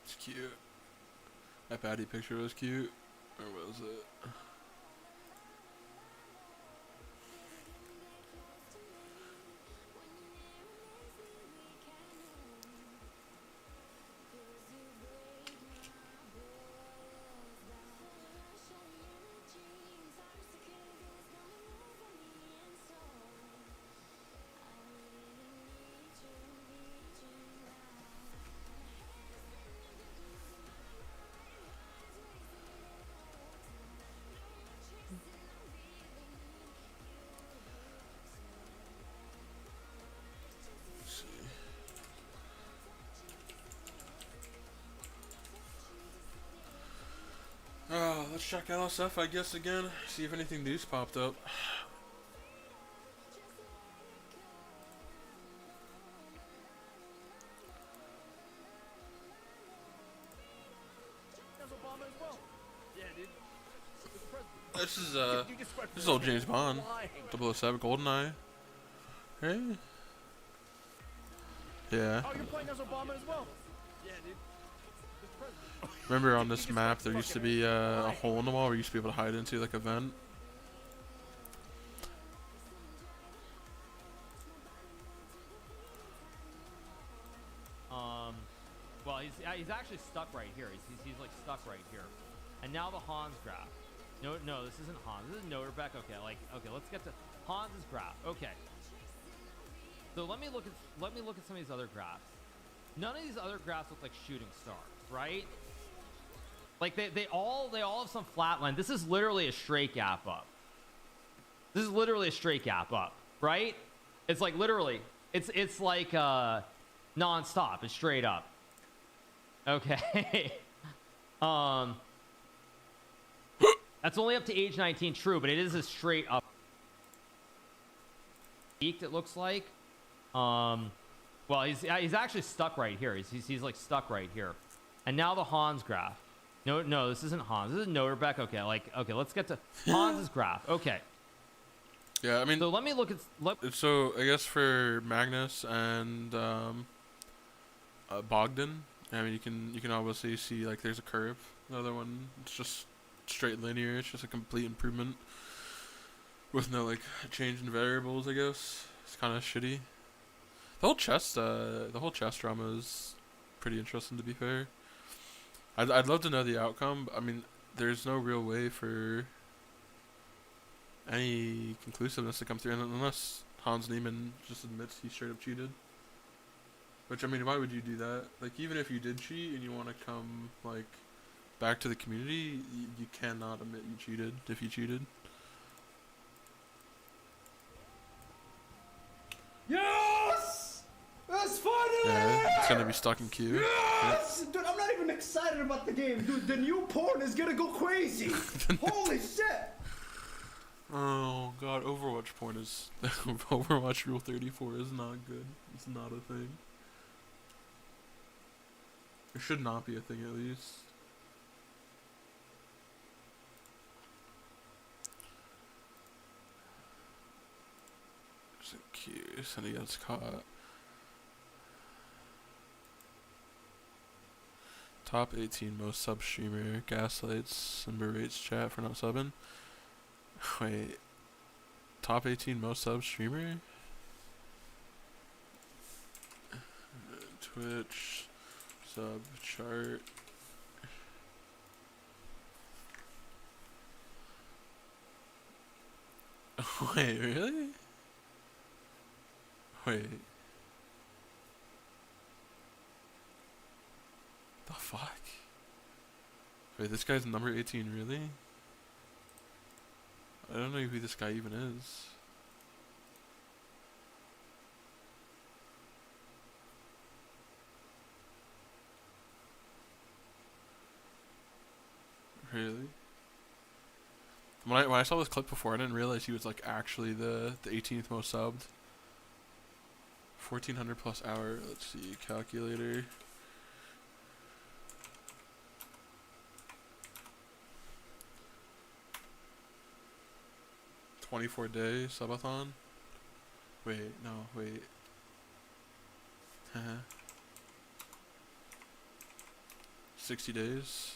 It's cute. That baddie picture was cute. Or was it? Oh, let's check LSF, I guess, again. See if anything new's popped up. That's Obama as well. Yeah, dude. This is old James Bond. 007 GoldenEye. Hey. Yeah. Oh, you're playing as Obama as well. Yeah, dude. Remember on this map there used to be a hole in the wall where you used to be able to hide into, like a vent? Well, he's actually stuck right here. He's like stuck right here. And now the Hans graph. No, this isn't Hans. This is Noterbeck. Okay, let's get to Hans's graph. Okay. So let me look at some of these other graphs. None of these other graphs look like shooting stars, right? Like they all have some flat line. This is literally a straight gap up. This is literally a straight gap up, right? It's like literally, it's like non-stop. It's straight up. Okay. That's only up to age 19, true, but it is a straight up. Peaked, it looks like. Well, he's actually stuck right here. He's like stuck right here. And now the Hans graph. No, this isn't Hans. This is Noterbeck. Okay, let's get to Hans's graph. Okay. Yeah, I mean. So let me look at. So I guess for Magnus and Bogdan, I mean you can obviously see like there's a curve. The other one, it's just straight linear. It's just a complete improvement with no like change in variables. I guess it's kind of shitty. The whole chess drama is pretty interesting, to be fair. I'd love to know the outcome. I mean, there's no real way for any conclusiveness to come through unless Hans Niemann just admits he straight up cheated. Which, I mean, why would you do that? Like, even if you did cheat and you want to come, like, back to the community, you cannot admit you cheated if you cheated. Yes! That's funny! Yeah, it's gonna be stuck in queue. Yes! Dude, I'm not even excited about the game. Dude, the new porn is gonna go crazy. Holy shit! Oh god, Overwatch porn is... Overwatch Rule 34 is not good. It's not a thing. It should not be a thing, at least. There's a queue, and he gets caught. Top 18 most sub streamer gaslights and berates chat for not subbing. Wait. Top 18 most sub streamer? Twitch sub chart. Wait, really? Wait. The fuck? Wait, this guy's number 18, really? I don't know who this guy even is. Really? When I saw this clip before, I didn't realize he was like actually the 18th most subbed. 1400 plus hour. Let's see, calculator. $24-day subathon. Wait, no, wait. 60 days.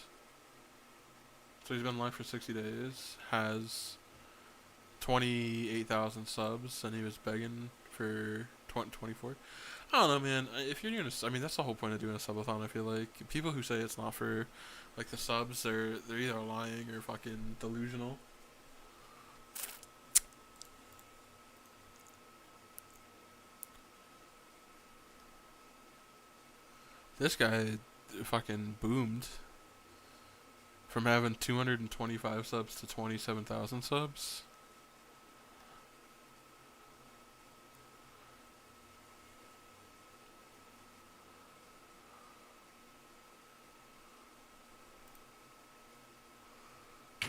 So he's been live for 60 days. Has 28,000 subs, and he was begging for 24. I don't know, man. If you're doing I mean, that's the whole point of doing a subathon. I feel like people who say it's not for like the subs, they're either lying or fucking delusional. This guy fucking boomed from having 225 subs to 27,000 subs.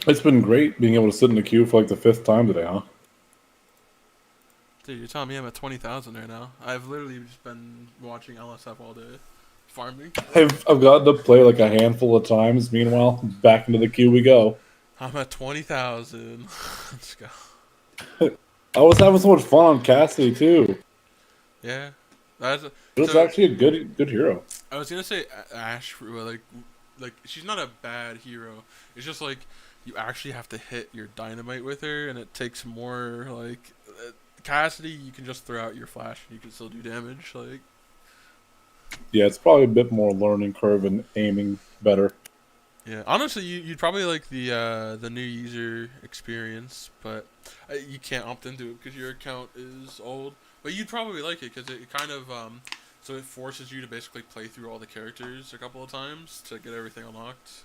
It's been great being able to sit in the queue for like the 5th time today, huh? Dude, you're telling me I'm at 20,000 right now. I've literally just been watching LSF all day. Farming. I've gotten to play like a handful of times. Meanwhile, back into the queue we go. I'm at 20,000. Let's go. I was having so much fun on Cassidy too. Yeah. It's actually a good hero. I was gonna say Ash, like she's not a bad hero. It's just like you actually have to hit your dynamite with her, and it takes more. Like Cassidy, you can just throw out your flash and you can still do damage. Like yeah, it's probably a bit more learning curve and aiming better. Yeah, honestly, you'd probably like the new user experience, but you can't opt into it because your account is old. But you'd probably like it because it kind of so it forces you to basically play through all the characters a couple of times to get everything unlocked.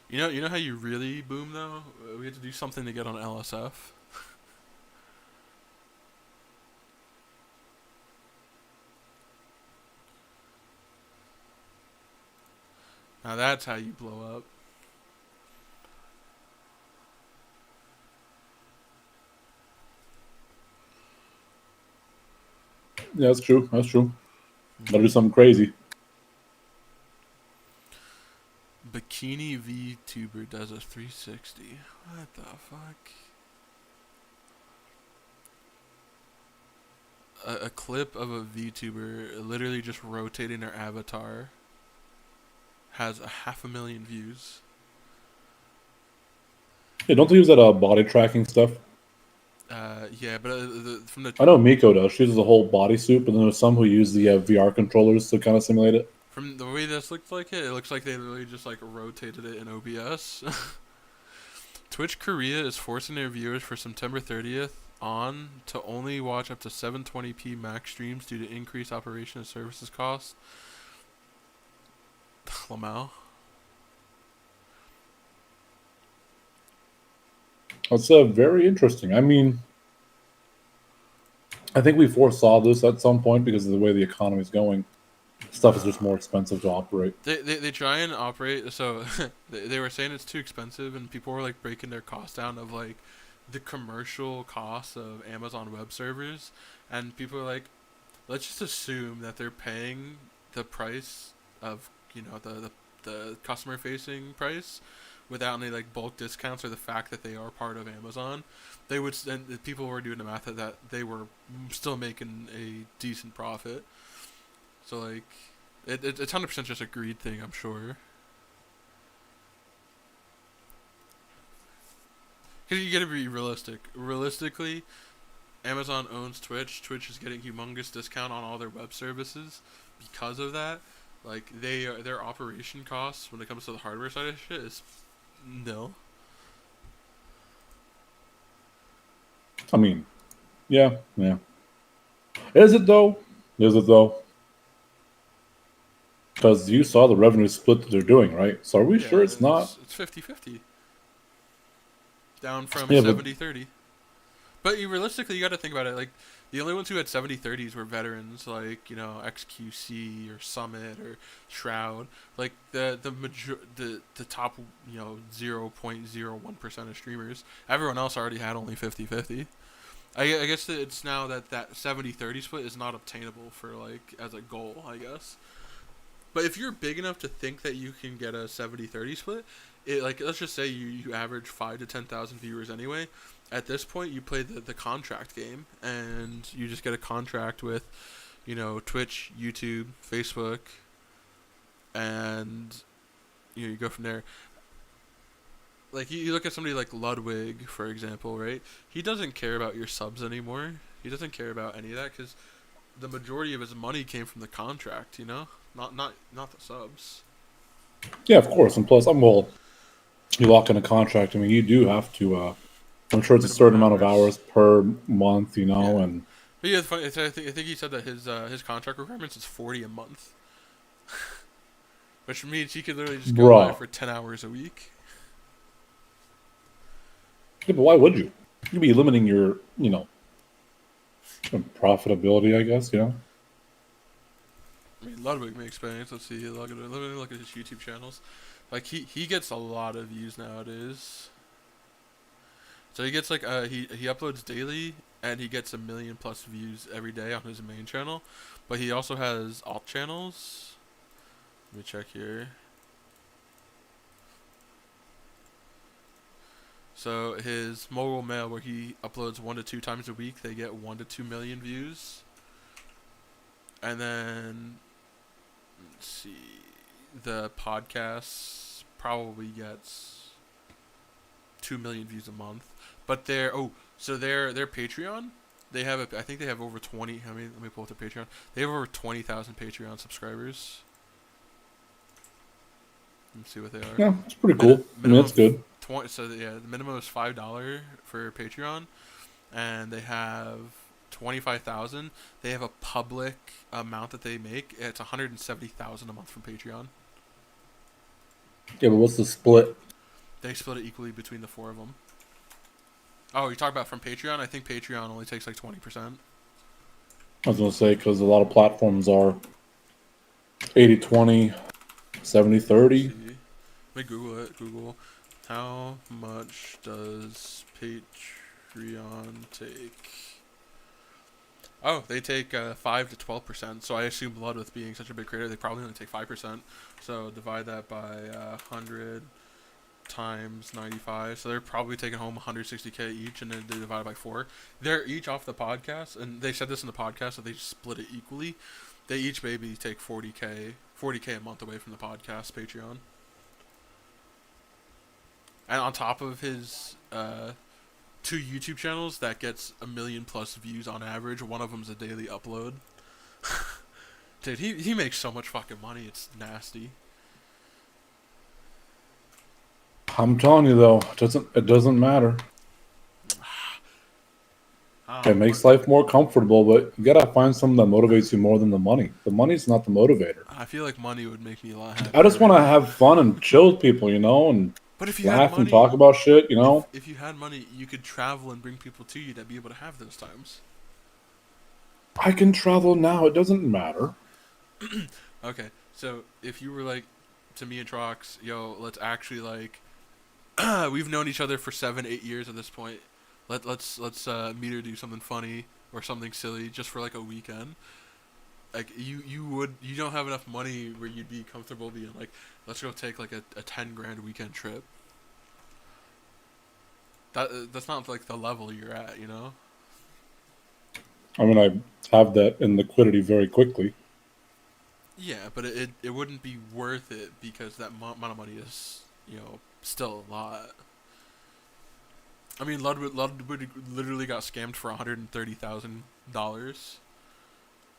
You know how you really boom though? We had to do something to get on LSF. Now that's how you blow up. Yeah, that's true. That's true. Gotta do something crazy. Bikini VTuber does a 360. What the fuck? A clip of a VTuber literally just rotating their avatar has 500,000 views. Yeah, don't they use that body tracking stuff? Yeah, but from the I know Miko does. She uses a whole bodysuit, but then there's some who use the VR controllers to kind of simulate it. From the way this looks like it looks like they literally just like rotated it in OBS. Twitch Korea is forcing their viewers for September 30th on to only watch up to 720p max streams due to increased operation and services costs. Lamau. That's very interesting. I mean, I think we foresaw this at some point because of the way the economy is going. Stuff is just more expensive to operate. They try and operate, so they were saying it's too expensive, and people were like breaking their costs down of like the commercial costs of Amazon web servers, and people are like, let's just assume that they're paying the price of, you know, the customer facing price without any like bulk discounts or the fact that they are part of Amazon. They would, and people were doing the math that they were still making a decent profit. So like, it's 100% just a greed thing, I'm sure. Cause you gotta be realistic. Realistically, Amazon owns Twitch. Twitch is getting humongous discount on all their web services because of that. Like their operation costs when it comes to the hardware side of shit is nil. I mean, yeah. Is it though? Because you saw the revenue split that they're doing, right? So are we sure it's not? It's 50-50. Down from Yeah, 70-30. But realistically, you got to think about it. Like, the only ones who had 70-30s were veterans, like, you know, XQC or Summit or Shroud. Like, the top, you know, 0.01% of streamers. Everyone else already had only 50-50. I guess that it's now that 70-30 split is not obtainable for, like, as a goal, I guess. But if you're big enough to think that you can get a 70-30 split, like let's just say you average 5 to 10,000 viewers anyway. At this point, you play the contract game, and you just get a contract with, Twitch, YouTube, Facebook, and you go from there. Like you look at somebody like Ludwig, for example, right? He doesn't care about your subs anymore. He doesn't care about any of that because the majority of his money came from the contract. Not the subs. Yeah, of course. And plus, you lock in a contract. I mean, you do have to. I'm sure it's a certain amount of hours per month, and. But yeah, it's funny. I think he said that his contract requirements is 40 a month, which means he could literally just go live for 10 hours a week. Yeah, but why would you? You'd be limiting your, profitability, I guess. I mean, Ludwig makes banks. Let's see. Look at his YouTube channels. Like he gets a lot of views nowadays. So he gets he uploads daily, and he gets 1 million plus views every day on his main channel. But he also has alt channels. Let me check here. So his Mobile Mail, where he uploads 1 to 2 times a week, they get 1 to 2 million views. And then, let's see, the podcast probably gets 2 million views a month. But their Patreon, I think they have over 20. Let me pull up their Patreon. They have over 20,000 Patreon subscribers. Let's see what they are. Yeah, it's pretty cool. That's good. The minimum is $5 for Patreon, and they have 25,000. They have a public amount that they make. It's 170,000 a month from Patreon. Yeah, but what's the split? They split it equally between the 4 of them. Oh, you're talking about from Patreon? I think Patreon only takes like 20%. I was gonna say because a lot of platforms are 80-20, 70-30. Let me Google it. Google. How much does Patreon take? Oh, they take 5 to 12%. So I assume Blood, with being such a big creator, they probably only take 5%. So divide that by 100 times 95. So they're probably taking home 160K each, and then they divide it by 4. They're each off the podcast, and they said this in the podcast, so they split it equally. They each maybe take 40K a month away from the podcast Patreon. And on top of his 2 YouTube channels, that gets 1 million plus views on average. One of them's a daily upload. Dude, he makes so much fucking money. It's nasty. I'm telling you though, it doesn't matter. It makes life more comfortable, but you gotta find something that motivates you more than the money. The money's not the motivator. I feel like money would make me a lot happier. I just want to have fun and chill with people, and but if you laugh had money, and talk about shit, If you had money, you could travel and bring people to you to be able to have those times. I can travel now. It doesn't matter. Okay, so if you were like to me and Trox, yo, let's actually we've known each other for 7-8 years at this point. Let's meet or do something funny or something silly just for like a weekend. Like you don't have enough money where you'd be comfortable being like, let's go take like a 10 grand weekend trip. That's not like the level you're at, I mean, I have that in liquidity very quickly. Yeah, but it wouldn't be worth it because that amount of money is, still a lot. I mean, Ludwig literally got scammed for $130,000.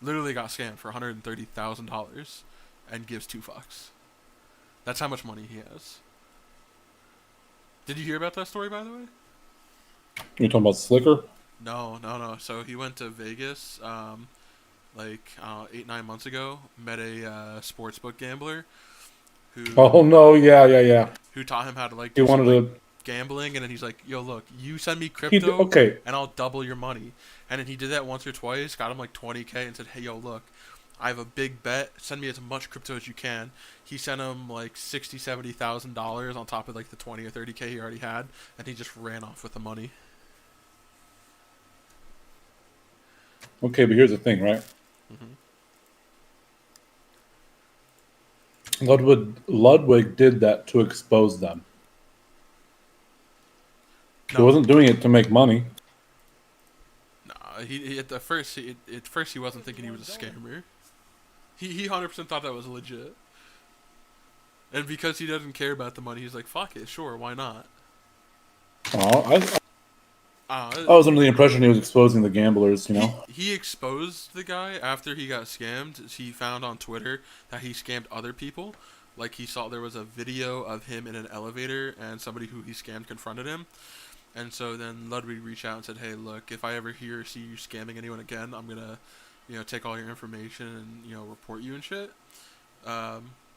Literally got scammed for $130,000 and gives 2 fucks. That's how much money he has. Did you hear about that story, by the way? You're talking about Slicker? No. So he went to Vegas, 8-9 months ago. Met a sportsbook gambler. Oh no! Yeah. Who taught him how to He wanted to gambling, and then he's like, yo, look, you send me crypto, and I'll double your money. And then he did that once or twice, got him like 20K, and said, hey, yo, look, I have a big bet, send me as much crypto as you can. He sent him like $60,000-$70,000 on top of like the 20 or 30K he already had, and he just ran off with the money. Okay, but here's the thing, right? Ludwig did that to expose them. He No. wasn't doing it to make money. Nah, he at first he wasn't thinking he was a scammer. He 100% thought that was legit. And because he doesn't care about the money, he's like, fuck it, sure, why not? Oh, I was under the impression he was exposing the gamblers, you know? He exposed the guy after he got scammed. He found on Twitter that he scammed other people. Like, he saw there was a video of him in an elevator, and somebody who he scammed confronted him. And so then Ludwig reached out and said, hey, look, if I ever hear or see you scamming anyone again, I'm going to, take all your information and, report you and shit.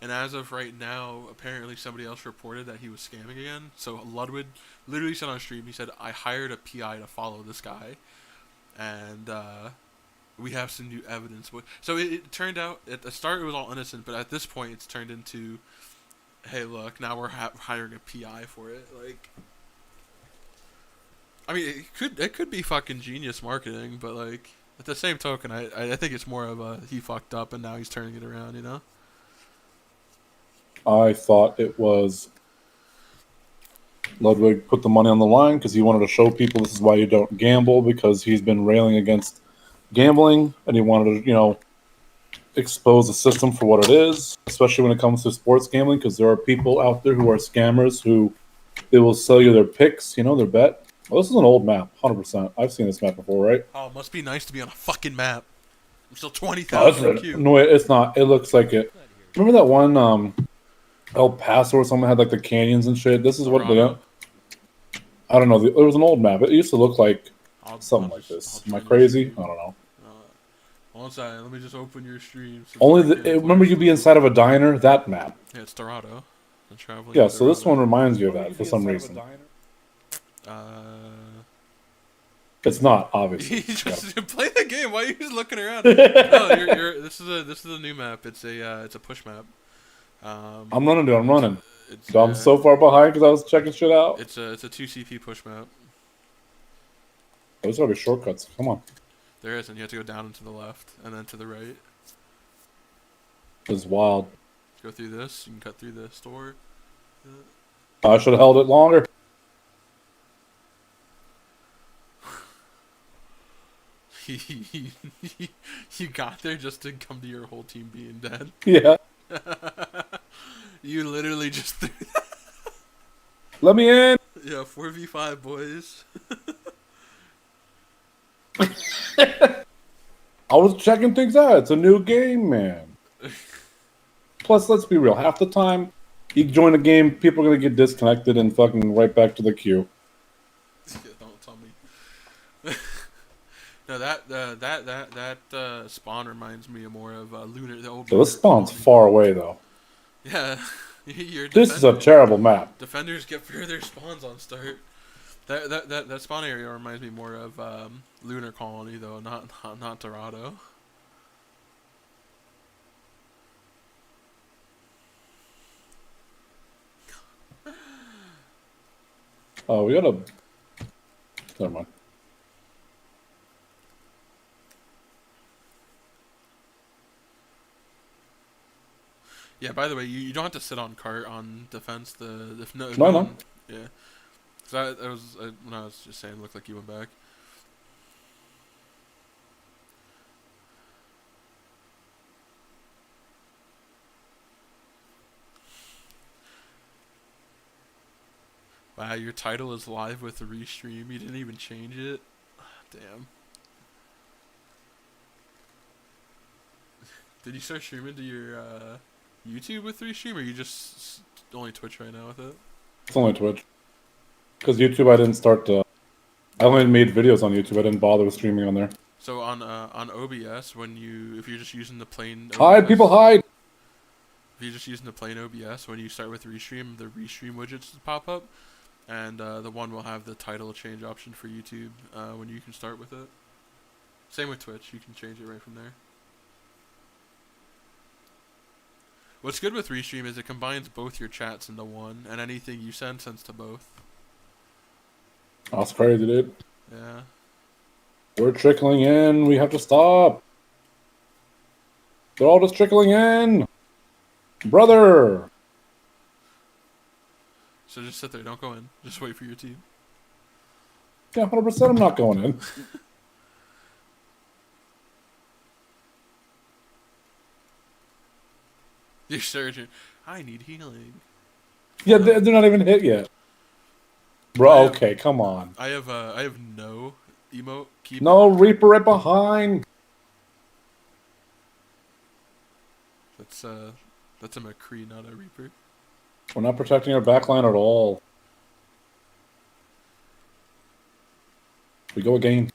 And as of right now, apparently somebody else reported that he was scamming again. So Ludwig literally said on stream, he said, I hired a PI to follow this guy. And we have some new evidence. So it turned out, at the start it was all innocent, but at this point it's turned into, hey, look, now we're hiring a PI for it. Like, I mean, it could be fucking genius marketing, but like, at the same token, I think it's more of a he fucked up and now he's turning it around, you know? I thought it was Ludwig put the money on the line because he wanted to show people this is why you don't gamble, because he's been railing against gambling and he wanted to, expose the system for what it is, especially when it comes to sports gambling, because there are people out there who are scammers who they will sell you their picks, their bet. Well, this is an old map, 100%. I've seen this map before, right? Oh, it must be nice to be on a fucking map. I'm still 20,000 IQ. No, it's not. It looks like it. Remember that one El Paso or something had like the canyons and shit? This is what they I don't know. It was an old map. It used to look like something like this. Am I crazy? I don't know. One second, let me just open your stream. Remember you be inside of a diner? That map. Yeah, it's Dorado. Yeah, so this one reminds you of that for some reason. It's not, obviously. Just play the game. Why are you just looking around? No, this is a new map. It's a push map. I'm running, dude. I'm running. I'm so far behind because I was checking shit out. It's a 2CP push map. Those are the shortcuts. Come on. There isn't. You have to go down and to the left, and then to the right. It's wild. Go through this. You can cut through the store. I should have held it longer. You got there just to come to your whole team being dead. Yeah. You literally just threw Let me in. Yeah, 4v5, boys. I was checking things out. It's a new game, man. Plus, let's be real. Half the time, you join a game, people are going to get disconnected and fucking right back to the queue. Yeah, don't tell me. No, that spawn reminds me more of Lunar. The old. So this spawn's far away, though. Yeah, this is a terrible map. Defenders get further spawns on start. That spawn area reminds me more of Lunar Colony, though, not Dorado. Oh, we gotta. Never mind. Yeah. By the way, you don't have to sit on cart on defense. No. Yeah. Cause I was when I was just saying, it looked like you went back. Wow, your title is live with the restream. You didn't even change it. Damn. Did you start streaming to your YouTube with restream, or you just only Twitch right now with it? It's only Twitch. Because YouTube, I didn't start to. I only made videos on YouTube. I didn't bother with streaming on there. So on OBS, if you're just using the plain OBS, hide, people hide. If you're just using the plain OBS, when you start with restream, the restream widgets pop up, and the one will have the title change option for YouTube when you can start with it. Same with Twitch, you can change it right from there. What's good with restream is it combines both your chats into one, and anything you sends to both. That's crazy, dude. Yeah. We're trickling in. We have to stop. They're all just trickling in. Brother! So just sit there, don't go in. Just wait for your team. Yeah, 100% I'm not going in. You're surgeon. I need healing. Yeah, they're not even hit yet. Bro, okay, come on. I have no emote. Keep No, Reaper right behind. That's a McCree, not a Reaper. We're not protecting our backline at all. We go again.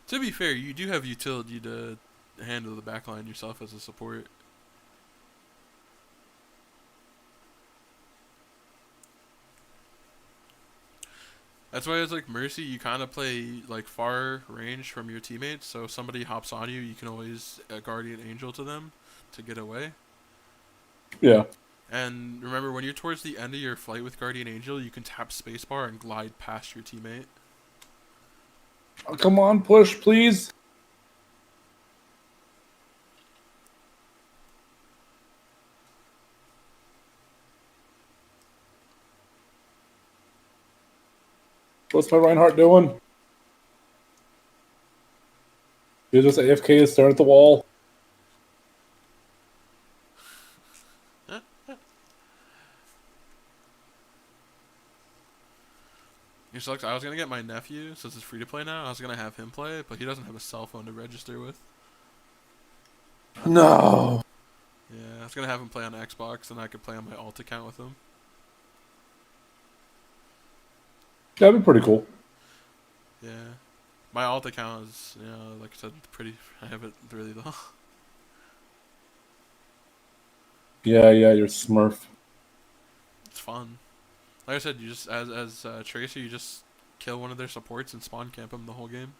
To be fair, you do have utility to handle the backline yourself as a support. That's why it's like Mercy, you kind of play like far range from your teammates, so if somebody hops on you, you can always Guardian Angel to them to get away. Yeah. And remember, when you're towards the end of your flight with Guardian Angel, you can tap spacebar and glide past your teammate. Oh, come on, push, please. What's my Reinhardt doing? You just AFK and stare at the wall. You sucks. I was gonna get my nephew, since it's free to play now. I was gonna have him play, but he doesn't have a cell phone to register with. No. Yeah, I was gonna have him play on Xbox, and I could play on my alt account with him. That'd be pretty cool. Yeah, my alt account is, you know, like I said, pretty. I have it really low. Yeah, you're Smurf. It's fun. Like I said, you just as Tracer, you just kill one of their supports and spawn camp them the whole game.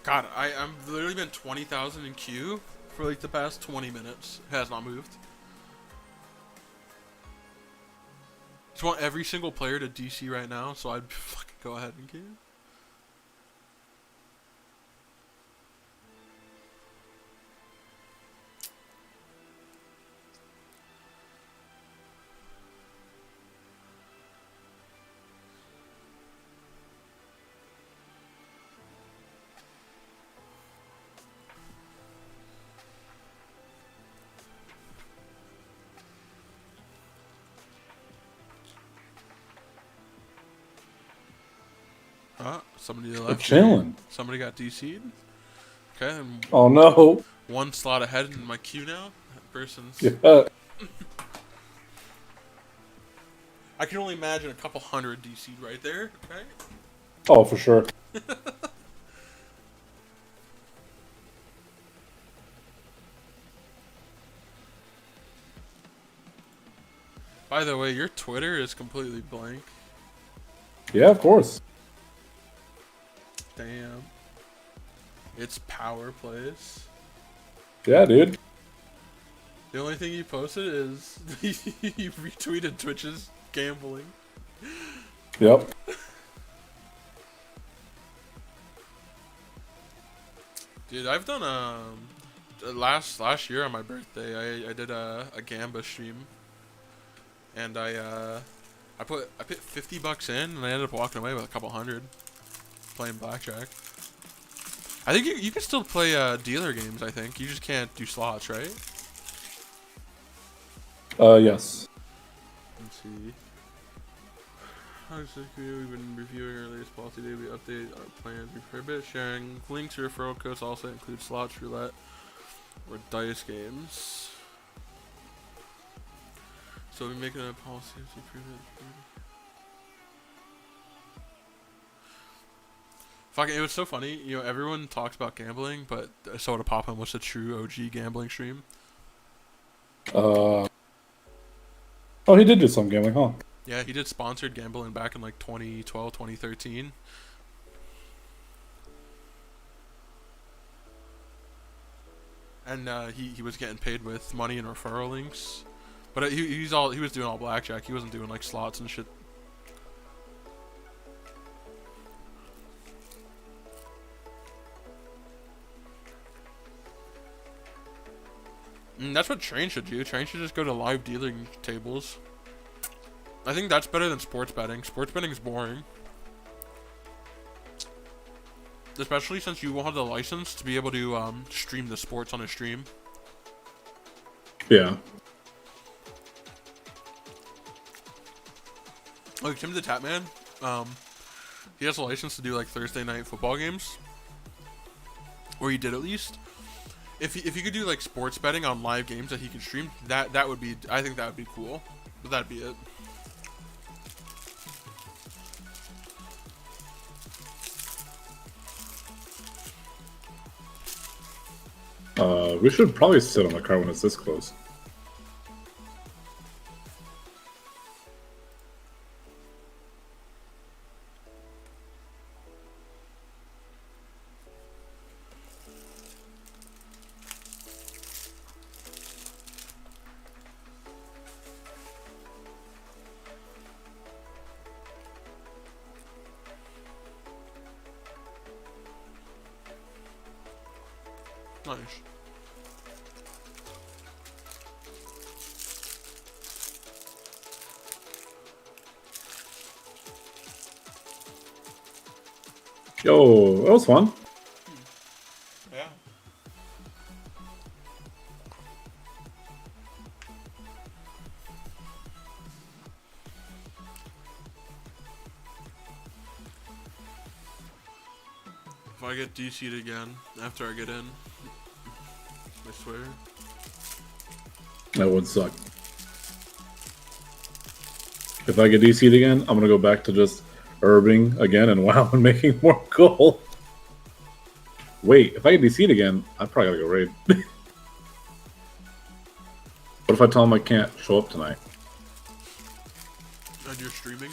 God, I'm literally been 20,000 in queue for like the past 20 minutes. It has not moved. Just want every single player to DC right now, so I'd fucking go ahead and queue. Somebody left. We're chilling. Somebody got DC'd. Okay. I'm Oh no. one slot ahead in my queue now. That person's. Yeah. I can only imagine a couple hundred DC'd right there. Okay. Oh, for sure. By the way, your Twitter is completely blank. Yeah, of course. Damn. It's power plays. Yeah, dude. The only thing you posted is you retweeted Twitch's gambling. Yep. Dude, I've done last year on my birthday, I did a Gamba stream, and I put $50 in, and I ended up walking away with a couple hundred. playing blackjack. I think you can still play dealer games. I think you just can't do slots, right? Yes. Let's see. We've been reviewing our latest policy today. We update our plans. We prohibit sharing links or referral codes. Also include slots, roulette, or dice games. So we're making a policy to prohibit. Fucking, it was so funny. You know, everyone talks about gambling, but Soda Poppin' was a true OG gambling stream. Oh, he did do some gambling, huh? Yeah, he did sponsored gambling back in like 2012, 2013. And he was getting paid with money and referral links. But he was doing all blackjack. He wasn't doing like slots and shit. That's what Train should do. Train should just go to live dealing tables. I think that's better than sports betting. Sports betting is boring. Especially since you won't have the license to be able to stream the sports on a stream. Yeah. Like Tim the Tatman, he has a license to do like Thursday night football games. Or he did at least. If he could do like sports betting on live games that he can stream, that would be, I think that would be cool. But that'd be it. We should probably sit on the car when it's this close. Nice. Yo, that was fun. Yeah. If I get DC'd again after I get in, I swear. That would suck. If I get DC'd again, I'm gonna go back to just herbing again and WoW and making more gold. Wait, if I get DC'd again, I probably gotta go raid. What if I tell him I can't show up tonight? And you're streaming?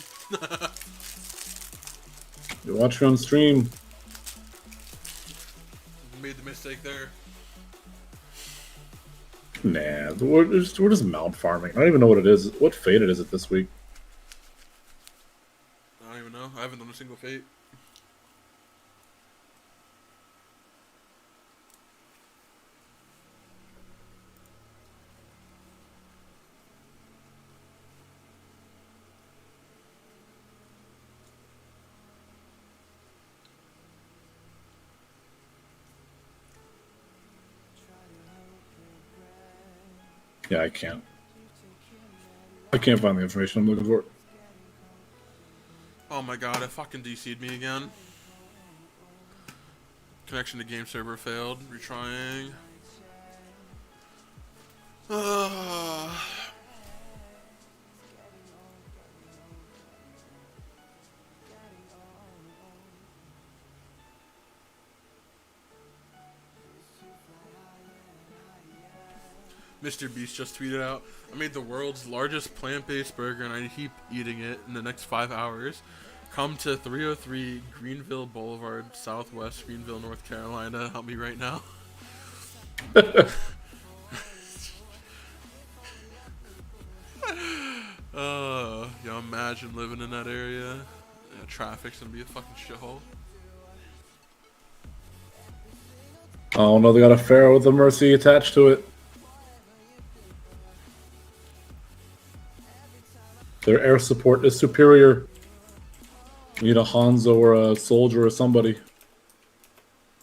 You watch me on stream. You made the mistake there. Nah, we're just mount farming. I don't even know what it is. What faded is it this week? I don't even know. I haven't done a single fate. Yeah, I can't. I can't find the information I'm looking for. Oh my god, it fucking DC'd me again. Connection to game server failed. Retrying. Mr. Beast just tweeted out, I made the world's largest plant-based burger and I keep eating it in the next 5 hours. Come to 303 Greenville Boulevard, Southwest Greenville, North Carolina. Help me right now. Yeah, imagine living in that area. Yeah, traffic's gonna be a fucking shithole. Oh no, they got a pharaoh with a mercy attached to it. Their air support is superior. We need a Hanzo or a soldier or somebody.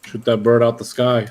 Shoot that bird out the sky.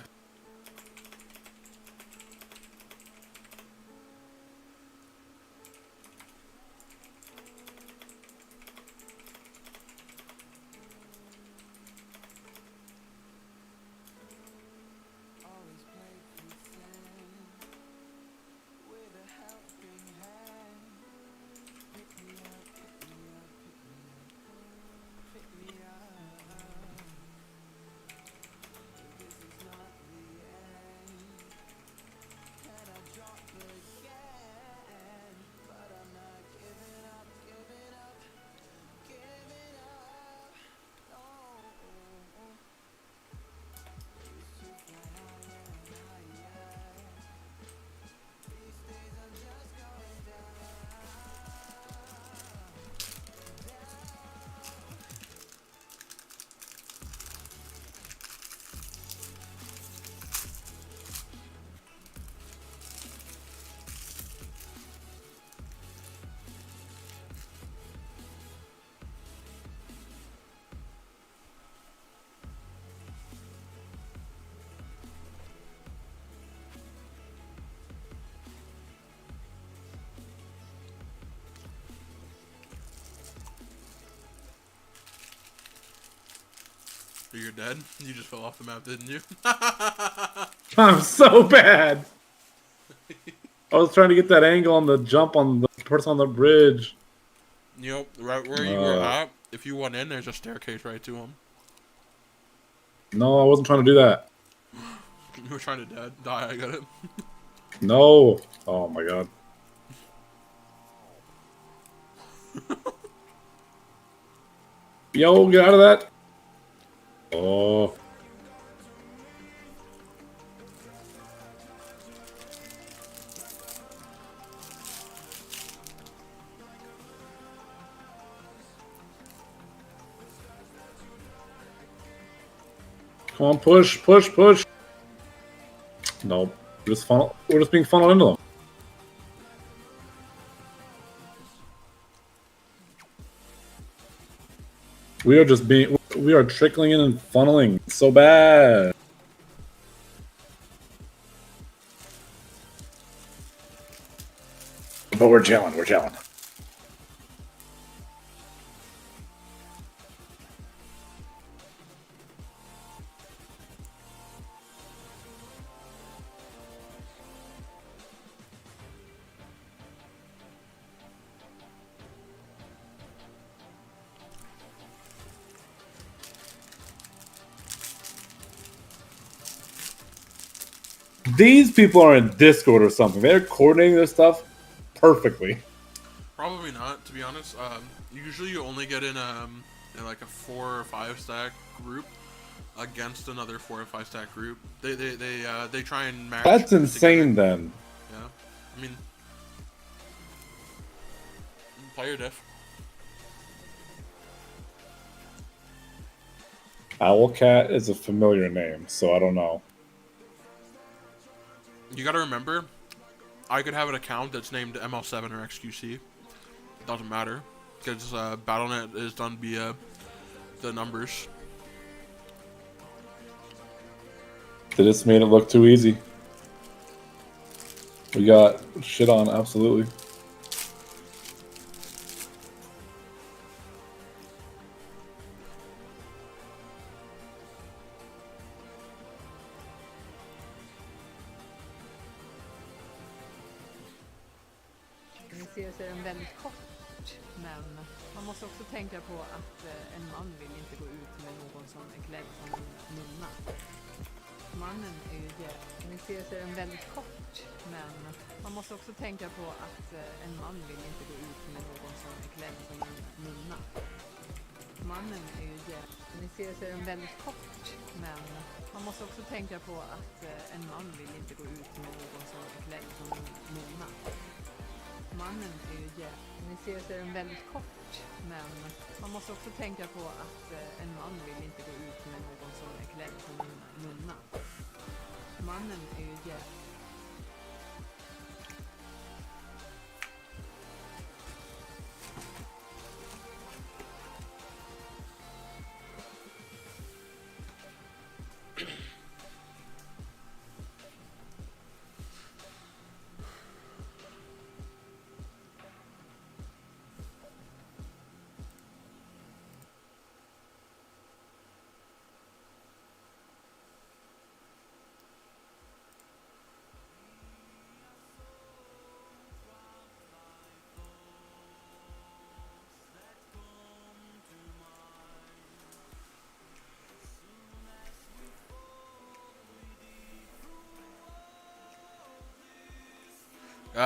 You're dead? You just fell off the map, didn't you? I'm so bad. I was trying to get that angle on the jump on the person on the bridge. Yep, right where you were at. If you went in, there's a staircase right to him. No, I wasn't trying to do that. You were trying to die, I got it. No. Oh my god. Yo, get out of that. Oh. Come on, push, push, push. Nope. We're just being funneled into them. We are trickling in and funneling so bad. But we're gelling, we're gelling. These people are in Discord or something. They're coordinating their stuff perfectly. Probably not, to be honest. Usually you only get in like a 4 or 5 stack group against another 4 or 5 stack group. They try and match. That's insane, then. Yeah, I mean, player diff. Owlcat is a familiar name, so I don't know. You gotta remember, I could have an account that's named ML7 or XQC. It doesn't matter, because Battle.net is done via the numbers. They just made it look too easy. We got shit on, absolutely. Ser den väldigt kort, men man måste också tänka på att en man vill inte gå ut med någon som är klädd som en nunna. Mannen är ju det. Ni ser den väldigt kort, men man måste också tänka på att en man vill inte gå ut med någon som är klädd som en nunna. Mannen är ju det. Ni ser den väldigt kort, men man måste också tänka på att en man vill inte gå ut med någon som är klädd som en nunna. Mannen är ju det. Ni ser den väldigt kort, men man måste också tänka på att en man vill inte gå ut med någon som är klädd som en nunna. Mannen är ju det.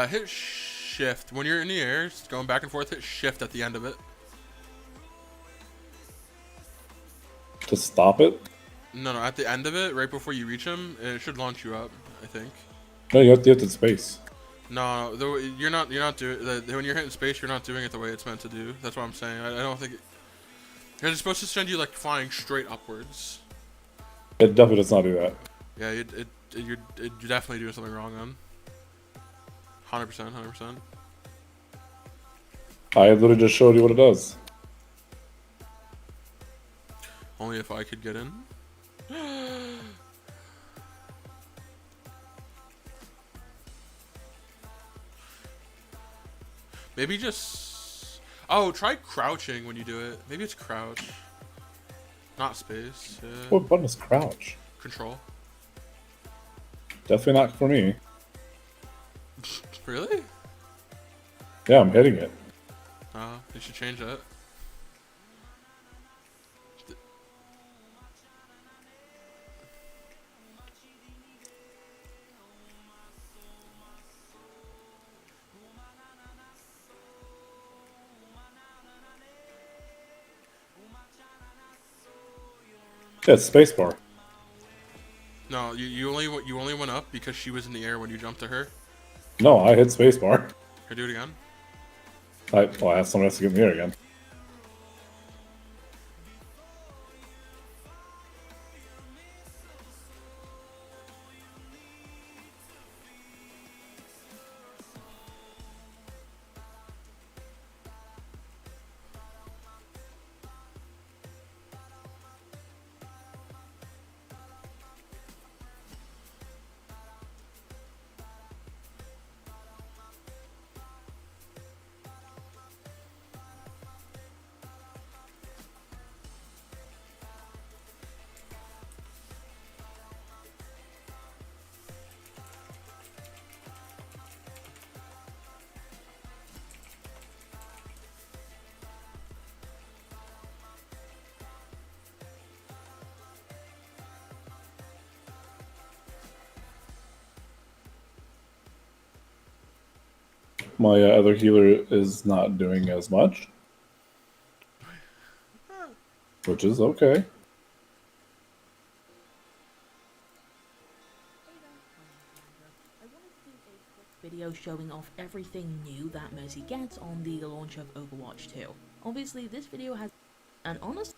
Hit shift when you're in the air, just going back and forth. Hit shift at the end of it. To stop it? No, at the end of it, right before you reach him, it should launch you up. I think. No, you have to hit the space. No, you're not doing when you're hitting space. You're not doing it the way it's meant to do. That's what I'm saying. I don't think because it's supposed to send you like flying straight upwards. It definitely does not do that. Yeah, you're definitely doing something wrong then. 100%, 100%. I literally just showed you what it does. Only if I could get in. Maybe just... Oh, try crouching when you do it. Maybe it's crouch. Not space. Yeah. What button is crouch? Control. Definitely not for me. Really? Yeah, I'm hitting it. You should change that. Yeah, it's spacebar. No, you only went up because she was in the air when you jumped to her. No, I hit spacebar. Can I do it again? I have someone else to get in the air again. My other healer is not doing as much, which is okay. Video showing off everything new that Mercy gets on the launch of Overwatch 2. Obviously, this video has an honest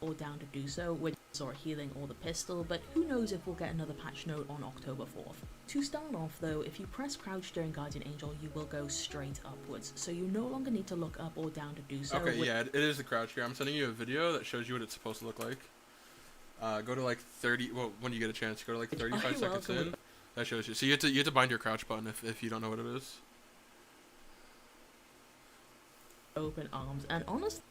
or down to do so with or healing or the pistol, but who knows if we'll get another patch note on October 4th. To start off though, if you press crouch during Guardian Angel, you will go straight upwards, so you no longer need to look up or down to do so. Okay, yeah, it is the crouch here. I'm sending you a video that shows you what it's supposed to look like. Go to like 30, well, when you get a chance, go to like 35 seconds in. That shows you. So you have to bind your crouch button if you don't know what it is. Open arms, and honestly,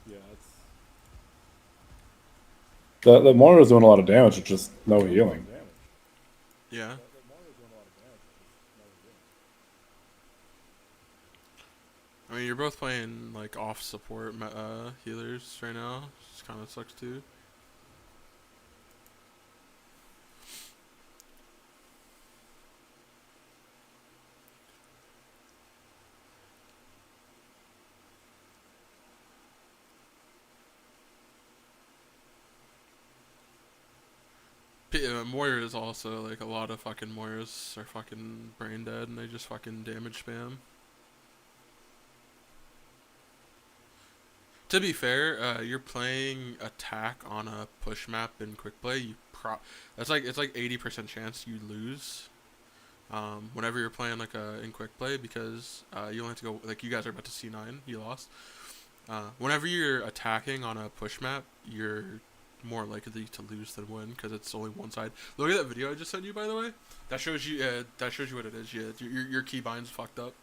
Yeah, it's the Mario's doing a lot of damage with just no healing. Yeah. I mean, you're both playing like off support healers right now. It kind of sucks too. Moira is also, like, a lot of fucking Moiras are fucking brain dead and they just fucking damage spam. To be fair, you're playing attack on a push map in quick play. It's like 80% chance you lose. Whenever you're playing like in quick play, because you only have to go, like, you guys are about to C9, you lost. Whenever you're attacking on a push map, you're more likely to lose than win because it's only one side. Look at that video I just sent you, by the way. That shows you what it is. Yeah, your keybind's fucked up.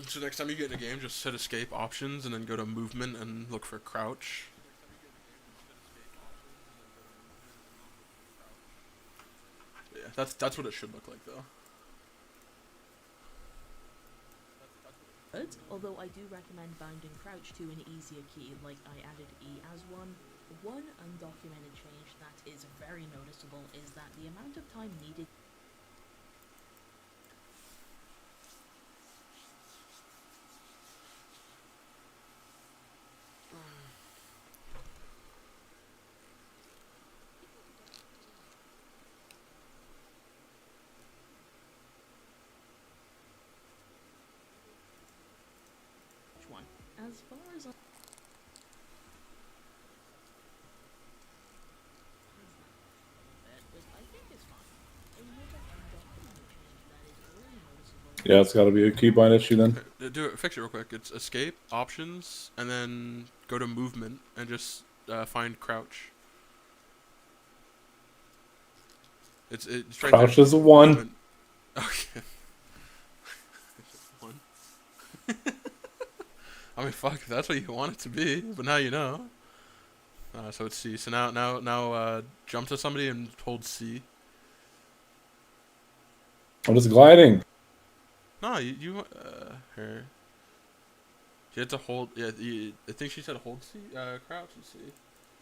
So next time you get in a game, just hit escape options and then go to movement and look for crouch. Yeah, that's what it should look like though. But, although I do recommend bounding crouch to an easier key, like I added E as one undocumented change that is very noticeable is that the amount of time needed one. As far as Yeah, it's got to be a keybind issue then. Do it. Fix it real quick. It's escape options and then go to movement and just find crouch. It's right Crouch there. is a 1. Movement. Okay. One. I mean, fuck. If that's what you want it to be, but now you know. So it's C. So now jump to somebody and hold C. I'm just gliding. No, you her. She had to hold. Yeah, I think she said hold C. Crouch and C.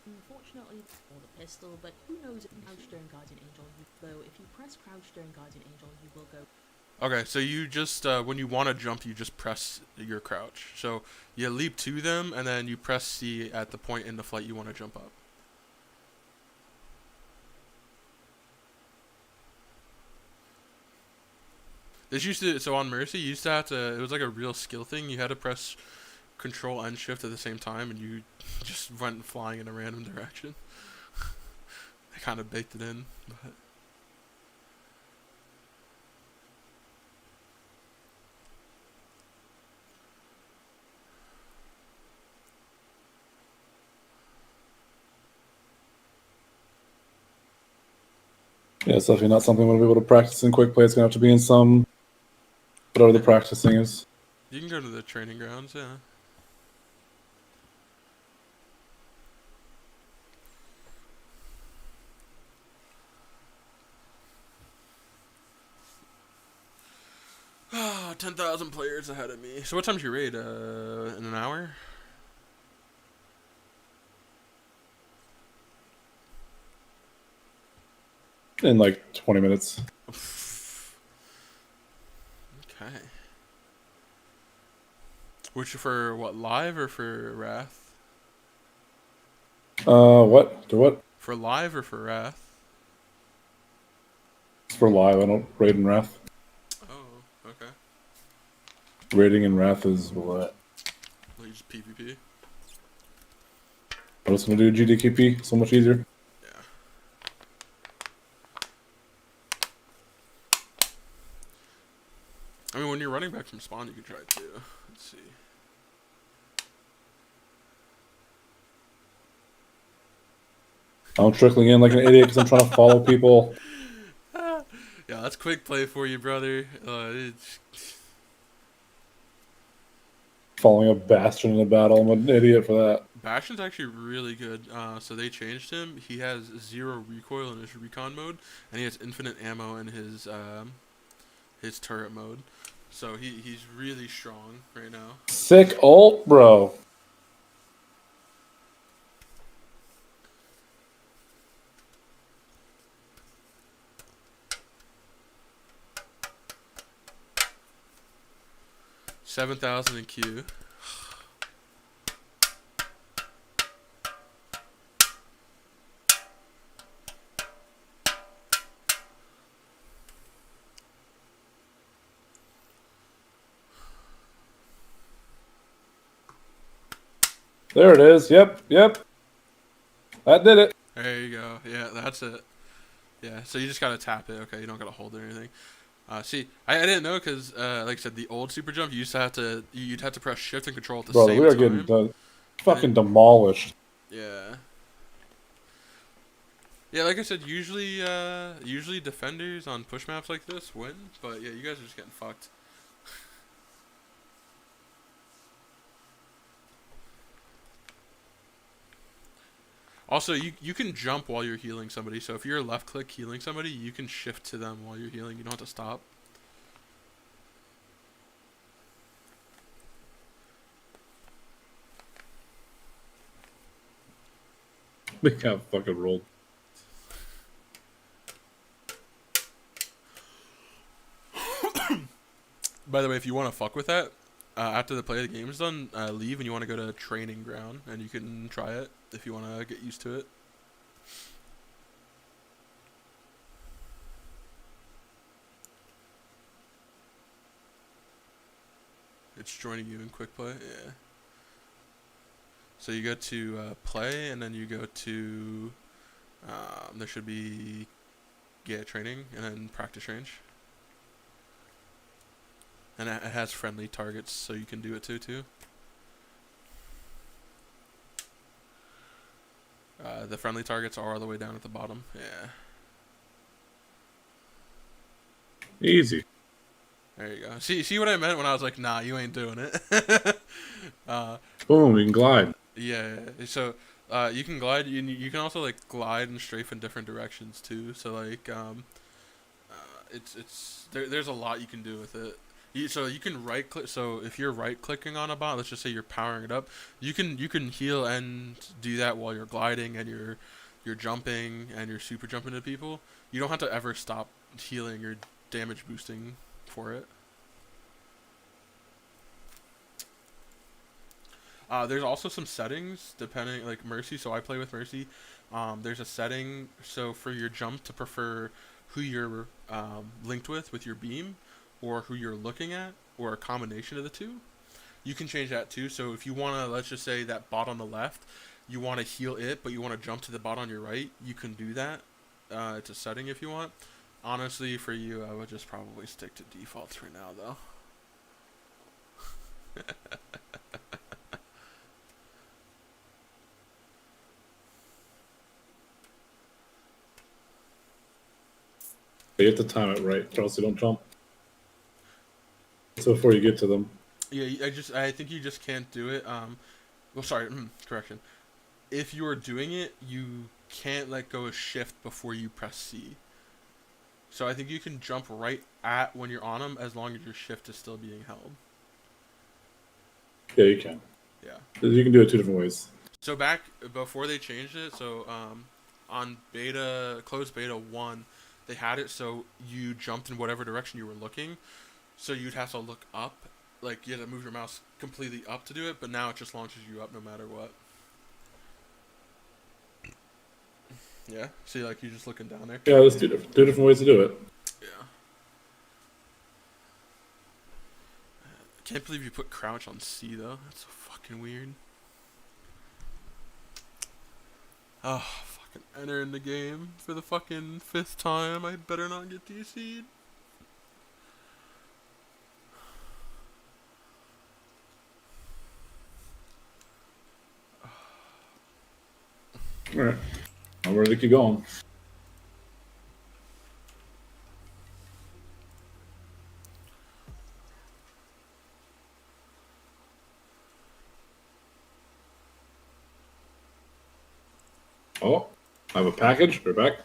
Unfortunately, or the pistol, but who knows if crouch during Guardian Angel, though if you press crouch during Guardian Angel, you will go. Okay, so you just, when you want to jump, you just press your crouch. So you leap to them, and then you press C at the point in the flight you want to jump up. This used to, so on Mercy, you used to have to, it was like a real skill thing. You had to press Control and Shift at the same time, and you just went flying in a random direction. I kind of baked it in, but... Yeah, it's definitely not something I'm going to be able to practice in quick play. It's going to have to be in some, whatever the practicing is. You can go to the training grounds, yeah. Ah, 10,000 players ahead of me. So what time's your raid? In an hour? In like 20 minutes. Okay. Which for what, live or for Wrath? What? To what? For live or for Wrath? It's for live. I don't raid in Wrath. Oh, okay. Raiding in Wrath is what? Like just PvP? I was going to do GDKP. So much easier. I mean, when you're running back from spawn, you can try it too. Let's see. I'm trickling in like an idiot because I'm trying to follow people. Yeah, that's quick play for you, brother. following a Bastion in a battle. I'm an idiot for that. Bastion's actually really good. So they changed him. He has 0 recoil in his recon mode, and he has infinite ammo in his turret mode. So he's really strong right now. Sick ult, bro. $7,000 in Q. There it is. Yep. That did it. There you go. Yeah, that's it. Yeah, so you just gotta tap it. Okay, you don't gotta hold it or anything. See, I didn't know because, like I said, the old super jump, you'd have to press shift and control at the Bro, same we are time. getting fucking demolished. Yeah. Yeah, like I said, usually defenders on push maps like this win, but yeah, you guys are just getting fucked. Also, you can jump while you're healing somebody, so if you're left click healing somebody, you can shift to them while you're healing. You don't have to stop. They got fucking rolled. By the way, if you want to fuck with that, after the play of the game is done, leave and you want to go to training ground, and you can try it if you want to get used to it. It's joining you in quick play, yeah. So you go to play, and then you go to there should be training, and then practice range. And it has friendly targets, so you can do it too. The friendly targets are all the way down at the bottom. Yeah. Easy. There you go. See what I meant when I was like, nah, you ain't doing it. Boom, you can glide. Yeah. So you can glide. You can also like glide and strafe in different directions too. So like there's a lot you can do with it. So you can right click. So if you're right clicking on a bot, let's just say you're powering it up, you can heal and do that while you're gliding and you're jumping and you're super jumping to people. You don't have to ever stop healing or damage boosting for it. There's also some settings depending, like Mercy. So I play with Mercy. There's a setting so for your jump to prefer who you're linked with your beam, or who you're looking at, or a combination of the two. You can change that too. So if you want to, let's just say that bot on the left, you want to heal it, but you want to jump to the bot on your right, you can do that. It's a setting if you want. Honestly, for you, I would just probably stick to defaults for now, though. You have to time it right, or else you don't jump. So before you get to them. Yeah, I think you just can't do it. Well, sorry, correction. If you are doing it, you can't let go of shift before you press C. So I think you can jump right at when you're on them as long as your shift is still being held. Yeah, you can. Yeah. You can do it 2 different ways. So back before they changed it, so on closed beta 1, they had it so you jumped in whatever direction you were looking. So you'd have to look up, like you had to move your mouse completely up to do it, but now it just launches you up no matter what. Yeah, see, like you're just looking down there. Yeah, there's two different ways to do it. Yeah. I can't believe you put crouch on C though. That's so fucking weird. Oh, fucking enter in the game for the fucking 5th time. I better not get DC'd. Alright. I'm ready to keep going. Oh, I have a package. We're back.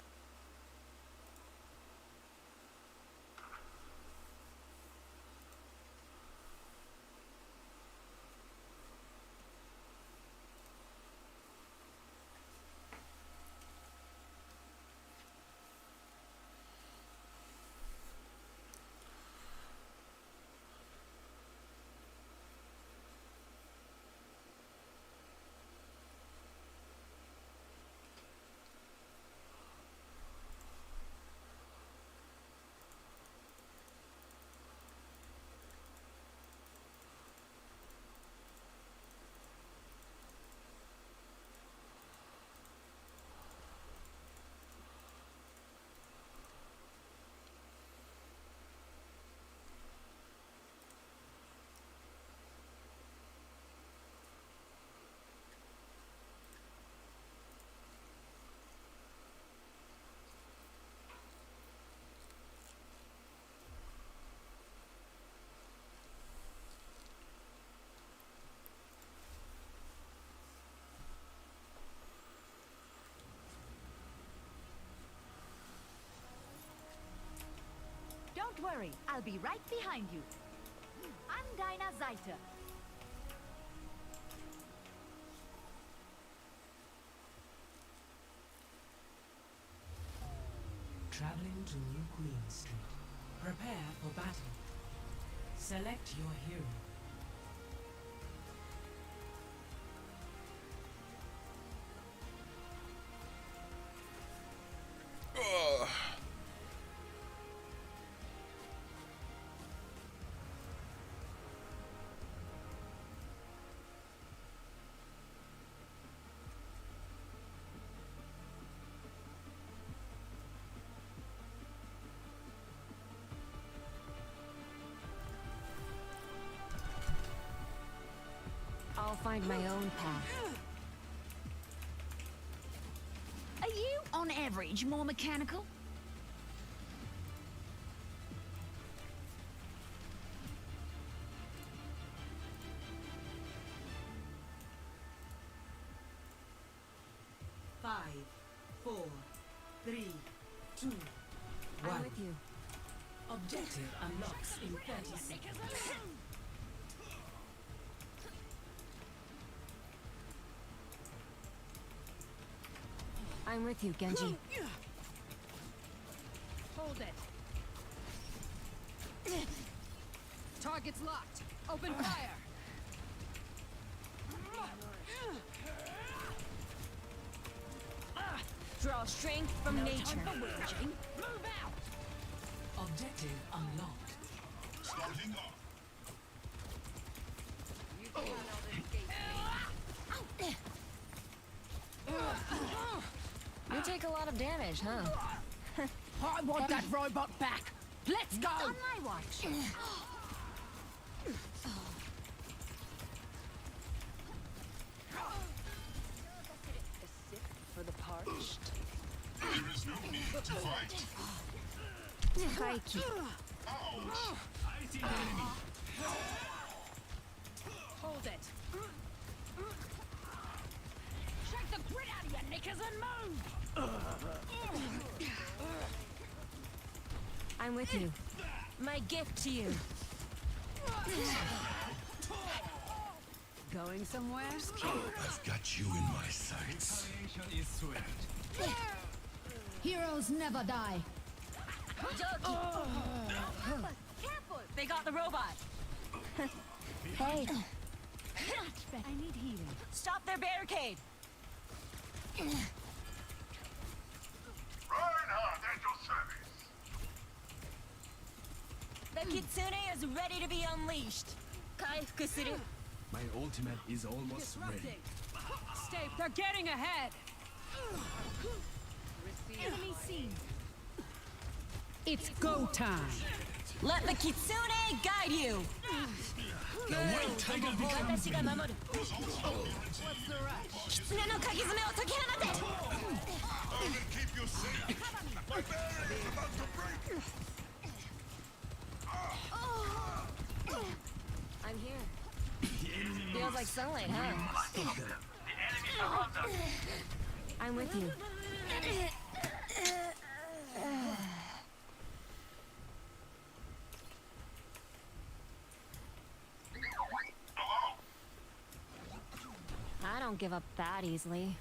Don't worry, I'll be right behind you. I'm Dinah Zeiter. Traveling to New Queen Street. Prepare for battle. Select your hero. I'll find my own path. Are you, on average, more mechanical? Five, 4, 3, 2, 1. I'm with you. Objective unlocks in 30 seconds. I'm with you, Genji. Hold it. Target's locked. Open fire. Draw strength from nature. Move out. Objective unlocked. Starting up. You take a lot of damage, huh? I want that robot back. Let's go. On my watch. For the parched. There is no need to fight. Kiriko. Ouch! I see the enemy. Hold it. Shake the grit out of your knickers and move. I'm with you. My gift to you. Going somewhere? I've got you in my sights. Heroes never die. Careful! They got the robot. Hey. I need healing. Stop their barricade. Reinhardt at your service. The Kitsune is ready to be unleashed. Kaifuk suru. My ultimate is almost ready. Stay. They're getting ahead. Enemy seen. It's go time. Let the Kitsune guide you. The white tiger becomes me. What's the rush? Kitsune no kagizume o tokihanate. I will keep you safe. My barrier is about to break. I'm here. Feels like sunlight, huh? I'm with you. I don't give up that easily.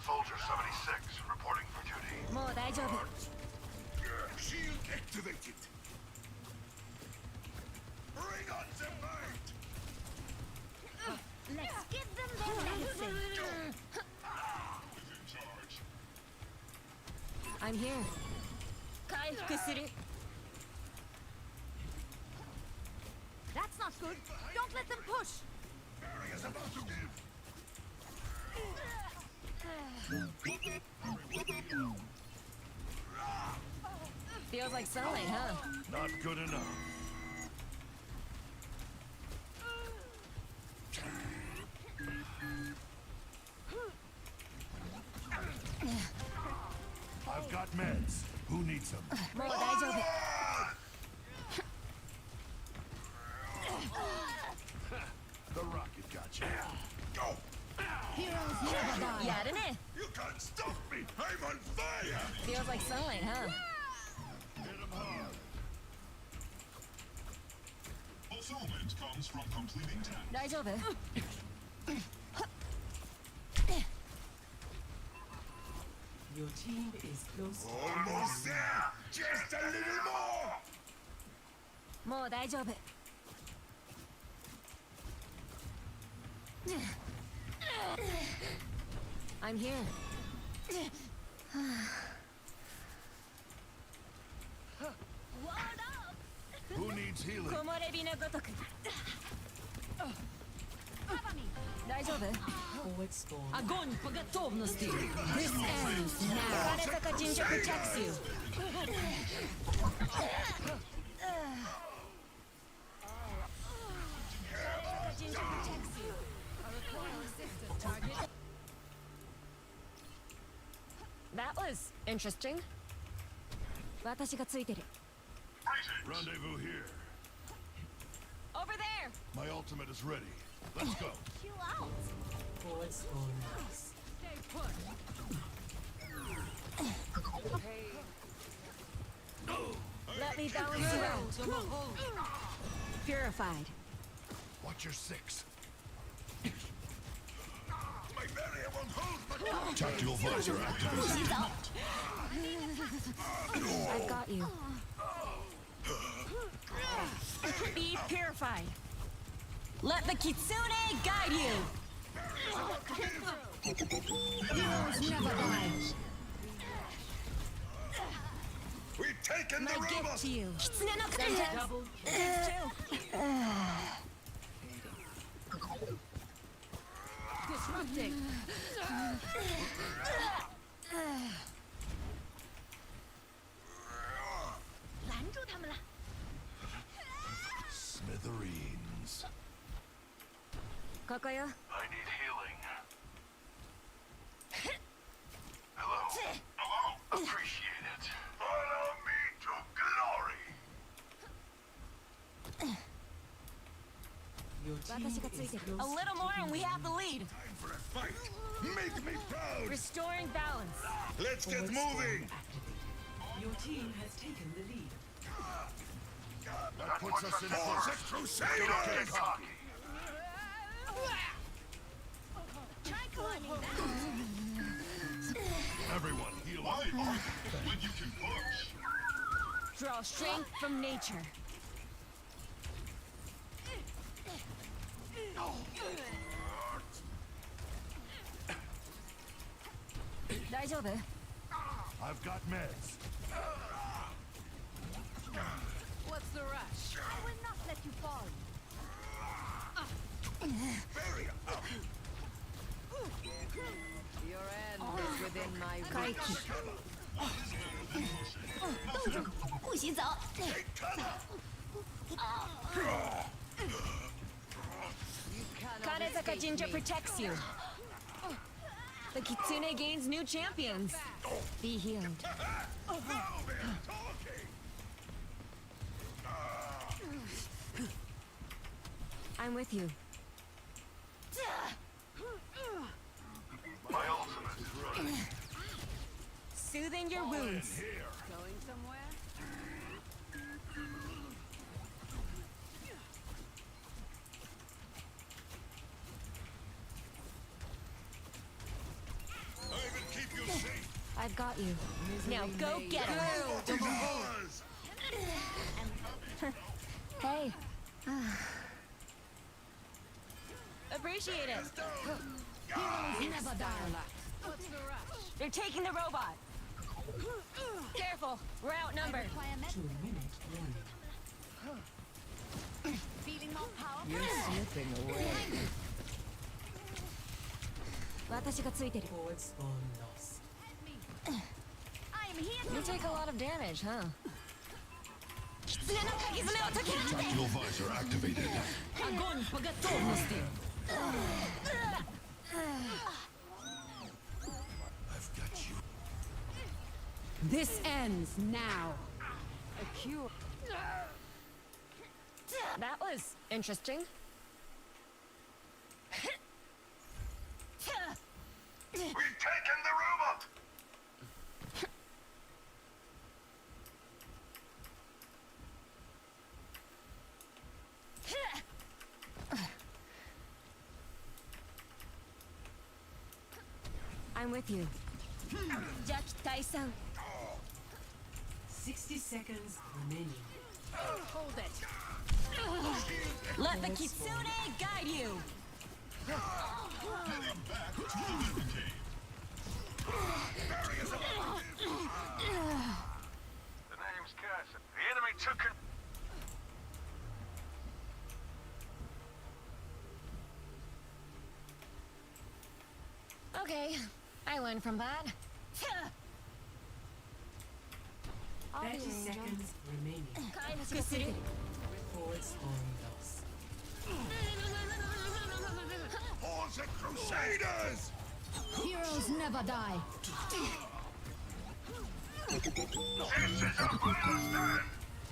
Soldier 76, reporting for duty. もう大丈夫。 Shield activated. Bring on the fight. Let's give them their medicine. In charge. I'm here. 回復する。That's not good. Don't let them push. Barrier's about to give. Feels like sunlight, huh? Not good enough. I've got meds. Who needs them? もう大丈夫。 The rocket got you. Go! Heroes never die. やるね。 You can't stop me! I'm on fire! Feels like sunlight, huh? Hit him hard. Fulfillment comes from completing tasks. 大丈夫？ Your team is close. Almost there! Just a little more! もう大丈夫。I'm here. Who needs healing? 木漏れ日のごとく。大丈夫？ Forward spawn. Огонь по готовности. This ends now. Карета Ginger protects you. Ginger protects you. That was interesting. 私がついてる。 Rendezvous here. Over there. My ultimate is ready. Let's go. Chill out. Forward spawn. Stay put. Let me balance you out. Purified. Watch your six. My barrier won't hold much. Tactical visor activated. I've got you. Be purified. Let the Kitsune guide you. Heroes never die. We've taken My the gift robot. to you. Kitsune no Double Disrupting. Smithereens. ここよ。 I need healing. Hello. Hello. Appreciate it. Follow me to glory. Your team 私がつい is てる。 close. A little more and we have the lead. Time for a fight. Make me proud. Restoring balance. Let's get Forward spawn moving. activated. Your team has taken the lead. That puts us in force. Crusaders. Try climbing that. Everyone, heal up. When you can push. Draw strength from nature. I've got meds. What's the rush? I will not let you fall. Barrier up. Your end is within my reach. 不许走。 Karetaka Ginger protects you. The Kitsune gains new champions. Be healed. I'm with you. Soothing your wounds. Going somewhere? I've got you. Now go get him. Hey. Appreciate it. Heroes never die. What's the rush? They're taking the robot. Careful, we're outnumbered. 2-minute warning. Feeling more powerful. You're slipping away. 私がついてる。 Forward spawn lost. I'm here. You take a lot of damage, huh? 狐の鍵爪を解ける。 Tactical visor activated. Огонь по готовности. I've got you. This ends now. A cure. That was interesting. We've taken the robot. I'm with you. Jackie Tyson. 60 seconds remaining. Hold it. Let the Kitsune guide you. Heading back to the barricade. The name's Carson. The enemy took it. Okay, I learned from that. I'll be 30 your angel. seconds remaining. Good. Forward spawn lost. Horns and Crusaders! Heroes never die. This is our final stand!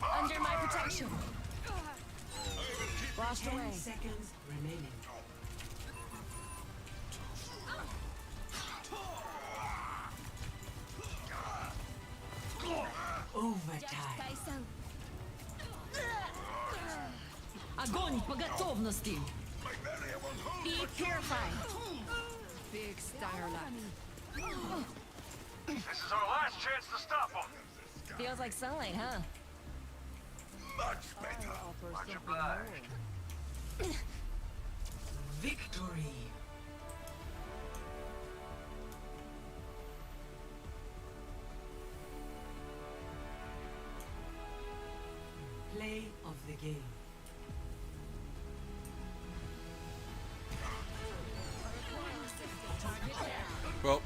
Under my protection. Washed 10 away. seconds remaining. Overtime. Tyson. Огонь по готовности. Be purified. Big Starlight. This is our last chance to stop them! Feels like sunlight, huh? Much better! Much obliged! Victory. Play of the game. Well,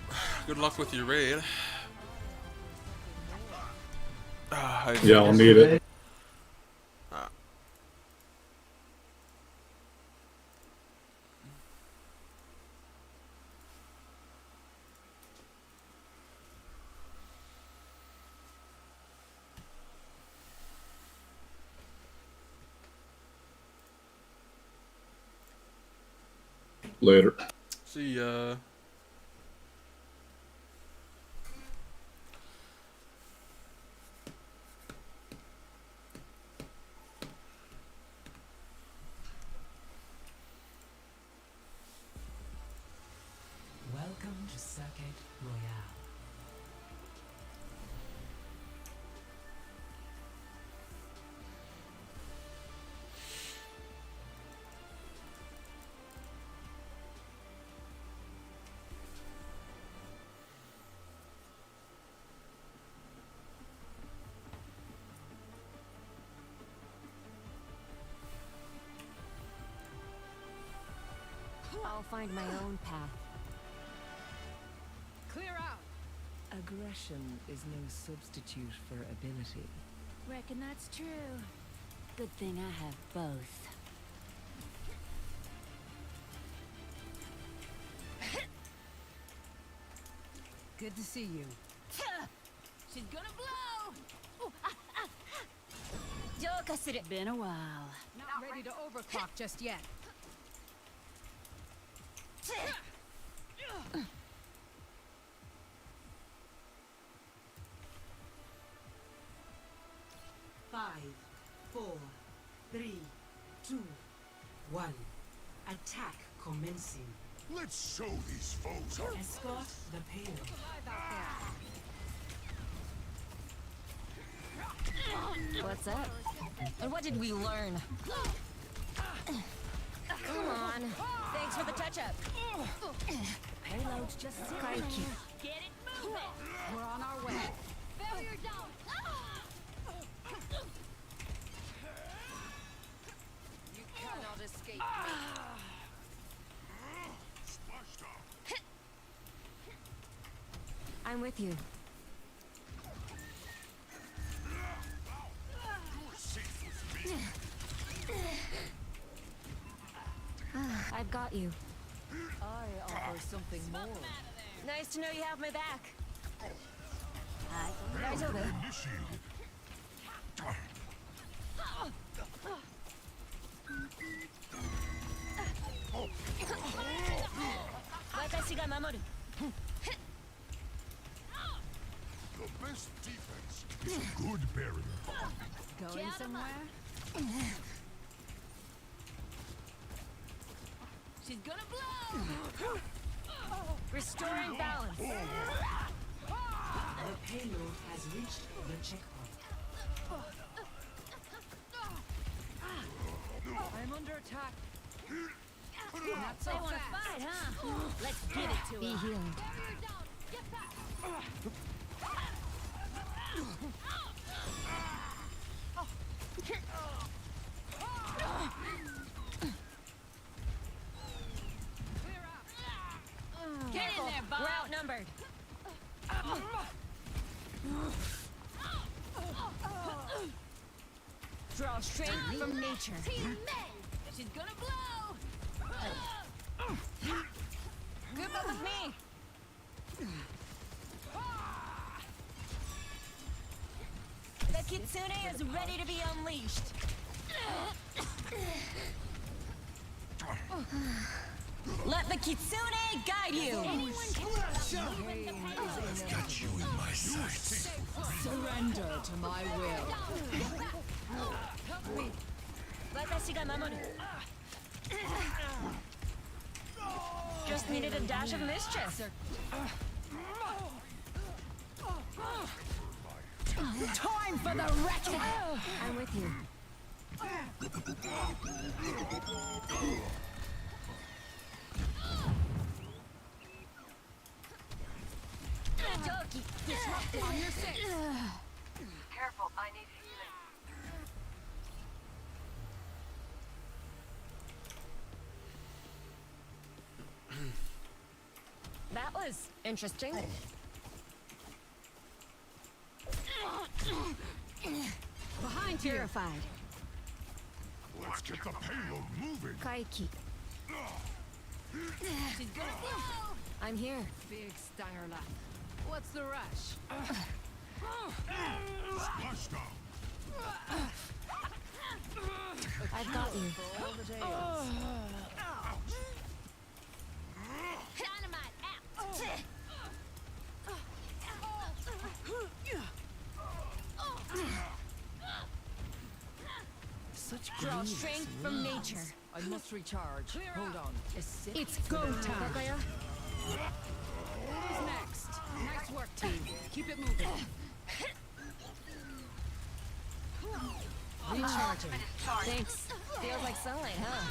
good luck with your raid. Yeah, I'll need it. Later. See ya. Welcome to Circuit Royale. I'll find my own path. Clear out. Aggression is no substitute for ability. Reckon that's true. Good thing I have both. Good to see you. She's gonna blow! Jokasuru. Been a while. Not ready to overclock just yet. 4, 3, 2, 1. Attack commencing. Let's show these foes our Escort the payload. What's up? And what did we learn? Come on. Thanks for the touch-up. Payload's just sitting here. Get it moving. We're on our way. Barrier down. You cannot escape me. I'm with you. I've got you. I offer something more. Nice to know you have my back. Guys over. Watashi ga mamoru. The best defense is a good barrier. Going somewhere? She's gonna blow! Restoring balance. The payload has reached the checkpoint. I'm under attack. Not so wanna fight, huh? Let's get it to Be healed. Get in there, Bob. We're outnumbered. Draw strength from nature. She's gonna blow. Group up with me. The kitsune is ready to be unleashed. Let the kitsune guide you. I've got you in my sights. Surrender to my will. Watashi ga mamoru. Just needed a dash of mischief. Time for the reckoning! I'm with you. Disrupted on your six. Careful, I need healing. That was interesting. Behind you. Purified. Let's get the payload moving. Kaiki. She's gonna blow. I'm here. Big stanger lap. What's the rush? Splashdown. I've got you. For all the tales. Dynamite out. Such Draw strength from nature. I must recharge. Hold on. It's go time. Who's next? Nice work, team. Keep it moving. Recharging. Thanks. Feels like sunlight, huh?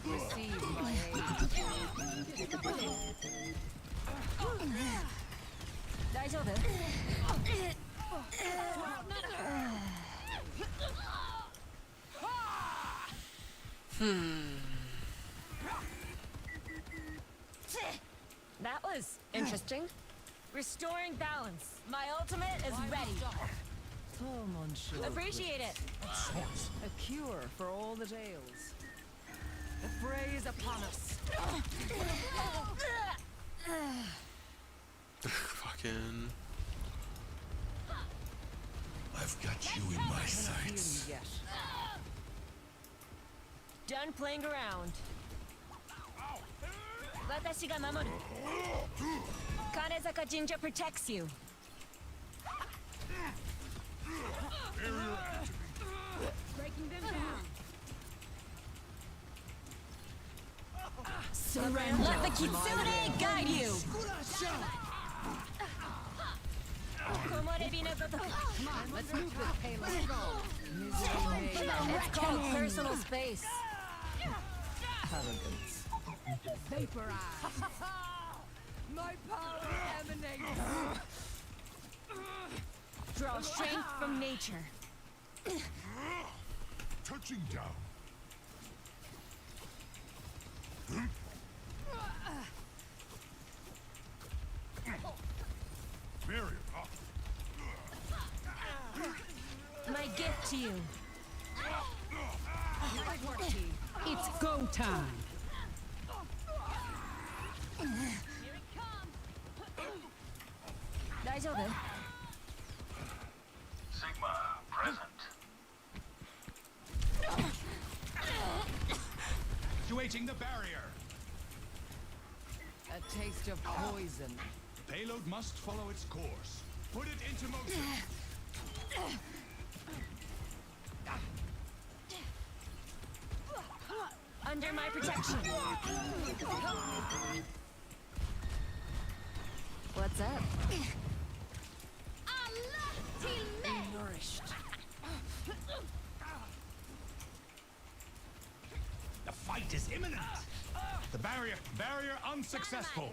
Receive my aid. Daijoubu. That was interesting. Restoring balance. My ultimate is ready. Appreciate it. A cure for all the tales. The fray is upon us. Fucking. I've got you in my sights. Done playing around. Watashi ga mamoru. Kanezaka Jinja protects you. Breaking them down. Surrender. Let the Kitsune guide you. Come on, let's move this payload. It's called personal space. Arrogance. Vaporize. My power emanates. Draw strength from nature. Touching down. Barrier up. My gift to you. It's go time. Daijoubu. Sigma present. Situating the barrier. A taste of poison. Payload must follow its course. Put it into motion. Under my protection. What's up? Be nourished. The fight is imminent. The barrier unsuccessful.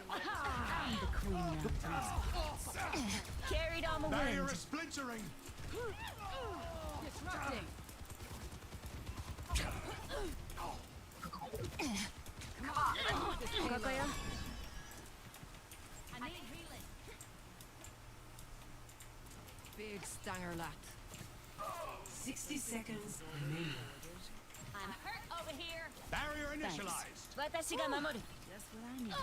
I'm the queen now. Carried on the Barrier wind. is splintering. Disrupting. Kokoyo. I need healing. Big stanger lat. 60 seconds remaining. I'm hurt over here. Barrier initialized. Watashi ga mamoru. Just what I need.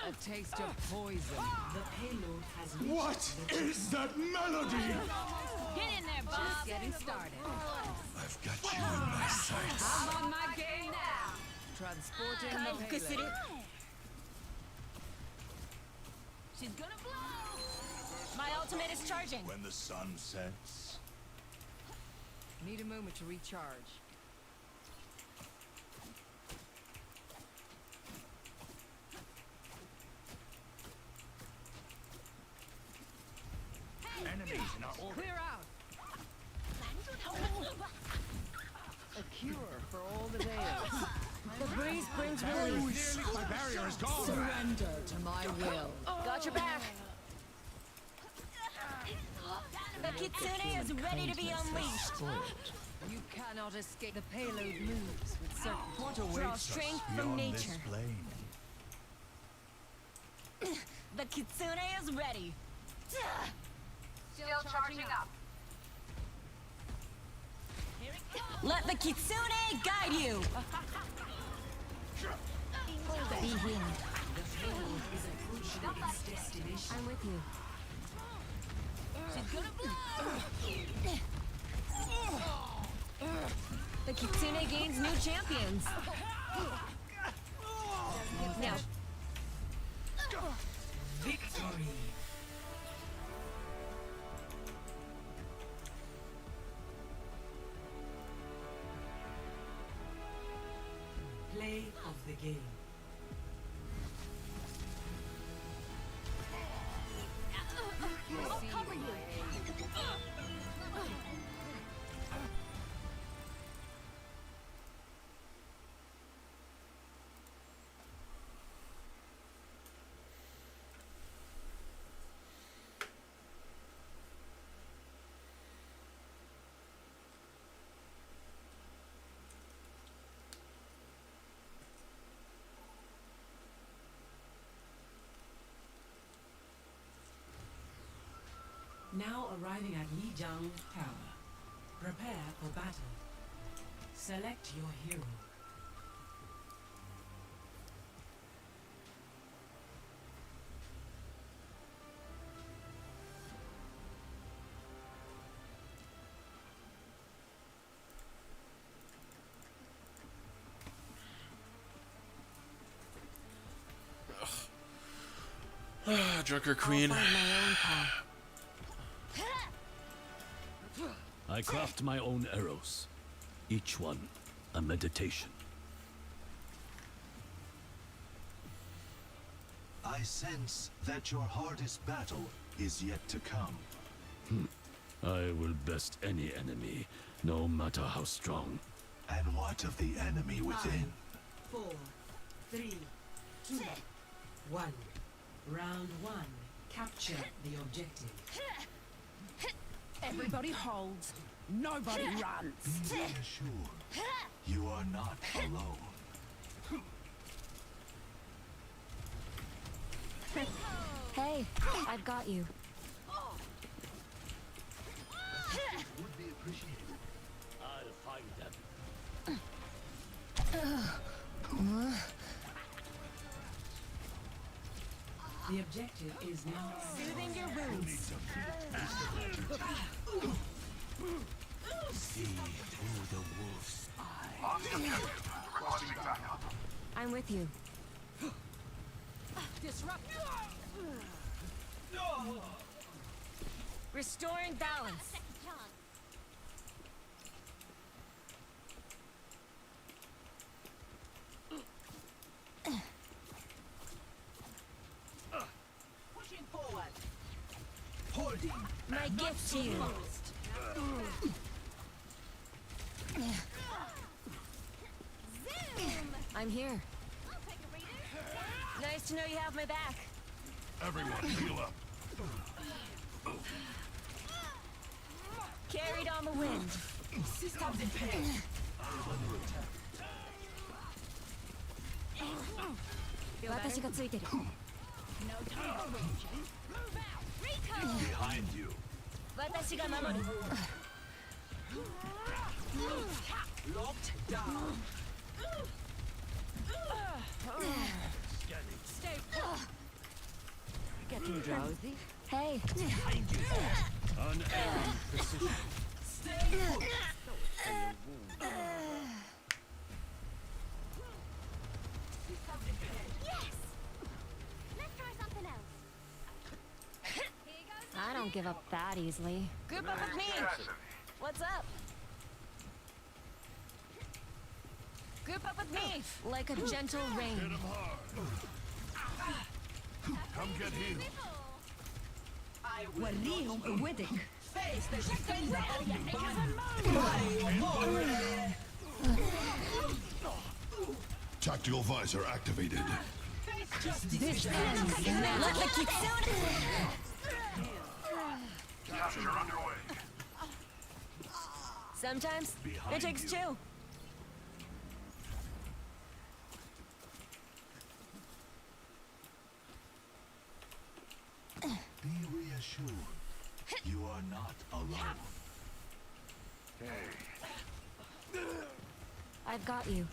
A taste of poison. The payload has reached What is that melody? Get in there, boss. Just getting started. I've got you in my sights. I'm on my game now. Transporting the payload. She's gonna blow. My ultimate is charging. When the sun sets. Need a moment to recharge. Enemies in our orbit. Clear out. A cure for all the days. The breeze brings relief. My barrier is gone. Surrender to my will. Got your back. The Kitsune is ready to be unleashed. You cannot escape. The payload moves with certainty. Draw strength from nature. plane? The Kitsune is ready. Still charging up. Let the Kitsune guide you. Be healed. The payload is approaching its destination. I'm with you. She's gonna blow. The Kitsune gains new champions. Now. Victory. Play of the game. I'll cover you. Now arriving at Lijiang Tower. Prepare for battle. Select your hero. Drunker Queen. I'll find my own path. I craft my own arrows, each one a meditation. I sense that your hardest battle is yet to come. I will best any enemy, no matter how strong. And what of the enemy within? 4, 3, 2, 1. Round 1. Capture the objective. Everybody holds. Nobody runs. Be assured, you are not alone. Hey, I've got you. Would be appreciated. I'll find them. The objective is now Soothing your wounds. See through the wolf's eye. Requesting backup. I'm with you. Disrupt. Restoring balance. pushing forward. Holding. My gift to you. I'm here. Nice to know you have my back. Everyone, heal up. Carried on the wind. Systems in place. 私がついてる。Behind you. 私が守る。Locked down. Stay put. Getting drowsy. Hey. Behind you. Unerring precision. Stay put. Yes. Let's try something else. I don't give up that easily. Group up with me. What's up? Group up with me. Like a gentle rain. Hit him hard. Come get healed. I will وريهم قوتك. face the second Tactical visor activated. This ends now. Let the kitsune. Capture underway. Sometimes it takes two. Be reassured, you are not alone. I've got you.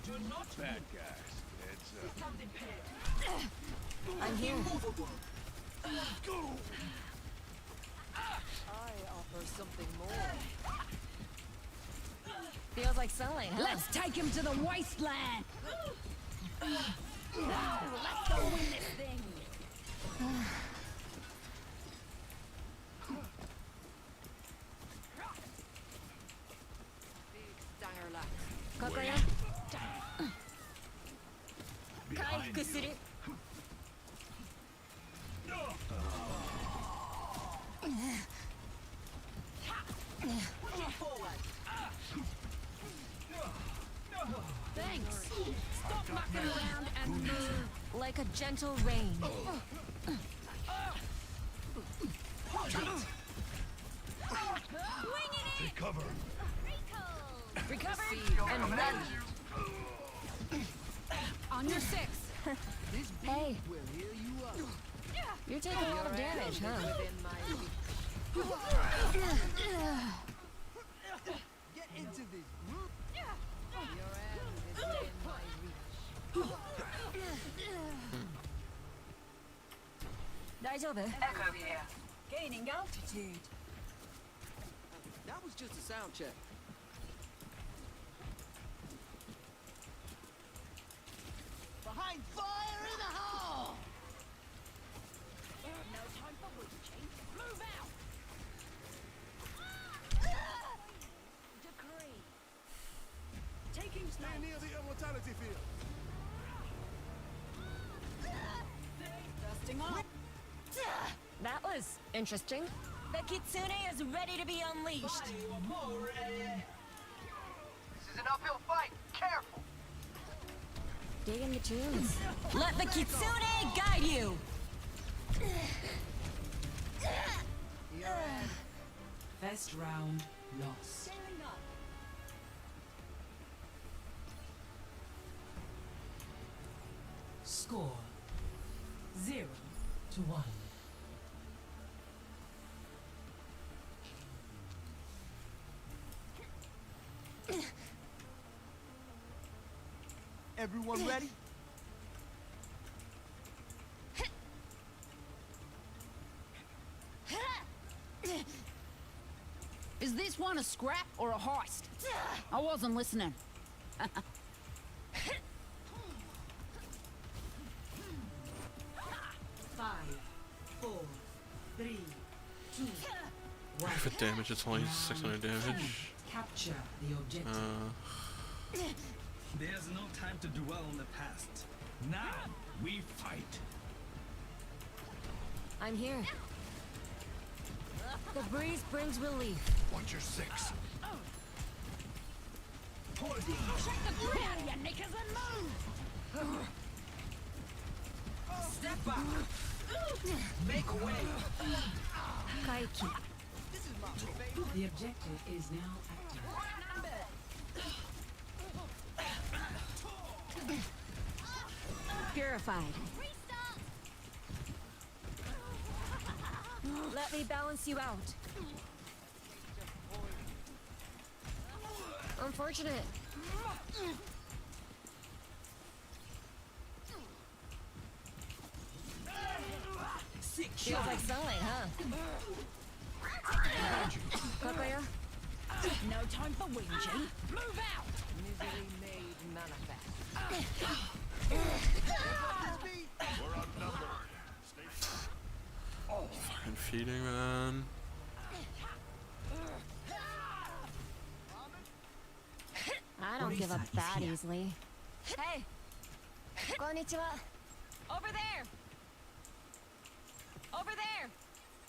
Do not Bad guys. It's I'm here. I offer something more. Feels like sunlight, huh? Let's take him to the wasteland. Now, let's go win this thing.ここよ。回復する。Thanks. Stop mucking around and move like a gentle rain. Take cover. Recover and run. On your six. Hey. You're taking a lot of damage, huh? Get into this. Your end is within my reach. 大丈夫? Echo here. Gaining altitude. That was just a sound check. Behind fire in the hole! No time for wood change. Move out! near the immortality field. Dusting off. That was interesting. The Kitsune is ready to be unleashed. This is an uphill fight. Careful. Digging the tunes. Let the Kitsune guide you. First round lost. Score 0-1. Everyone ready? Is this one a scrap or a heist? I wasn't listening. 5, 4, 3, 2, 1. If it damage, it's only 600 damage. Capture the objective. There's no time to dwell on the past. Now we fight. I'm here. The breeze brings relief. Watch your 6. Check the grid out of your knickers and move! Step back. Make way. Kaiki. The objective is now active. Purified. Let me balance you out. Unfortunate. Feels like sunlight, huh? Kakaya? No time for whinging. Move out! Misery made manifest. We're outnumbered. Oh, fucking feeding, man. I don't give up that easily. Hey! Konnichiwa! Over there! Over there!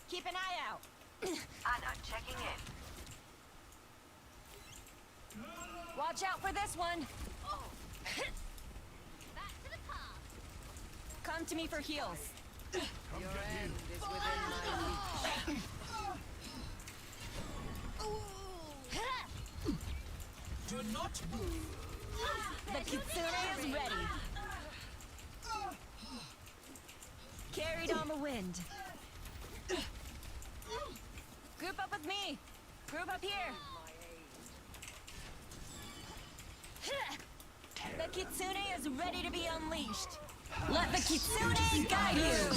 Keep an eye out! Anna checking in. Watch out for this one! Back to the car. Come to me for heals. Come get End healed. is within my reach. Do not move. The Kitsune is ready. Carried on the wind. Group up with me. Group up here. The Kitsune is ready to be unleashed. Let the Kitsune guide you.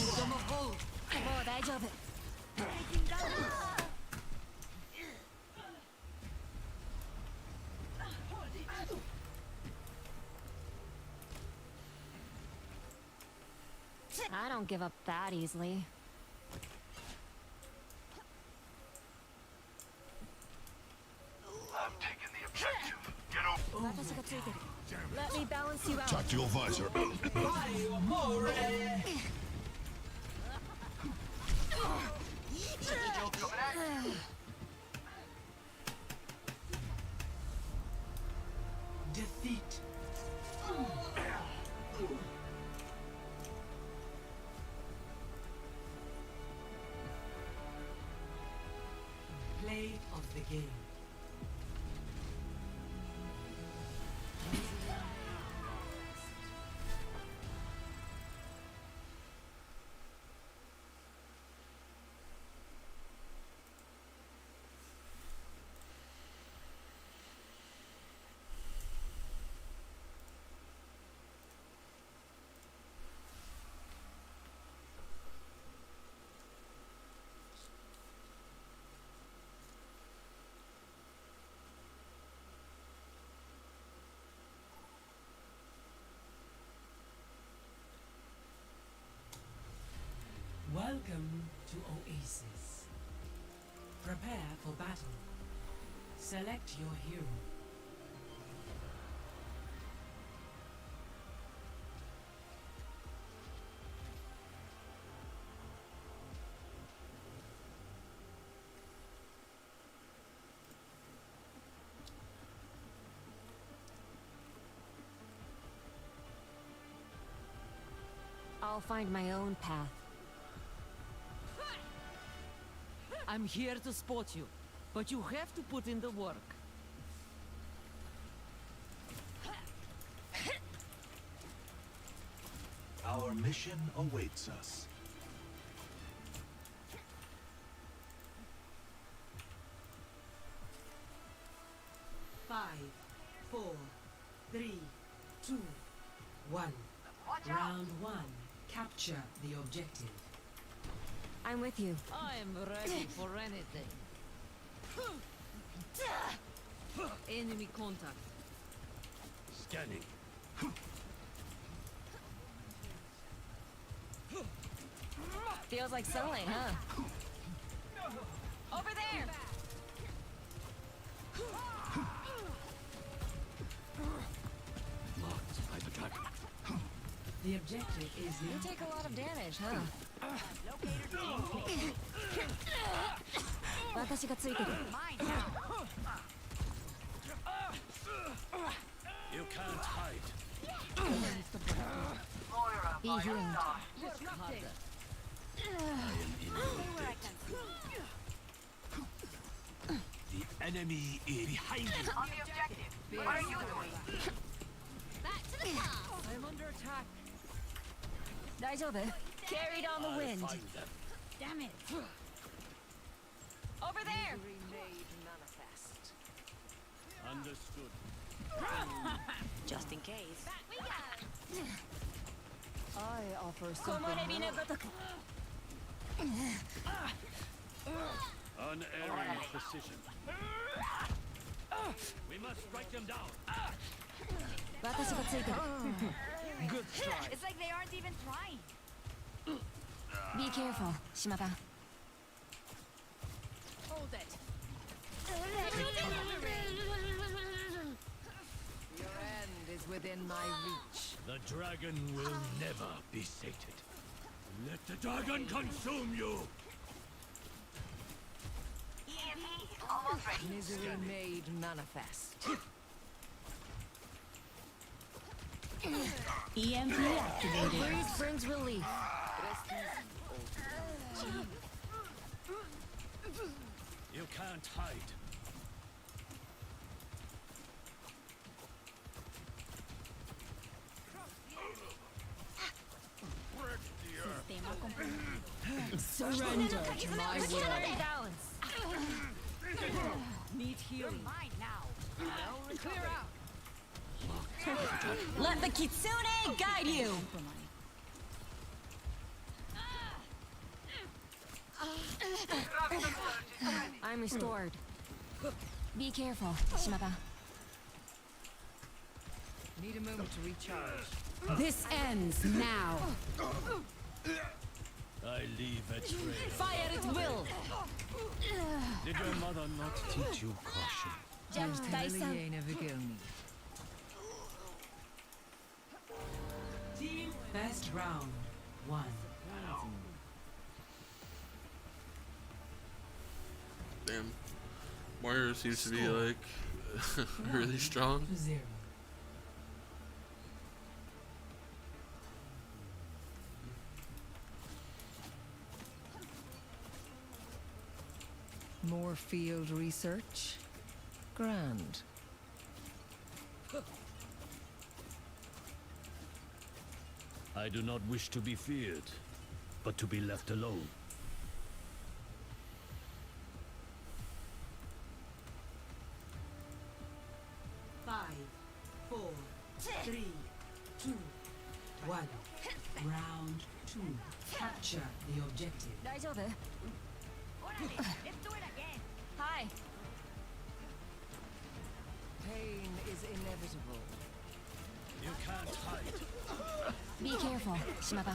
Oh, 大丈夫. I don't give up that easily. I'm taking the objective. Get over. Let me balance you out. Tactical visor. Defeat. Play of the game. Welcome to Oasis. Prepare for battle. Select your hero. I'll find my own path. I'm here to support you, but you have to put in the work. Our mission awaits us. Five, 4, 3, 2, 1. Round 1. Capture the objective. I'm with you. I'm ready for anything. Enemy contact. Scanning. Feels like sunlight, huh? Over there! Marked by the dragon. The objective is You now. take a lot of damage, huh? 私がついてる。You can't hide. Be healed. The enemy is behind you. On the objective. What are you doing? Back to the top. I'm under attack. 大丈夫? Carried on the I'll wind. find them. Damn it. Over there. Misery made manifest. Understood. Just in case. Back we go. I offer something more. Unerring precision. We must strike them down. 私がついてる。 Good strike. It's like they aren't even trying. Be careful, 島田。 Hold it. Your end is within my reach. The dragon will never be sated. Let the dragon consume you. EMP almost ready. Misery made manifest. EMP activated. Breeze brings relief. You can't hide. Surrender to my will. Balance. Need healing. Mine now. Clear out. Let the Kitsune guide you. I'm restored. Be careful, 島田。 Need a moment to recharge. This ends now. I leave a trail. Fire at will. Did your mother not teach you caution? Just Tyson. Team best round 1. Damn. Warrior seems to be like really strong. 0. More field research? Grand. I do not wish to be feared, but to be left alone. Five, 4, 3, 2, 1. Round 2. Capture the objective. 大丈夫? Let's do it again. Hi. Pain is inevitable. You can't hide. Be careful, 島田。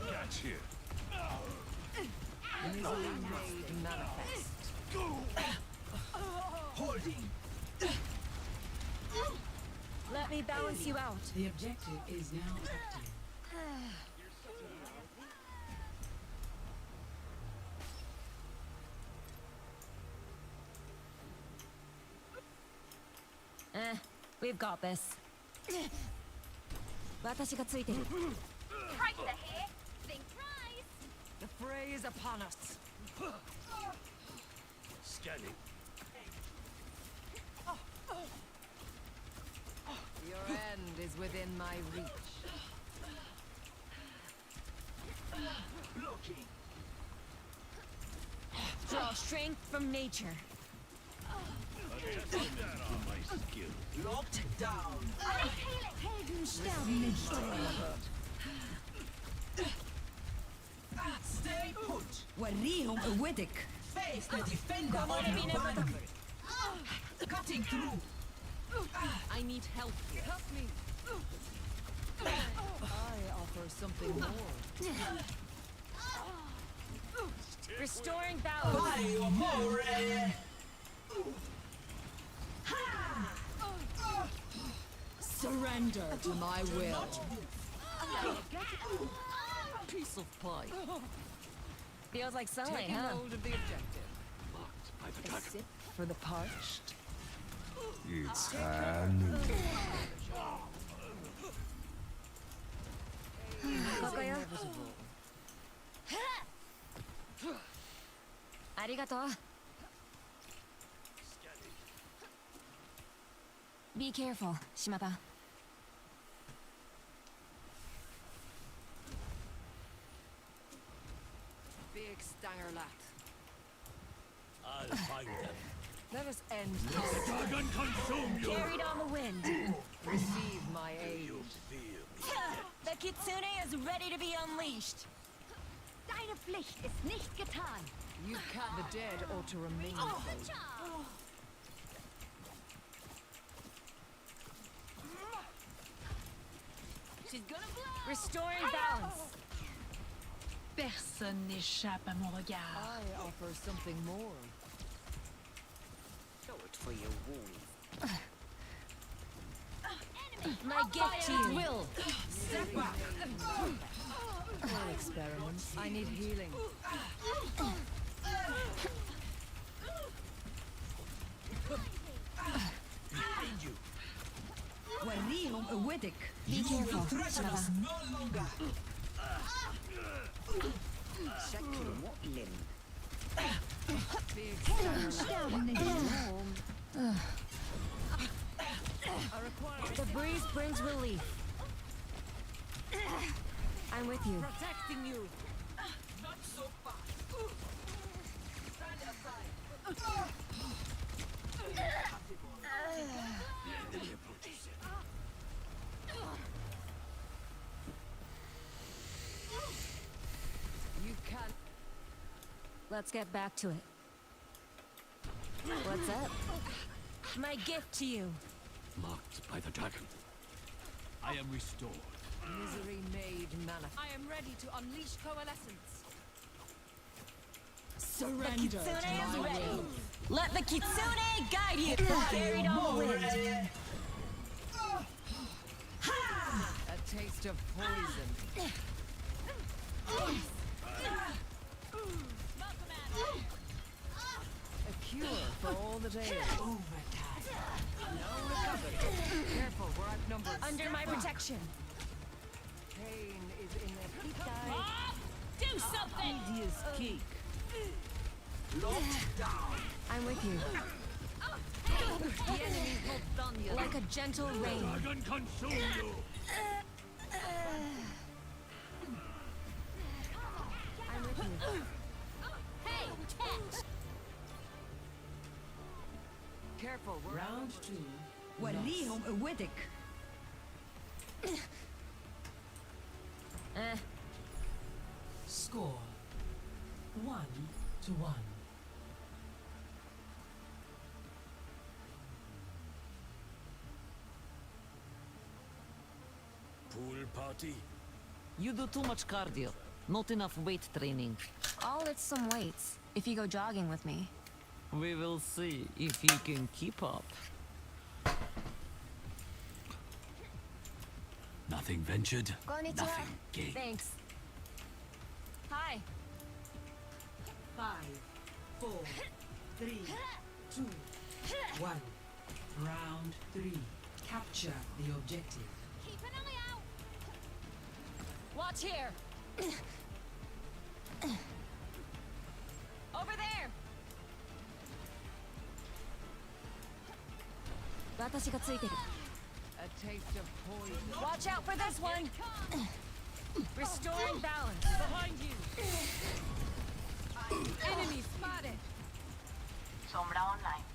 Catch here. Misery made manifest. Holding. Let me balance you out. The objective is now active. We've got this. 私がついてる。Price here. Think price. The fray is upon us. Scanning. Your end is within my reach. Blocking. Draw strength from nature. Test that on my skill. Locked down. Heldensterben. Stay put. Warihum Awedic. Face the defender on your back. Cutting through. I need help. Help me. I offer something more. Restoring balance. Mario More. Surrender to my will. Piece of pie. Feels like sunlight, Taking huh? hold of the objective. A sip for the parched. It's Hanu. ここよ。ありがとう。Be careful, 島田。Big stanger lat. I'll find them. Let us end Let the dragon consume you. Carried on the wind. Receive my aid. The kitsune is ready to be unleashed. Deine Pflicht ist nicht getan. You can't. The dead ought to remain so. She's gonna blow. Restoring balance. Personne n'échappe à mon regard. I offer something more. Show it for your wounds. My gift to you. Will. Step back. All experiments. I need healing. Behind you. Warihum Awedic. Be careful, Threaten us Shaba. no longer. Checking what limb. Big stanger lat. I require The breeze brings relief. I'm with you. protecting you. Not so fast. Stand aside. You can't. Let's get back to it. What's up? My gift to you. Marked by the dragon. I am restored. Misery made manifest. I am ready to unleash coalescence. Surrender to Kitsune is my ready. will. Let the kitsune guide you. Carried on the wind. A taste of poison. A cure for all that ails. Now recovered. Careful, we're outnumbered. Under my protection. Pain is in the deep dive. Do something. Easiest cake. Locked down. I'm with you. The enemy's not done yet. Like a gentle rain. Dragon consume you. I'm with you. Hey, catch. Careful, we're Round two. Warihum Awedic. Score 1-1. Pool party. You do too much cardio. Not enough weight training. I'll lift some weights if you go jogging with me. We will see if you can keep up. Nothing ventured, Konnichiwa. nothing gained. Thanks. Hi. 5, 4, 3, 2, 1. Round 3. Capture the objective. Keep an eye out. Watch here. Over there. 私がついてる。A taste of poison. Watch out for this one. Restoring balance. Behind you. Enemy spotted. Sombra online.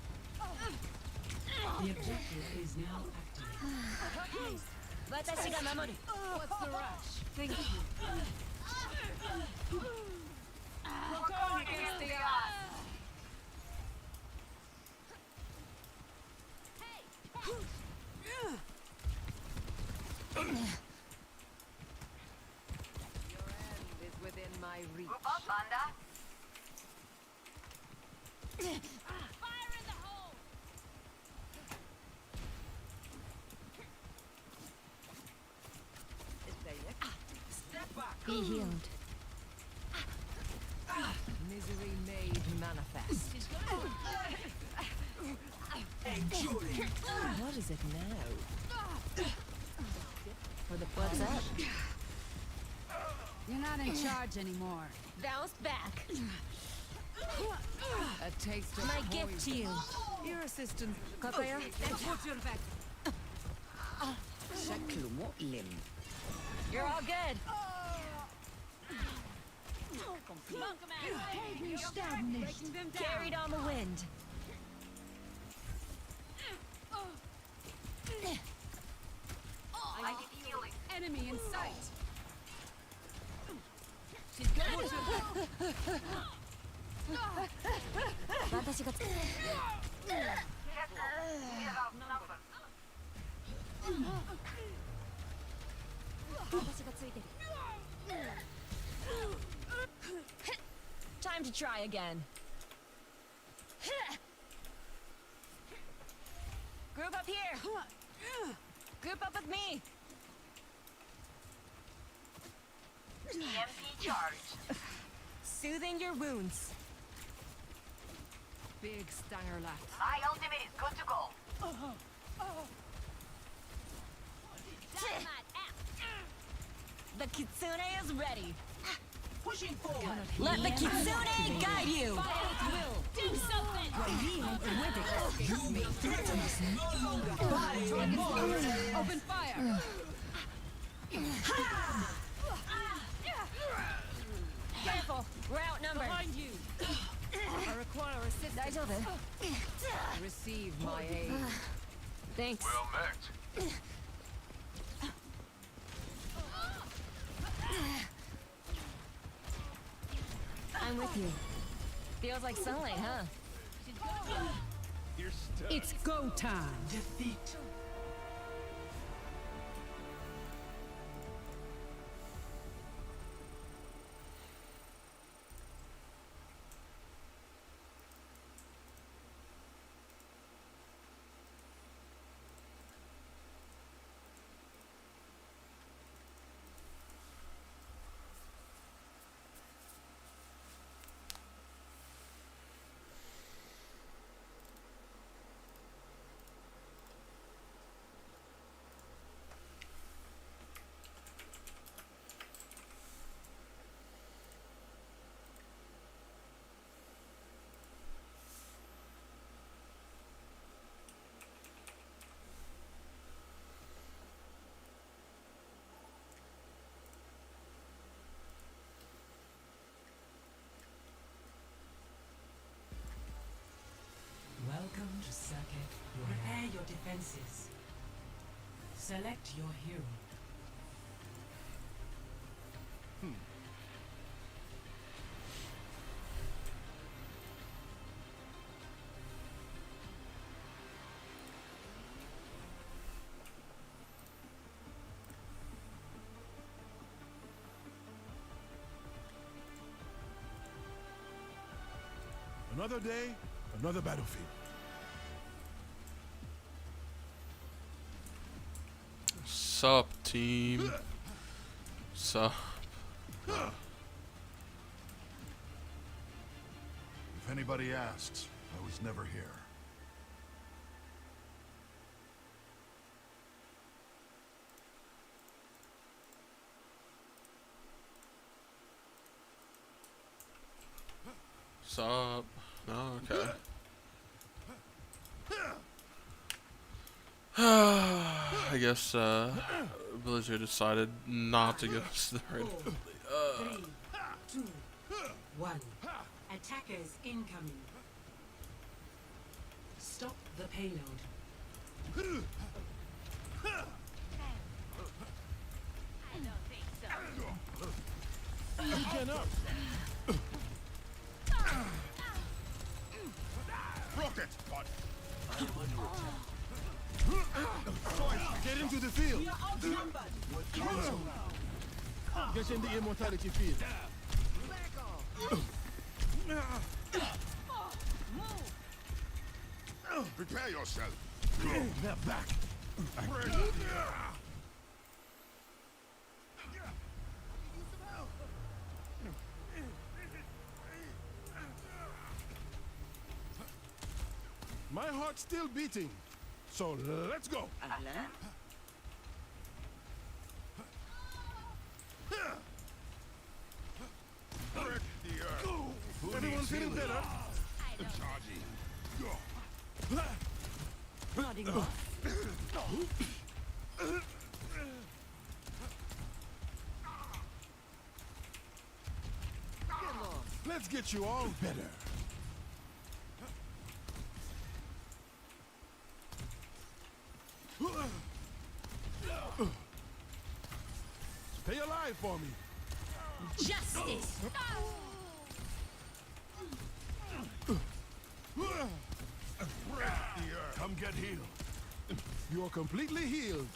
The objective is now active. 私が守る。 What's the rush? Thank you. We're going against the odds. Your end is within my reach. Group up, banda. Fire in the hole. Step back. Be healed. Misery made manifest. What is it now? For the What's up? You're not in charge anymore. Bounce back. A taste of My poison. gift to you. Your assistant. Kakaya? شكله مؤلم. You're all good. Breaking them down. Carried on the wind. I need healing. Enemy in sight. She's good. 私がつ Get we are outnumbered. 私がついてる。Time to try again. Group up here. Group up with me. EMP charged. Soothing your wounds. Big stanger left. My ultimate is good to go. Dynamite out. The kitsune is ready. Pushing forward. Let the kitsune guide you. Do something. You may threaten us no longer. Open fire. Careful. We're outnumbered. Behind you. I require assistance. 大丈夫? Receive my aid. Thanks. Well met. I'm with you. Feels like sunlight, huh? You're stuck. It's go time. Defeat. Welcome to Circuit. Prepare your defenses. Select your hero. Another day, another battlefield. Sup, team. Sup. If anybody asks, I was never here. What's up? Oh, okay. I guess Blizzard decided not to go straight. 3, 2, 1. Attackers incoming. Stop the payload. I don't think so. Regen up. Rocket. Get into the field. Get in the immortality field. Prepare yourself. They're back. My heart's still beating, so let's go. Everyone feeling better? Nodding off. Let's get you all better. Stay alive for me. Justice. Come get healed. You're completely healed.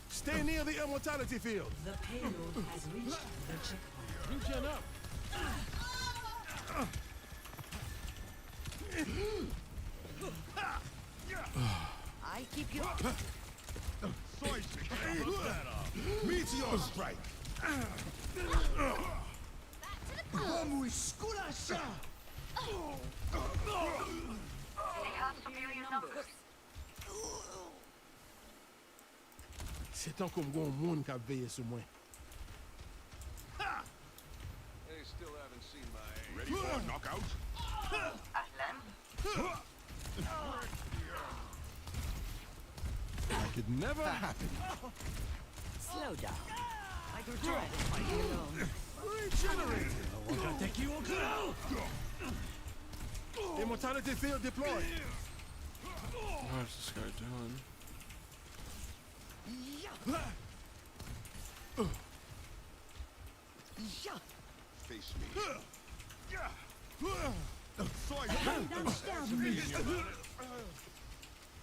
Stay near the immortality field. The payload has reached the checkpoint. Regen up. I keep you. Meteor strike. C'est tant qu'on voit un monde qui a veillé sur moi. They still haven't seen my ready for a knockout. Like it never happened. Slow down. I could try to fight you alone. Regenerating. Immortality field deployed. What is this guy doing? Face me.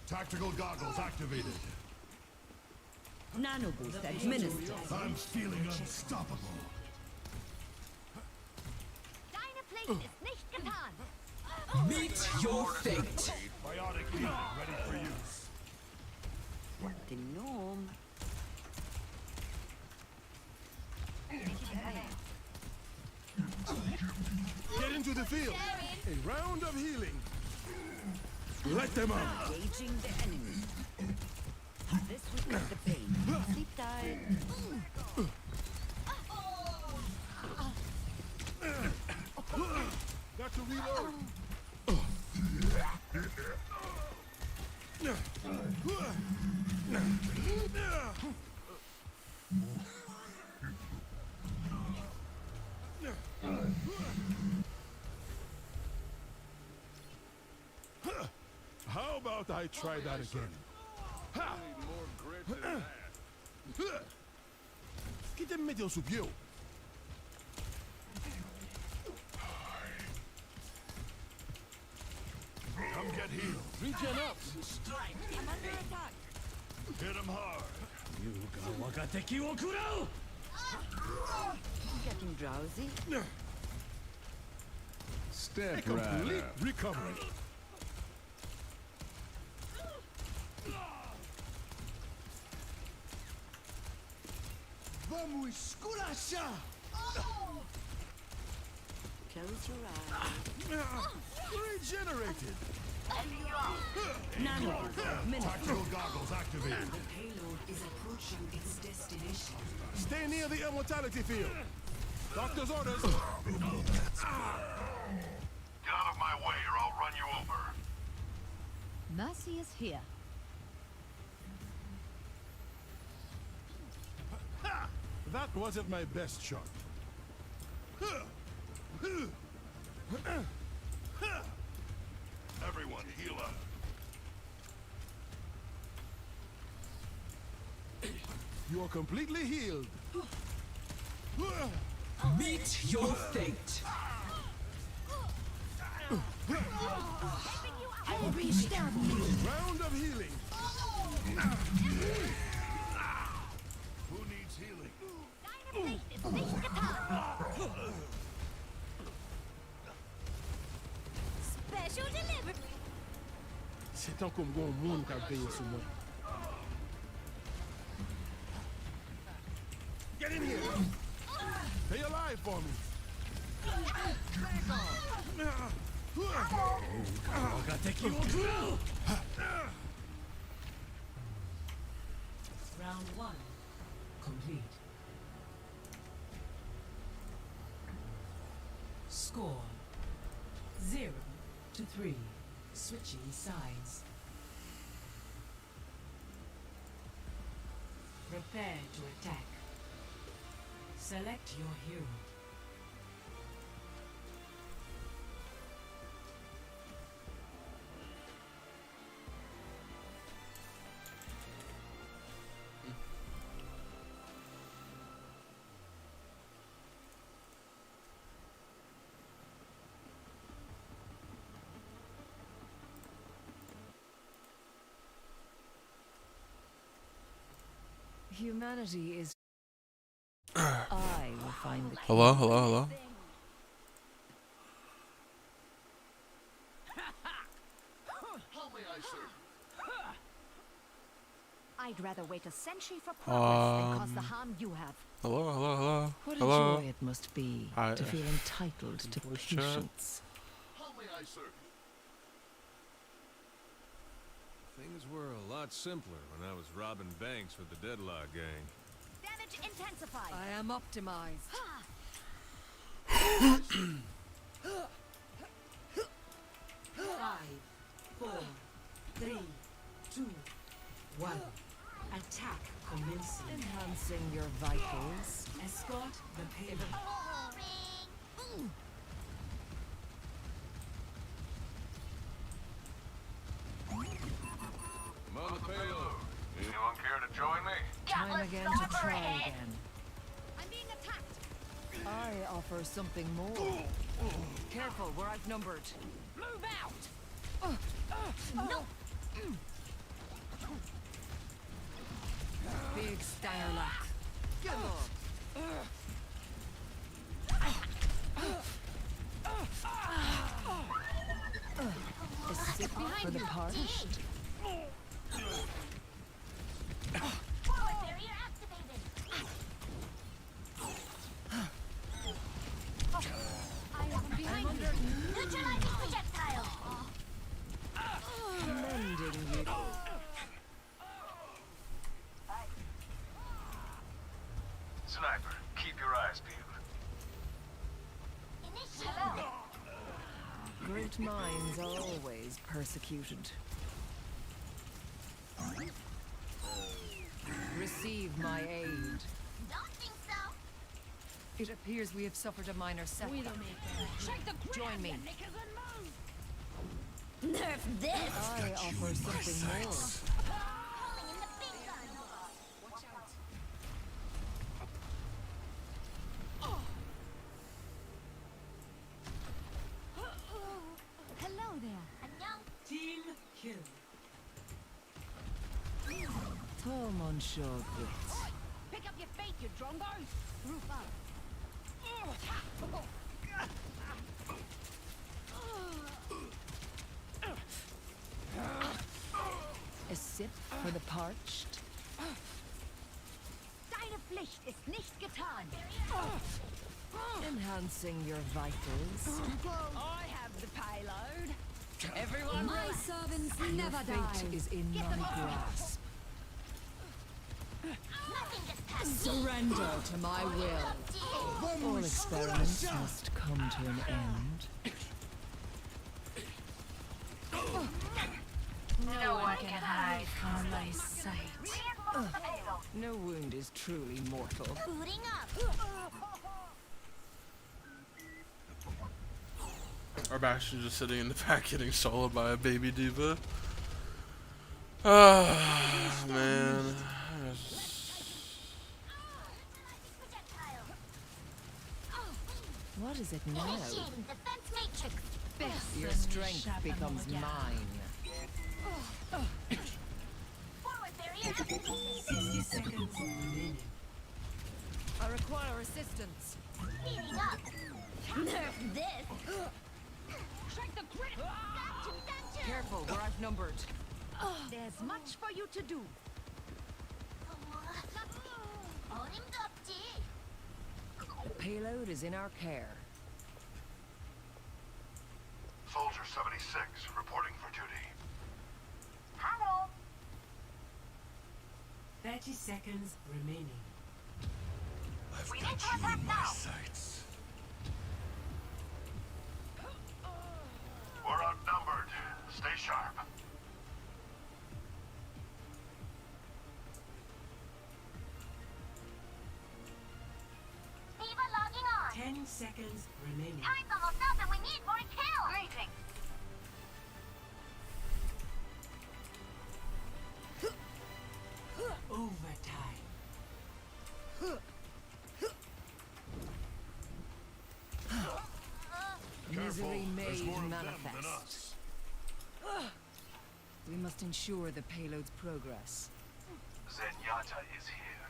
Tactical goggles activated. Nano boost administered. I'm feeling unstoppable. Deine Pflicht ist nicht getan. Meet your fate. Biotic healing ready for use. The gnome. Get into the field. A round of healing. Let them out. Engaging the enemy. This will cut the pain. Sleep tight. Got to reload. How about I try that again? Ha! Chi te mette su più? Come get healed. Regen up. I'm under attack. Hit him hard. Getting drowsy. Step complete recovery. Vamos esculachar! Close your eyes. Regenerated. Tactical goggles activated. The payload is approaching its destination. Stay near the immortality field. Doctor's orders. Get out of my way or I'll run you over. Mercy is here. That wasn't my best shot. Everyone, heal up. You are completely healed. Meet your fate. I will restart you. Round of healing. Who needs healing? Special delivery. C'est tant comme bon monde qui a payé ce mois. Get in here. Stay alive for me. Round 1 complete. Score 0-3. Switching sides. Prepare to attack. Select your hero. Humanity is. I will find the key. Hello, hello, hello. How may I serve? I'd rather wait a century for progress than cause the harm you have. Hello, hello, hello. What a Hello. joy it must be I- to feel entitled to voice chat. patience. How may I serve you? Things were a lot simpler when I was robbing banks with the Deadlock gang. Damage intensified. I am optimized. 5, 4, 3, 2, 1. Attack commencing. Enhancing your vitals. Escort the payload. I'm on the payload. Anyone care to join me? Time again to try again. I'm being attacked. I offer something more. Careful, we're outnumbered. Move out. No. Big Starlock. Get up. A sip for the parched. Forward barrier activated. I am behind you. Neutralizing projectile. Mending you. Sniper, keep your eyes peeled. Initiative. Great minds are always persecuted. Receive my aid. Don't think so. It appears we have suffered a minor setback. Join me. Nerf this. I offer something more. Calling in the big gun. Watch out. Hello there. Team kill. Tom on shore bits. Pick up your fate, you drongo. Roof up. A sip for the parched. Deine Pflicht ist nicht getan. Enhancing your vitals. I have the payload. Everyone, My relax. servants Your never die. fate is in my grasp. Surrender to my will. All experiments must come to an end. No one can hide from my sight. No wound is truly mortal. Booting up. Our Bastion just sitting in the back getting soloed by a baby diva. Ah, man. What is it now? Initiating defense matrix. Your strength becomes mine. Forward barrier. 60 seconds remaining. I require assistance. Speeding up. Nerf this. Strike the crit. Gotcha. Careful, we're outnumbered. There's much for you to do. The payload is in our care. Soldier 76 reporting for duty. Hello. 30 seconds remaining. I've We got need to you attack in my now. sights. We're outnumbered. Stay sharp. Viva logging on. 10 seconds remaining. Time's almost up and we need more kills. Greetings. Overtime. Misery There's made more of them than manifest. us. We must ensure the payload's progress. Zenyatta is here.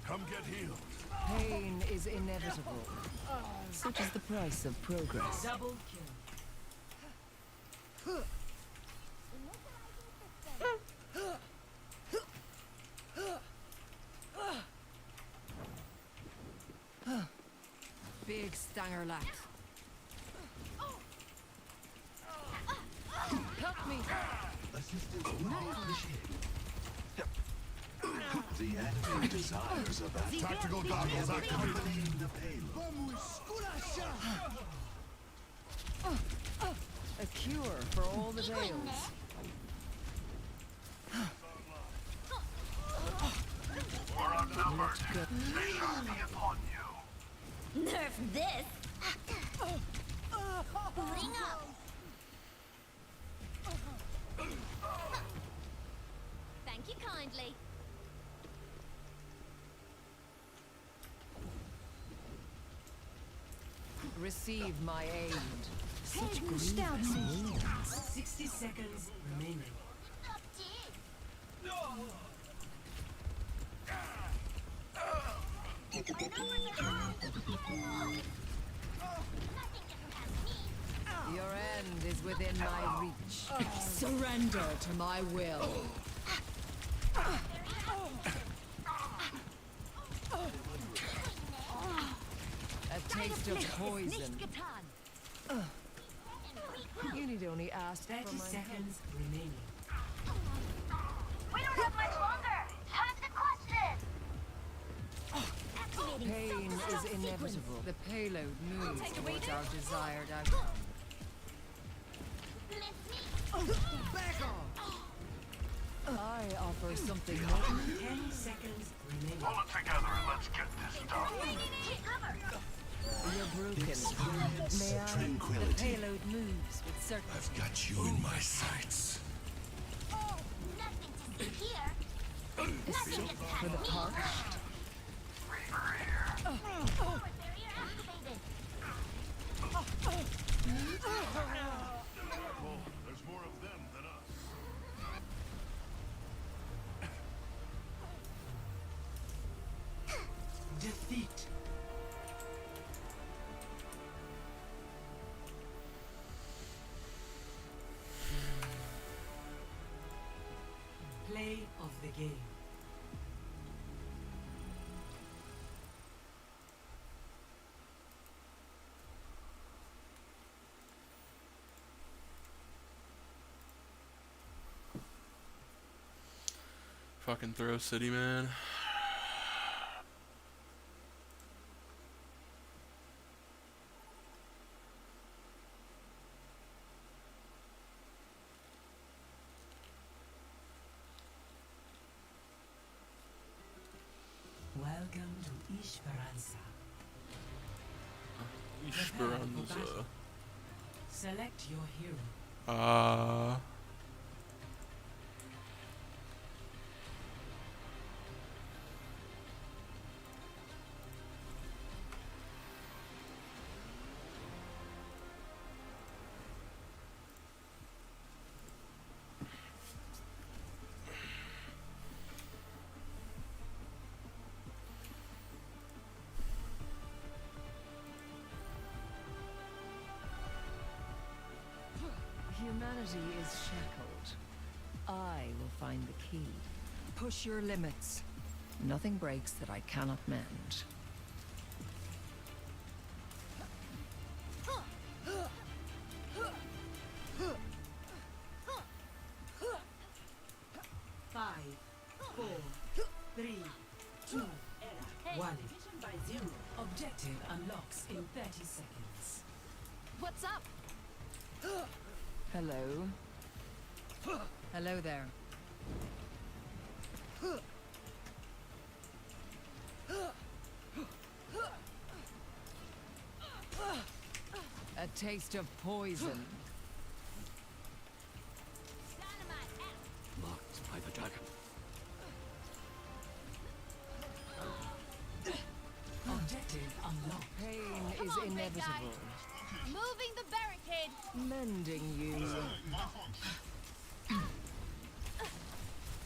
Come get healed. Pain is inevitable. Such is the price of progress. Double kill. Big stanger lap. Help me! Assistance not appreciated. The enemy desires a battle. Tactical goggles activated. The payload. A cure for all the tales. We're outnumbered. Stay sharp upon you. Nerf this. Booting up. Thank you kindly. Receive my aid. Such Helden grievous sterben nicht. wounds. 60 seconds remaining. Your end is within my reach. Surrender to my will. A taste of poison. You need only ask 30 for my seconds remaining. We don't have much longer. Time to clutch this. Pain is inevitable. The payload moves towards our desired outcome. Back off! I offer something more. 10 seconds remaining. Pull it together and let's get this done. You're broken. May I? tranquility. The payload moves with certainty. I've got you in my sights. Nothing to see here. For the parched. Reaper here. Forward barrier activated. Careful, there's more of them than us. Defeat. Play of the game. Fucking Throw City, man. Welcome to Esperanza. Esperanza. Select your hero. Humanity is shackled. I will find the key. Push your limits. Nothing breaks that I cannot mend. Five, 4, 3, 2, 1. Objective unlocks in 30 seconds. What's up? Hello. Hello there. A taste of poison. Marked by the dragon. Objective unlocked. Pain is inevitable. Moving the barricade. Mending you. They're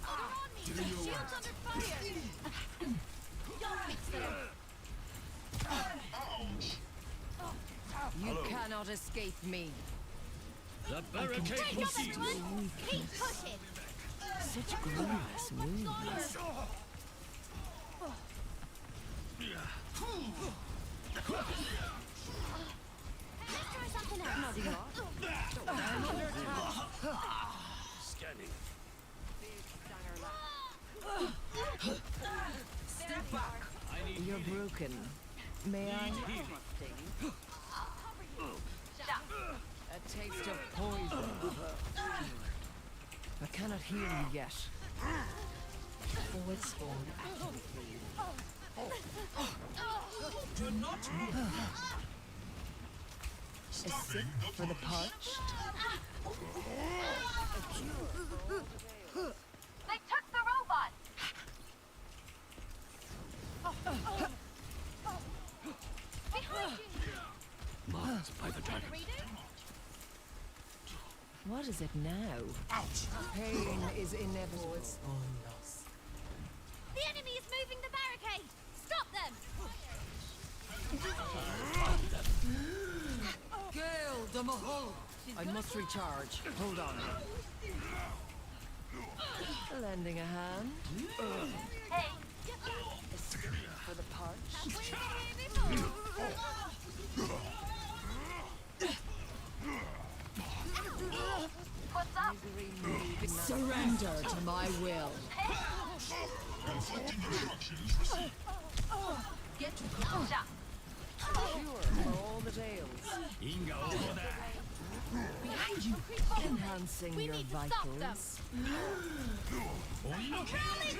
on me. Shields under fire. Don't fix them. You cannot escape me. The barricade Take will up see everyone. Keep pushing. Such glorious wounds. Let's try something else. I'm under attack. Scanning. Step back. You're broken. May I? A taste of poison. I cannot heal you yet. Forward spawn activated. Do not move. A sip for the parched. A cure. They took the robot. Behind you. Marked by the dragon. What is it now? Pain is inevitable. Spawn loss. The enemy is moving the barricade. Stop them. Gale the Mahal. I must recharge. Hold on. Lending a hand. Hey, A sip for the parched. what's up? Surrender to my will. Conflicting instructions received. Get to cure for all the tales. Inga over there. Behind you. Enhancing your vitals.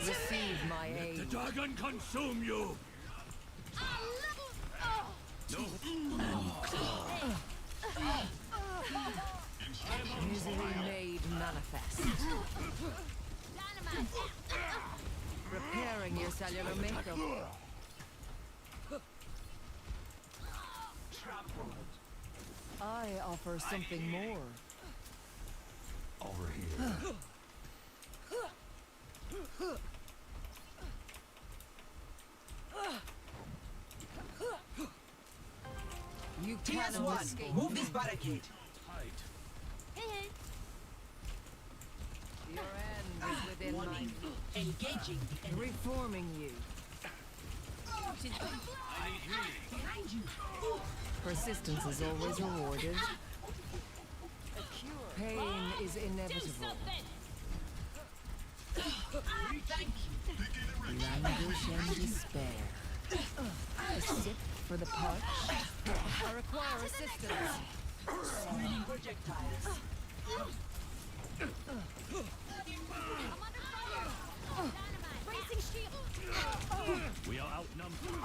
Receive my Let the aid. dragon consume you. No. Misery made manifest. Repairing your cellular makeup. I offer something more. Over here. You cannot escape. Move this barricade. Tight. Your end is within my reach. Engaging the enemy. Reforming you. Behind you. Persistence is always rewarded. Pain is inevitable. Languish and despair. A sip for the parched. I require assistance. Projectiles. Bracing shield. We are outnumbered.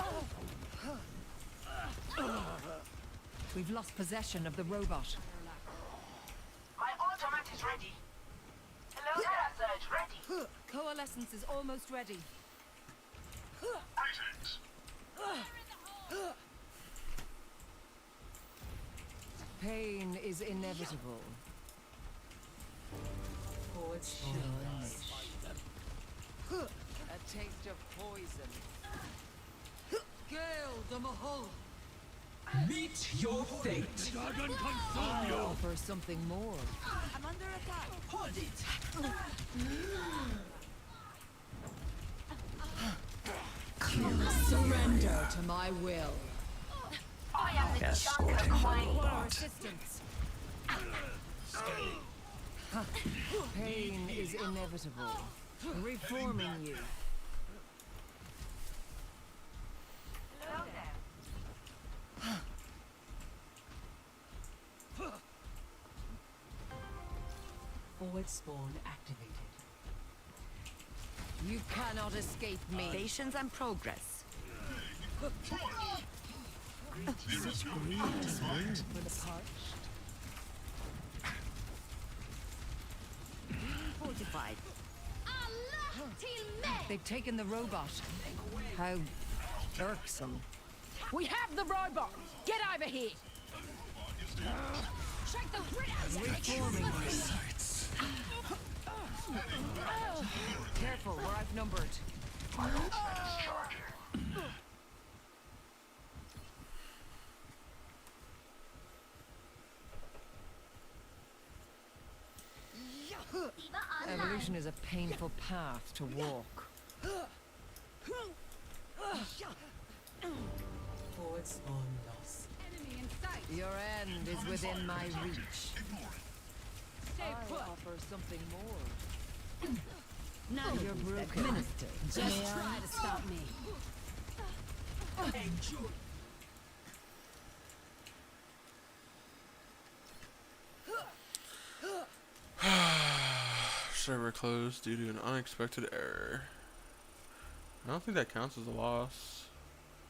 We've lost possession of the robot. My automat is ready. Hello there, Surge. Ready. Coalescence is almost ready. Greetings. Pain is inevitable. Forward A taste of poison. Gale the Mahal. Meet your fate. I offer something more. I'm under attack. Hold it. Surrender to my will. I am the Junker Queen. Require assistance. Pain is inevitable. Reforming you. Hello there. Forward spawn activated. You cannot escape me. Patience and progress. Such grievous wind for the parched. Fortified. They've taken the robot. How irksome. We have the robot. Get over here. Shake the grit out of it. Reforming you. Careful, we're outnumbered. Evolution is a painful path to walk. Forward spawn lost. Enemy in sight. Your end is within my reach. Stay I put. offer something more. None You're of these broken. administered. Just try to stop me. Enjoy. Server closed due to an unexpected error. I don't think that counts as a loss.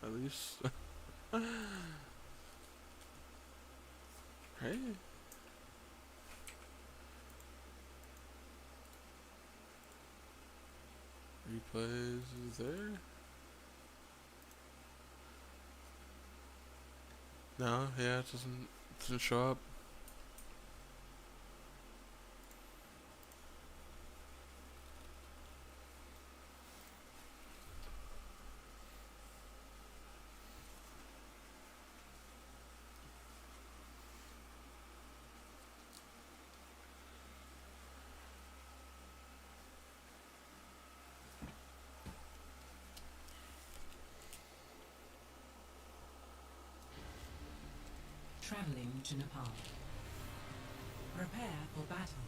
At least. Hey. Replays is there? No, yeah, it doesn't show up. Traveling to Nepal. Prepare for battle.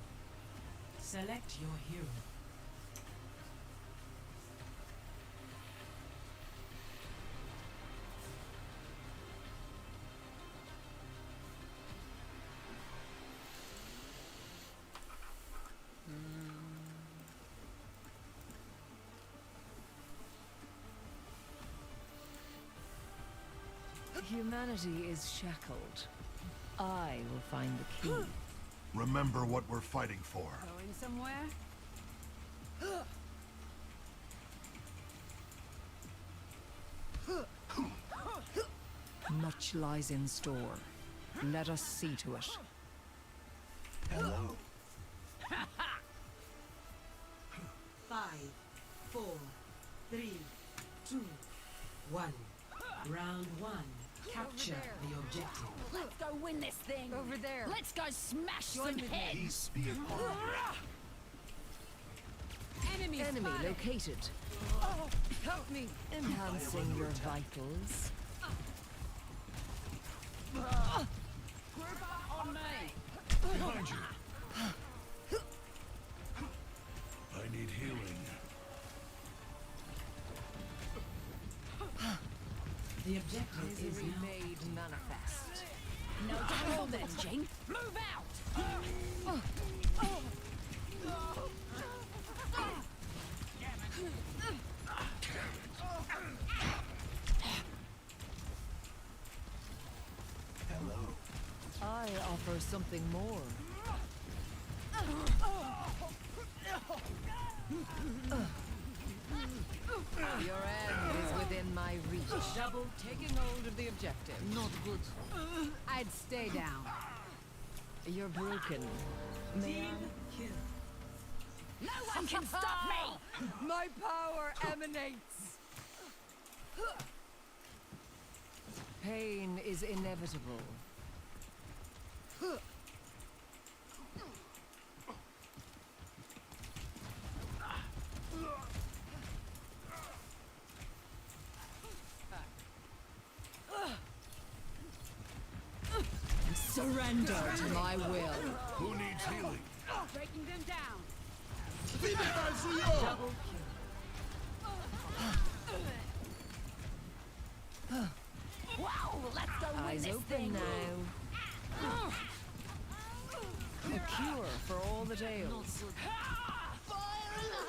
Select your hero. Humanity is shackled. I will find the key. Remember what we're fighting for. Going somewhere? Much lies in store. Let us see to it. Hello. 5, 4, 3, 2, 1. Round 1. Capture the objective. Let's go win this thing. Over there. Let's go smash some heads. Peace be upon you. Enemy located. Help me. Enhancing your vitals. Group up on me. Behind you. I I need healing. The objective is Misery now made manifest. No time then, Jing. Move out! Hello. I offer something more. Your end is within my reach. Double taking hold of the objective. Not good. I'd stay down. You're broken. May I? No one can stop me! My power emanates. Pain is inevitable. Surrender to my will. Who needs healing? Breaking them down. Double Wow, let's go win Eyes this open thing. now. A cure for all that ails.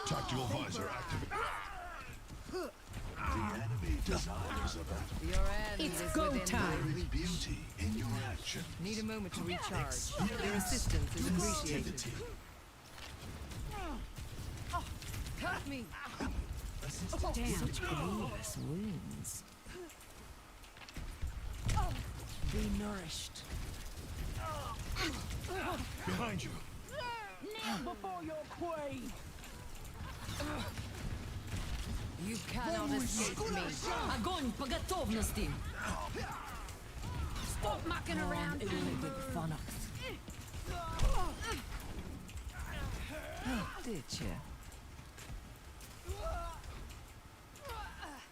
Tactical visor activated. The enemy desires a battle. Your end It's is go within time. my There is reach. beauty in your action. Need a moment to recharge. Your assistance is appreciated. Activity. Cut me! Damn. Such grievous wounds. Be nourished. Behind you. Kneel before your queen. You cannot escape me. Огонь по готовности. Stop mucking around. Did you?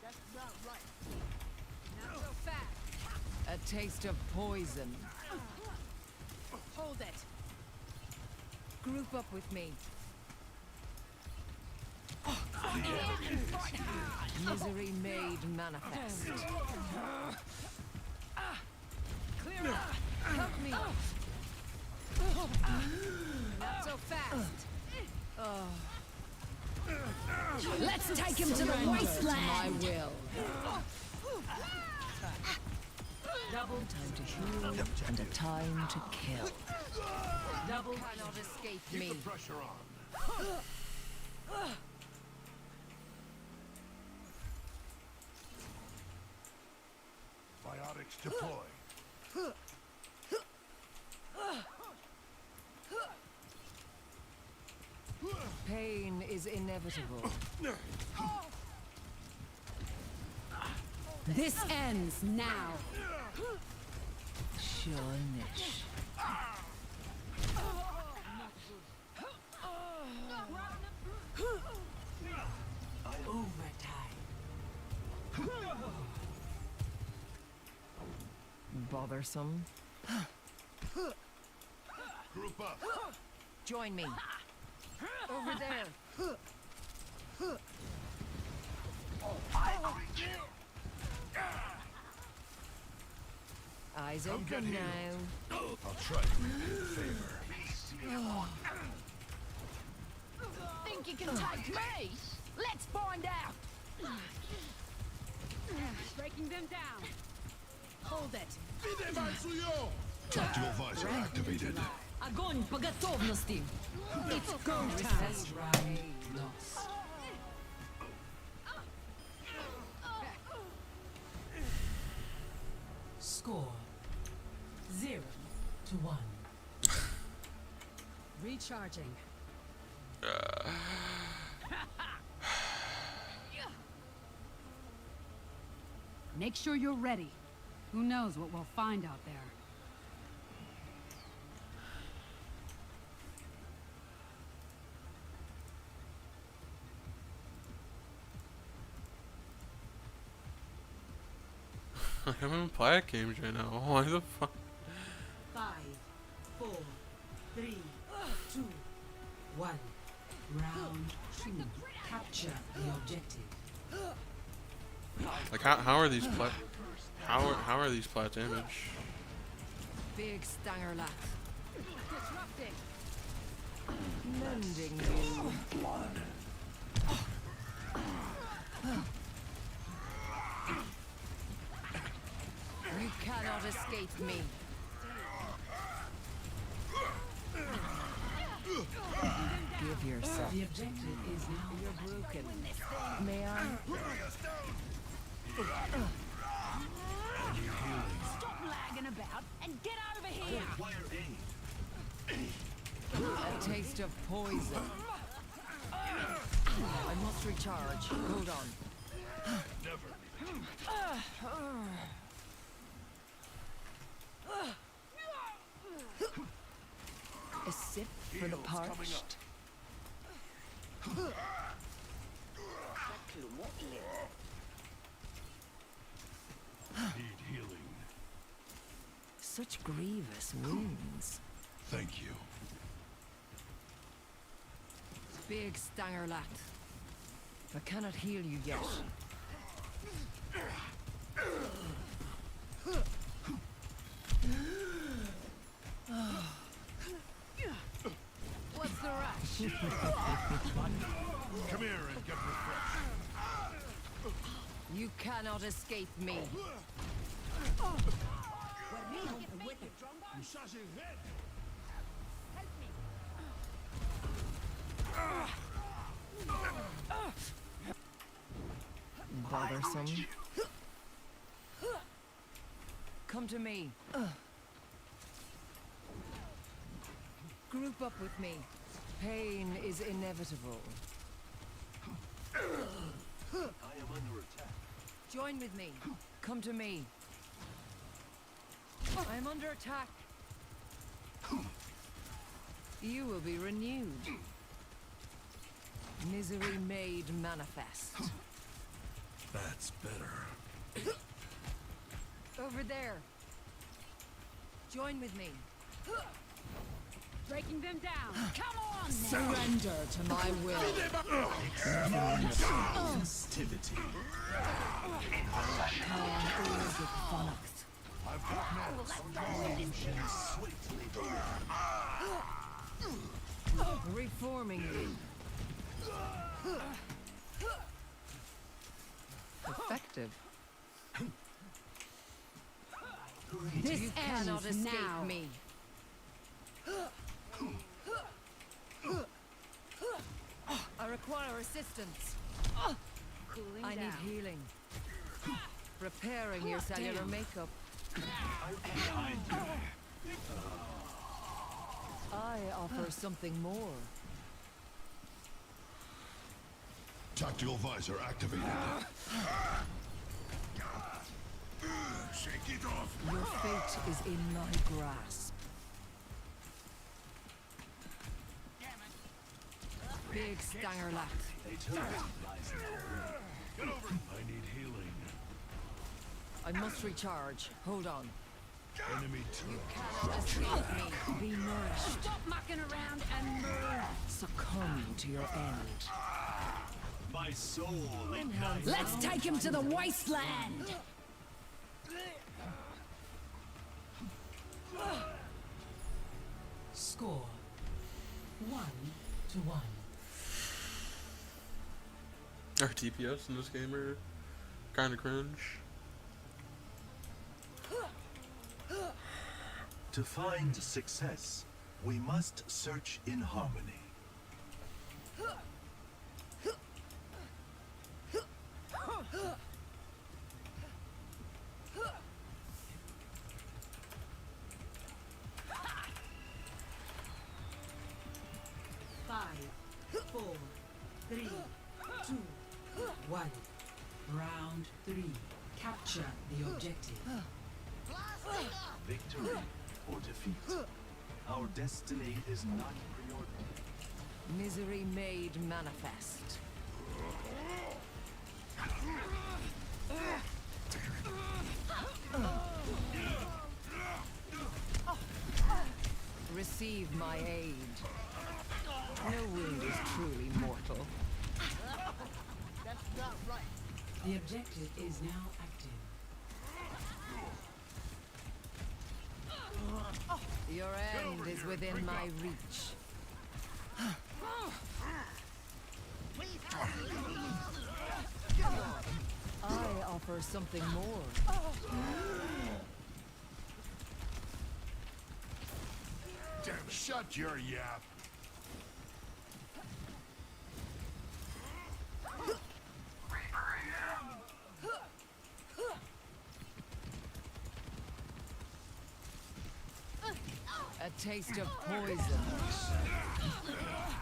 That's about right. Not so fast. A taste of poison. Hold it. Group up with me. Misery made manifest. Clear up. Help me. Not so fast. Let's take him to the My wasteland. will. Double time to heal and a time to kill. Double cannot escape me. Pressure on. Biotics deployed. Pain is inevitable. This ends now. Sure niche. Bothersome. Group up. Join me. Over there. Eyes Come get open healed. now. I'll try to repay the favor. Think you can take me? Let's find out. Breaking them down. Hold it. Tactical visor activated. Огонь по готовности. It's go time. First round lost. Score 0-1. Recharging. Make sure you're ready. Who knows what we'll find out there. I can't even play games right now. Why the fuck? 5, 4, 3, 2, 1. Round 2. Capture the objective. Like how are these how are these plat damage? Big stanger lat. Disrupting. Mending you. Blood. You cannot escape me. Give yourself. The objective is now You're broken. May I? Stop lagging about and get over here. A taste of poison. I must recharge. Hold on. A sip for the parched. Need healing. Such grievous wounds. Thank you. Big stanger lat. I cannot heal you yet. What's the rush? Come here and get refreshed. You cannot escape me. Bothersome. Come to me. Group up with me. Pain is inevitable. I am under attack. Join with me. Come to me. I am under attack. You will be renewed. Misery made manifest. That's better. Over there. Join with me. Breaking them down. Come on! Surrender to my will. Festivity. I've got meds. Swiftly Reforming you. Effective. This You cannot ends escape now. me. I require assistance. Cooling I down. need healing. Repairing your cellular makeup. I offer something more. Tactical visor activated. Shake it off. Your fate is in my grasp. Big stanger lat. Get over. I need healing. I must recharge. Hold on. Enemy You cannot escape me. Be nourished. Stop mucking around and move. Succumb to your end. My soul ignites. Let's take him to the wasteland. Score 1-1. Our TPS in this game are kind of cringe. To find success, we must search in harmony. Five, 4, 3, 2, 1. Round 3. Capture the objective. Victory or defeat. Our destiny is not preordained. Misery made manifest. Receive my aid. No wound is truly mortal. The objective is now active. Your end is within my reach. I offer something more. Damn, shut your yap. A taste of poison.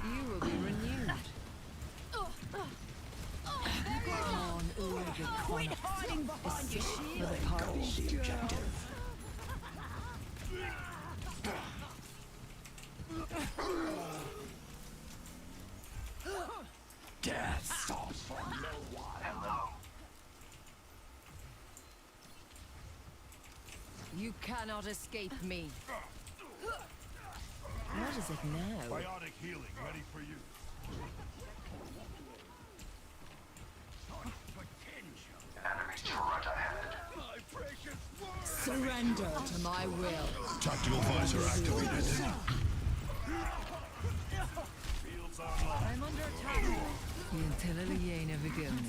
You will be renewed. Come on, Urga. hiding behind your shield. For the party. The objective. Death falls for no one. Hello. You cannot escape me. What is it now? Biotic healing ready for you. Enemy turret ahead. My precious word. Surrender to my will. Tactical visor activated. Fields online. I'm under attack. Until Eliana begins.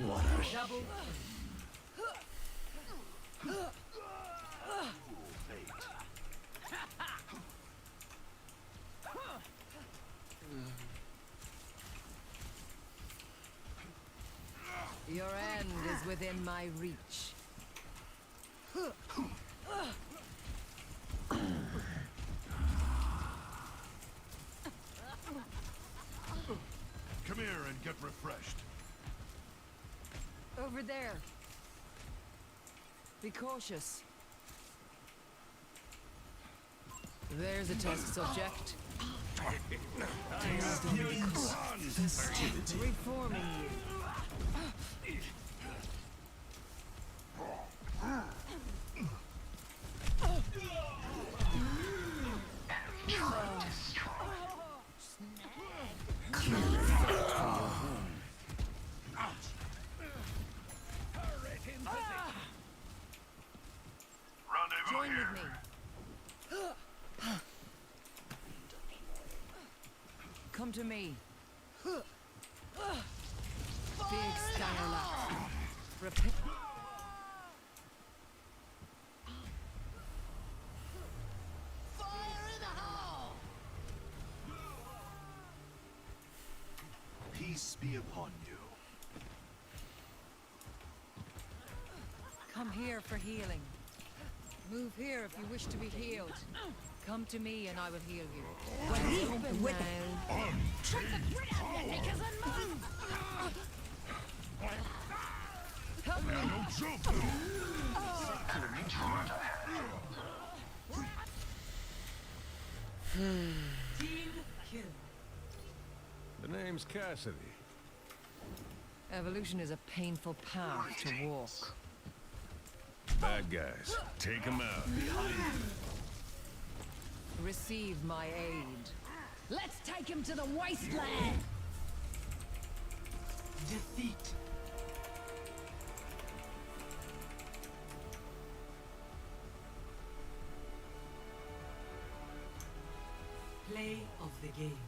What a Double. Your end is within my reach. Come here and get refreshed. Over there. Be cautious. There's a test subject. Reforming you. Join with me. Come to me. Big Starlock. Repair. Peace be upon you. Come here for healing. Move here if you wish to be healed. Come to me and I will heal you. Well, open now. Take the grit out of it because I'm mine. Help me. No joke. Enemy turret ahead. Team kill. The name's Cassidy. Evolution is a painful path to walk. Bad guys. Take them out. Receive my aid. Let's take him to the wasteland. Defeat. Play of the game.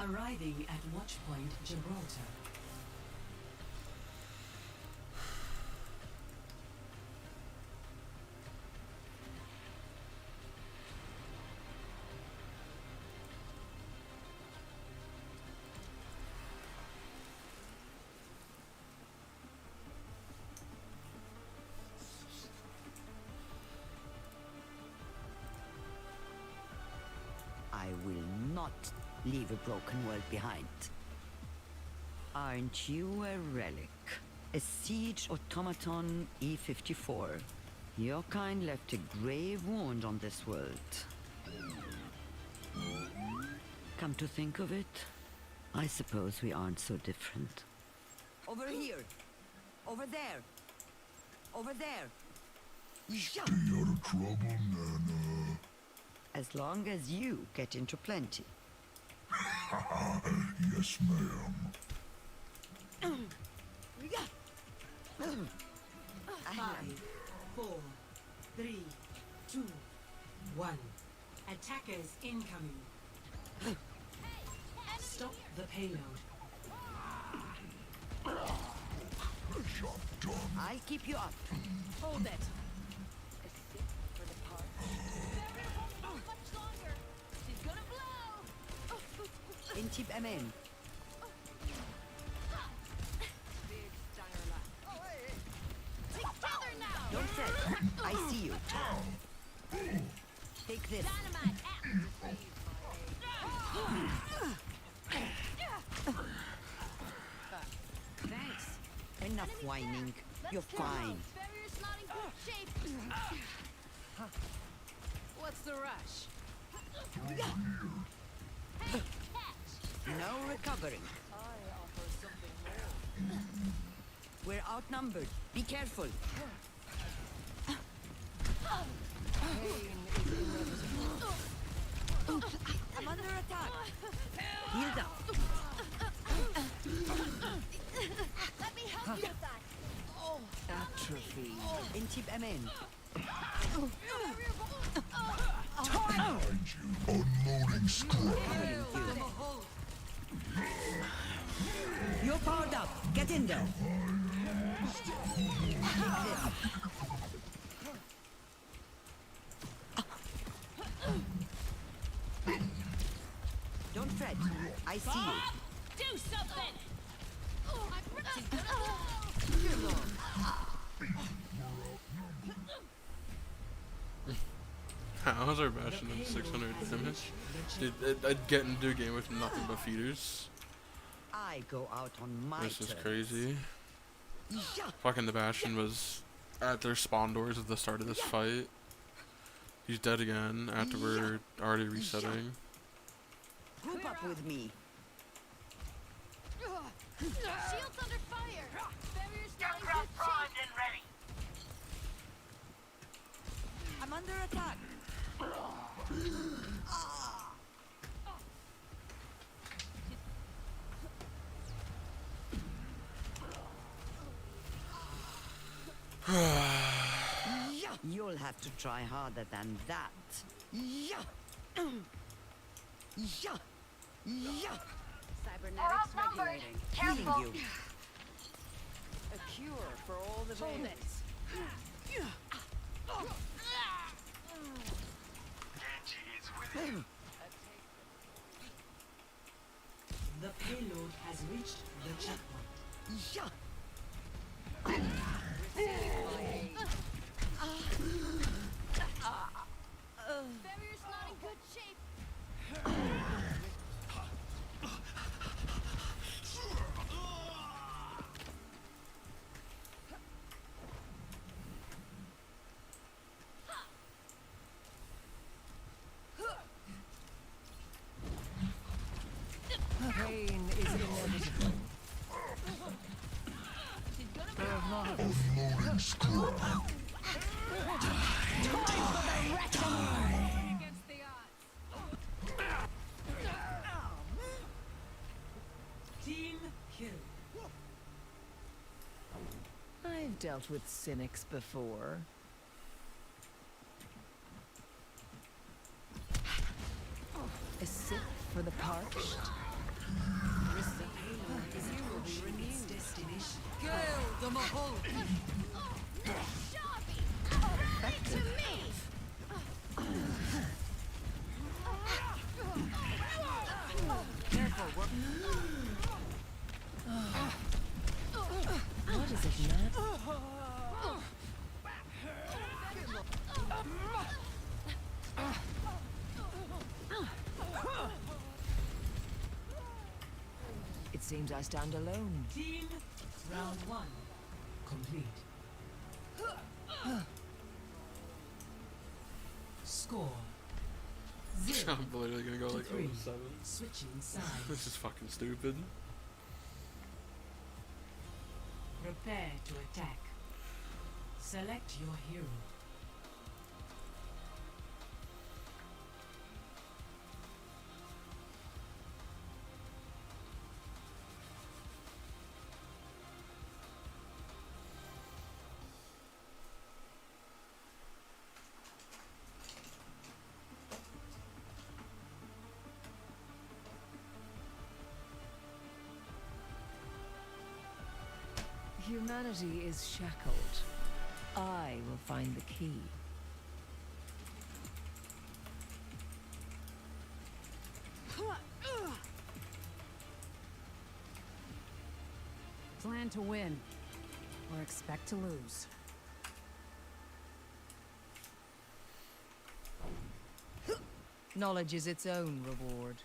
Arriving at Watchpoint Gibraltar. I will not leave a broken world behind. Aren't you a relic? A siege automaton E-54. Your kind left a grave wound on this world. Come to think of it, I suppose we aren't so different. Over here. Over there. Over there. Stay out of trouble, Nana. As long as you get into plenty. Yes, ma'am. 5, 4, 3, 2, 1. Attackers incoming. Stop the payload. I'll keep you up. Hold it. Intip MN. Don't fret. I see you. Take this. Thanks. Enough whining. You're fine. Barrier's not in good shape. What's the rush? No recovering. We're outnumbered. Be careful. I'm under attack. Healed up. Let me help you with that. Atrophy. Intip MN. Behind you. Unloading scrap. You're powered up. Get in there. Don't fret. I see you. Do something. How's our Bastion at 600 damage? Dude, I'd get into a game with nothing but feeders. I go out on my This is terms. crazy. Fucking the Bastion was at their spawn doors at the start of this fight. He's dead again after we're already resetting. Group up with me. Shield's under fire. Barrier's not in Aircraft good primed shape. and ready. I'm under attack. You'll have to try harder than that. Cybernetics regulating. Healing you. A cure for all the Hold babies. it. The payload has reached the checkpoint. Barrier's not in good shape. Pain is inevitable. Unloading scrap. Against the odds. Team kill. I've dealt with cynics before. A sip for the parched. The payload is approaching its destination. Back to me. Careful, what is it, Matt? Seems I stand alone. Team, round 1 complete. Score. I'm literally gonna go like 3. 07. Switching sides. This is fucking stupid. Prepare to attack. Select your hero. Humanity is shackled. I will find the key. Plan to win, or expect to lose. Knowledge is its own reward.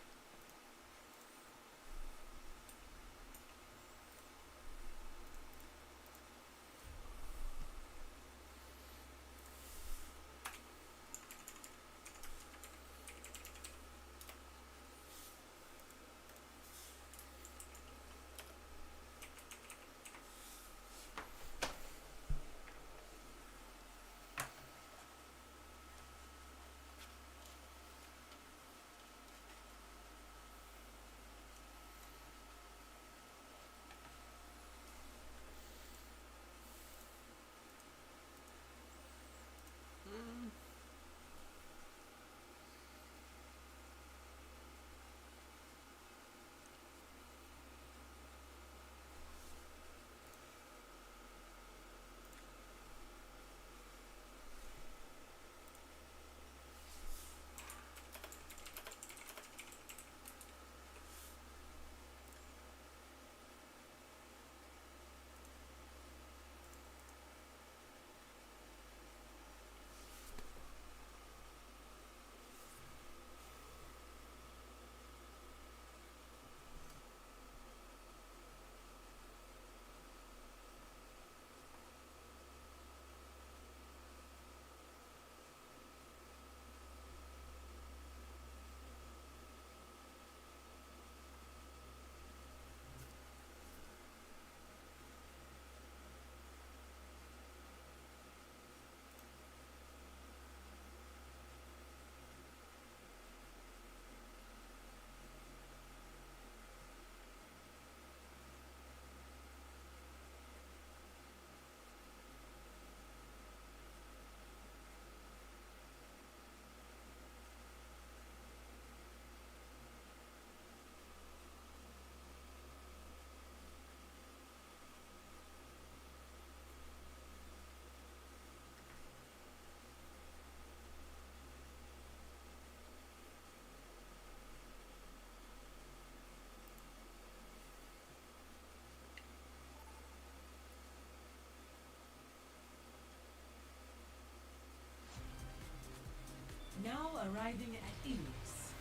Now arriving at Ilios.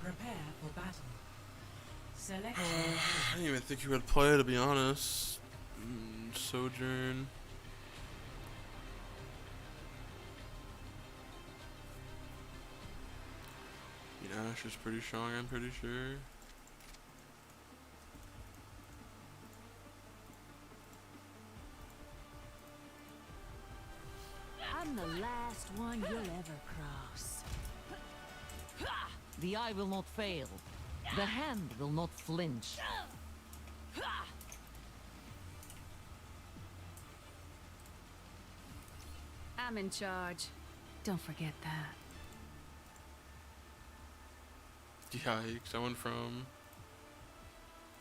Prepare for battle. Select. I didn't even think you would play, to be honest. Sojourn. Ash is pretty strong, I'm pretty sure. I'm the last one you'll ever cross. The eye will not fail. The hand will not flinch. I'm in charge. Don't forget that. Yikes, I went from...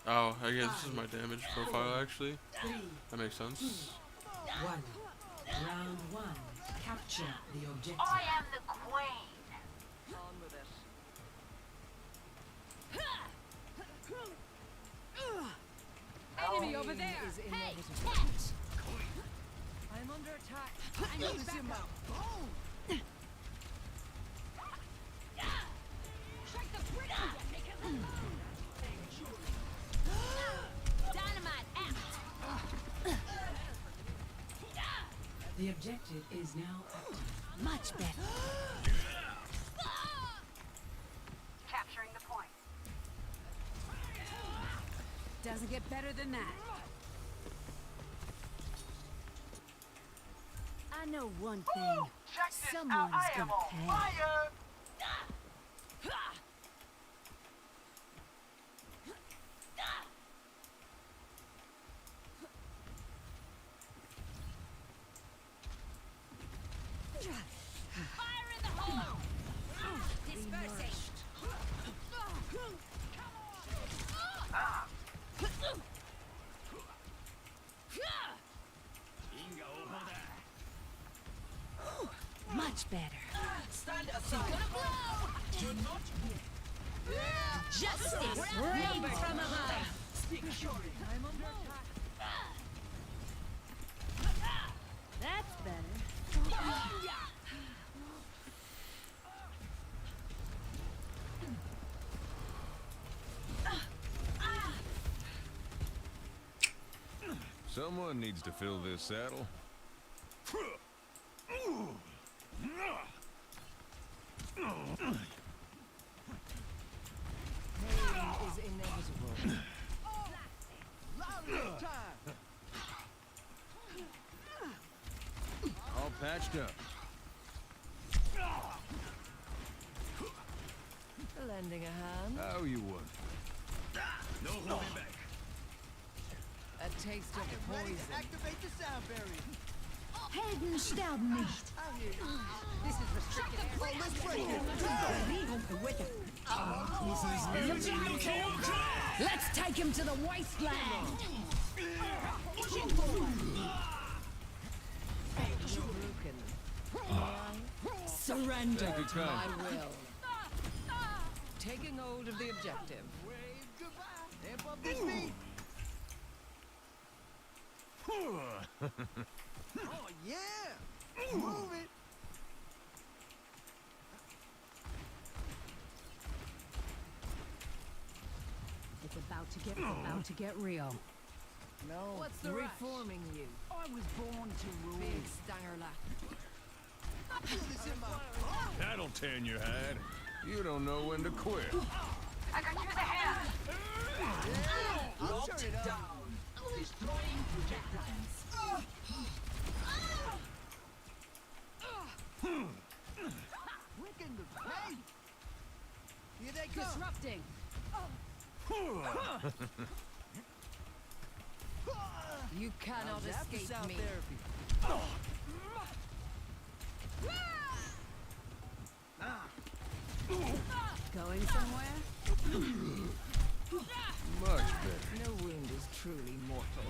Oh, I guess this is my damage profile, actually. That makes sense. 1. Round 1. Capture the objective. I am the queen. On with it. Enemy over there! Hey, catch! I'm under attack. I need backup. Check the brick. The objective is now active. Much better. Capturing the point. Doesn't get better than that. I know one thing. Check this Someone's out. I am gonna on pay. fire. Fire in the hole! Dispersing! Much better. Stand aside! Do not Justice reigns from above! Speak surely. I'm under attack. That's better. Someone needs to fill this saddle. Pain is inevitable. All patched up. Lending a hand. How you would. No holding back. A taste of poison. Activate the sound barrier. Helden sterben nicht. This is restricted area. Oh, let's break it. Let's take him to the wasteland. Surrender Take your to time. my will. Taking hold of the objective. Wave goodbye. Amp up this beat. Oh, yeah. Move it. It's about to get real. No, what's the reforming you? I was born to rule. Big Stangerla. I feel this in my heart. That'll tan your hide. You don't know when to quit. I can use a hand. I'll turn it up. Destroying projectiles. Quicken the pace. Here they come. Disrupting. You cannot escape sound me. therapy. Going somewhere? Much better. No wound is truly mortal.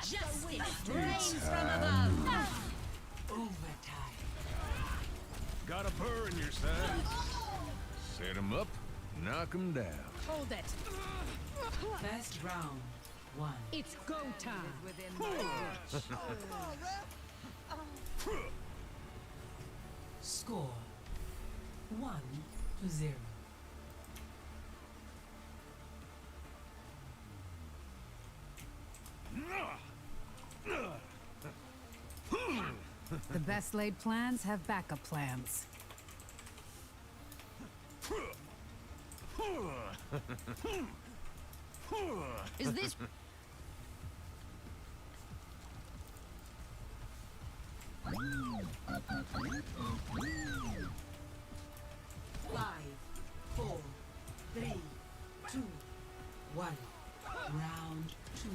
Justice reigns from above! Overtime. Got a burr in your side. Set him up, knock him down. Hold it. First round. 1. It's go time. Within my reach. Score 1-0. The best laid plans have backup plans. Is this... 5, 4, 3, 2, 1. Round 2.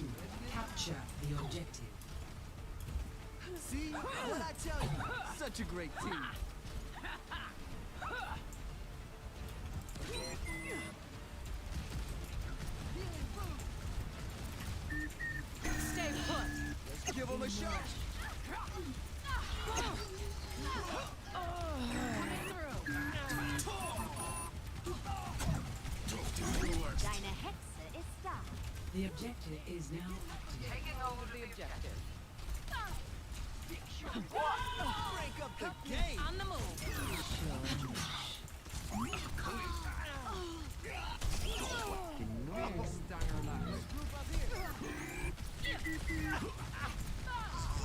Capture the objective. See? What I tell you? Such a great team. Stay put. Let's give them a shot. Deine Hexe ist da. The objective is now active. Taking hold of the objective. Break up the game. On the move! Big Stangerla. Group up here.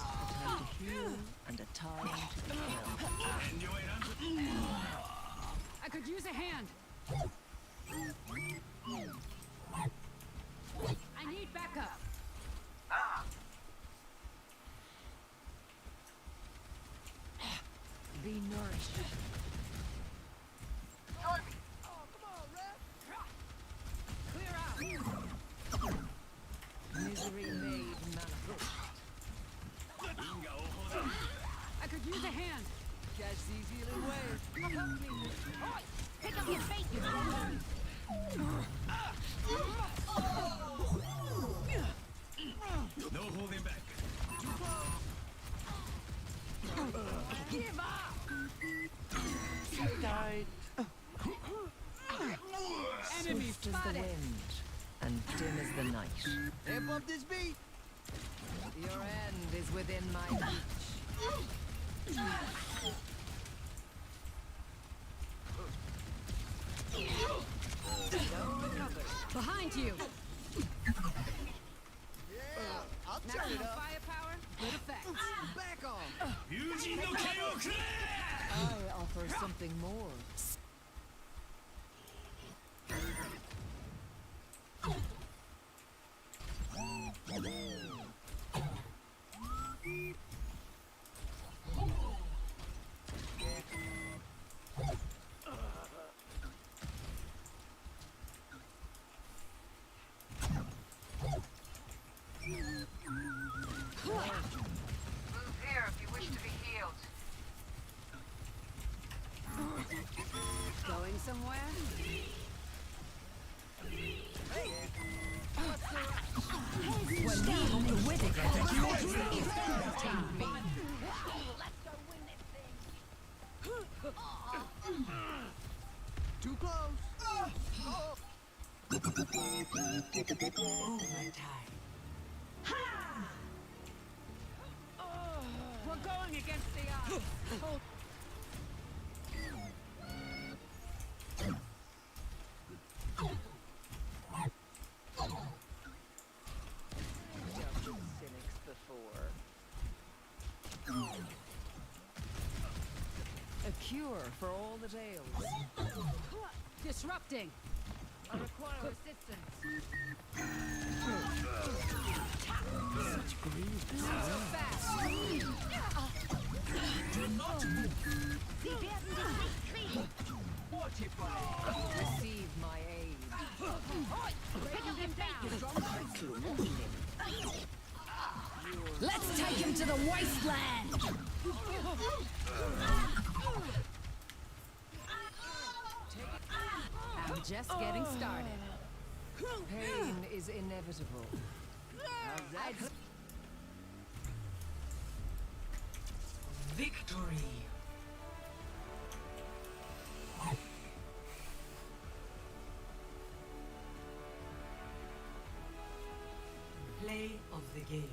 Time to heal and a time to be killed. I could use a hand. I need backup. Be nourished. Clear out. Misery made manifest. I could use a hand. Catch these healing waves. Come help me. Oi! Pick up your feet, you No holding back. Give up! Died. Enemy Swift as the spotted. wind and dim as the night. Amp up this beat. Your end is within my reach. Behind you. I'll Maximum turn it up. firepower, good effect. Back on. I offer something more. Move here if you wish to be healed. Going somewhere? When we come with it, take me. Too close. We're going against the odds. Hold. Dealt with cynics before. A cure for all that ails. Disrupting. I require assistance. Such greed. So fast. Do not move. Receive my aid. Breaking him down. Let's take him to the wasteland. I'm just getting started. Pain is inevitable. Victory. Play of the game.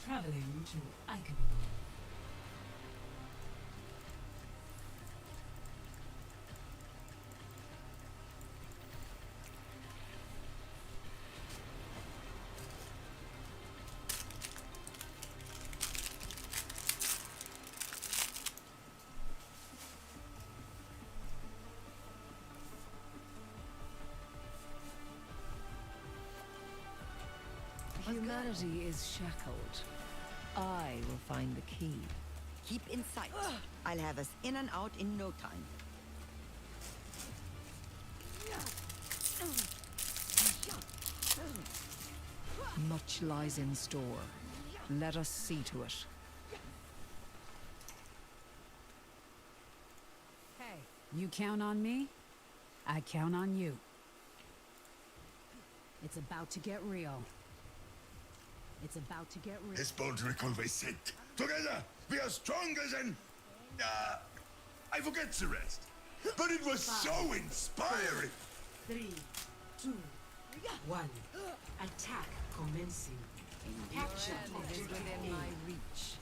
Traveling to Icon. Humanity is shackled. I will find the key. Keep in sight. I'll have us in and out in no time. Much lies in store. Let us see to it. Hey, you count on me? I count on you. It's about to get real. It's about to get real. Es bold reconvalescent. Together, we are stronger than... I forget the rest. But it was so inspiring. 3, 2, 1. Attack commencing. Capture It is within my reach.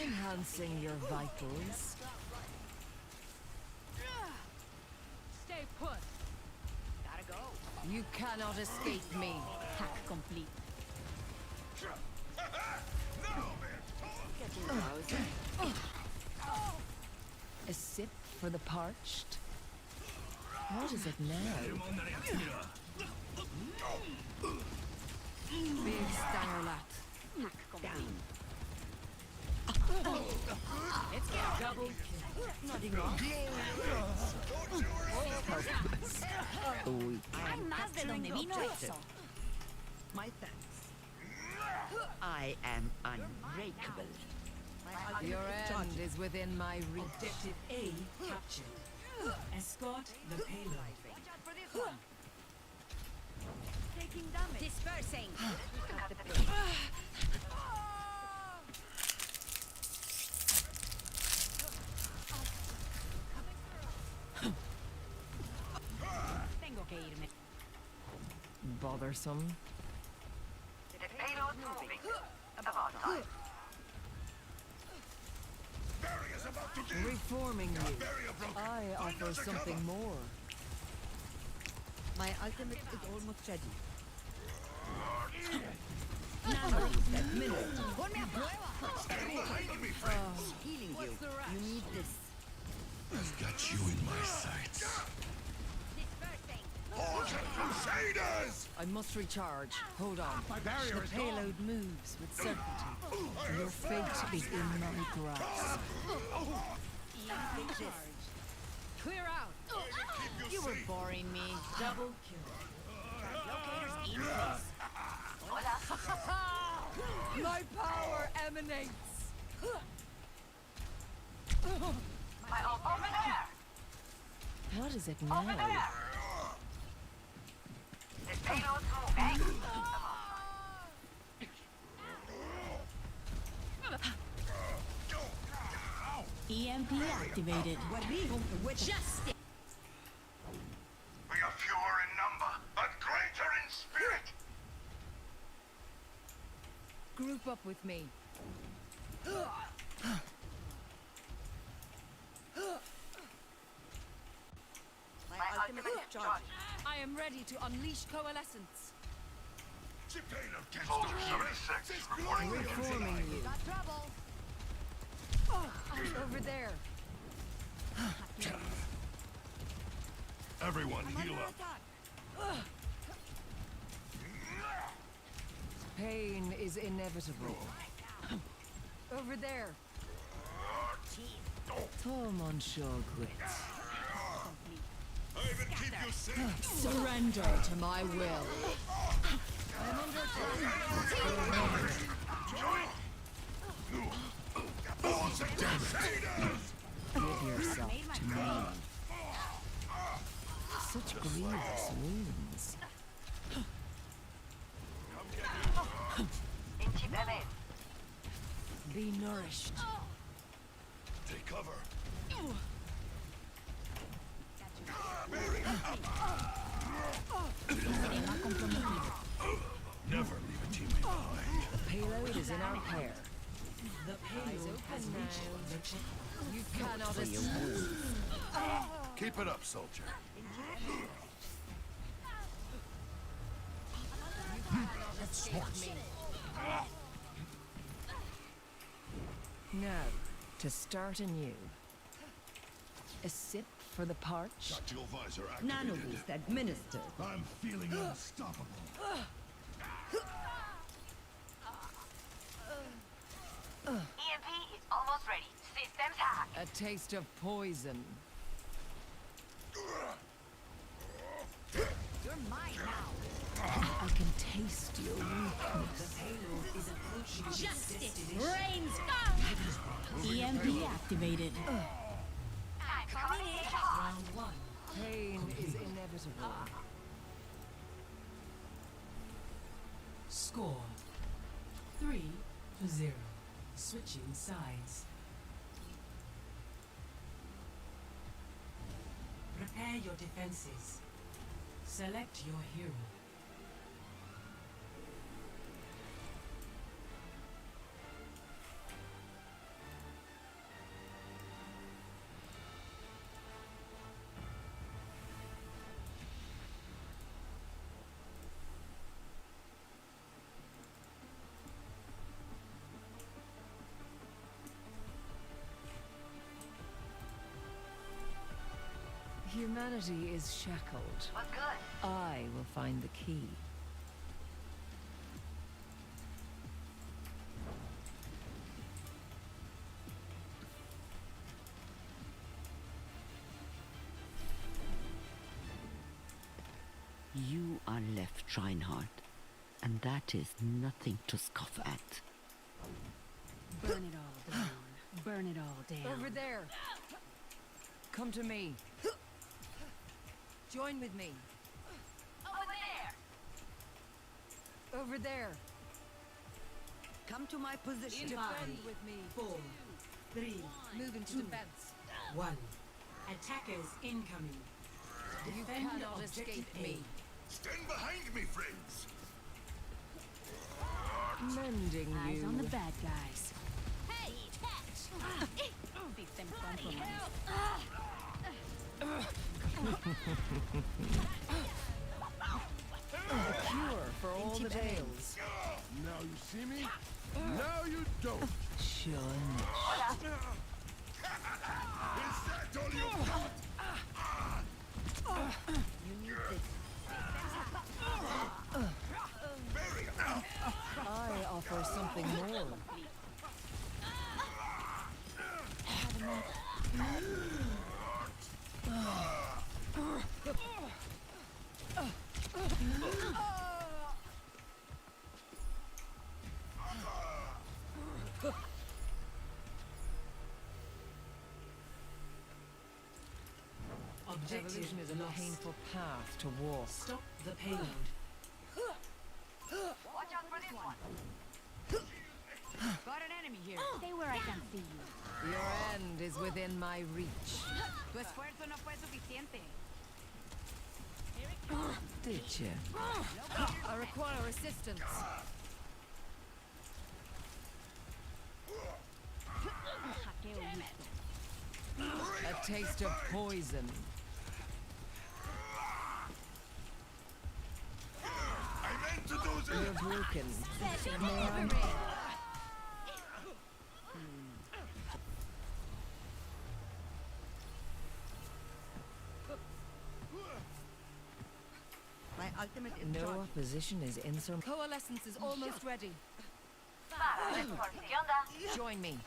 Enhancing your vitals. Stay put. Gotta go. You cannot escape me. Hack complete. A sip for the parched. What is it now? Big Stangerlat. Hack complete. It's get double kill. Nothing wrong. Hay más de donde vino eso. My thanks. I am unbreakable. Your end is within my reach. Objective A captured. Escort the payload. Watch out for this one. Taking damage. Dispersing. Tengo que irme. Bothersome. The payload moving. About time. Barrier's about to give. Reforming you. Barrier broken. I offer something more. My ultimate is almost ready. Ponme a prueba. Hide me, friends. Healing you. You need this. I've got you in my sights. Dispersing. Horse and Crusaders! I must recharge. Hold on. My barrier The is payload moves with certainty. Your fate is in my grasp. EMP charge. Clear out. Keep You were safe. boring me. Double kill. Locators in place. My power emanates. My ult over there. What is it Over now? there. The payload's moving. EMP activated. Justice. We are fewer in number, but greater in spirit. Group up with me. My ultimate is charged. I am ready to unleash coalescence. The payload can Soldier 76 reporting Reforming you. Got trouble. Over there. Everyone heal up. Pain is inevitable. Over there. Tom on shore quit. I will keep you safe. Surrender to my will. I'm under attack. Horse and Crusaders! Give yourself to me. Such grievous wounds. In chip ahead. Be nourished. Take cover. Never leave a teammate behind. The payload is in our care. The payload has reached the checkpoint. You cannot escape. Keep it up, soldier. Now, to start anew. A sip for the parch. Tactical visor Nano activated. boost administered. I'm feeling unstoppable. EMP is almost ready. Systems hacked. A taste of poison. You're mine now. I can taste your weakness. The payload is approaching its Justice destination. reigns. EMP activated. I'm coming in. Round 1. Pain war. Score 3-0. Switching sides. Prepare your defenses. Select your hero. Humanity is shackled. What's good? I will find the key. You are left, Reinhardt, and that is nothing to scoff at. Burn it all down. Burn it all down. Over there. Come to me. Join with me. Over there! Over there. Come to my position. Defend with me. 4, 3, Move into defense. 1. Attackers incoming. You Defend cannot objective escape A. me. Stand behind me, friends. Mending you. Eyes on the bad guys. Hey, catch! Be some compromise. A cure for all the tales. Now you see me? Now you don't. Sure. Is that all you got? You need this. Very enough. I offer something more. Objective Evolution is a lost. painful path to walk. Stop the payload. Watch out for this one. Got an enemy here. Stay where I can see you. Your end is within my reach. Tu esfuerzo no fue suficiente. Did you? I require assistance. Hackeo listo. A taste of poison. I meant to do this. You're broken. My ultimate is No charged. opposition is insurmountable. Coalescence is almost ready. ¿Qué onda? Join me.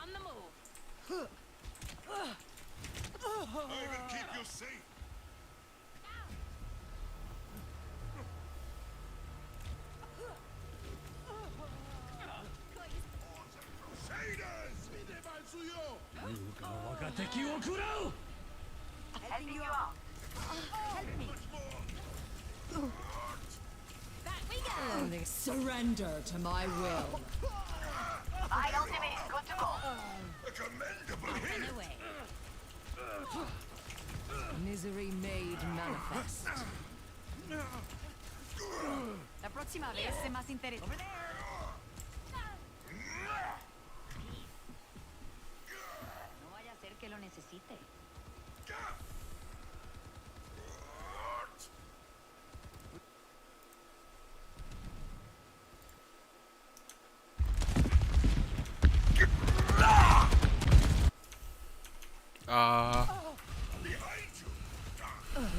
On the move. I will keep you safe. Crusaders! Helping you out. Back we go. And surrender to my will. My ultimate is good to go. A commendable hit. Anyway. Misery made manifest. La próxima vez sé más interesante. No vaya a ser que lo necesite.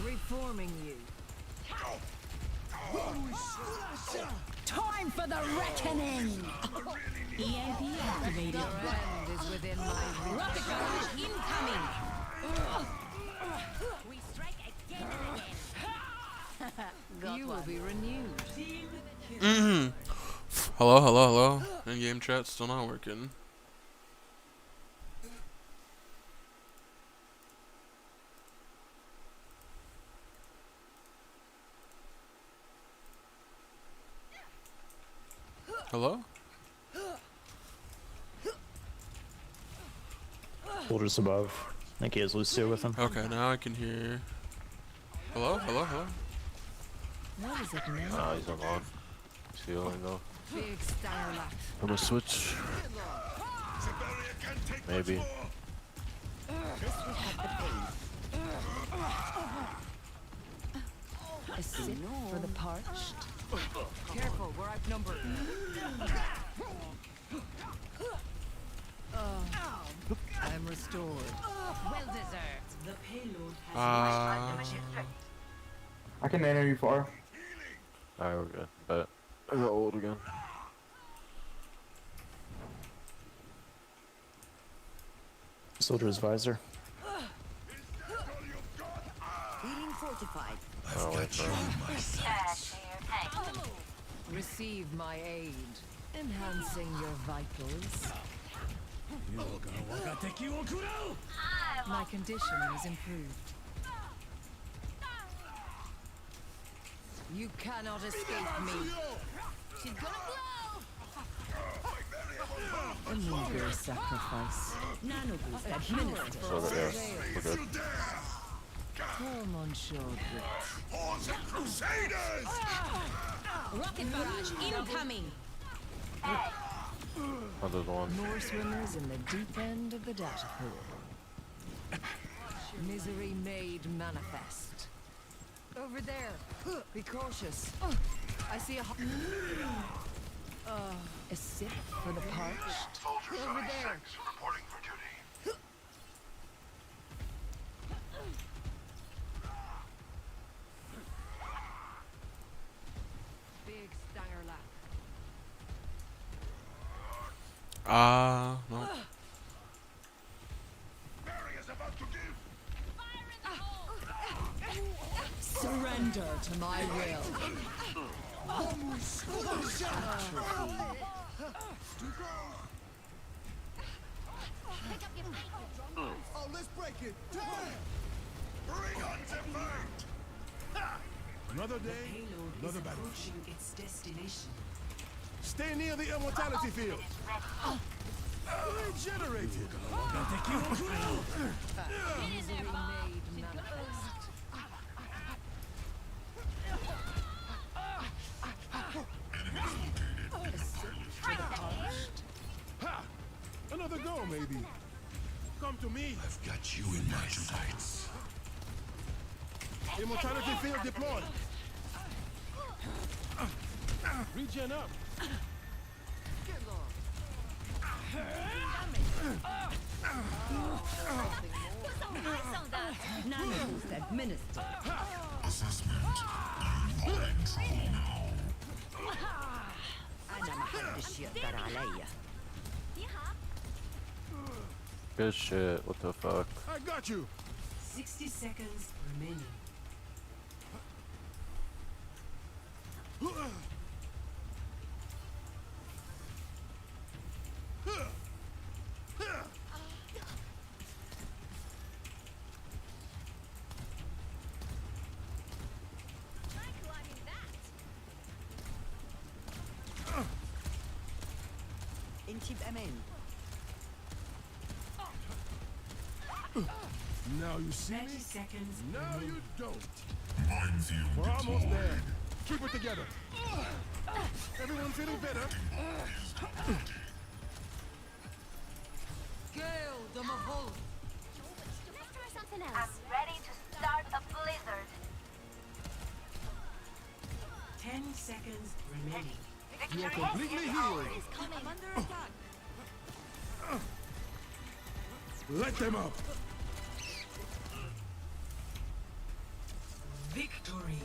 Reforming you. Time for the reckoning! EMP activated. Your end is within my reach. Rocket barrage incoming! We strike again and again. You will be renewed. Hello. In-game chat still not working. Hello? Soldiers above. I think he has Lucio with him. Okay, now I can hear. Hello? Hello? Hello? What is it now? Nah, he's alone. He's healing though. Big starlight. I'm gonna switch. Maybe. This will have the pace. A sip for the parched. Careful, we're outnumbered. I'm restored. Well deserved. The payload has I can nano you far. Alright, we're good. But I got old again. Soldier's visor. Feeling fortified. Oh, wait, bro. Receive my aid, enhancing your vitals. My condition is improved. You cannot escape me. She's gonna blow! A meager sacrifice. Nano boost administered. So there, we're good. Come on, Short. Horse and Crusaders! Rocket barrage incoming! Another one. More swimmers in the deep end of the data pool. Misery made manifest. Over there. Be cautious. I see a a sip for the parched. Over there. Reporting for duty. Big stanger lap. No. Surrender to my will. Oh, let's break it. Damn! Bring on the fight! Another day, payload is another battle. approaching its destination. Stay near the immortality field. Regenerated. Misery made manifest. A sip for the parched. Ha! Another go, maybe. Come to me. I've got you in my sights. Immortality field deployed. Regen up. Nano boost administered. Assessment. I'm all in trouble now. أنا ما حدش يقدر عليا. Good shit. What the fuck? I got you. 60 seconds remaining. انتي بأمان. Now you see 30 me? seconds Now remaining. you don't. Minefield We're almost deployed. there. Keep it together. Everyone feeling better? Gale, Domahol. Let's try something I'm else. ready to start a blizzard. 10 seconds remaining. You are completely healed. I'm under attack. Let them up. Victory.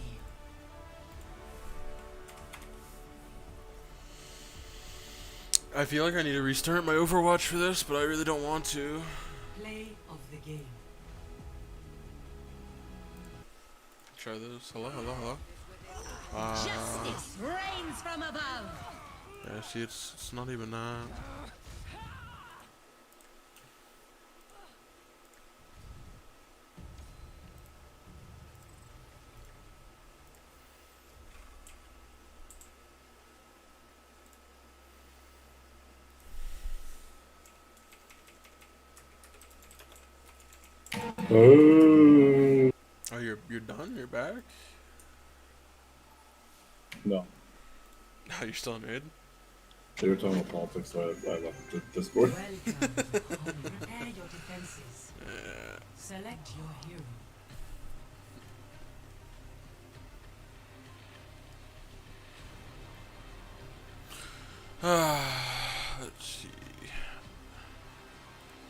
I feel like I need to restart my Overwatch for this, but I really don't want to. Play of the game. Try this. Hello, hello, hello. Justice reigns from above. Yeah, see, it's not even that. Oh, you're done? You're back? No. No, you're still in raid? They were talking about politics, so I left the Discord. Prepare your defenses. Select your hero. Let's see.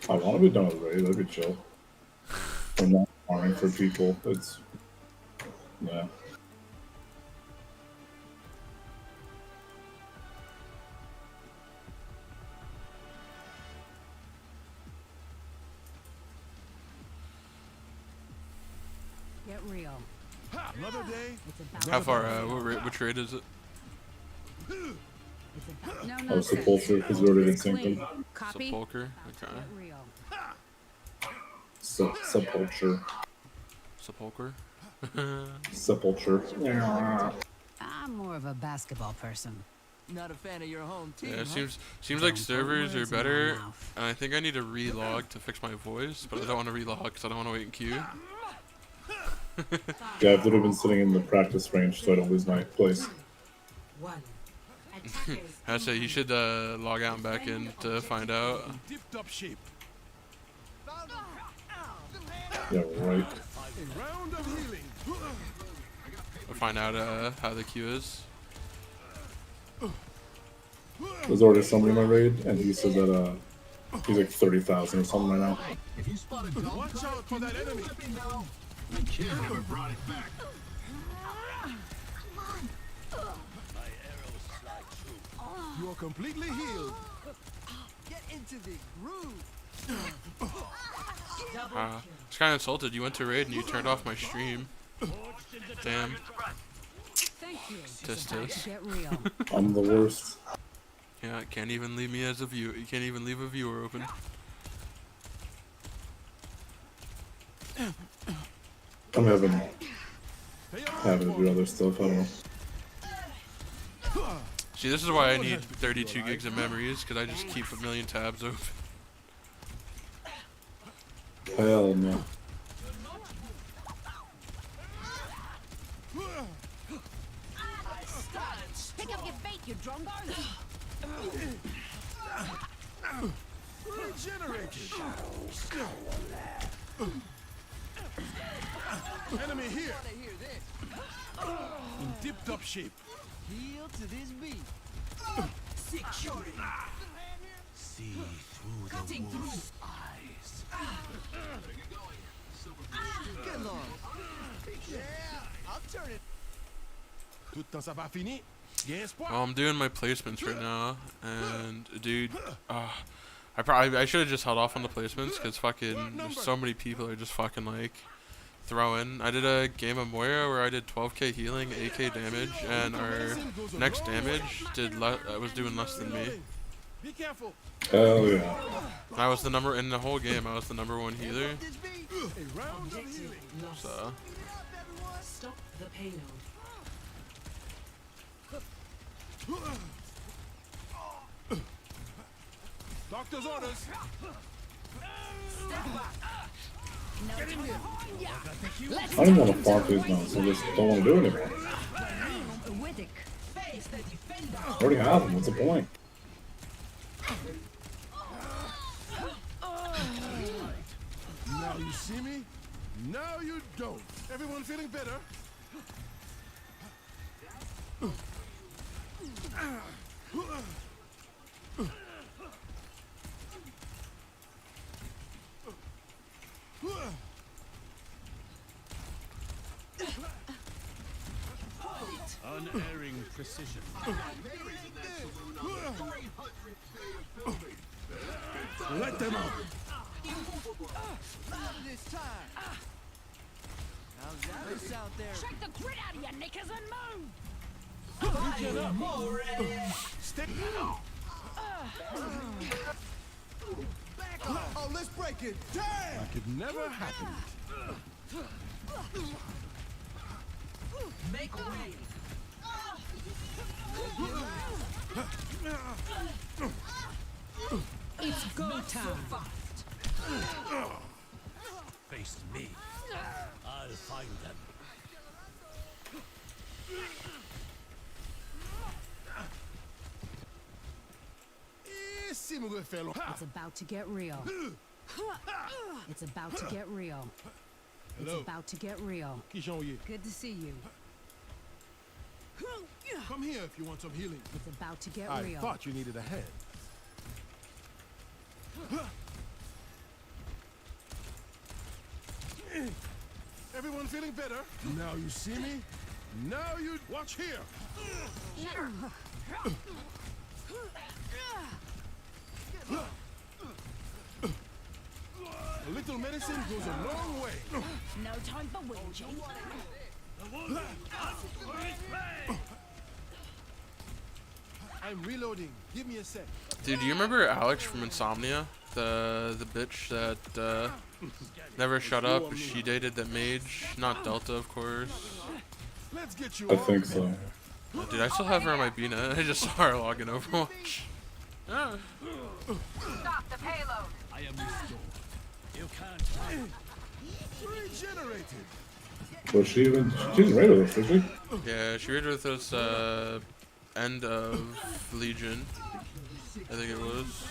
I want to be done with raid. That'd be chill. I'm not farming for people. It's yeah. Get real. Another day. How far? Which raid is it? Oh, Sepulcher, because we already did something. Sepulcher? Okay. Sepulcher. Sepulcher? Sepulcher. I'm more of a basketball person. Not a fan of your home team. Yeah, it huh? seems like servers are better, and I think I need to relog to fix my voice, but I don't want to relog because I don't want to wait in queue. Yeah, I've literally been sitting in the practice range so I don't lose my place. I say you should log out and back in to find out. Dipped up shape. Yeah, right. Round of healing. Or find out how the queue is. There's already somebody in my raid, and he said that he's like 30,000 or something right now. If you spot a dog, watch out for that enemy. The killer brought it back. You are completely healed. Get into the groove. I was kind of insulted. You went to raid and you turned off my stream. Damn. Tisk tisk. I'm the worst. Yeah, can't even leave me as a viewer. You can't even leave a viewer open. I'm having to do other stuff. I don't know. See, this is why I need 32 gigs of memories, because I just keep a million tabs open. Hell no. Pick up your feet, you drongos! Regenerated. Enemy here. In dipped up shape. Heel to this beat. Security. See through the wolf's eyes. Good lord. Yeah, I'll turn it. Tout le temps ça va finir. Bien espoir. Well, I'm doing my placements right now, and dude, I should have just held off on the placements, because fucking there's so many people are just fucking like throwing. I did a game of Moira where I did 12k healing, 8k damage, and our next damage was doing less than me. Be careful. Hell yeah. I was the number in the whole game. I was the #1 healer. So. Stop the payload. Doctor's orders. I don't want to farm these now, so I just don't want to do it anymore. I already have them. What's the point? Now you see me. Now you don't. Everyone feeling better? Unerring precision. Let them out. This time. How's that out there? Shake the grit out of your knickers and move! Stay. Back off. Oh, let's break it. Damn! Like it never happened. Make way. It's go time. face me. I'll find them. It's about to get real. It's about to get real. It's Hello. about to get real. Good to see you. Come here if you want some healing. It's about to get I real. thought you needed a hand. Everyone feeling better? Now you see me? Now you watch here. A little medicine goes a long way. No time for whinging. I'm reloading. Give me a sec. Dude, do you remember Alex from Insomnia? The bitch that never shut up. She dated that mage, not Delta, of course. Let's get you I think so. Dude, I still have her on my B-net. I just saw her log in Overwatch. Ah. Stop the payload. I am restored. You can't. Regenerated. Was she even? She didn't raid with us, did she? Yeah, she raided with us end of Legion. I think it was.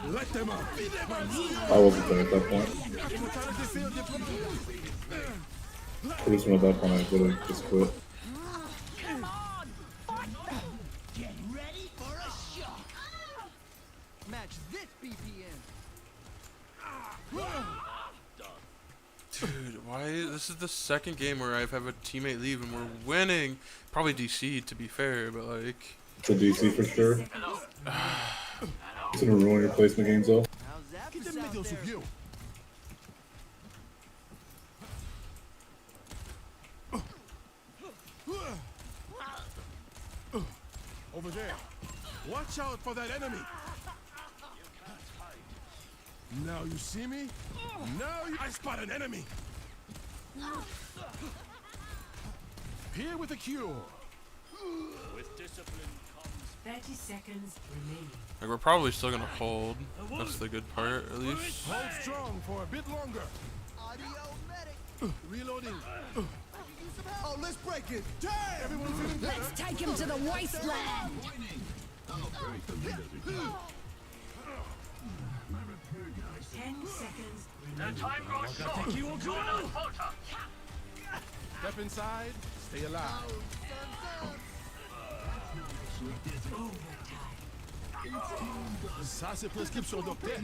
Let them out. I wasn't there at that point. Pretty soon at that point, I really just quit. Come on, fight them. Get ready for a shock. Match this BPM. Dude, why? This is the second game where I've had a teammate leave and we're winning. Probably DC, to be fair, but like. It's a DC for sure. It's gonna ruin your placement games though. How's that Get for them South middles there? of you. Over there. Watch out for that enemy. Now you see me? Now I spot an enemy. Here with a cure. With discipline comes 30 seconds remaining. Like, we're probably still gonna hold. That's the good part, at least. Hold strong for a bit longer. Audio medic. Reloading. Oh, let's break it. Damn! Everyone feeling better? Let's take him to the wasteland. 10 seconds The remaining. time grows short. Do not falter. Step inside. Stay alive. Ça, c'est prescription docteur.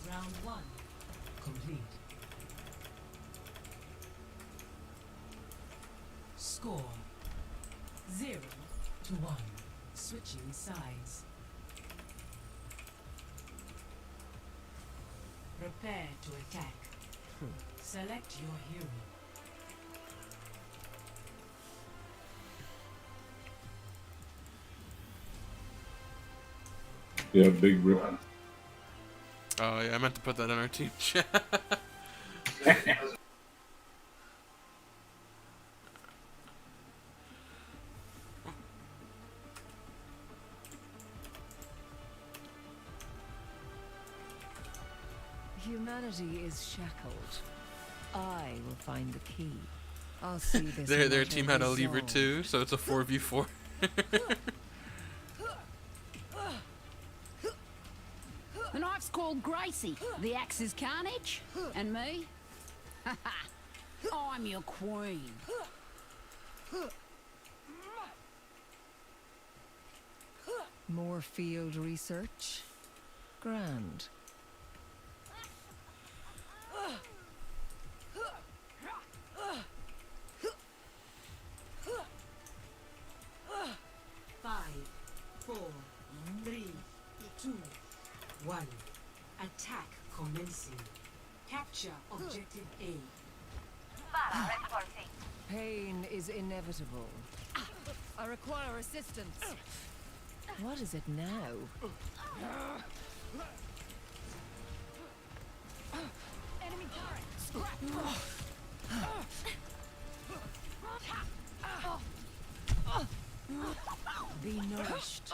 Round 1 complete. Score 0-1. Switching sides. Prepare to attack. Select your hero. Yeah, big rip. Oh, yeah, I meant to put that in our team chat. Humanity is shackled. I will find the key. I'll see this. Their matter team had a lever resolved. too, so it's a 4v4. The knife's called Gracie. The axe is Carnage. And me? I'm your queen. More field research? Grand. Five, 4, 3, 2, 1. Attack commencing. Capture objective A. Para reporting. Pain is inevitable. I require assistance. What is it now? Enemy turret. Be nourished.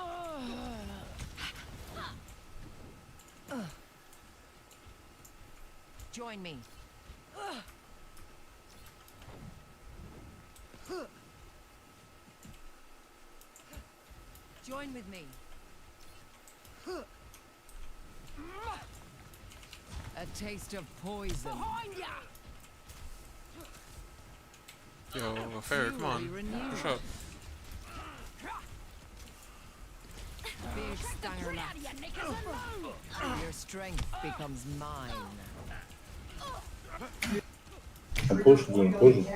Join me. Join with me. A taste of poison. Yo, fair, come on. Push up. Big stanger lap. Your strength becomes mine. I'm pushing, I'm pushing.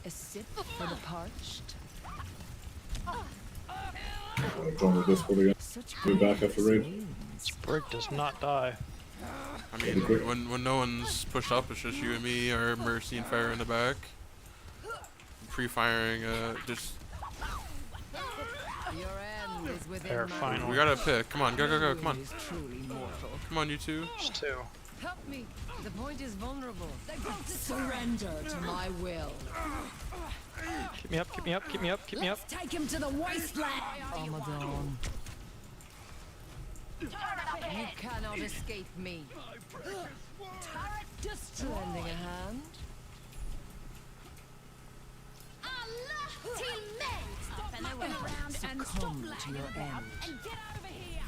A sip for the parched. I'm join the Discord again. Be back after raid. Brick does not die. I mean, when no one's pushed up, it's just you and me, or Mercy and Fair in the back. Pre-firing, just... Your end is within Fair my final. We gotta pick. Come on, go, go, go, come on. Come on, you two. Just two. Help me. The point is vulnerable. Surrender to my will. Keep me up, keep me up, keep me up, keep me up. Take him to the wasteland. Ramadan. You cannot escape me. Just lending a hand. Succumb to your end. And get over here.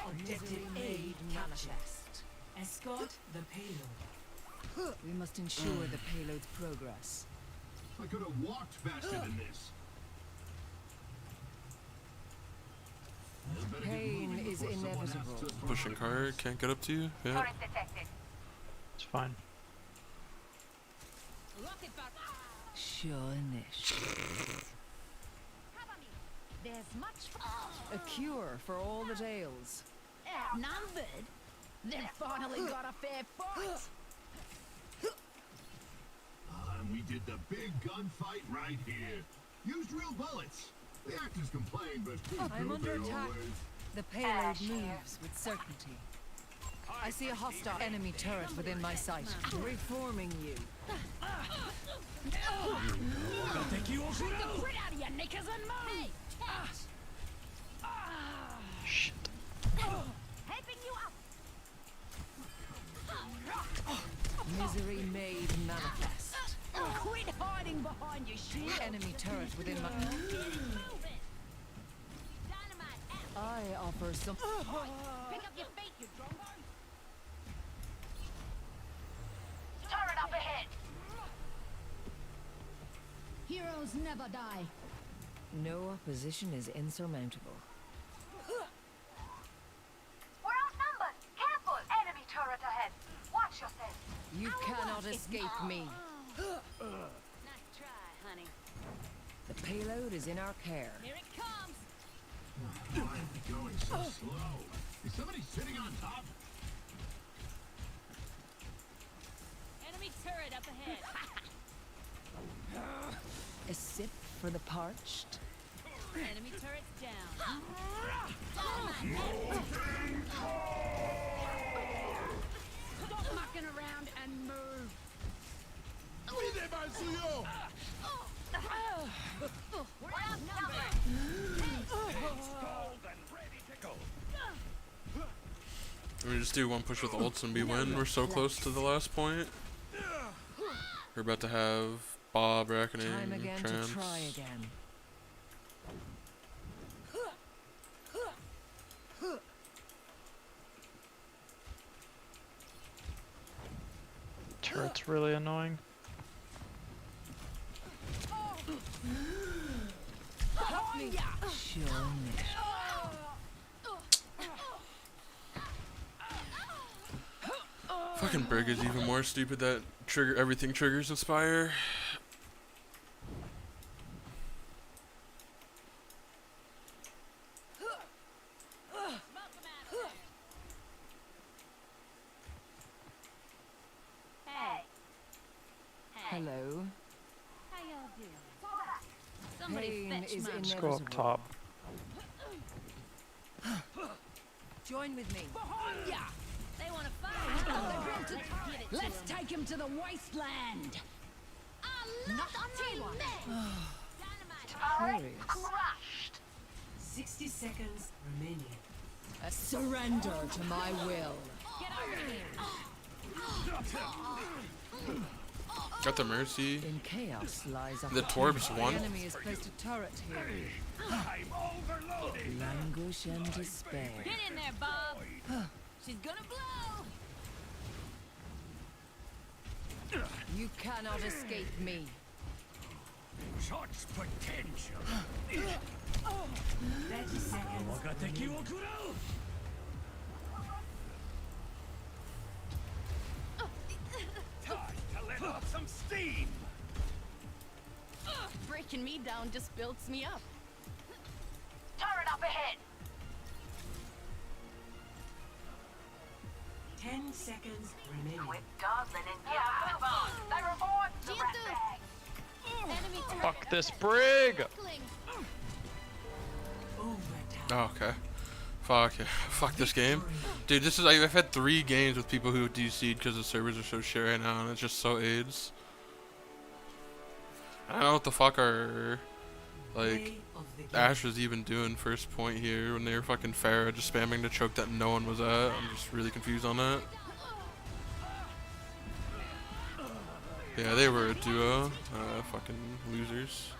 Objective A manifest. Escort the payload. We must ensure the payload's progress. I could have walked faster than this. Pain is inevitable. Pushing hard, can't get up to you. Yeah. It's fine. Sure niche. There's much A cure for all that ails. outnumbered. They've finally got a fair fight. And we did the big gunfight right here. Used real bullets. The actors complain, but I'm under attack. The payload moves with certainty. I see a hostile enemy turret within my sight. Reforming you. Take the grit out of your knickers and move. Shit. Helping you up. Misery made manifest. Quit hiding behind your shield. Enemy turret within my... I offer some... Pick up your feet, you drongo. Turret up ahead. Heroes never die. No opposition is insurmountable. We're outnumbered. Careful. Enemy turret ahead. Watch yourself. You cannot escape me. Nice try, honey. The payload is in our care. Here it comes. why are we going so slow? Is somebody sitting on top? Enemy turret up ahead. A sip for the parched. Enemy turret's down. Stop mucking around and move. We're outnumbered. We just do one push with ults and we win. We're so close to the last point. We're about to have Bob, Reckoning, Time again Trance. to try again. Turret's really annoying. Help me. Sure. Fucking Brig is even more stupid that everything triggers Inspire. Hey. Hello. How y'all doing? Somebody Pain fetch is my... Let's go up top. Join with me. Behind ya! They want to fight. Let's take him to the wasteland. Not on me. Curious. Crushed. 60 seconds remaining. A surrender to my will. Get over here. Got the Mercy. In chaos lies The Torbs won. The enemy has placed a turret here. I'm overloaded. Languish and despair. Get in there, Bob. She's gonna blow. You cannot escape me. Such potential. 30 seconds. 我が敵を食らう Time to let off some steam. Breaking me down just builds me up. Turret up ahead. 10 seconds remaining. Quit dawdling and get move on. They reward the rat bag. Enemy turret. Fuck this brig! Circling. Oh, okay. Fuck yeah. Fuck this game. Dude, this is I've had 3 games with people who DC'd because the servers are so shit right now and it's just so AIDS. I don't know what the fuck are like Ash was even doing first point here when they were fucking Pharah just spamming the choke that no one was at. I'm just really confused on that. Yeah, they were a duo. Fucking losers.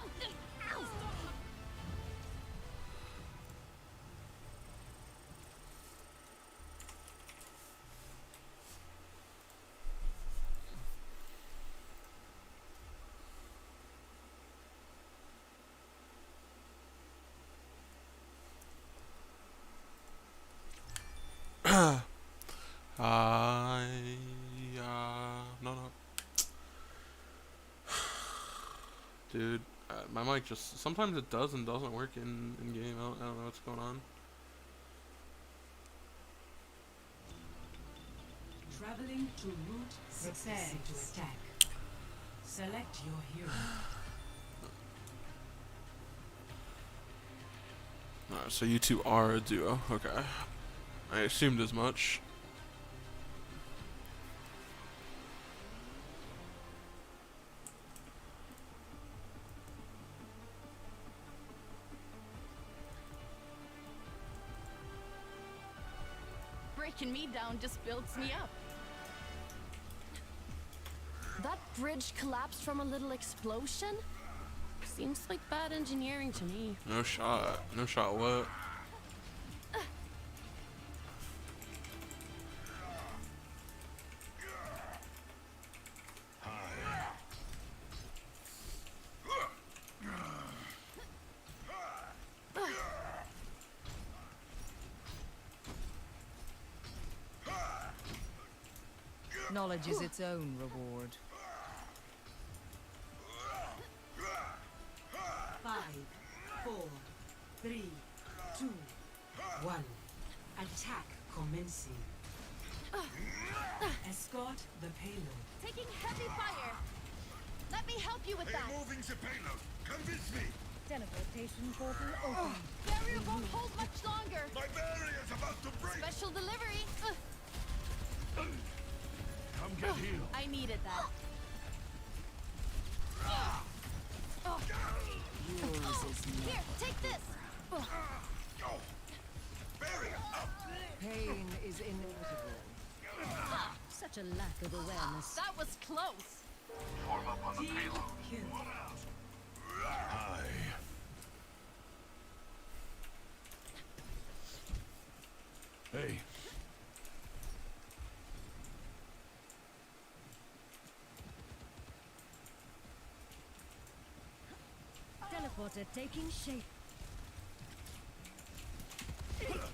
No. Dude, my mic just, sometimes it does and doesn't work in game. I don't know what's going on. Traveling to route 6 to attack. Select your hero. Alright, so you two are a duo. Okay. I assumed as much. Breaking me down just builds me up. That bridge collapsed from a little explosion? Seems like bad engineering to me. No shot. No shot what? Knowledge is its own reward. 5, 4, 3, 2, 1. Attack commencing. Escort the payload. Taking heavy fire. Let me help you with that. Moving the payload. Convince me. Teleportation portal open. Barrier won't hold much longer. My barrier's about to break. Special delivery. Come get healed. I needed that. Here, take this. Barrier up. Pain is inevitable. Such a lack of awareness. That was close. Form up on the payload. Aye. Hey. Teleporter taking shape.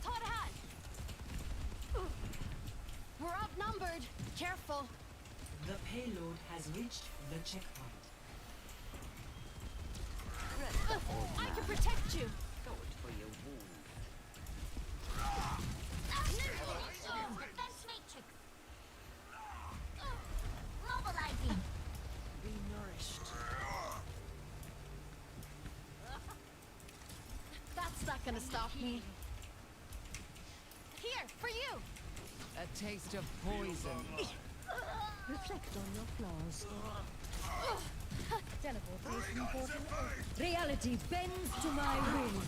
Todd hat. We're outnumbered. Careful. The payload has reached the checkpoint. I can protect you. For your wound. Defense matrix. Mobilizing. Be nourished. That's not gonna stop me. Here, for you. A taste of poison. Reflect on your flaws. Teleportation portal. Reality bends to my will.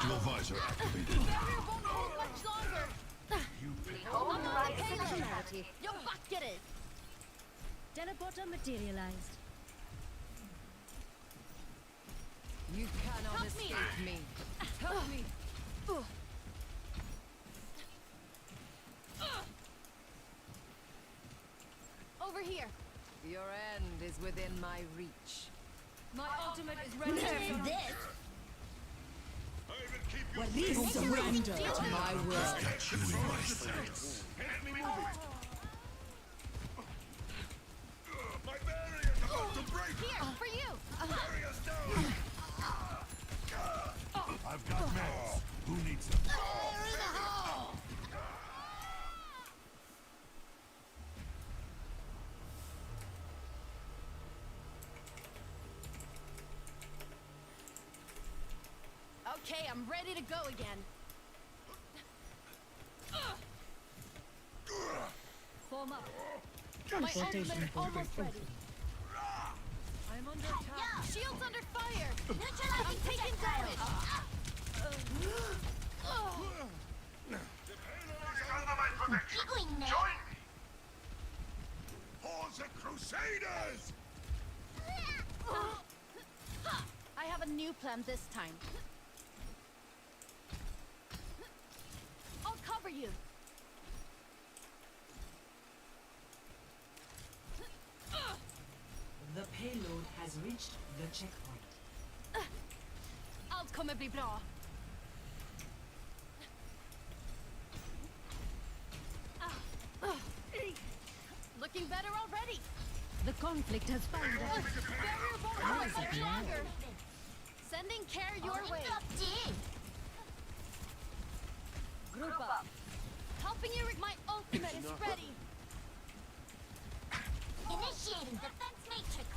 Dual visor activated. Barrier won't hold much longer. I'm not the payload. Your butt get it. Teleporter materialized. You cannot Help me. escape me. Help me. Over here. Your end is within my reach. My ultimate is ready for this. What is surrender to my will? Got you in my sights. Enemy moving. My barrier's about to break. Here, for you. Barrier's down. I've got meds. Who needs them? Okay, I'm ready to go again. Form up. My Teleportation ultimate portal almost ready. open. I'm under attack. Shield's under fire. I'm taking damage. Under my protection. Join me. Hordes of Crusaders. I have a new plan this time. I'll cover you. The payload has reached the checkpoint. Allt kommer bli bra. Looking better already. The conflict has found us. Barrier won't hold much longer. Sending care your way. Group up. Helping you with my ultimate is ready. Initiating defense matrix.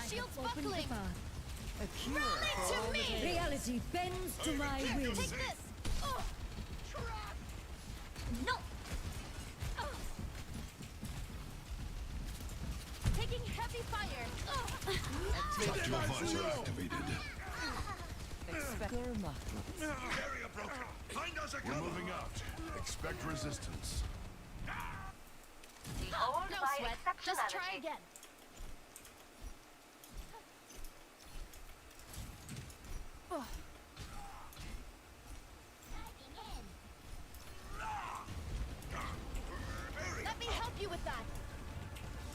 Shields Open the buckling. path. A cure for all to the me. pain. Reality bends to my will. Take this. Trap. No. Taking heavy fire. Dual visor activated. Expect Gurma. Barrier broken. Find us a We're cover. moving out. Expect resistance. Behold No my sweat. Just try exceptionality. again. Let me help you with that.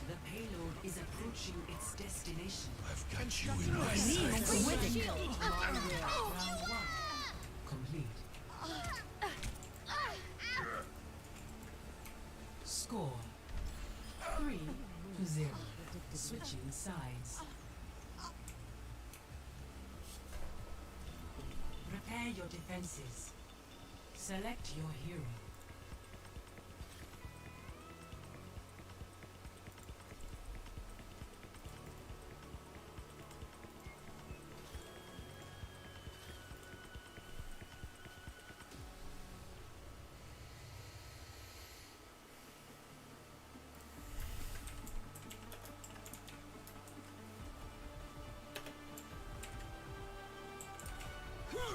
The payload is approaching its destination. I've got you in my sights. With shield. Round one. Complete. Score 3-0. Switching sides. Prepare your defenses. Select your hero.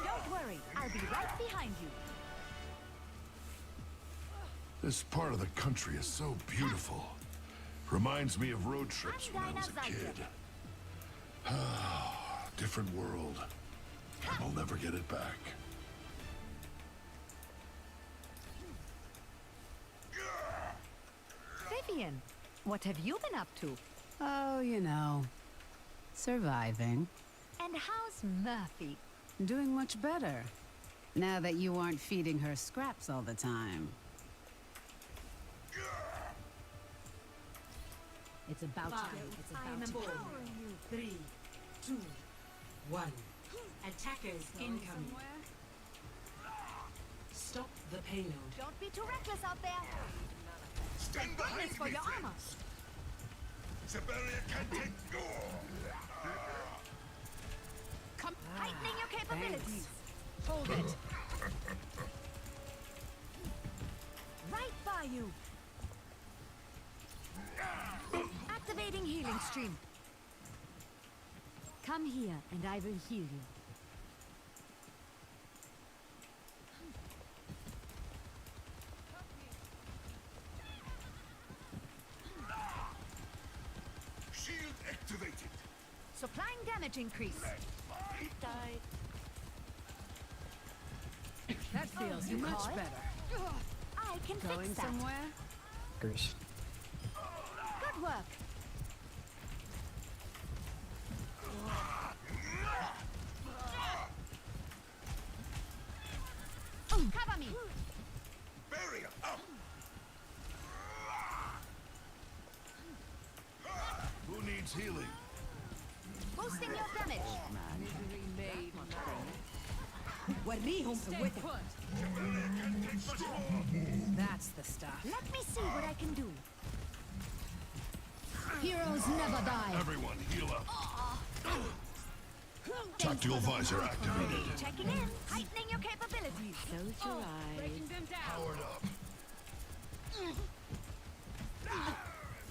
Don't worry, I'll be right behind you. This part of the country is so beautiful. Reminds me of road trips when I was a kid. Different world. I'll never get it back. Vivian, what have you been up to? Oh, you know, surviving. And how's Murphy? Doing much better. Now that you aren't feeding her scraps all the time. It's about to go. It's about to go. 3, 2, 1. Attackers incoming. Stop the payload. Don't be too reckless out there. Stand behind For me, your friend. armor. The barrier can take. Come, heightening your capabilities. Hold it. Right by you. Activating healing stream. Come here and I will heal you. damage increase. Died. That feels much call it? better. I can Going fix that. somewhere? Goose. Good work. Cover me. Barrier up! Who needs healing? Boosting your damage. Misery made وريهم Stay قوتك. put. That's the stuff. Let me see what I can do. Heroes never die. Everyone, heal up. Tactical visor activated. Checking in. Heightening your capabilities. Close your eyes. Breaking them down. Powered up.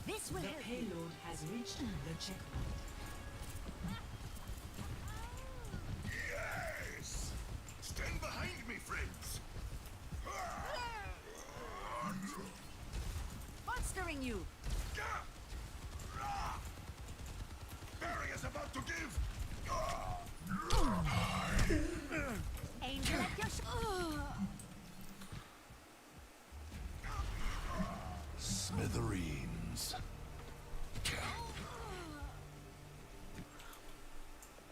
This will The help. payload has reached the checkpoint. Yes! Stand behind me, friends! Bolstering you. Barrier's about to give! Angel at your Smithereens.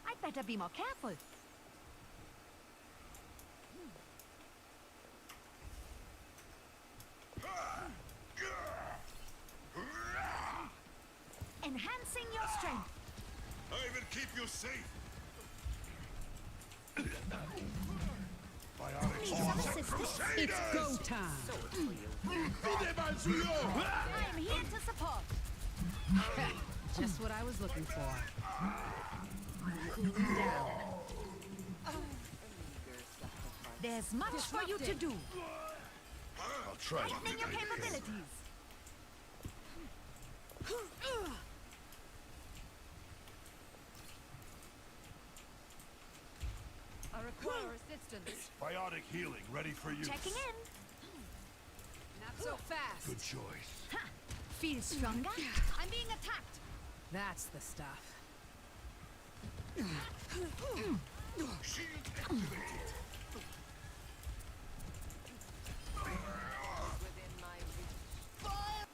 I'd better be more careful. Enhancing your strength. I will keep you safe! Need some assistance. It's go time. I am here to support. Just what I was looking for. Cooling down. There's much for you to do. I'll try to Heightening your capabilities. I require assistance. Biotic healing ready for use. Checking in. Not so fast. Good choice. Ha! Feel stronger? I'm being attacked. That's the stuff. Shield activated! Within my reach.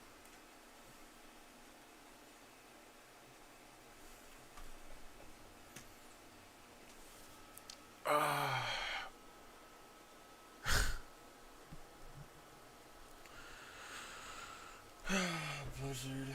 Blizzard.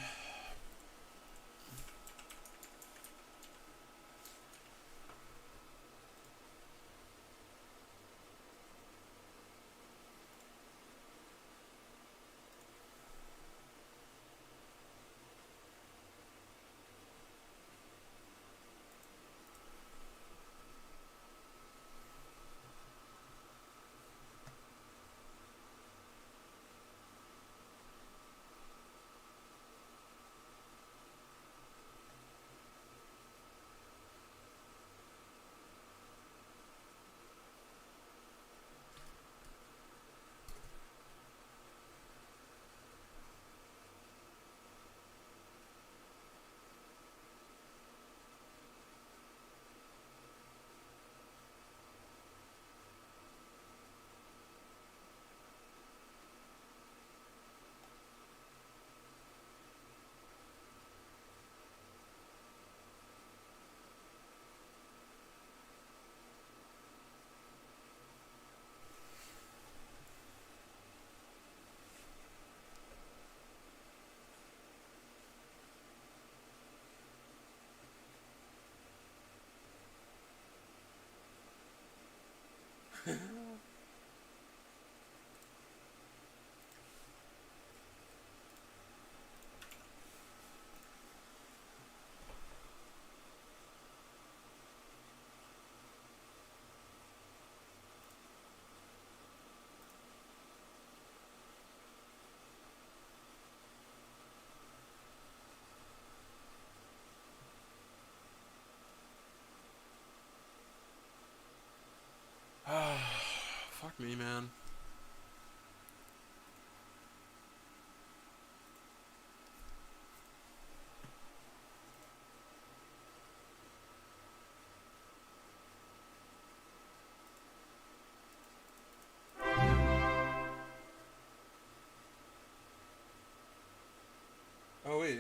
Fuck me, man.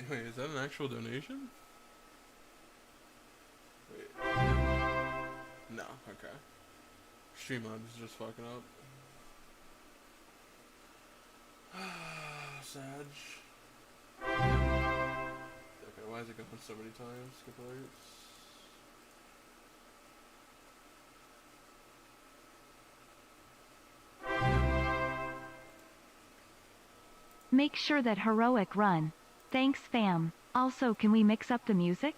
Wait, is that an actual donation? Wait. No, okay. Streamlabs is just fucking up. Sag. Okay, why is it going so many times? Skip alerts. Make sure that heroic run. Thanks fam. Also, can we mix up the music?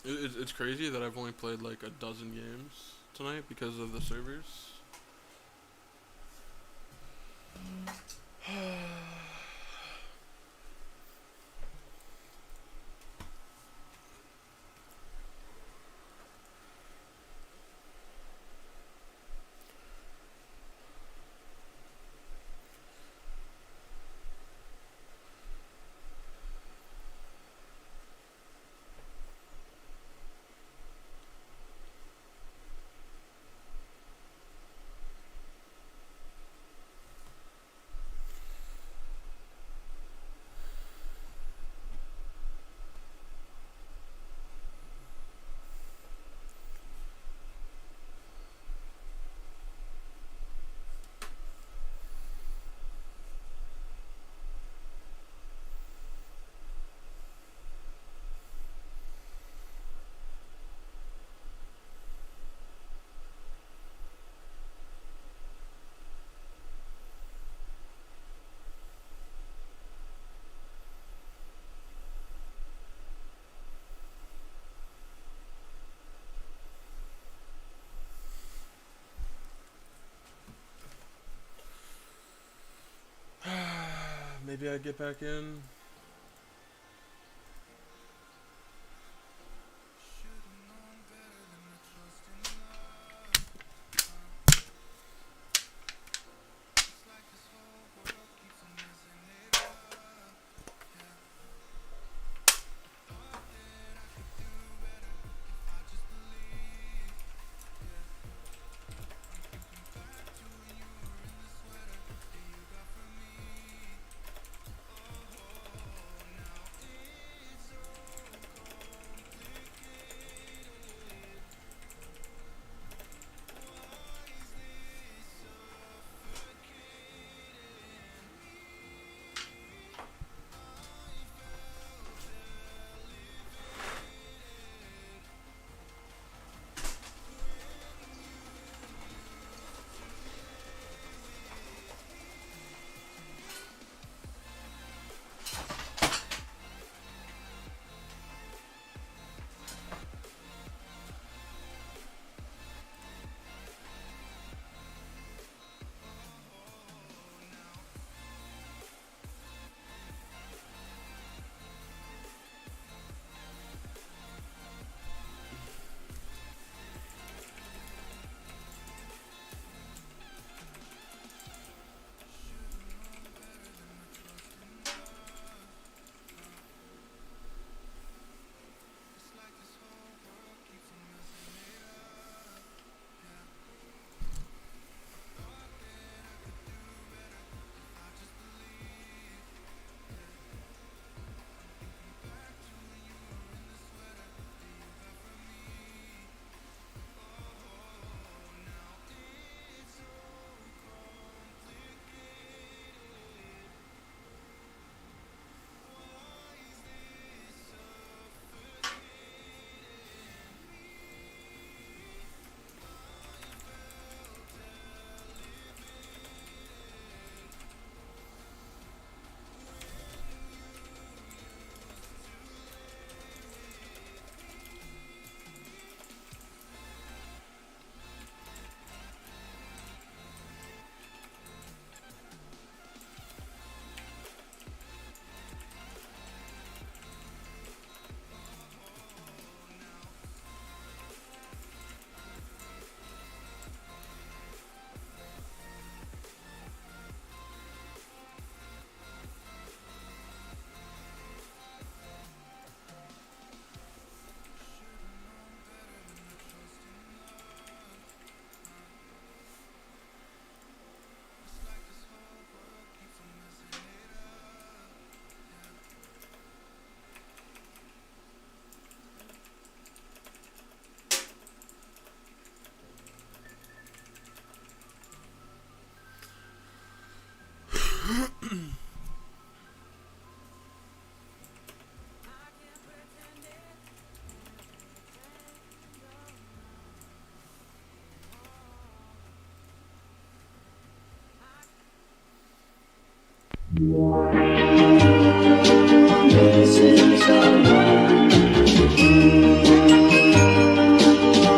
It's crazy that I've only played like a dozen games tonight because of the servers. Maybe I get back in. Missing someone.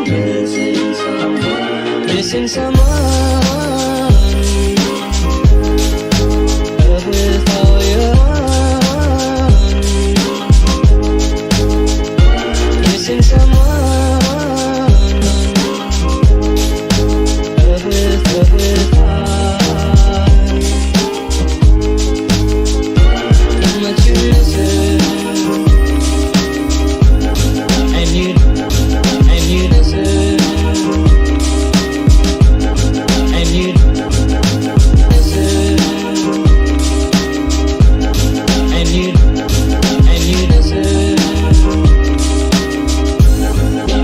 Missing someone. Missing someone. Love with all your heart. Missing someone. Love with heart. How much you miss it. And you miss it. And you miss it. And you miss it.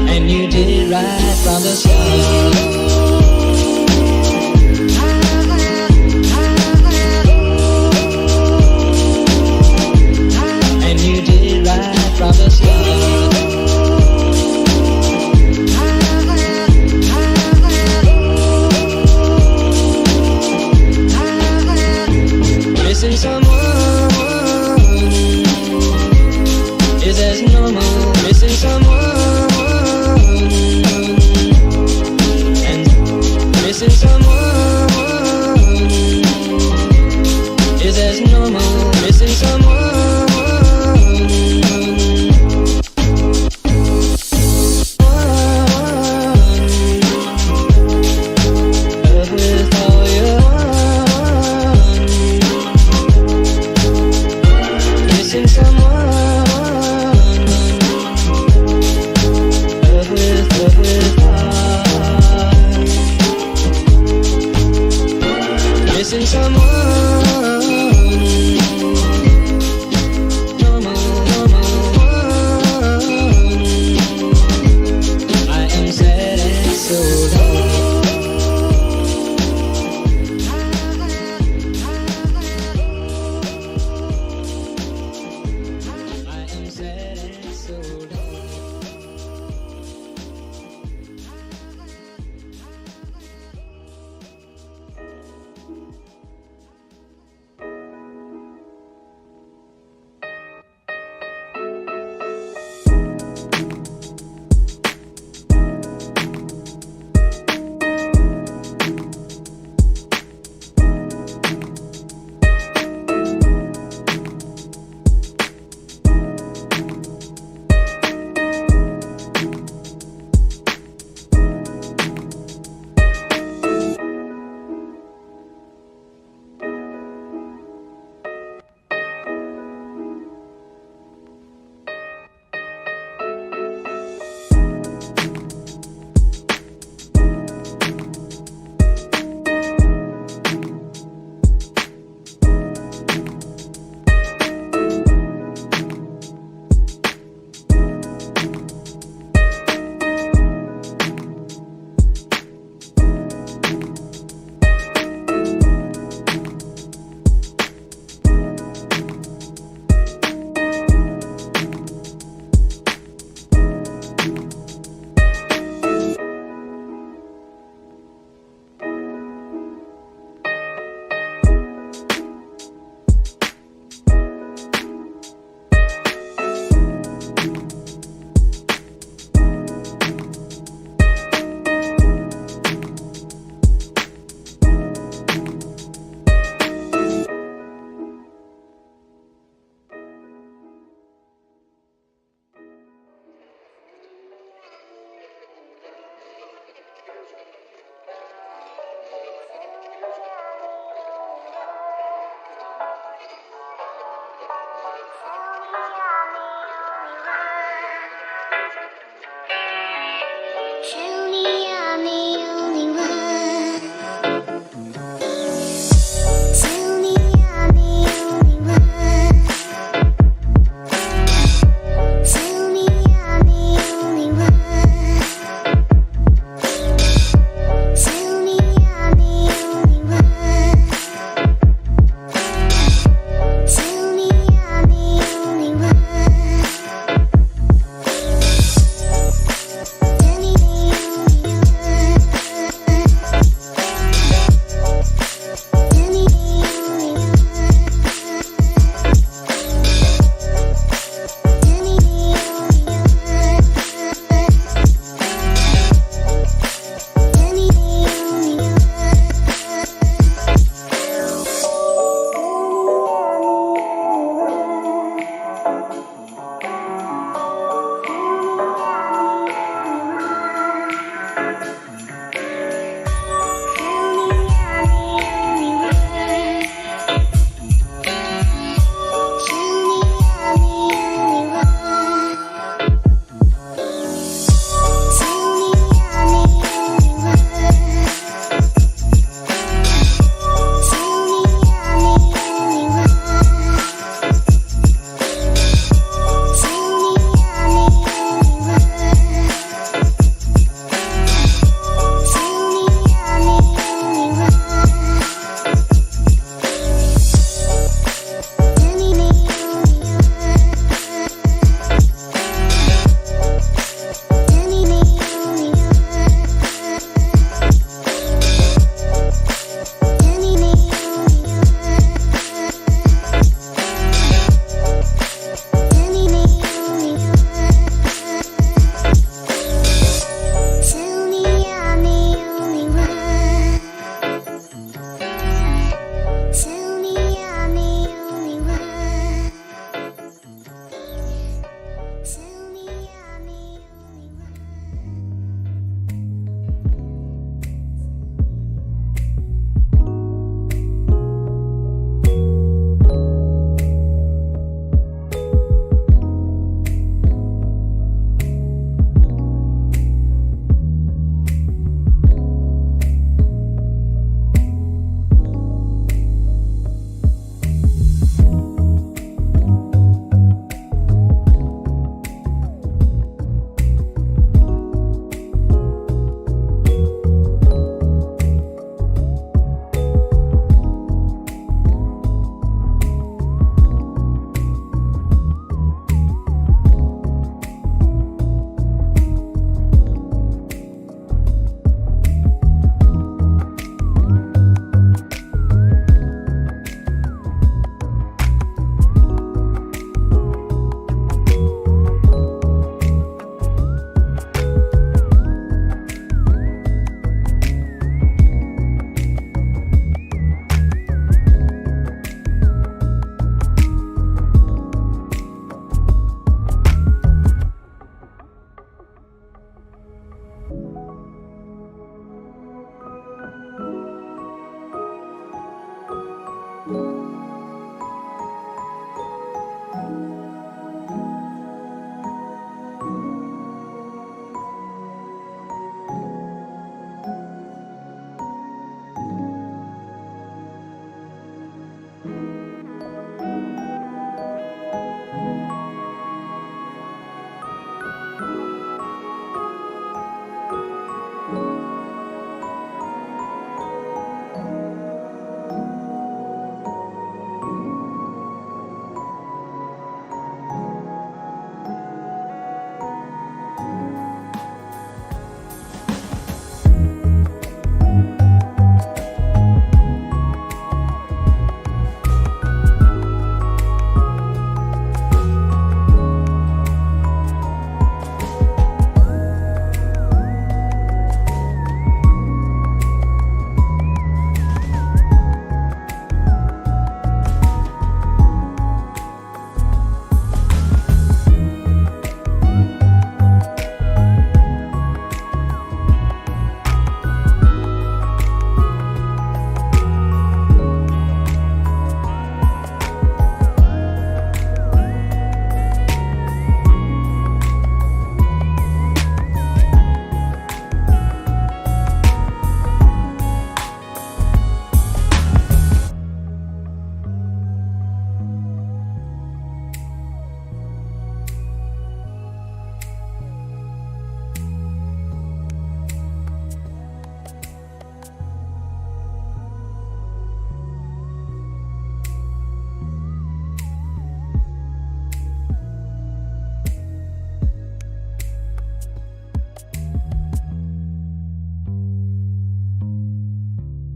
And you did it right from the start.